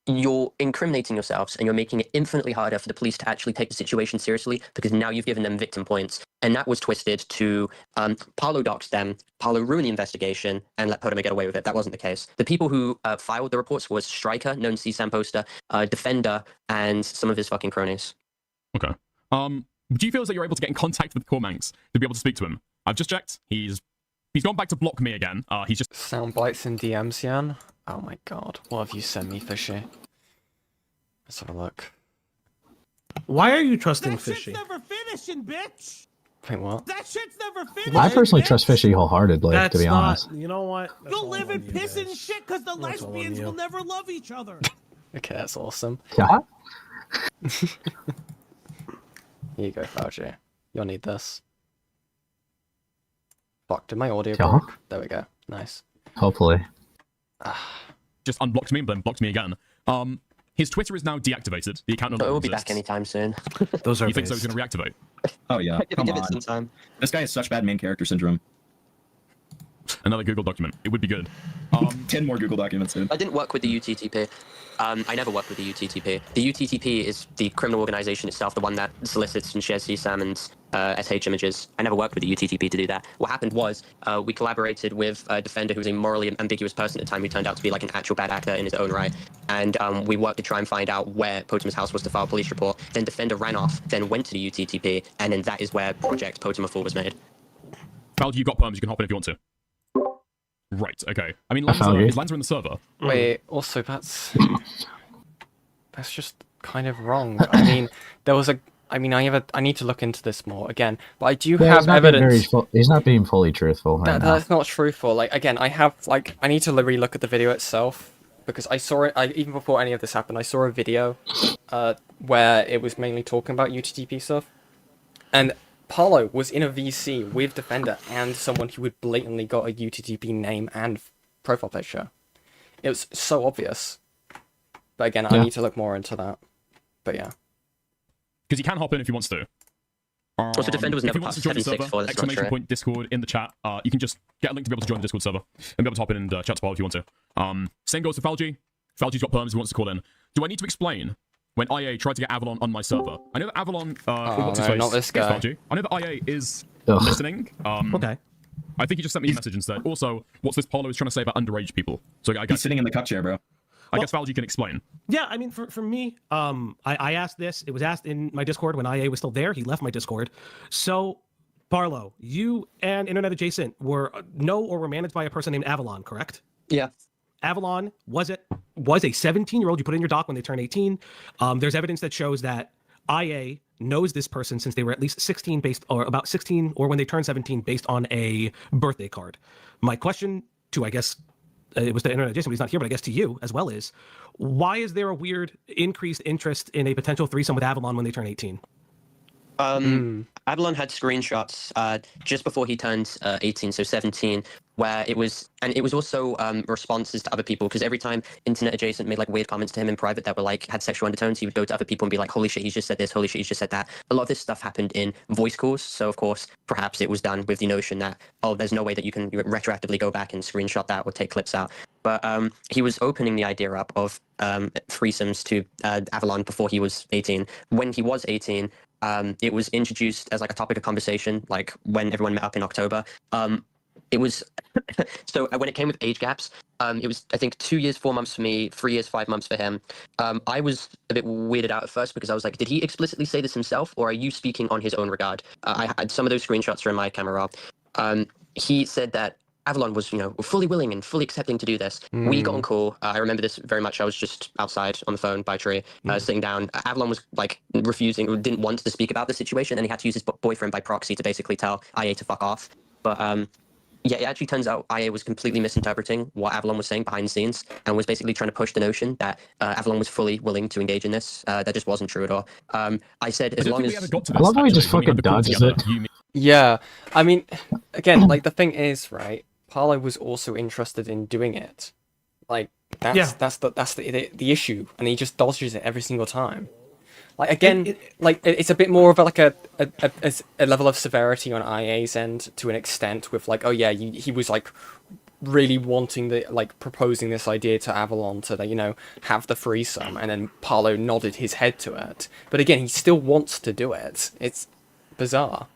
you're incriminating yourselves and you're making it infinitely harder for the police to actually take the situation seriously because now you've given them victim points. And that was twisted to Parlo doxed them, Parlo ruined the investigation, and let Pottimer get away with it. That wasn't the case. The people who filed the reports was Striker, known CSAM poster, Defender, and some of his fucking cronies. Okay. Do you feel as though you're able to get in contact with Cormanx to be able to speak to him? I've just checked. He's gone back to block me again. He's just sound bites in DMs, Jan. Oh my god, what have you sent me, Fishy? Let's have a look. Why are you trusting Fishy? Never finishing, bitch. Wait, what? That shit's never finished. I personally trust Fishy wholeheartedly, to be honest. You know what? You'll live in piss and shit because the lesbians will never love each other. Okay, that's awesome. Yeah. Here you go, Fauci. You'll need this. Fuck, did my audio break? There we go. Nice. Hopefully. Just unblocked me and then blocked me again. His Twitter is now deactivated. The account no But it longer will be back exists. anytime soon. Those are You think so? He's based. going to reactivate? Oh yeah, Give come it on. some time. This guy has such bad main character syndrome. Another Google document. It would be good. 10 more Google documents, dude. I didn't work with the UTTP. I never worked with the UTTP. The UTTP is the criminal organization itself, the one that solicits and shares CSAM and SH images. I never worked with the UTTP to do that. What happened was we collaborated with a defender who was a morally ambiguous person at the time who turned out to be like an actual bad actor in his own right. And we worked to try and find out where Potima's house was to file a police report. Then defender ran off, then went to the UTTP, and then that is where Project Potima 4 was made. Falgi, you've got perms. You can hop in if you want to. Right, okay. I mean, Lanza, is Lanza in the server? Wait, also, that's just kind of wrong. I mean, there was a... I mean, I need to look into this more, again. But I do have evidence... He's not being fully truthful right now. That's not truthful. Like, again, I have, like... I need to re-look at the video itself. Because I saw it... even before any of this happened, I saw a video where it was mainly talking about UTTP stuff. And Parlo was in a VC with Defender and someone who had blatantly got a UTTP name and profile picture. It was so obvious. But again, I need to look more into that. But yeah. Because he can hop in if he wants to. Also, Defender was if never he wants past to join the 7-6 server, for, that's not exclamation true. point Discord in the chat. You can just get a link to be able to join the Discord server and be able to hop in and chat to Paul if you want to. Same goes to Falgi. Falgi's got perms if he wants to call in. Do I need to explain when IA tried to get Avalon on my server? I know that Avalon... what's his face? not this guy. Falgi. I know that IA is listening. Okay. I think he just sent me a message instead. Also, what's this Parlo is trying to say about underage people? So I guess He's sitting in the cup chair, bro. I guess Falgi can explain. Yeah, I mean, for me, I asked this. It was asked in my Discord when IA was still there. He left my Discord. So, Parlo, you and Internet Adjacent were were managed by a person named Avalon, correct? Yeah. Avalon was a 17-year-old you put in your doc when they turn 18. There's evidence that shows that IA knows this person since they were at least 16 or about 16 or when they turned 17 based on a birthday card. My question to, I guess, it was to Internet Adjacent, but he's not here, but I guess to you as well is, why is there a weird increased interest in a potential threesome with Avalon when they turn 18? Avalon had screenshots just before he turned 18, so 17, where it was also responses to other people, because every time Internet Adjacent made like weird comments to him in private that were like had sexual undertones, he would go to other people and be like, holy shit, he's just said this, holy shit, he's just said that. A lot of this stuff happened in voice calls, so of course perhaps it was done with the notion that, oh, there's no way that you can retroactively go back and screenshot that or take clips out. But he was opening the idea up of threesomes to Avalon before he was 18. When he was 18, it was introduced as like a topic of conversation, like when everyone met up in October. It was so when it came with age gaps, it was I think 2 years 4 months for me, 3 years 5 months for him. I was a bit weirded out at first because I was like, did he explicitly say this himself, or are you speaking on his own regard? I had some of those screenshots are in my camera. He said that Avalon was, fully willing and fully accepting to do this. We got on call. I remember this very much. I was just outside on the phone by a tree, sitting down. Avalon was like refusing, didn't want to speak about the situation, and he had to use his boyfriend by proxy to basically tell IA to fuck off. But yeah, it actually turns out IA was completely misinterpreting what Avalon was saying behind the scenes and was basically trying to push the notion that Avalon was fully willing to engage in this. That just wasn't true at all. I said as long as... I love how he just fucking dodges it. Yeah, I mean, again, like the thing is, right? Parlo was also interested in doing it. Like that's the issue, and he just dodges it every single time. Like again, it's a bit more of a level of severity on IA's end to an extent, with like, oh yeah, he was like really wanting proposing this idea to Avalon to have the threesome, and then Parlo nodded his head to it. But again, he still wants to do it. It's bizarre.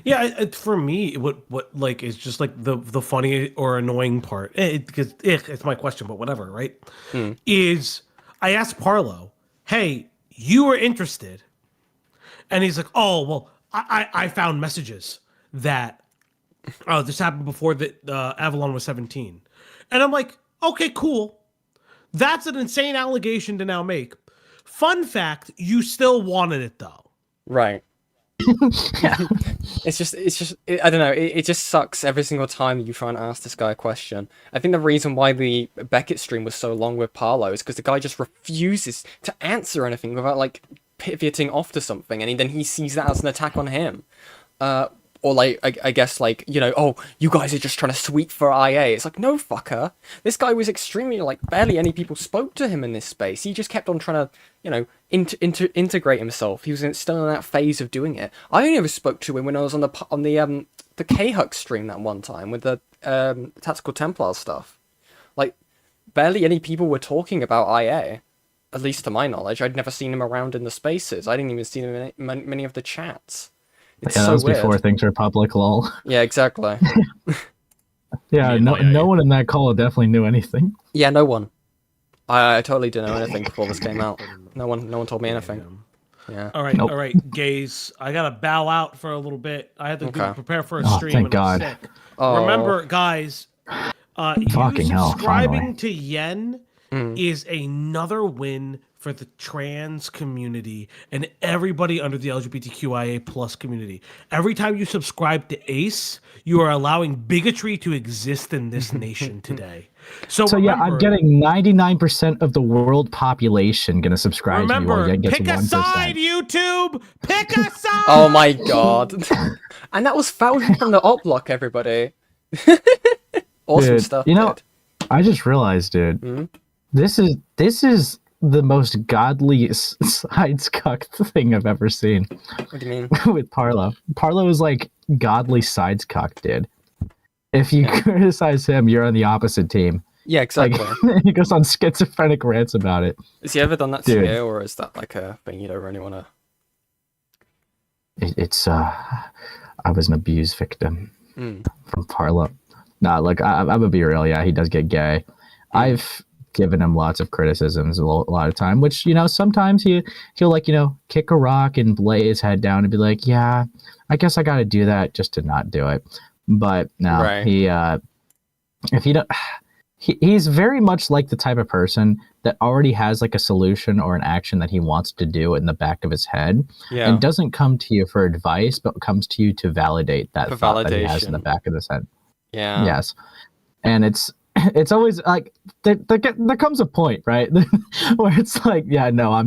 Yeah, for me, what like is just like the funny or annoying part, because it's my question, but whatever, right? Is I asked Parlo, hey, you were interested, and he's like, oh well, I found messages that this happened before that Avalon was 17, and I'm like, okay, cool, that's an insane allegation to now make. Fun fact, you still wanted it though, right? It's just I don't know, it just sucks every single time you try and ask this guy a question. I think the reason why the Beckett stream was so long with Parlo is because the guy just refuses to answer anything without like pivoting off to something, and then he sees that as an attack on him. or like I guess like, you know, oh, you guys are just trying to sweep for IA. It's like, no, fucker. This guy was extremely like barely any people spoke to him in this space. He just kept on trying to, you know, integrate himself. He was still in that phase of doing it. I only ever spoke to him when I was on the K-Hux stream that one time with the Tactical Templar stuff. Like, barely any people were talking about IA. At least to my knowledge, I'd never seen him around in the spaces. I didn't even see him in many of the chats. It's yeah, that so was before weird. things were public, lol. Yeah, exactly. Yeah, no one in that call definitely knew anything. Yeah, no one. I totally didn't know anything before this came out. No one told me anything. Yeah. All right, gays. I gotta bow out for a little bit. I had to prepare for a Oh, stream. thank and God. I'm sick. Oh. Remember, guys, you Fucking hell, subscribing finally. to Yen is another win for the trans community and everybody under the LGBTQIA plus community. Every time you subscribe to Ace, you are allowing bigotry to exist in this nation today. So yeah, remember, I'm getting 99% of the world population gonna subscribe to me while remember, Yen gets pick a 1%. side, YouTube. Pick a side. Oh my god. And that was Falcon from the op block, everybody. Awesome Dude, stuff, you know, dude. I just realized, dude, this is the most godly sides cucked thing I've ever seen. What do you mean? With Parlo. Parlo is like godly sides cucked, dude. If you criticize him, you're on the opposite team. Yeah, exactly. Like, he goes on schizophrenic rants about it. Has he ever done that to Dude. you, or is that like a thing you don't really want to... It's I was an abused victim from Parlo. Nah, look, I'm gonna be real. Yeah, he does get gay. I've given him lots of criticisms a lot of time, which, you know, sometimes he'll like, you know, kick a rock and lay his head down and be like, yeah, I guess I got to do that just to not do it. But no, Right. if he don't, he's very much like the type of person that already has like a solution or an action that he wants to do in the back of his head, and doesn't come to you for advice, but comes to you to validate that thought that he has in the back of his head. Yeah. Yes, and it's always like there comes a point, right, where it's like, yeah, no,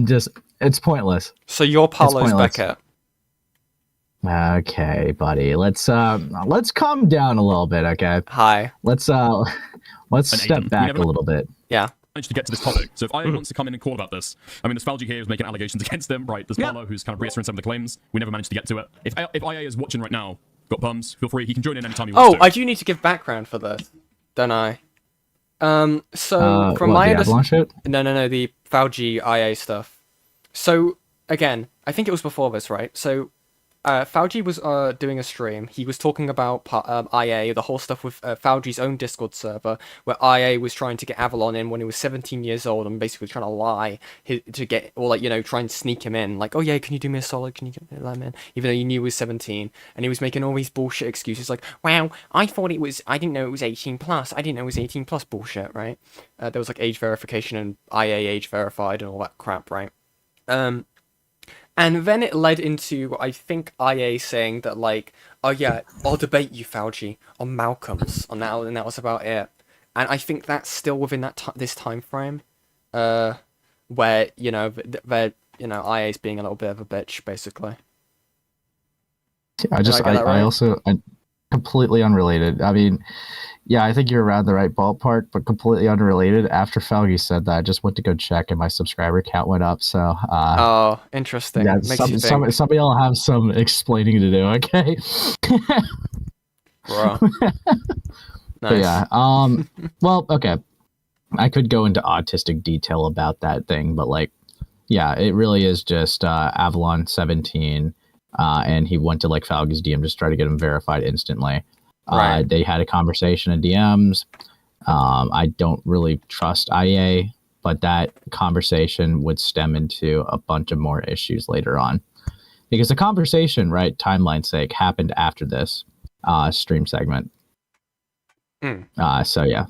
it's pointless. So you're Parlo's pointless. Beckett. Okay, buddy. Let's calm down a little bit, okay? Hi. Let's step back a little bit. Yeah. Managed to get to this topic. So if IA wants to come in and call about this, I mean, there's Falgi here who's making allegations against him, right? There's Parlo who's kind of reasserting some of the claims. We never managed to get to it. If IA is watching right now, got bums, feel free. He can join in anytime he wants to. I do need to give background for this, don't I? So from what, my the Avalanche shit? No, the Falgi IA stuff. So again, I think it was before this, right? So Falgi was doing a stream. He was talking about IA, the whole stuff with Falgi's own Discord server, where IA was trying to get Avalon in when he was 17 years old, and basically trying to lie to get, or like, you know, try and sneak him in. Like, oh yeah, can you do me a solid? Can you let him in? Even though you knew he was 17, and he was making all these bullshit excuses, like, wow, I didn't know it was 18 plus. I didn't know it was 18 plus bullshit, right? There was like age verification and IA age verified and all that crap, right? And then it led into, I think, IA saying that, like, oh yeah, I'll debate you, Falgi, on Malcolm's, and that was about it. And I think that's still within this time frame, where, you know, IA's being a little bit of a bitch, basically. I completely unrelated. I mean, yeah, I think you're around the right ballpark, but completely unrelated. After Falgi said that, I just went to go check, and my subscriber count went up. So, oh, interesting. Yeah, Makes you think. somebody will have some explaining to do. Okay. Bro. Nice. But yeah. Well, okay. I could go into autistic detail about that thing, but like, yeah, it really is just Avalon 17, and he went to like Falgi's DM just try to get him verified instantly. Right. They had a conversation in DMs. I don't really trust IA, but that conversation would stem into a bunch of more issues later on. Because the conversation, right, timeline's sake, happened after this stream segment. So yeah.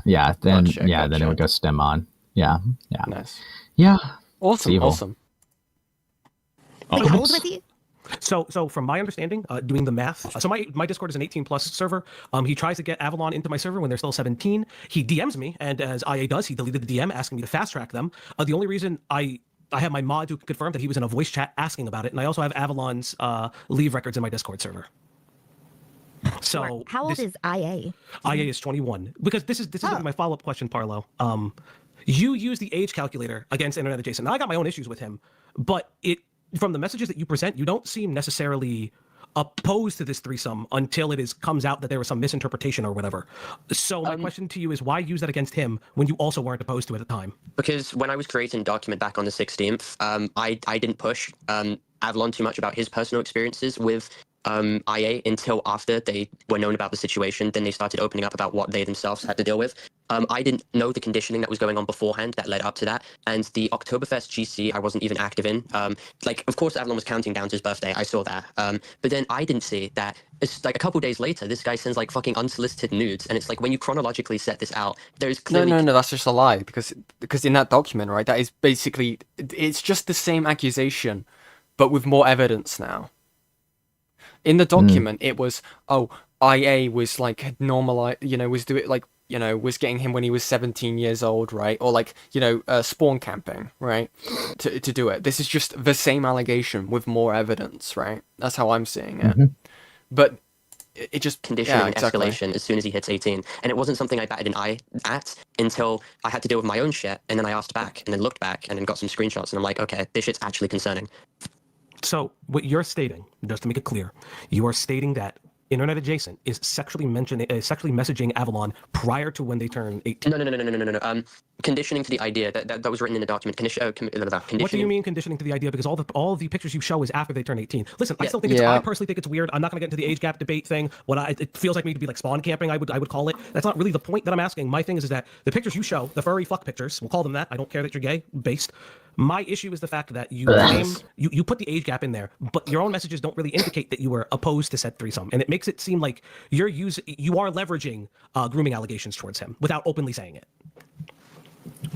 Yeah, then then it would go stem on. Yeah. Nice. Yeah. Awesome. Wait, how old was he? So from my understanding, doing the math, so my Discord is an 18 plus server. He tries to get Avalon into my server when they're still 17. He DMs me, and as IA does, he deleted the DM asking me to fast track them. The only reason I have my mod to confirm that he was in a voice chat asking about it, and I also have Avalon's leave records in my Discord server. So how old is IA? IA is 21. Because this is gonna be my follow-up question, Parlo. You use the age calculator against Internet Adjacent. Now I got my own issues with him, but from the messages that you present, you don't seem necessarily opposed to this threesome until comes out that there was some misinterpretation or whatever. So my question to you is, why use that against him when you also weren't opposed to it at the time? Because when I was creating document back on the 16th, I didn't push Avalon too much about his personal experiences with IA until after they were known about the situation. Then they started opening up about what they themselves had to deal with. I didn't know the conditioning that was going on beforehand that led up to that. And the Oktoberfest GC, I wasn't even active in. Like, of course, Avalon was counting down to his birthday. I saw that. But then I didn't see that. It's like a couple days later, this guy sends like fucking unsolicited nudes. And it's like, when you chronologically set this out, there's clearly... No, that's just a lie. Because in that document, right, that is basically... It's just the same accusation, but with more evidence now. In the document, it was, IA was like normalized, was doing like, was getting him when he was 17 years old, right? Or like, spawn camping, right? To do it. This is just the same allegation with more evidence, right? That's how I'm seeing it. But it just conditioning and escalation as soon as he hits 18. And it wasn't something I batted an eye at until I had to deal with my own shit. And then I asked back and then looked back and then got some screenshots. And I'm like, okay, this shit's actually concerning. So what you're stating, just to make it clear, you are stating that Internet Adjacent is sexually messaging Avalon prior to when they turn 18. No. Conditioning to the idea that was written in the document. What do you mean conditioning to the idea? Because all the pictures you show is after they turn 18. Listen, I still think I personally think it's weird. I'm not going to get into the age gap debate thing. It feels like me to be like spawn camping. I would call it. That's not really the point that I'm asking. My thing is that the pictures you show, the furry fuck pictures, we'll call them that. I don't care that you're gay based. My issue is the fact that you put the age gap in there, but your own messages don't really indicate that you were opposed to said threesome, and it makes it seem like you are leveraging grooming allegations towards him without openly saying it.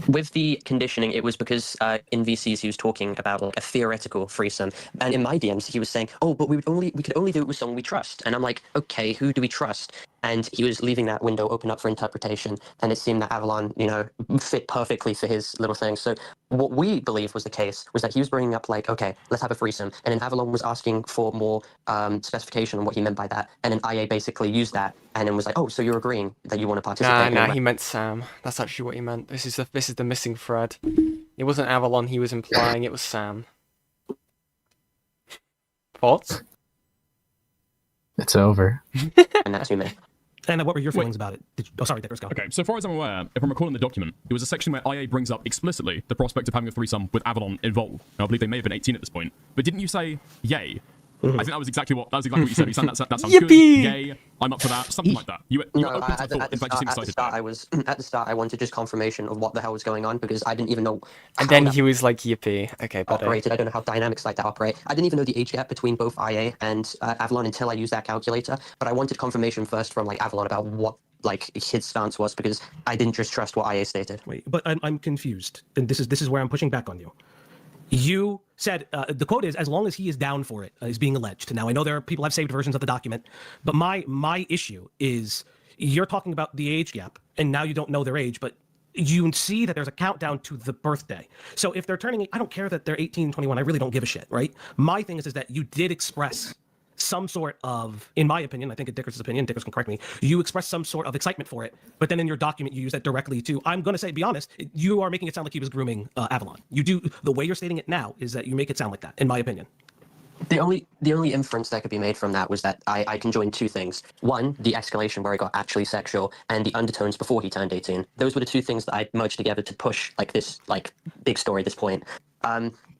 With the conditioning, it was because in VCs he was talking about like a theoretical threesome, and in my DMs he was saying, "Oh, but we could only do it with someone we trust." And I'm like, "Okay, who do we trust?" And he was leaving that window open up for interpretation, and it seemed that Avalon, fit perfectly for his little thing. So what we believe was the case was that he was bringing up like, "Okay, let's have a threesome," and then Avalon was asking for more specification on what he meant by that, and then IA basically used that and then was like, "Oh, so you're agreeing that you want to participate?" Nah, he meant Sam. That's actually what he meant. This is the missing thread. It wasn't Avalon he was implying, it was Sam. Thoughts? It's over. And that's you, man. And what were your feelings about it? Sorry, Dickers, go. Okay, so far as I'm aware, if I'm recalling the document, it was a section where IA brings up explicitly the prospect of having a threesome with Avalon involved. Now, I believe they may have been 18 at this point, but didn't you say yay? I think that was exactly what you said. You said that sounds good. Yay! I'm up for that. Something like that. You were open to thought. In fact, you seemed excited. At the start, I wanted just confirmation of what the hell was going on because I didn't even know. And then he was like, "Yippee!" Okay, but operated. I don't know how dynamics like that operate. I didn't even know the age gap between both IA and Avalon until I used that calculator. But I wanted confirmation first from like Avalon about what like his stance was because I didn't just trust what IA stated. Wait, but I'm confused, and this is where I'm pushing back on you. You said the quote is, "As long as he is down for it," is being alleged. Now I know there are people have saved versions of the document, but my issue is you're talking about the age gap, and now you don't know their age, but you see that there's a countdown to the birthday. So if they're turning, I don't care that they're 18, 21. I really don't give a shit, right? My thing is that you did express some sort of, in my opinion, I think in Dickers' opinion, Dickers can correct me, you expressed some sort of excitement for it, but then in your document you use that directly to, I'm going to say, be honest, you are making it sound like he was grooming Avalon. You do, the way you're stating it now is that you make it sound like that, in my opinion. The only inference that could be made from that was that I can join two things. One, the escalation where it got actually sexual, and the undertones before he turned 18. Those were the two things that I merged together to push like this like big story at this point.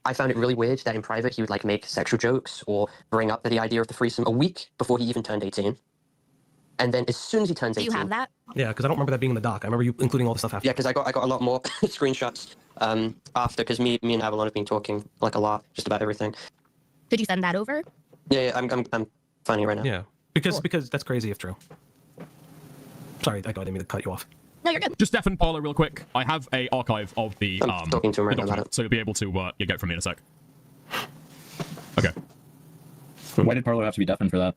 I found it really weird that in private he would like make sexual jokes or bring up the idea of the threesome a week before he even turned 18. And then as soon as he turns 18... Do you have that? Yeah, because I don't remember that being in the doc. I remember you including all the stuff after. Yeah, because I got a lot more screenshots after, because me and Avalon have been talking like a lot, just about everything. Could you send that over? Yeah, I'm finding it right now. Yeah, because that's crazy if true. Sorry, I didn't mean to cut you off. No, you're good. Just Stefan, Parlo, real quick. I have a archive of the I'm talking to him right now about it. so you'll be able to get it from me in a sec. Okay. Why did Parlo have to be deafened for that?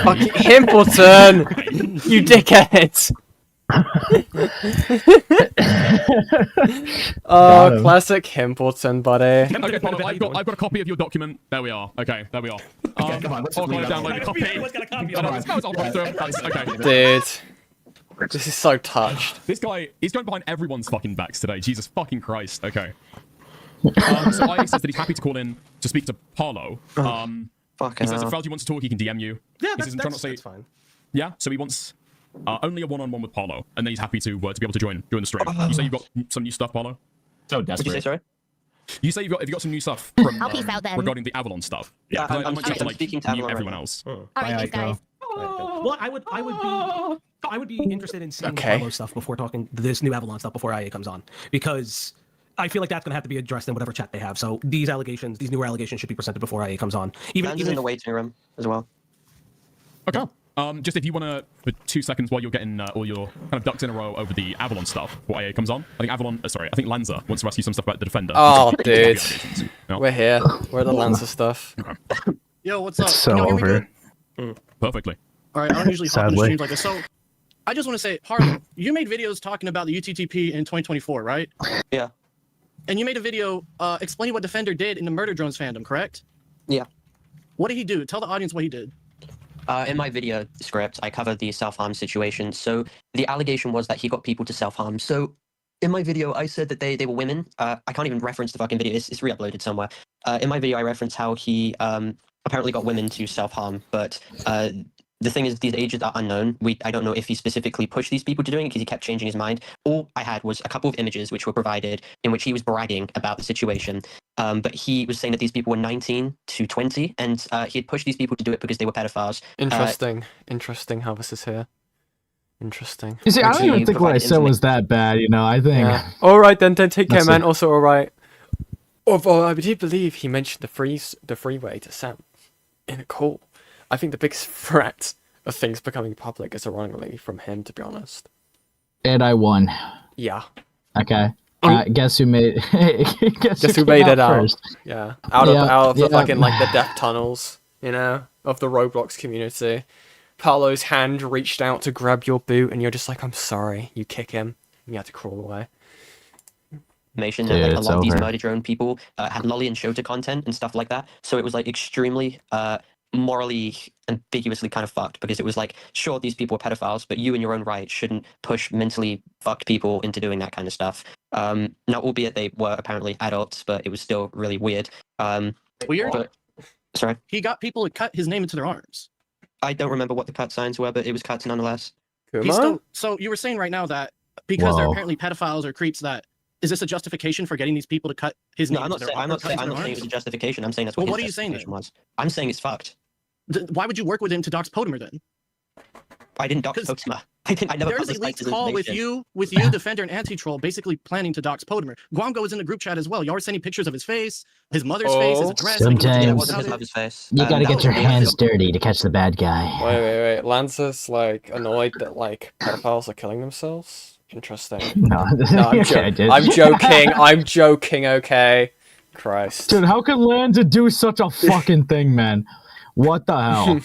Fucking Himpleton! You dickheads! Oh, classic Himpleton, buddy. Okay, Parlo, I've got a copy of your document. There we are. Okay, there we are. Okay, come on, let's just leave it download the copy. Everyone's got a copy Oh, of no, it. it's all through. Okay. Dude. This is so touched. This guy, he's going behind everyone's fucking backs today. Jesus fucking Christ. Okay. So IA says that he's happy to call in to speak to Parlo. He says if Fralgy wants to talk, he can DM you. Yeah, he says, that's fine. Yeah, so he wants only a one-on-one with Parlo, and then he's happy to be able to join the stream. You say you've got some new stuff, Parlo? So What'd you say, sorry? You say have you got some new stuff from, I'll peace out then. regarding the Avalon stuff? Yeah, I'm speaking to mute Avalon everyone right else. All right, peace, guys. Well, I would be interested in seeing Okay. Parlo stuff before talking this new Avalon stuff before IA comes on, because I feel like that's going to have to be addressed in whatever chat they have. So these newer allegations should be presented before IA comes on. Even in the waiting room as well. Okay. Just if you want to, for 2 seconds while you're getting all your kind of ducks in a row over the Avalon stuff, before IA comes on. I think Lanza wants to ask you some stuff about the Defender. Oh, dude. Yeah. We're here. We're the Lancer stuff. Okay. Yo, what's up? It's so Can y'all hear me over. good? Perfectly. All right, I don't usually hop on Sadly. streams like this. So, I just want to say, Parlo, you made videos talking about the UTTP in 2024, right? Yeah. And you made a video explaining what Defender did in the Murder Drones fandom, correct? Yeah. What did he do? Tell the audience what he did. In my video script, I covered the self-harm situation. So the allegation was that he got people to self-harm. So in my video, I said that they were women. I can't even reference the fucking video. It's re-uploaded somewhere. In my video, I referenced how he apparently got women to self-harm. But the thing is, these ages are unknown. I don't know if he specifically pushed these people to doing it because he kept changing his mind. All I had was a couple of images which were provided in which he was bragging about the situation. But he was saying that these people were 19 to 20, and he had pushed these people to do it because they were pedophiles. Interesting how this is here. Interesting. You see, I don't even think what I said was that bad. I think. Yeah. All right, then take care, That's man. it. Also, all right. Although I do believe he mentioned the freeway to Sam in a call. I think the biggest threat of things becoming public is ironically from him, to be honest. And I won. Yeah. Okay. Guess who made? Guess who made it out? first? Yeah. Out of the fucking the death tunnels, of the Roblox community. Parlo's hand reached out to grab your boot, and you're just like, I'm sorry. You kick him, and you had to crawl away. Information that a lot of these murder drone people had lolly and shota content and stuff like that. So it was extremely morally ambiguously kind of fucked, because it was sure, these people are pedophiles, but you in your own right shouldn't push mentally fucked people into doing that kind of stuff. Now, albeit they were apparently adults, but it was still really weird. Weird? But, sorry? He got people to cut his name into their arms. I don't remember what the cut signs were, but it was cut nonetheless. So you were saying right now that because they're apparently pedophiles or creeps, that is this a justification for getting these people to cut his name? No, I'm not saying it was a justification. I'm saying that's what Well, his what are you saying justification was. I'm saying it's fucked. Why would you work with him to dox Potimer then? I didn't dox Potimer. I never There's a publicized leaked his call with information. you, Defender, and Anti-Troll, basically planning to dox Potimer. Guango is in the group chat as well. Y'all were sending pictures of his face, his mother's face, his address. Sometimes It wasn't his mother's face. you gotta That get was your the hands dirty to catch the bad guy. Wait. Lanza's annoyed that pedophiles are killing themselves. Interesting. No, I'm joking. I'm joking. Okay. Christ. Dude, how could Lanza do such a fucking thing, man? What the hell?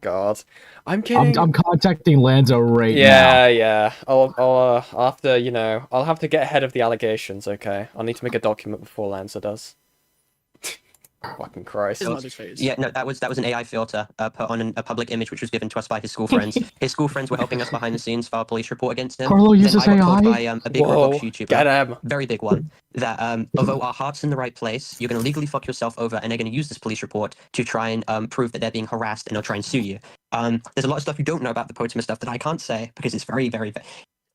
God, I'm kidding. I'm contacting Lanza right now. Yeah. I'll have to get ahead of the allegations. Okay, I'll need to make a document before Lanza does. Fucking Christ. His mother's face. Yeah, no, that was an AI filter put on a public image which was given to us by his school friends. His school friends were helping us behind the scenes file a police report against him. Parlo uses Then I got told AI? by a big Whoa, Roblox YouTuber, get him. very big one, that although our heart's in the right place, you're going to legally fuck yourself over, and they're going to use this police report to try and prove that they're being harassed, and they'll try and sue you. There's a lot of stuff you don't know about the Potimer stuff that I can't say because it's very, very.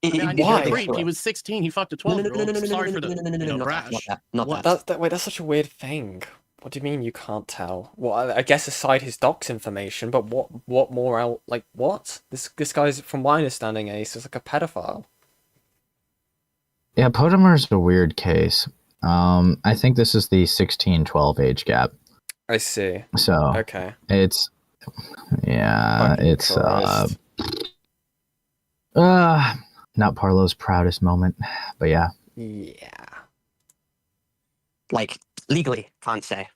Why? He was 16. He fucked a 12-year-old. Sorry for the brash. Not that. Wait, that's such a weird thing. What do you mean you can't tell? Well, I guess aside his docs information, but what more out? What? This guy's, from my understanding, Ace, is a pedophile. Yeah, Potimer's a weird case. I think this is the 16-12 age gap. I see. So okay, it's not Parlo's proudest moment, but yeah. Yeah. Legally, can't say.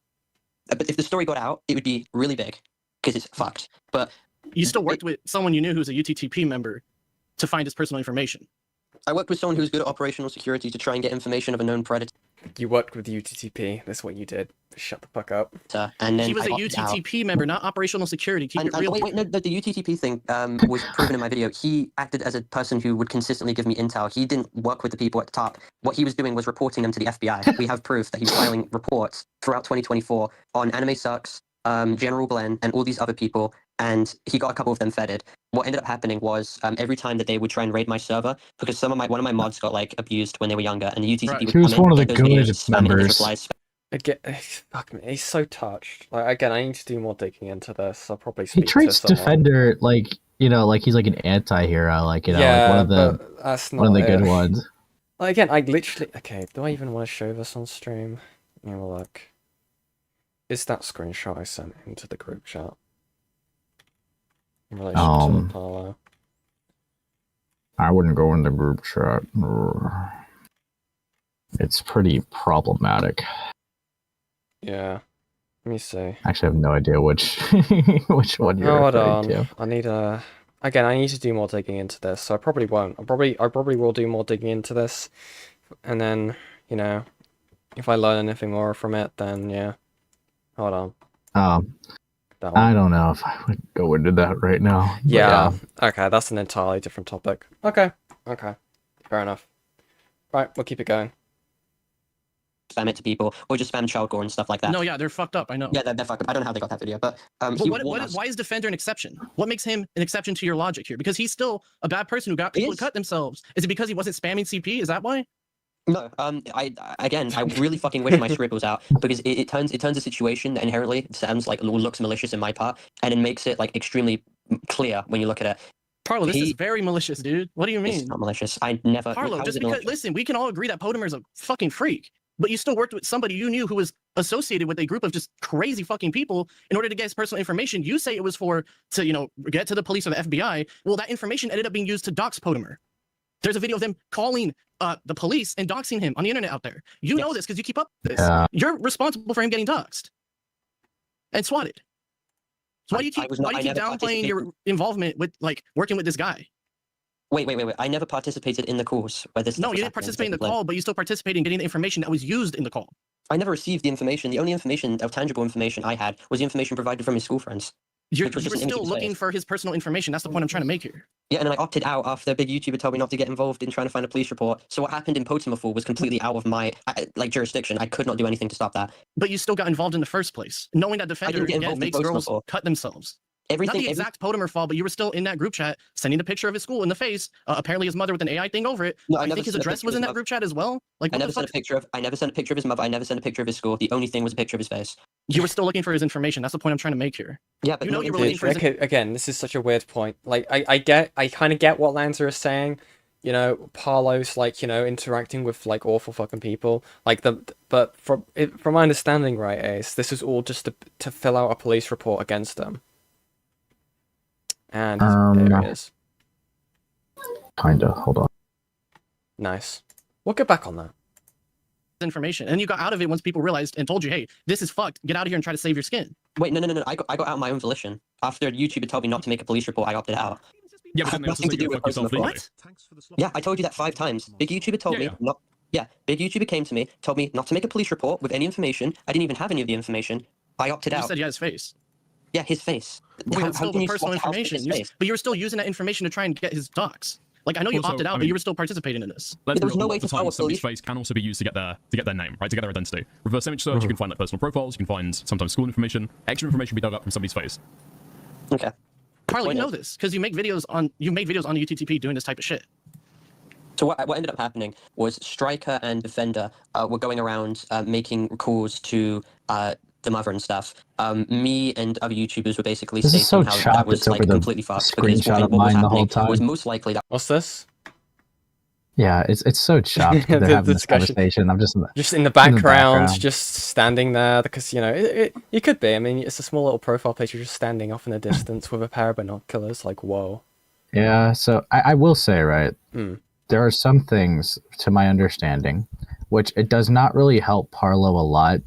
But if the story got out, it would be really big because it's fucked. But you still worked with someone you knew who's a UTTP member. to find his personal information. I worked with someone who's good at operational security to try and get information of a known predator. You worked with UTTP. That's what you did. Shut the fuck up. And then He was I a opted out. UTTP member, not operational security. Keep it real. Wait, no, the UTTP thing was proven in my video. He acted as a person who would consistently give me intel. He didn't work with the people at the top. What he was doing was reporting them to the FBI. We have proof that he was filing reports throughout 2024 on Anime Sucks, General Glenn, and all these other people, and he got a couple of them feted. What ended up happening was every time that they would try and raid my server, because one of my mods got like abused when they were younger, and the UTTP would He was come one in, of the get those videos, good spam it in his members. replies. Again, fuck me, he's so touched. Like again, I need to do more digging into this. I'll probably He speak to treats someone. Defender like like he's like an anti-hero, like Yeah, like one of the but that's one of not the good it. ones. Like, again, I literally. Okay, do I even want to show this on stream? Let me have a look. Is that screenshot I sent into the group chat in relation to Parlo? I wouldn't go in the group chat. It's pretty problematic. Yeah. Let me see. Actually, I have no idea which which one you're Hold referring on. to. I need a. Again, I need to do more digging into this, so I probably won't. I probably will do more digging into this, and then if I learn anything more from it, then yeah. Hold on. That one. I don't know if I would go into that right now. but Yeah. Okay, that's an entirely different topic. Okay. Fair enough. Right, we'll keep it going. Spam it to people, or just spam child gore and stuff like that. No, yeah, they're fucked up. I know. Yeah, they're fucked up. I don't know how they got that video, but But he what, warned us. why is Defender an exception? What makes him an exception to your logic here? Because he's still a bad person who got people to cut themselves. Is it because he wasn't spamming CP? Is that why? No, I really fucking wish my script was out, because it turns a situation that inherently sounds like looks malicious in my part, and it makes it like extremely clear when you look at it. Parlo, this is very malicious, dude. What do you mean? It's not malicious. I never. Parlo, how just is it because malicious? listen, we can all agree that Potimer's a fucking freak, but you still worked with somebody you knew who was associated with a group of just crazy fucking people in order to get his personal information. You say it was to get to the police or the FBI. Well, that information ended up being used to dox Potimer. There's a video of them calling the police and doxing him on the internet out there. You know this because you keep up with this. Yeah. You're responsible for him getting doxed and swatted. So why do you keep downplaying your involvement with working with this guy? Wait. I never participated in the calls where this. No, you didn't participate in the call, but you still participated in getting the information that was used in the call. I never received the information. The only information, tangible information I had, was the information provided from his school friends. You which were was just an image still of his looking face. for his personal information. That's the point I'm trying to make here. Yeah, and then I opted out after a big YouTuber told me not to get involved in trying to find a police report. So what happened in Potimer was completely out of my jurisdiction. I could not do anything to stop that. But you still got involved in the first place, knowing that Defender get involved in makes Potimer girls for. cut themselves. Everything- Not the exact Potimer fall, but you were still in that group chat, sending the picture of his school in the face. Apparently, his mother with an AI thing over it. No, I never think his sent a address picture was of in his that mother. group chat as well. I never sent a picture of. I never sent a picture of his mother. I never sent a picture of his school. The only thing was a picture of his face. You were still looking for his information. That's the point I'm trying to make here. Yeah, but you know no you were looking for his. Okay, again, this is such a weird point. Like, I kind of get what Lanza is saying. Parlo's interacting with awful fucking people. But from my understanding, right, Ace, this is all just to fill out a police report against them. And there it is. Kinda. Hold on. Nice. We'll get back on that. Information, and you got out of it once people realized and told you, "Hey, this is fucked. Get out of here and try to save your skin." Wait, no. I got out on my own volition. After a YouTuber told me not to make a police report, I opted out. Yeah, but then they also say you fuck yourself, didn't they? Yeah, I told you that 5 times. Big YouTuber told me not. Yeah, big YouTuber came to me, told me not to make a police report with any information. I didn't even have any of the information. I opted You out. just said yeah, his face. Yeah, his face. But that's still can you personal swap out information. his face? But you were still using that information to try and get his docs. Like, I know you Also, opted out, I but mean- you were still participating in this. Let's There be was real, no a lot way of the to time tell somebody's if face can also be used to get their name, right? To get their identity. Reverse image search, you can find personal profiles, you can find sometimes school information. Extra information be dug up from somebody's face. Okay. Carl, you know this because you made videos on UTTP doing this type of shit. So what ended up happening was Striker and Defender were going around making calls to the mother and stuff. Me and other YouTubers were basically This is stating so how chopped, that was it's over the completely fucked because screenshot of what was mine the whole happening was time. most likely that. What's this? Yeah, it's so chopped. They're The having this discussion. conversation. I'm just Just in the background, just standing there because it could be. I mean, it's a small little profile picture just standing off in the distance with a pair of binoculars. Like, whoa. Yeah, so I will say, right, Hmm. there are some things, to my understanding, which it does not really help Parlo a lot,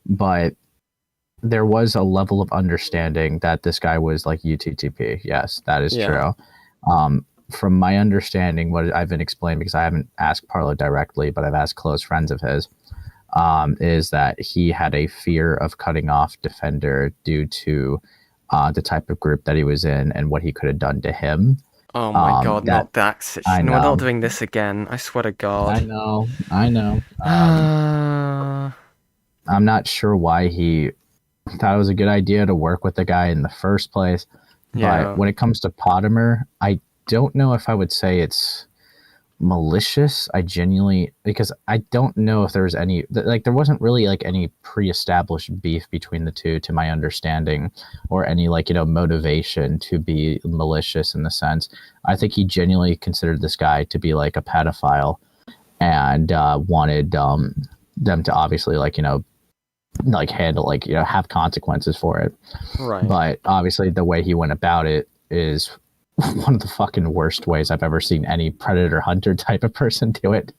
but there was a level of understanding that this guy was like UTTP. Yes, that is Yeah. true. from my understanding, what I've been explained, because I haven't asked Parlo directly, but I've asked close friends of his, is that he had a fear of cutting off Defender due to the type of group that he was in and what he could have done to him. Oh my god, not that situation. We're not doing this again. I swear to God. I know. I'm not sure why he thought it was a good idea to work with the guy in the first place. Yeah. But when it comes to Potimer, I don't know if I would say it's malicious. I genuinely, because I don't know if there's any, like, there wasn't really like any pre-established beef between the two, to my understanding, or any, like, you know, motivation to be malicious in the sense. I think he genuinely considered this guy to be like a pedophile, and wanted them to obviously, like, you know, like handle, like, you know, have consequences for it. Right. But obviously the way he went about it is one of the fucking worst ways I've ever seen any predator hunter type of person do it.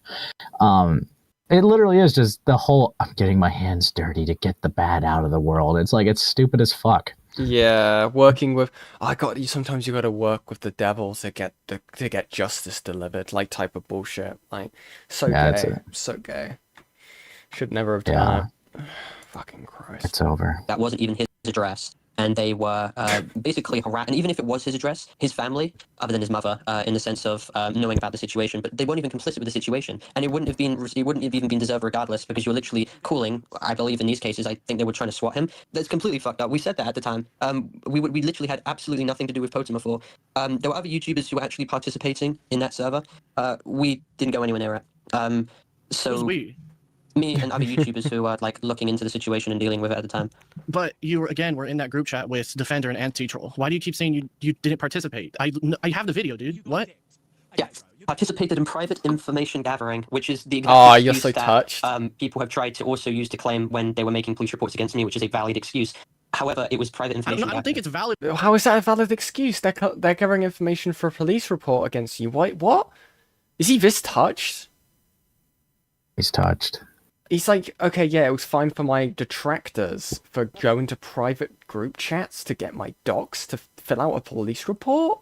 It literally is just the whole, I'm getting my hands dirty to get the bad out of the world. It's like, it's stupid as fuck. Yeah, working with, sometimes you got to work with the devil to get justice delivered, like, type of bullshit. Like, so gay, so gay. Should never have done it. Fucking Christ. It's over. That wasn't even his address. And they were basically harassed. And even if it was his address, his family, other than his mother, in the sense of knowing about the situation, but they weren't even complicit with the situation, and it wouldn't have even been deserved regardless, because you were literally calling. I believe in these cases, I think they were trying to swat him. That's completely fucked up. We said that at the time. We literally had absolutely nothing to do with Potimer 4. There were other YouTubers who were actually participating in that server. We didn't go anywhere near it. Who's we? Me and other YouTubers who are like looking into the situation and dealing with it at the time. But you were in that group chat with Defender and Anti-Troll. Why do you keep saying you didn't participate? I have the video, dude. What? Yeah, participated in private information gathering, which is the exact you're excuse so that touched. People have tried to also use to claim when they were making police reports against me, which is a valid excuse. However, it was private information. I don't think it's valid. How is that a valid excuse? They're gathering information for a police report against you. Wait, what? Is he this touched? He's touched. He's like, okay, yeah, it was fine for my detractors for going to private group chats to get my docs to fill out a police report?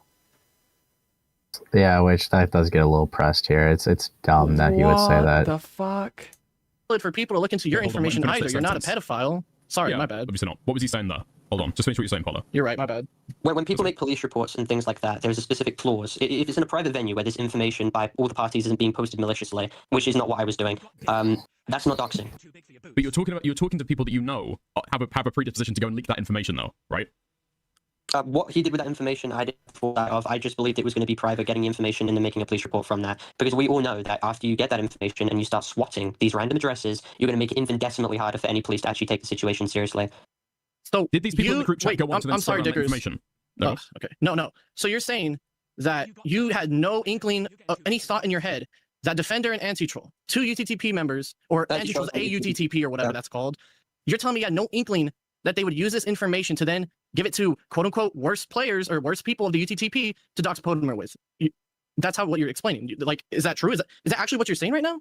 Yeah, which that does get a little pressed here. It's dumb that he would say that. What the fuck? For people to look into your information either. You're not a pedophile. Sorry, my bad. Obviously not. What was he saying there? Hold on, just finish what you're saying, Parlo. You're right, my bad. When people make police reports and things like that, there's a specific clause. If it's in a private venue where this information by all the parties isn't being posted maliciously, which is not what I was doing, that's not doxing. But you're talking to people that you know have a predisposition to go and leak that information, though, right? What he did with that information, I didn't thought that of. I just believed it was going to be private, getting information and then making a police report from that. Because we all know that after you get that information and you start swatting these random addresses, you're going to make it infinitesimally harder for any police to actually take the situation seriously. So did these people in the group chat go on to then sorry, that Dickers. information? No. Oh, okay. No. So you're saying that you had no inkling, any thought in your head that Defender and Anti-Troll, two UTTP members, or Anti-Troll's AUTTP or whatever that's called, you're telling me you had no inkling that they would use this information to then give it to quote-unquote worst players or worst people of the UTTP to dox Potimer with? That's what you're explaining. Like, is that true? Is that actually what you're saying right now?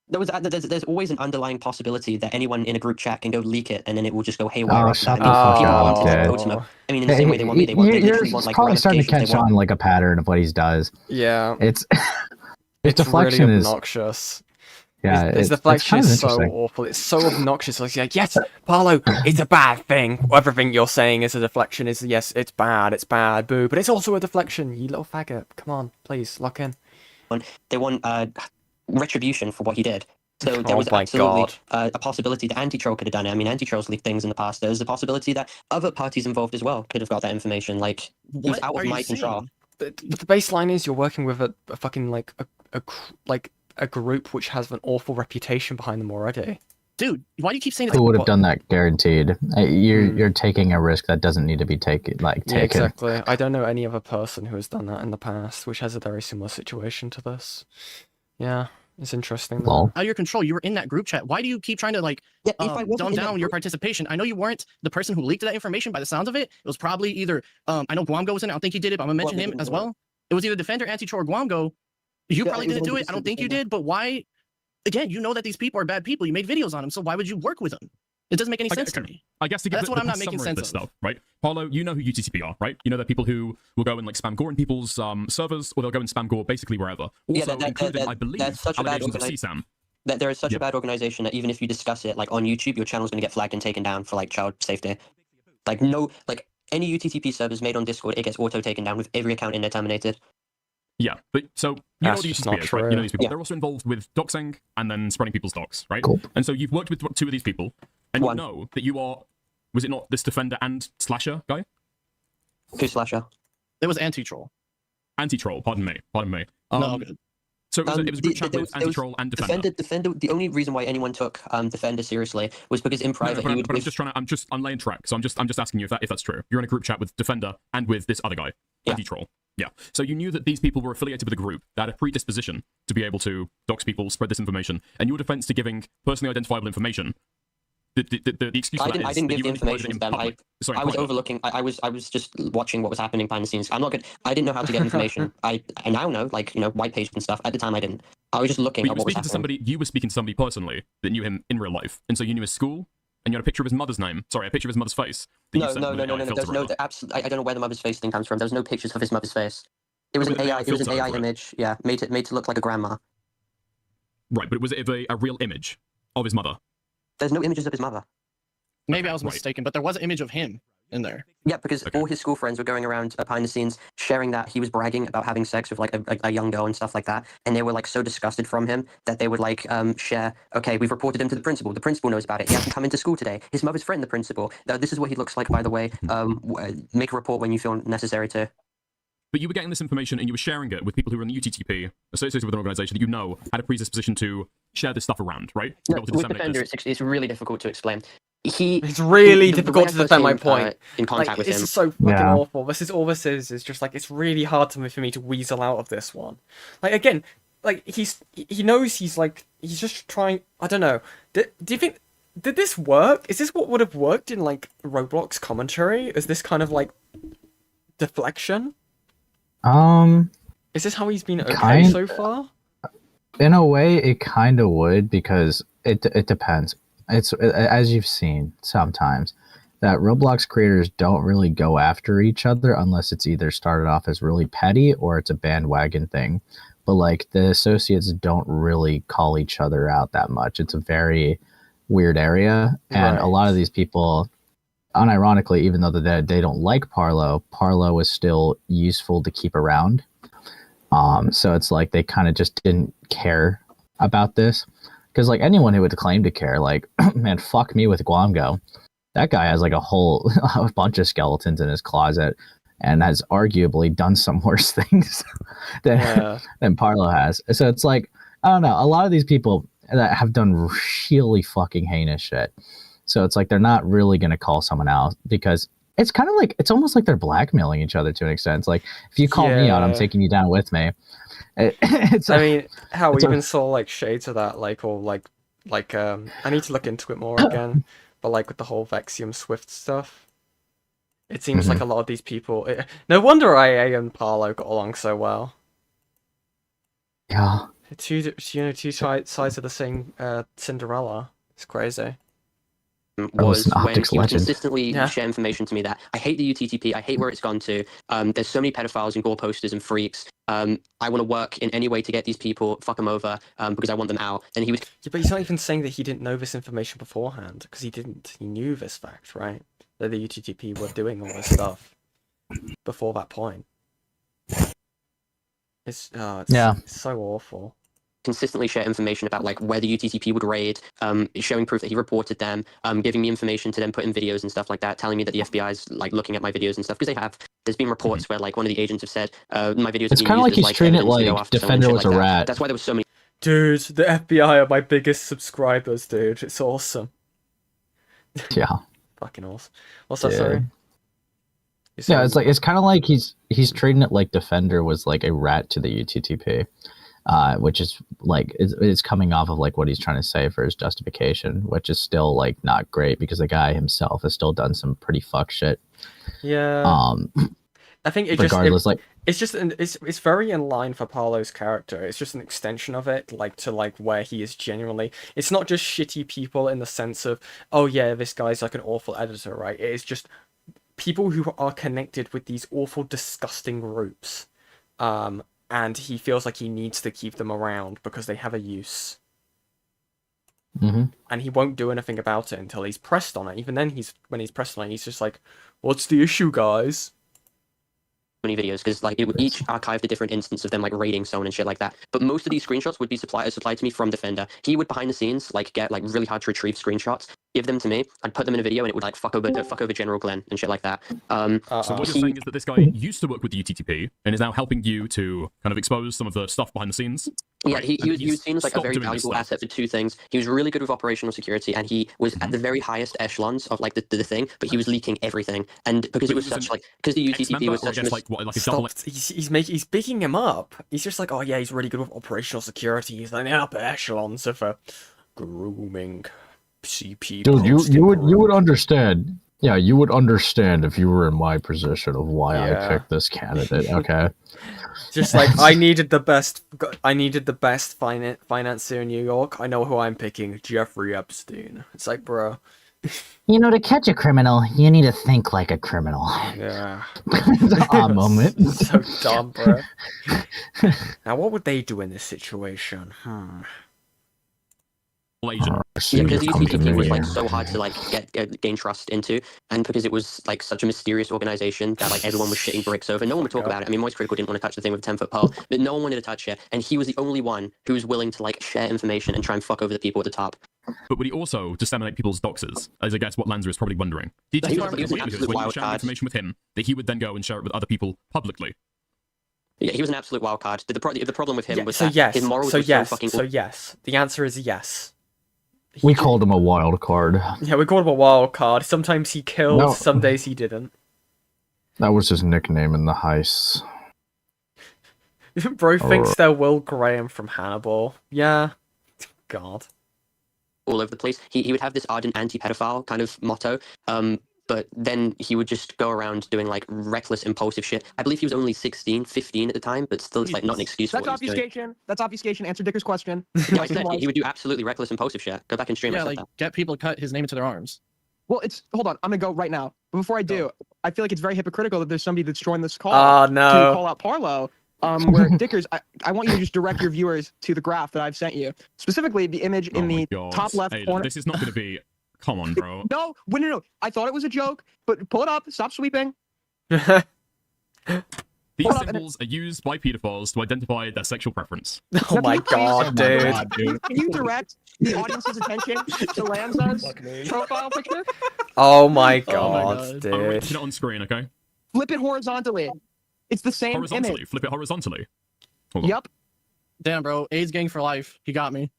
There's always an underlying possibility that anyone in a group chat can go leak it, and then it will just go haywire. Oh, shut the fuck up, Potimer. I mean, in the same way they want me, they literally want like probably starting to catch ramifications. on like a pattern of what he does. Yeah, it's his deflection really is obnoxious. Yeah, his deflection is so awful. It's so obnoxious. It's like, yes, Parlo, it's a bad thing. Everything you're saying is a deflection. Is yes, it's bad, boo. But it's also a deflection. You little faggot. Come on, please lock in. They want retribution for what he did. So there was absolutely a possibility that Anti-Troll could have done it. I mean, Anti-Troll's leaked things in the past. There's a possibility that other parties involved as well could have got that information. Like, it was out of my control. But the baseline is you're working with a fucking like a group which has an awful reputation behind them already. Dude, why do you keep saying who would have done that? Guaranteed. You're taking a risk that doesn't need to be taken. Yeah, exactly. I don't know any other person who has done that in the past, which has a very similar situation to this. Yeah, it's interesting. Out of your control. You were in that group chat. Why do you keep trying to dumb down your participation? I know you weren't the person who leaked that information. By the sounds of it, it was probably either I know Guamgo was in it. I don't think he did it, but I'm gonna mention him as well. It was either Defender, Anti-Troll, or Guamgo. You probably didn't do it. I don't think you did. But why? Again, you know that these people are bad people. You made videos on them, so why would you work with them? It doesn't make any sense to me. I guess to give That's what I'm not making summary of sense this of. stuff, right? Parlo, you know who UTCP are, right? You know they're people who will go and like spam gore in people's servers, or they'll go and spam gore basically wherever. Also including, I believe, that's such a bad allegations of organi- CSAM. That there is such a bad organization that even if you discuss it like on YouTube, your channel's going to get flagged and taken down for like child safety. Like no, like any UTTP servers made on Discord, it gets auto taken down with every account in there terminated. Yeah, but so you That's know just the not UTCP is, right? true. You know these people. Yeah. They're also involved with doxing and then spreading people's docs, right? And so you've worked with 2 of these people, and you know that you are. Was it not this defender and slasher guy? Who's slasher? It was anti-troll. Anti-troll. Pardon me. No, good. So it was a group chat with anti-troll and defender. Defender. The only reason why anyone took defender seriously was because in private but he would. I'm just trying to. I'm laying track. So I'm just asking you if that's true. You're in a group chat with defender and with this other guy, anti-troll. Yeah. So you knew that these people were affiliated with a group that had a predisposition to be able to dox people, spread this information, and your defense to giving personally identifiable information. The excuse for that is I didn't that give you the only provided information it to in them. public. Sorry, I was private. overlooking. I was just watching what was happening behind the scenes. I'm not good. I didn't know how to get information. I now know, like white pages and stuff. At the time, I didn't. I was just looking But at you were what was speaking to happening. somebody. You were speaking to somebody personally that knew him in real life, and so you knew his school, and you had a picture of his mother's name. Sorry, a picture of his mother's face. That you No. sent with an AI filter There's no over. absolutely. I don't know where the mother's face thing comes from. There's no pictures of his mother's face. It was an AI. It was an filter AI over it. image. Yeah, made to look like a grandma. Right, but was it a real image of his mother? There's no images of his mother. Maybe I was mistaken, but there was an image of him in there. Yeah, because all his school friends were going around behind the scenes sharing that he was bragging about having sex with like a young girl and stuff like that, and they were like so disgusted from him that they would like share. Okay, we've reported him to the principal. The principal knows about it. He hasn't come into school today. His mother's friend, the principal. This is what he looks like, by the way. Make a report when you feel necessary to. But you were getting this information and you were sharing it with people who were in the UTTP, associated with an organization that you know had a predisposition to share this stuff around, right? To be No, able to with disseminate Defender, this. it's really difficult to explain. It's really the difficult way I to first defend my came, point. in contact Like, with this him. is so fucking awful. This is all this is just like it's really hard for me to weasel out of this one. Like again, like he knows he's just trying. I don't know. Do you think did this work? Is this what would have worked in like Roblox commentary? Is this kind of like deflection? Is this how he's been okay so far? In a way, it kind of would because it depends. It's as you've seen sometimes that Roblox creators don't really go after each other unless it's either started off as really petty or it's a bandwagon thing. But like the associates don't really call each other out that much. It's a very weird area, and a lot of these people, unironically, even though they don't like Parlo is still useful to keep around. So it's like they kind of just didn't care about this. Because like anyone who would claim to care, like, man, fuck me with Guamgo. That guy has like a bunch of skeletons in his closet and has arguably done some worse things than Parlo has. So it's like, I don't know, a lot of these people that have done really fucking heinous shit. So it's like they're not really going to call someone out because it's kind of like, it's almost like they're blackmailing each other to an extent. It's like, if you call me out, I'm taking you down with me. I mean, how we even saw like shades of that, like I need to look into it more again, but like with the whole Vexium Swift stuff, it seems like a lot of these people. No wonder IA and Parlo got along so well. Yeah, two sides of the same Cinderella. It's crazy. Was when he would consistently share information to me that I hate the UTTP, I hate where it's gone to. There's so many pedophiles and gore posters and freaks. I want to work in any way to get these people, fuck them over, because I want them out. And he was. Yeah, but he's not even saying that he didn't know this information beforehand, because he didn't. He knew this fact, right? That the UTTP were doing all this stuff before that point. It's so awful. Consistently share information about like where the UTTP would raid, showing proof that he reported them, giving me information to then put in videos and stuff like that, telling me that the FBI is like looking at my videos and stuff because they have. There's been reports where like one of the agents have said my videos. It's kind of like he's treating it like Defender was a rat. That's why there was so many. Dude, the FBI are my biggest subscribers, dude. It's awesome. Yeah. Fucking awesome. What's that, sorry? Yeah, it's kind of like he's treating it like Defender was like a rat to the UTTP. Which is like it's coming off of like what he's trying to say for his justification, which is still like not great because the guy himself has still done some pretty fuck shit. Yeah. I think regardless, it's very in line for Parlo's character. It's just an extension of it, like to like where he is genuinely. It's not just shitty people in the sense of, oh yeah, this guy's like an awful editor, right? It is just people who are connected with these awful, disgusting groups, and he feels like he needs to keep them around because they have a use. And he won't do anything about it until he's pressed on it. Even then, when he's pressed on it, he's just like, "What's the issue, guys?" Many videos because like it would each archived a different instance of them like raiding someone and shit like that. But most of these screenshots would be supplied to me from Defender. He would behind the scenes like get like really hard to retrieve screenshots, give them to me. I'd put them in a video and it would like fuck over General Glenn and shit like that. So what you're saying is that this guy used to work with the UTTP and is now helping you to kind of expose some of the stuff behind the scenes. Yeah, right? he was seen as like a stopped very doing this valuable stuff. asset for two things. He was really good with operational security, and he was at the very highest echelons of like the thing. But he was leaking everything, and because it was such like because the UTTP was such He's picking him up. He's just like, oh yeah, he's really good with operational security. He's like the upper echelons of grooming CP. Dude, you would understand. Yeah, you would understand if you were in my position of why I picked this candidate. Okay. Just like I needed the best financier in New York. I know who I'm picking, Jeffrey Epstein. It's like, bro. You know, to catch a criminal, you need to think like a criminal. Yeah. Moment. So dumb, bro. Now, what would they do in this situation? Yeah, because the UTTP was like so hard to like gain trust into, and because it was like such a mysterious organization that like everyone was shitting bricks over. No one would talk about it. I mean, Moist Critical didn't want to touch the thing with 10-foot pole, but no one wanted to touch it, and he was the only one who was willing to like share information and try and fuck over the people at the top. But would he also disseminate people's doxes? As I guess what Lanza is probably wondering. Did you think when you share information with him that he would then go and share it with other people publicly? Yeah, he was an absolute wild card. The problem with him was so that yes, his morals so were yes, so fucking. so yes. The answer is yes. We called him a wild card. Yeah, we called him a wild card. Sometimes he killed, No. some days he didn't. That was his nickname in the heists. Bro thinks they're Will Graham from Hannibal. Yeah. God. All over the place. He would have this ardent anti-pedophile kind of motto, but then he would just go around doing like reckless, impulsive shit. I believe he was only 16, 15 at the time, but still it's like not an excuse for That's what he was doing. obfuscation. That's obfuscation. Answer Dicker's question. Yeah, I said he would do absolutely reckless, impulsive shit. Go back and stream. I Yeah, said like that. get people to cut his name into their arms. Well, hold on. I'm gonna go right now. But before I do, I feel like it's very hypocritical that there's somebody that's joined this call Oh, no. to call out Parlo. Where Dickers, I want you to just direct your viewers to the graph that I've sent you. Specifically, the image in the top left Hey, corner. this is not going to be. Come on, bro. No. I thought it was a joke, but pull it up. Stop sweeping. These symbols are used by pedophiles to identify their sexual preference. Oh my god, dude. Can you direct the audience's attention to Lanza's profile picture? Oh my god, I'm dude. putting it on screen, okay? Flip it horizontally. It's the same Horizontally. image. Flip it horizontally. Hold on. Yep. Damn, bro. AIDS gang for life. He got me.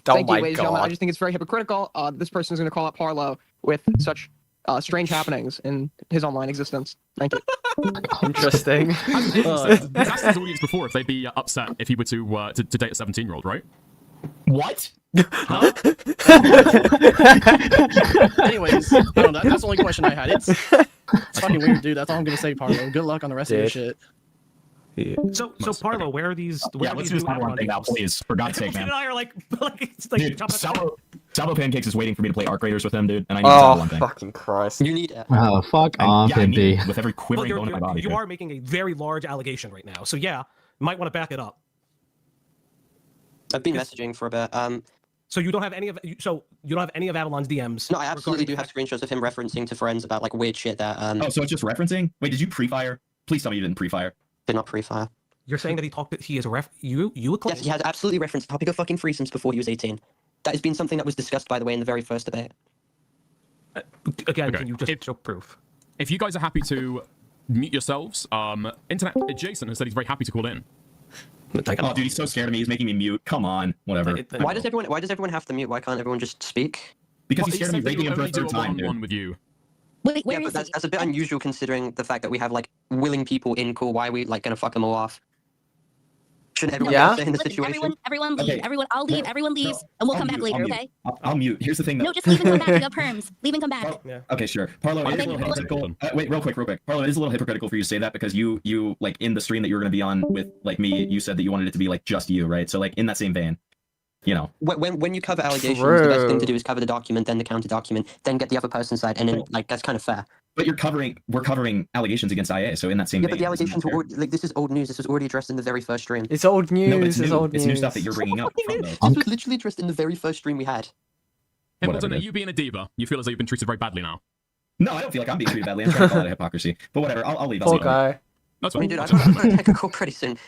Thank you, ladies and gentlemen. I just think it's very hypocritical. This person is going to call out Parlo with such strange happenings in his online existence. Thank you. Interesting. He's asked his audience before if they'd be upset if he were to date a 17-year-old, right? What? Huh? Anyways, I don't know. That's the only question I had. It's fucking weird, dude. That's all I'm gonna say, Parlo. Good luck on the rest of your shit. Yeah. So Parlo, where are these? Where Yeah, are let's these do this new one thing now, please. For God's sake, Kid man. and I are like it's like Dude, jumping at the- Salvo Pancakes is waiting for me to play Arc Raiders with him, dude, and I need to tell one thing. Fucking Christ. You need it. Oh, fuck off, Yeah, I need Impy. it with every Well, quivering bone in my body. you dude. are making a very large allegation right now. So yeah, you might want to back it up. I've been messaging for a bit. So you don't have any of Avalon's DMs. No, I absolutely do have screenshots of him referencing to friends about like weird shit that. Oh, so it's just referencing? Wait, did you pre-fire? Please tell me you didn't pre-fire. Did not pre-fire. You're saying that he is a ref. You would claim. Yes, he has absolutely referenced the topic of fucking threesomes before he was 18. That has been something that was discussed, by the way, in the very first debate. Again, Okay. can you just show proof? If you guys are happy to mute yourselves, Internet Jason has said he's very happy to call in. Oh, dude, he's so scared of me. He's making me mute. Come on, whatever. Why does everyone have to mute? Why can't everyone just speak? Because he's scared of me raiding him for a third time, dude. With you. Wait, where Yeah, is but that's a bit unusual considering the fact that we have like willing people in call. Why are we like gonna fuck them all off? Should everyone Yeah? stay in the Listen, situation? everyone leave. Okay. Everyone, I'll leave. Everyone leaves, and we'll come back later, okay? I'll mute. Here's the thing, though. No, just leave and come back. You got perms. Leave and come back. Okay, sure. Parlo, it is a little hypocritical. Wait, real quick. Parlo, it is a little hypocritical for you to say that because you like in the stream that you were going to be on with like me, you said that you wanted it to be like just you, right? So like in that same vein, you know. When you cover allegations, the best thing to do is cover the document, then the counter document, then get the other person's side, and then like that's kind of fair. But we're covering allegations against IA, so in that same Yeah, vein. but the allegations were like this is old news. This was already addressed in the very first stream. It's old news. No, but it's new. old It's news. new stuff that you're bringing up. From those. This was literally addressed in the very first stream we had. Hamilton, are you being a diva? You feel as though you've been treated very badly now. No, I don't feel like I'm being treated badly. I'm trying to call it hypocrisy. But whatever, I'll leave. Poor guy. That's I mean, fine. dude, I'm gonna take a call pretty soon.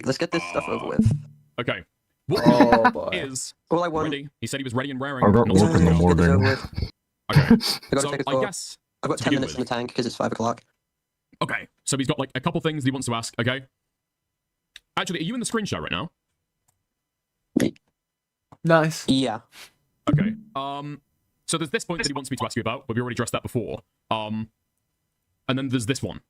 Let's get this stuff over with. Okay. What Oh boy. is All I want. ready? He said he was ready and raring. I got not work in the to go. morning. Okay. I gotta So take a I call. guess I've got to 10 begin minutes in with- the tank because it's 5 o'clock. Okay, so he's got like a couple things he wants to ask. Okay. Actually, are you in the screen share right now? Nice. Yeah. Okay. So there's this point that he wants me to ask you about, but we already addressed that before. And then there's this one.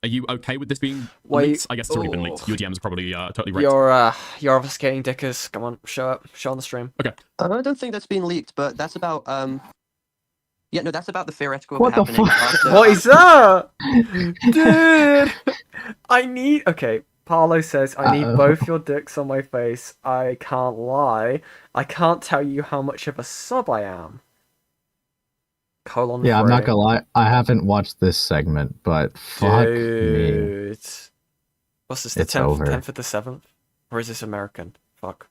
Are you okay with this being Wait. leaked? I guess it's already been leaked. Your DM's probably totally wrecked. You're obfuscating dickers. Come on, show up. Show on the stream. Okay. I don't think that's been leaked, but that's about yeah, no, that's about the theoretical What the happening fuck? after. What is that? Dude! I need... Okay, Parlo says, I need both your dicks on my face. I can't lie. I can't tell you how much of a sub I am. Colon Yeah, I'm not 3. gonna lie. I haven't watched this segment, but fuck me. Dude. What's this, the It's 10th, over. 10th of the 7th? Or is this American? Fuck.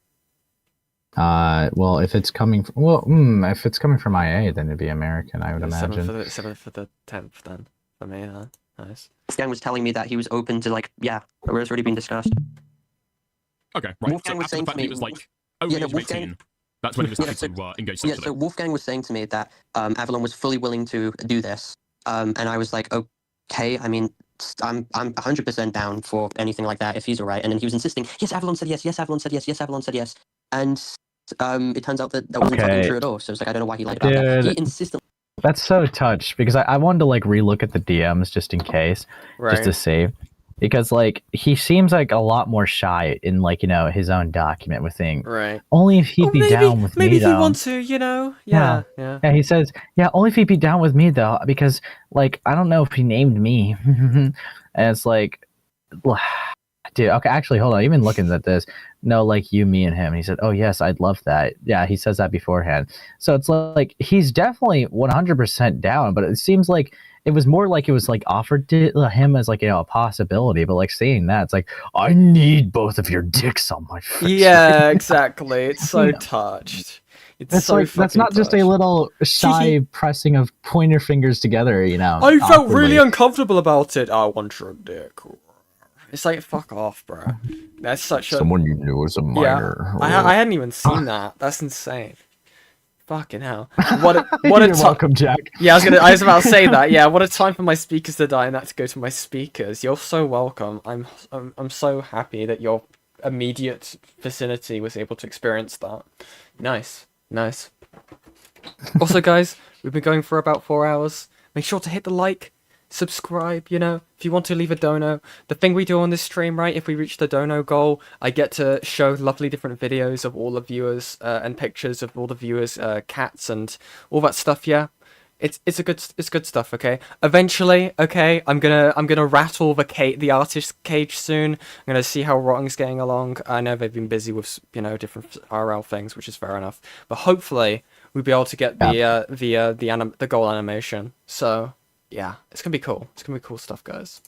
Well, if it's coming from, if it's coming from IA, then it'd be American, I would imagine. 7th for the 10th then. For me, huh? Nice. Wolfgang was telling me that he was open to like, yeah, it was already been discussed. Okay, right. Wolfgang So was after the saying fact to that he me- was like, over Yeah, the age of Wolfgang- 18, that's when he was Yeah, starting to engage Yeah, sexually. so Wolfgang was saying to me that Avalon was fully willing to do this, and I was like, okay, I mean, I'm 100% down for anything like that if he's alright. And then he was insisting, yes, Avalon said yes, yes, Avalon said yes, yes, Avalon said yes, and it turns out that wasn't fucking Okay. true at all. So it's like I don't know why he lied about that. He Dude. insisted. That's so touched because I wanted to like relook at the DMs just in case, just to Right. save. Because like he seems like a lot more shy in like his own document with things. Right. Only if he'd be maybe, down with maybe me he though. wants to, you know? Yeah. Yeah. Yeah, he says, yeah, only if he'd be down with me though, because like I don't know if he named me, and it's like, dude, okay, actually, hold on, even looking at this, no, like you, me, and him. He said, oh yes, I'd love that. Yeah, he says that beforehand, so it's like he's definitely 100% down, but it seems like it was more like it was like offered to him as like a possibility, but like saying that, it's like I need both of your dicks on my face. Yeah, exactly. It's so touched. It's That's so like that's fucking not just a touched. little shy pressing of pointer fingers together, I felt really awkwardly. uncomfortable about it. I want your dick. It's like, fuck off, bro. That's such a... Someone you knew was a minor. Yeah, I hadn't even seen that. That's insane. Fucking hell. What a You're welcome, Jack. Yeah, I was about to say that. Yeah, what a time for my speakers to die and that to go to my speakers. You're so welcome. I'm so happy that your immediate vicinity was able to experience that. Nice. Nice. Also, guys, we've been going for about 4 hours. Make sure to hit the like, subscribe, you know, if you want to leave a dono. The thing we do on this stream, right, if we reach the dono goal, I get to show lovely different videos of all the viewers and pictures of all the viewers, cats and all that stuff, yeah. It's good stuff, okay? Eventually, okay, I'm gonna rattle the artist's cage soon. I'm gonna see how Rotting's getting along. I know they've been busy with, you know, different RL things, which is fair enough. But hopefully we'll be able to get the goal animation. So yeah, it's gonna be cool. It's gonna be cool stuff, guys.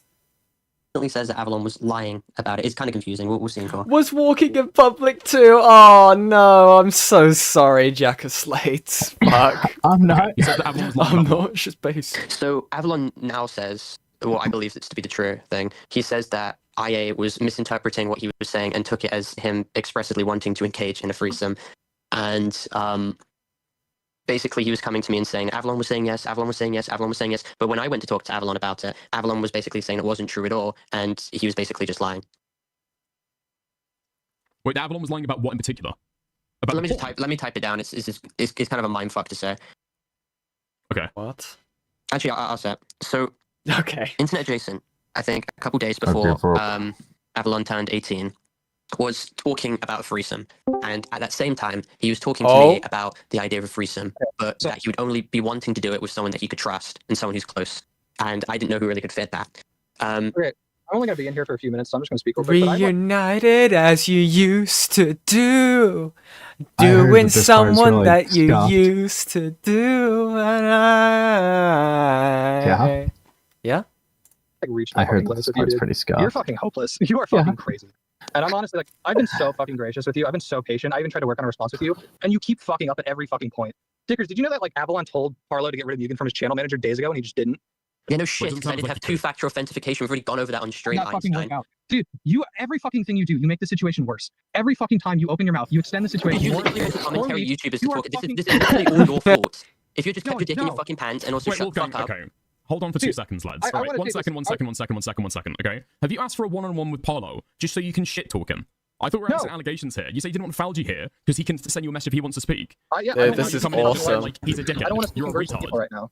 Definitely says that Avalon was lying about it. It's kind of confusing. We'll see in court. Was walking in public too. Oh no, I'm so sorry, Jack of Slates. Fuck. I'm not. I'm not. It's just base. So Avalon now says, well, I believe this to be the true thing. He says that IA was misinterpreting what he was saying and took it as him expressly wanting to engage in a threesome. And basically he was coming to me and saying, Avalon was saying yes, Avalon was saying yes, Avalon was saying yes. But when I went to talk to Avalon about it, Avalon was basically saying it wasn't true at all. And he was basically just lying. Wait, Avalon was lying about what in particular? Let me type it down. It's kind of a mindfuck to say. Okay. What? Actually, I'll say it. So, okay. Internet Jason, I think a couple days before Avalon turned 18, was talking about a threesome. And at that same time, he was talking to me about the idea of a threesome, but that he would only be wanting to do it with someone that he could trust and someone who's close. And I didn't know who really could fit that. Okay, I'm only going to be in here for a few minutes, so I'm just going to speak real quick. Reunited as you used to do. I heard Doing that this part's someone really that you scuffed. used to do. And I... Yeah? Reach I my heard fucking that limits this with you, part's dude. pretty scuffed. You're fucking hopeless. You are fucking crazy. And I'm honestly like, I've been so fucking gracious with you. I've been so patient. I even tried to work on a response with you, and you keep fucking up at every fucking point. Dickers, did you know that like Avalon told Parlo to get rid of Mugen from his channel manager days ago, and he just didn't? Yeah, no shit, because I didn't have two-factor authentication. We've already gone over that on stream, Not fucking Einstein. work out. Dude, every fucking thing you do, you make the situation worse. Every fucking time you open your mouth, you extend the situation. You more. literally go to commentary YouTubers to You are talk. This fucking- is literally all your fault. If you just kept your dick in your fucking pants and also Wait, shut the fuck up. okay. Hold on for 2 seconds, lads. I Alright, wanna one say second, okay? Have you asked for a one-on-one with Parlo, just so you can shit-talk him? I thought we were answering allegations here. You say you didn't want Falgi here, because he can send you a message if he wants to speak. Yeah, this is awesome. Like, he's a dickhead. I don't want to speak You're in a verse with retard. people right now.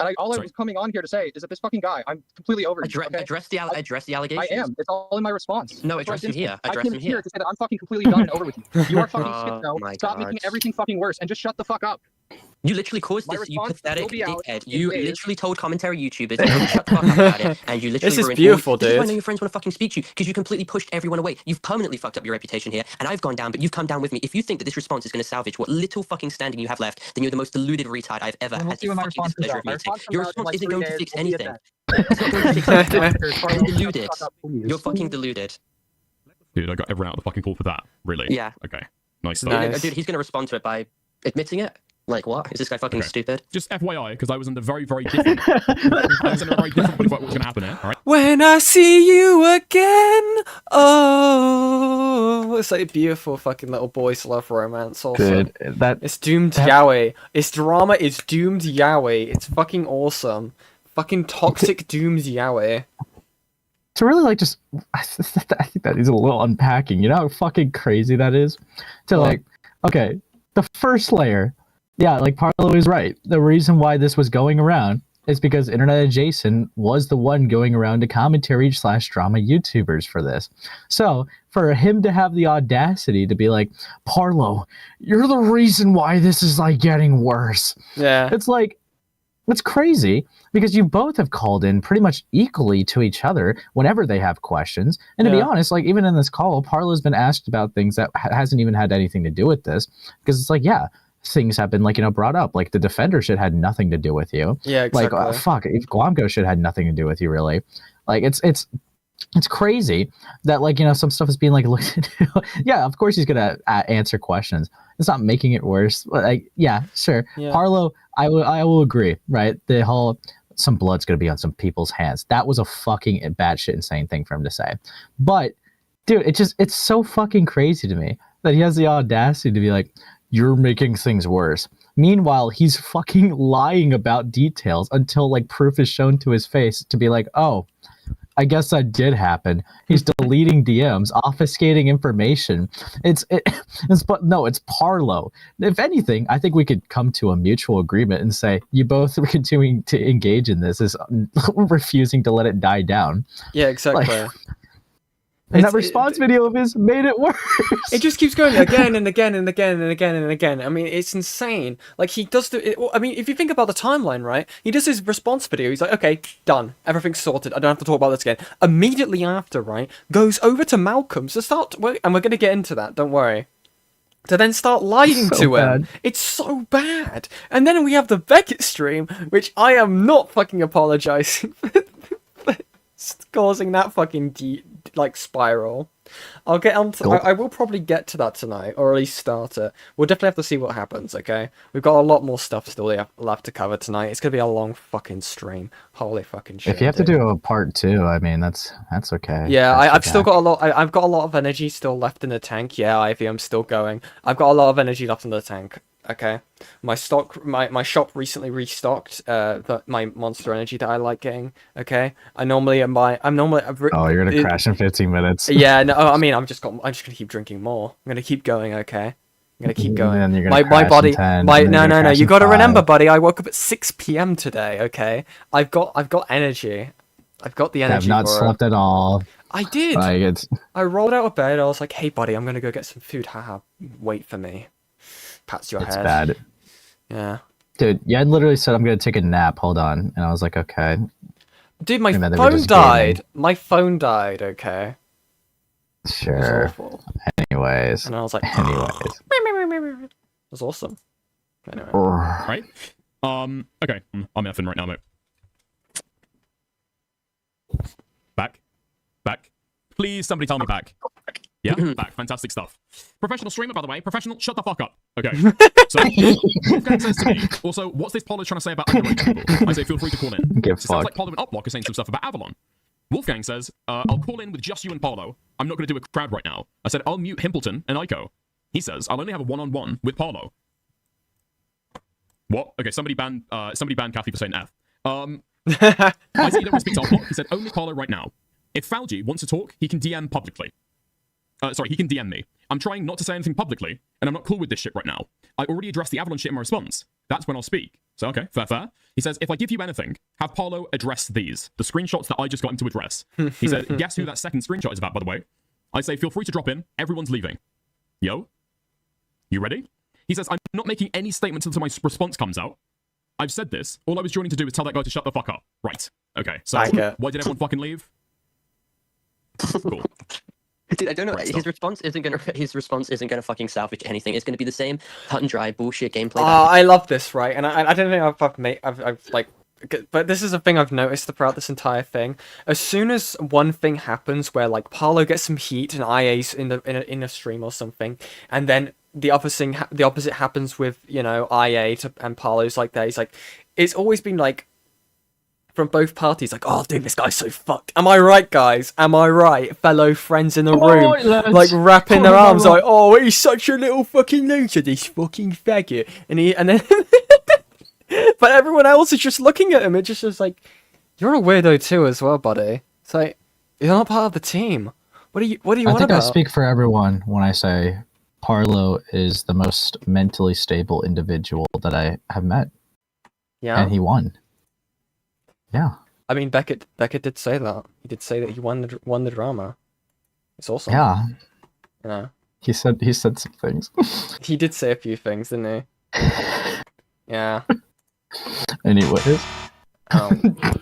And all I was coming on here to say is that this fucking guy, I'm completely over it. Okay? Address the allegations. I am. It's all in my response. No, That's what address I him did. here. I Address came him here here. to say that I'm fucking completely done and over with you. You are fucking Oh schizo. my Stop God. making everything fucking worse and just shut the fuck up. You literally caused My this, you response pathetic will be out dickhead. in You days. literally told commentary YouTubers to shut the fuck up about it, and you literally This is ruined beautiful, This is why I dude. know your friends want to fucking speak to you, because you completely pushed everyone away. You've permanently fucked up your reputation here, and I've gone down, but you've come down with me. If you think that this response is going to salvage what little fucking standing you have left, then you're the most deluded retard I've ever had the fucking displeasure of meeting. Your response isn't going to fix anything. It's not going to fix anything. You're deluded. You're fucking deluded. Dude, I got everyone out of the fucking call for that. Really? Yeah. Okay. Nice. Dude, he's going to respond to it by admitting it. Like, what? Is this guy fucking stupid? Just FYI, because I was under very, very different. I was under a very different belief about what's going to happen here. All right. When I see you again, oh, it's like a beautiful fucking little boys' love romance. Also, Dude, it's doomed yaoi. Its drama is doomed yaoi. It's fucking awesome. Fucking toxic doomed yaoi. To really like just, I think that is a little unpacking. You know how fucking crazy that is? To like, okay, the first layer. Yeah, like Parlo is right. The reason why this was going around is because Internet Adjacent was the one going around to commentary/drama YouTubers for this. So for him to have the audacity to be like, Parlo, you're the reason why this is like getting worse. Yeah. It's like, it's crazy because you both have called in pretty much equally to each other whenever they have questions. And to be honest, like even in this call, Parlo's been asked about things that hasn't even had anything to do with this, because it's like, yeah, things have been like, brought up. Like the Defender shit had nothing to do with you. Yeah, exactly. Like, fuck, Glomgo shit had nothing to do with you, really. Like it's crazy that like, some stuff is being like looked into. Yeah, of course he's gonna answer questions. It's not making it worse. Like, yeah, sure. Yeah. Parlo, I will agree, right? The whole some blood's gonna be on some people's hands. That was a fucking batshit insane thing for him to say. But dude, it's so fucking crazy to me that he has the audacity to be like, you're making things worse. Meanwhile, he's fucking lying about details until like proof is shown to his face to be like, oh, I guess that did happen. He's deleting DMs, obfuscating information. It's Parlo. If anything, I think we could come to a mutual agreement and say you both are continuing to engage in this is refusing to let it die down. Yeah, exactly. Like, and that response video of his made it worse. It just keeps going again and again and again and again and again. I mean, it's insane. Like, he does I mean, if you think about the timeline, right? He does his response video. He's like, okay, done. Everything's sorted. I don't have to talk about this again. Immediately after, right, goes over to Malcolm to start... and we're going to get into that, don't worry. To then start lying to him. It's so bad. And then we have the Beckett stream, which I am not fucking apologizing for causing that fucking spiral. I'll get on to, I will probably get to that tonight, or at least start it. We'll definitely have to see what happens, okay? We've got a lot more stuff still left to cover tonight. It's gonna be a long fucking stream. Holy fucking shit. If you have to do a part 2, I mean, that's okay. Yeah, I've still got a lot. I've got a lot of energy still left in the tank. Yeah, Ivy, I'm still going. I've got a lot of energy left in the tank. Okay, my shop recently restocked. My Monster Energy that I like getting. Okay, you're gonna crash in 15 minutes. Yeah, no, I mean, I'm just gonna keep drinking more. I'm gonna keep going. Okay, I'm gonna keep going. And you're gonna my body, 10, no. You got to 5. remember, buddy. I woke up at 6 p.m. today. Okay, I've got energy. I've got the energy. I've not slept at all. I did. Like it's I rolled out of bed. I was like, "Hey, buddy, I'm gonna go get some food. Haha, wait for me." Pats your it's head. bad. Yeah. Dude, yeah, I literally said I'm gonna take a nap. Hold on, and I was like, okay. Dude, my And then they were phone just died. gaming. My phone died. Okay. It was Sure. awful. Anyways. And I was like, Anyways. it was awesome. Anyway. Right? Okay. I'm effing right now, mate. Back. Back. Please, somebody tell me back. Yeah, back. Fantastic stuff. Professional streamer, by the way. Professional, shut the fuck up. Okay. So, Wolfgang says to me, also, what's this Parlo trying to say about underage people? I say, feel free to call in. Give It sounds fuck. like Parlo and Uplock are saying some stuff about Avalon. Wolfgang says, I'll call in with just you and Parlo. I'm not going to do a crowd right now. I said, I'll mute Himpleton and Ico. He says, I'll only have a one-on-one with Parlo. What? Okay, somebody banned Kathy for saying F. I said, you don't want to speak to Uplock. He said, only Parlo right now. If Falgi wants to talk, he can DM publicly. Sorry, he can DM me. I'm trying not to say anything publicly, and I'm not cool with this shit right now. I already addressed the Avalon shit in my response. That's when I'll speak. So, okay, fair. He says, if I give you anything, have Parlo address these. The screenshots that I just got him to address. He said, guess who that second screenshot is about, by the way? I say, feel free to drop in. Everyone's leaving. Yo? You ready? He says, I'm not making any statements until my response comes out. I've said this. All I was joining to do is tell that guy to shut the fuck up. Right. Okay, so why did everyone fucking leave? Cool. Dude, I don't know. His response isn't gonna fucking salvage anything. It's gonna be the same cut and dry bullshit gameplay. I love this, right? And I don't think I've like, but this is a thing I've noticed throughout this entire thing. As soon as one thing happens where like Parlo gets some heat and IA's in a stream or something, and then the opposite happens with IA and Parlo's like that. He's like, it's always been like, from both parties, like, oh, dude, this guy's so fucked. Am I right, guys? Am I right, fellow friends in the room? Right, like wrapping their arms, like, oh, he's such a little fucking loser, this fucking faggot. And then, but everyone else is just looking at him. It just is like, you're a weirdo too, as well, buddy. It's like, you're not part of the team. What do you want about? I think I speak for everyone when I say Parlo is the most mentally stable individual that I have met. Yeah. And he won. Yeah. I mean, Beckett did say that. He did say that he won the drama. It's awesome. Yeah. You know. He said some things. He did say a few things, didn't he? Yeah. Anyways. That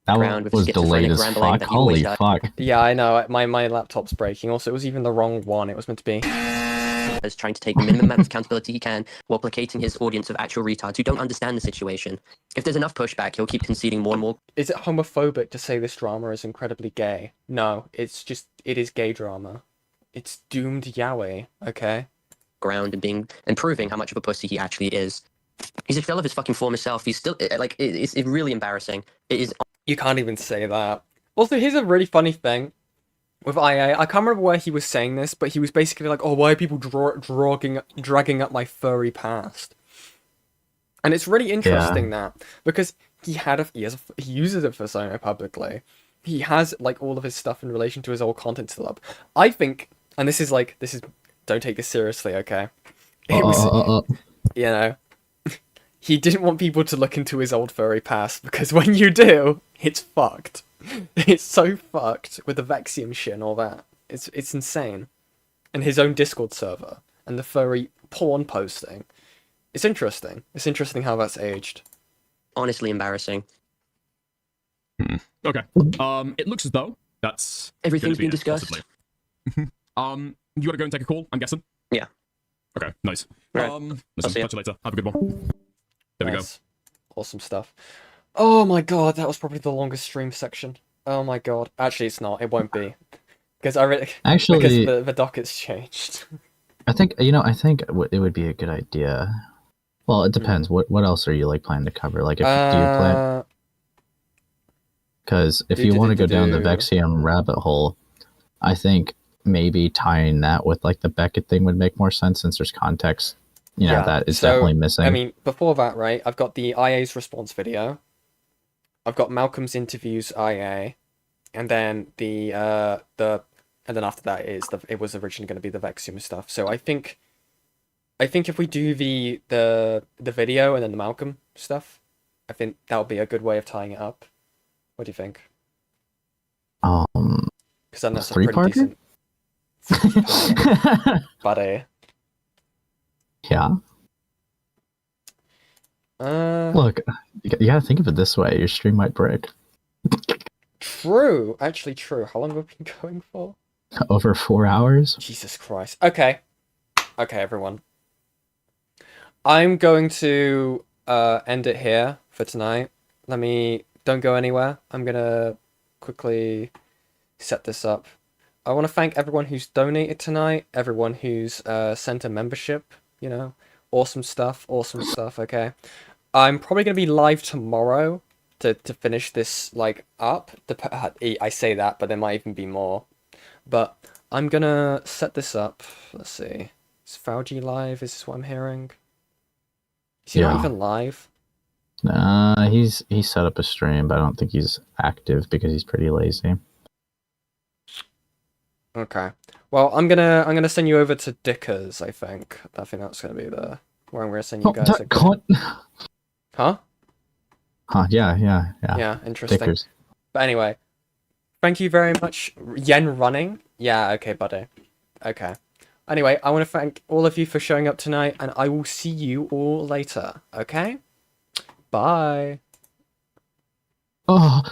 Round was delayed as fuck. Holy fuck. Yeah, I know. My laptop's breaking. Also, it was even the wrong one. It was meant to be. Is trying to take the minimum amount of accountability he can while placating his audience of actual retards who don't understand the situation. If there's enough pushback, he'll keep conceding more and more. Is it homophobic to say this drama is incredibly gay? No, it is gay drama. It's doomed yaoi, okay? Ground and proving how much of a pussy he actually is. He's a shell of his fucking former self. He's still it's really embarrassing. It is. You can't even say that. Also, here's a really funny thing. With IA, I can't remember where he was saying this, but he was basically like, oh, why are people dragging up my furry past? And it's really interesting that, because he uses a persona publicly. He has, like, all of his stuff in relation to his old content still up. I think, and this is, don't take this seriously, okay? It was, he didn't want people to look into his old furry past, because when you do, it's fucked. It's so fucked with the Vexium shit and all that. It's insane. And his own Discord server. And the furry porn posting. It's interesting. It's interesting how that's aged. Honestly embarrassing. Okay. It looks as though that's everything's been discussed. You gotta go and take a call, I'm guessing? Yeah. Okay, nice. Right. Listen, catch you later. Have a good one. There we go. Awesome stuff. Oh my god, that was probably the longest stream section. Oh my god. Actually, it's not. It won't be. Because because the docket's changed. I think it would be a good idea. Well, it depends. What else are you planning to cover? Like, do you plan? Because if you want to go down the Vexium rabbit hole, I think maybe tying that with the Beckett thing would make more sense, since there's context. That is definitely missing. I mean, before that, right? I've got the IA's response video. I've got Malcolm's interviews IA, and then and then after that it was originally going to be the Vexium stuff. So I think if we do the video and then the Malcolm stuff, I think that would be a good way of tying it up. What do you think? Because then that's a Three pretty parter? decent buddy. Yeah. Look, you gotta think of it this way. Your stream might break. True. Actually, true. How long have we been going for? Over 4 hours. Jesus Christ. Okay. Okay, everyone. I'm going to end it here for tonight. Don't go anywhere. I'm gonna quickly set this up. I want to thank everyone who's donated tonight, everyone who's sent a membership, you know. Awesome stuff, okay? I'm probably going to be live tomorrow to finish this, like, up. I say that, but there might even be more. But I'm going to set this up. Let's see. Is Fauji live? Is this what I'm hearing? Is he not even live? He's set up a stream, but I don't think he's active because he's pretty lazy. Okay. Well, I'm gonna send you over to Dickers. I think that's gonna be where I'm gonna send you guys. Huh? Huh? Yeah. Yeah, interesting. Dickers. But anyway, thank you very much, Yen Running. Yeah, okay, buddy. Okay. Anyway, I want to thank all of you for showing up tonight, and I will see you all later. Okay? Bye. Oh.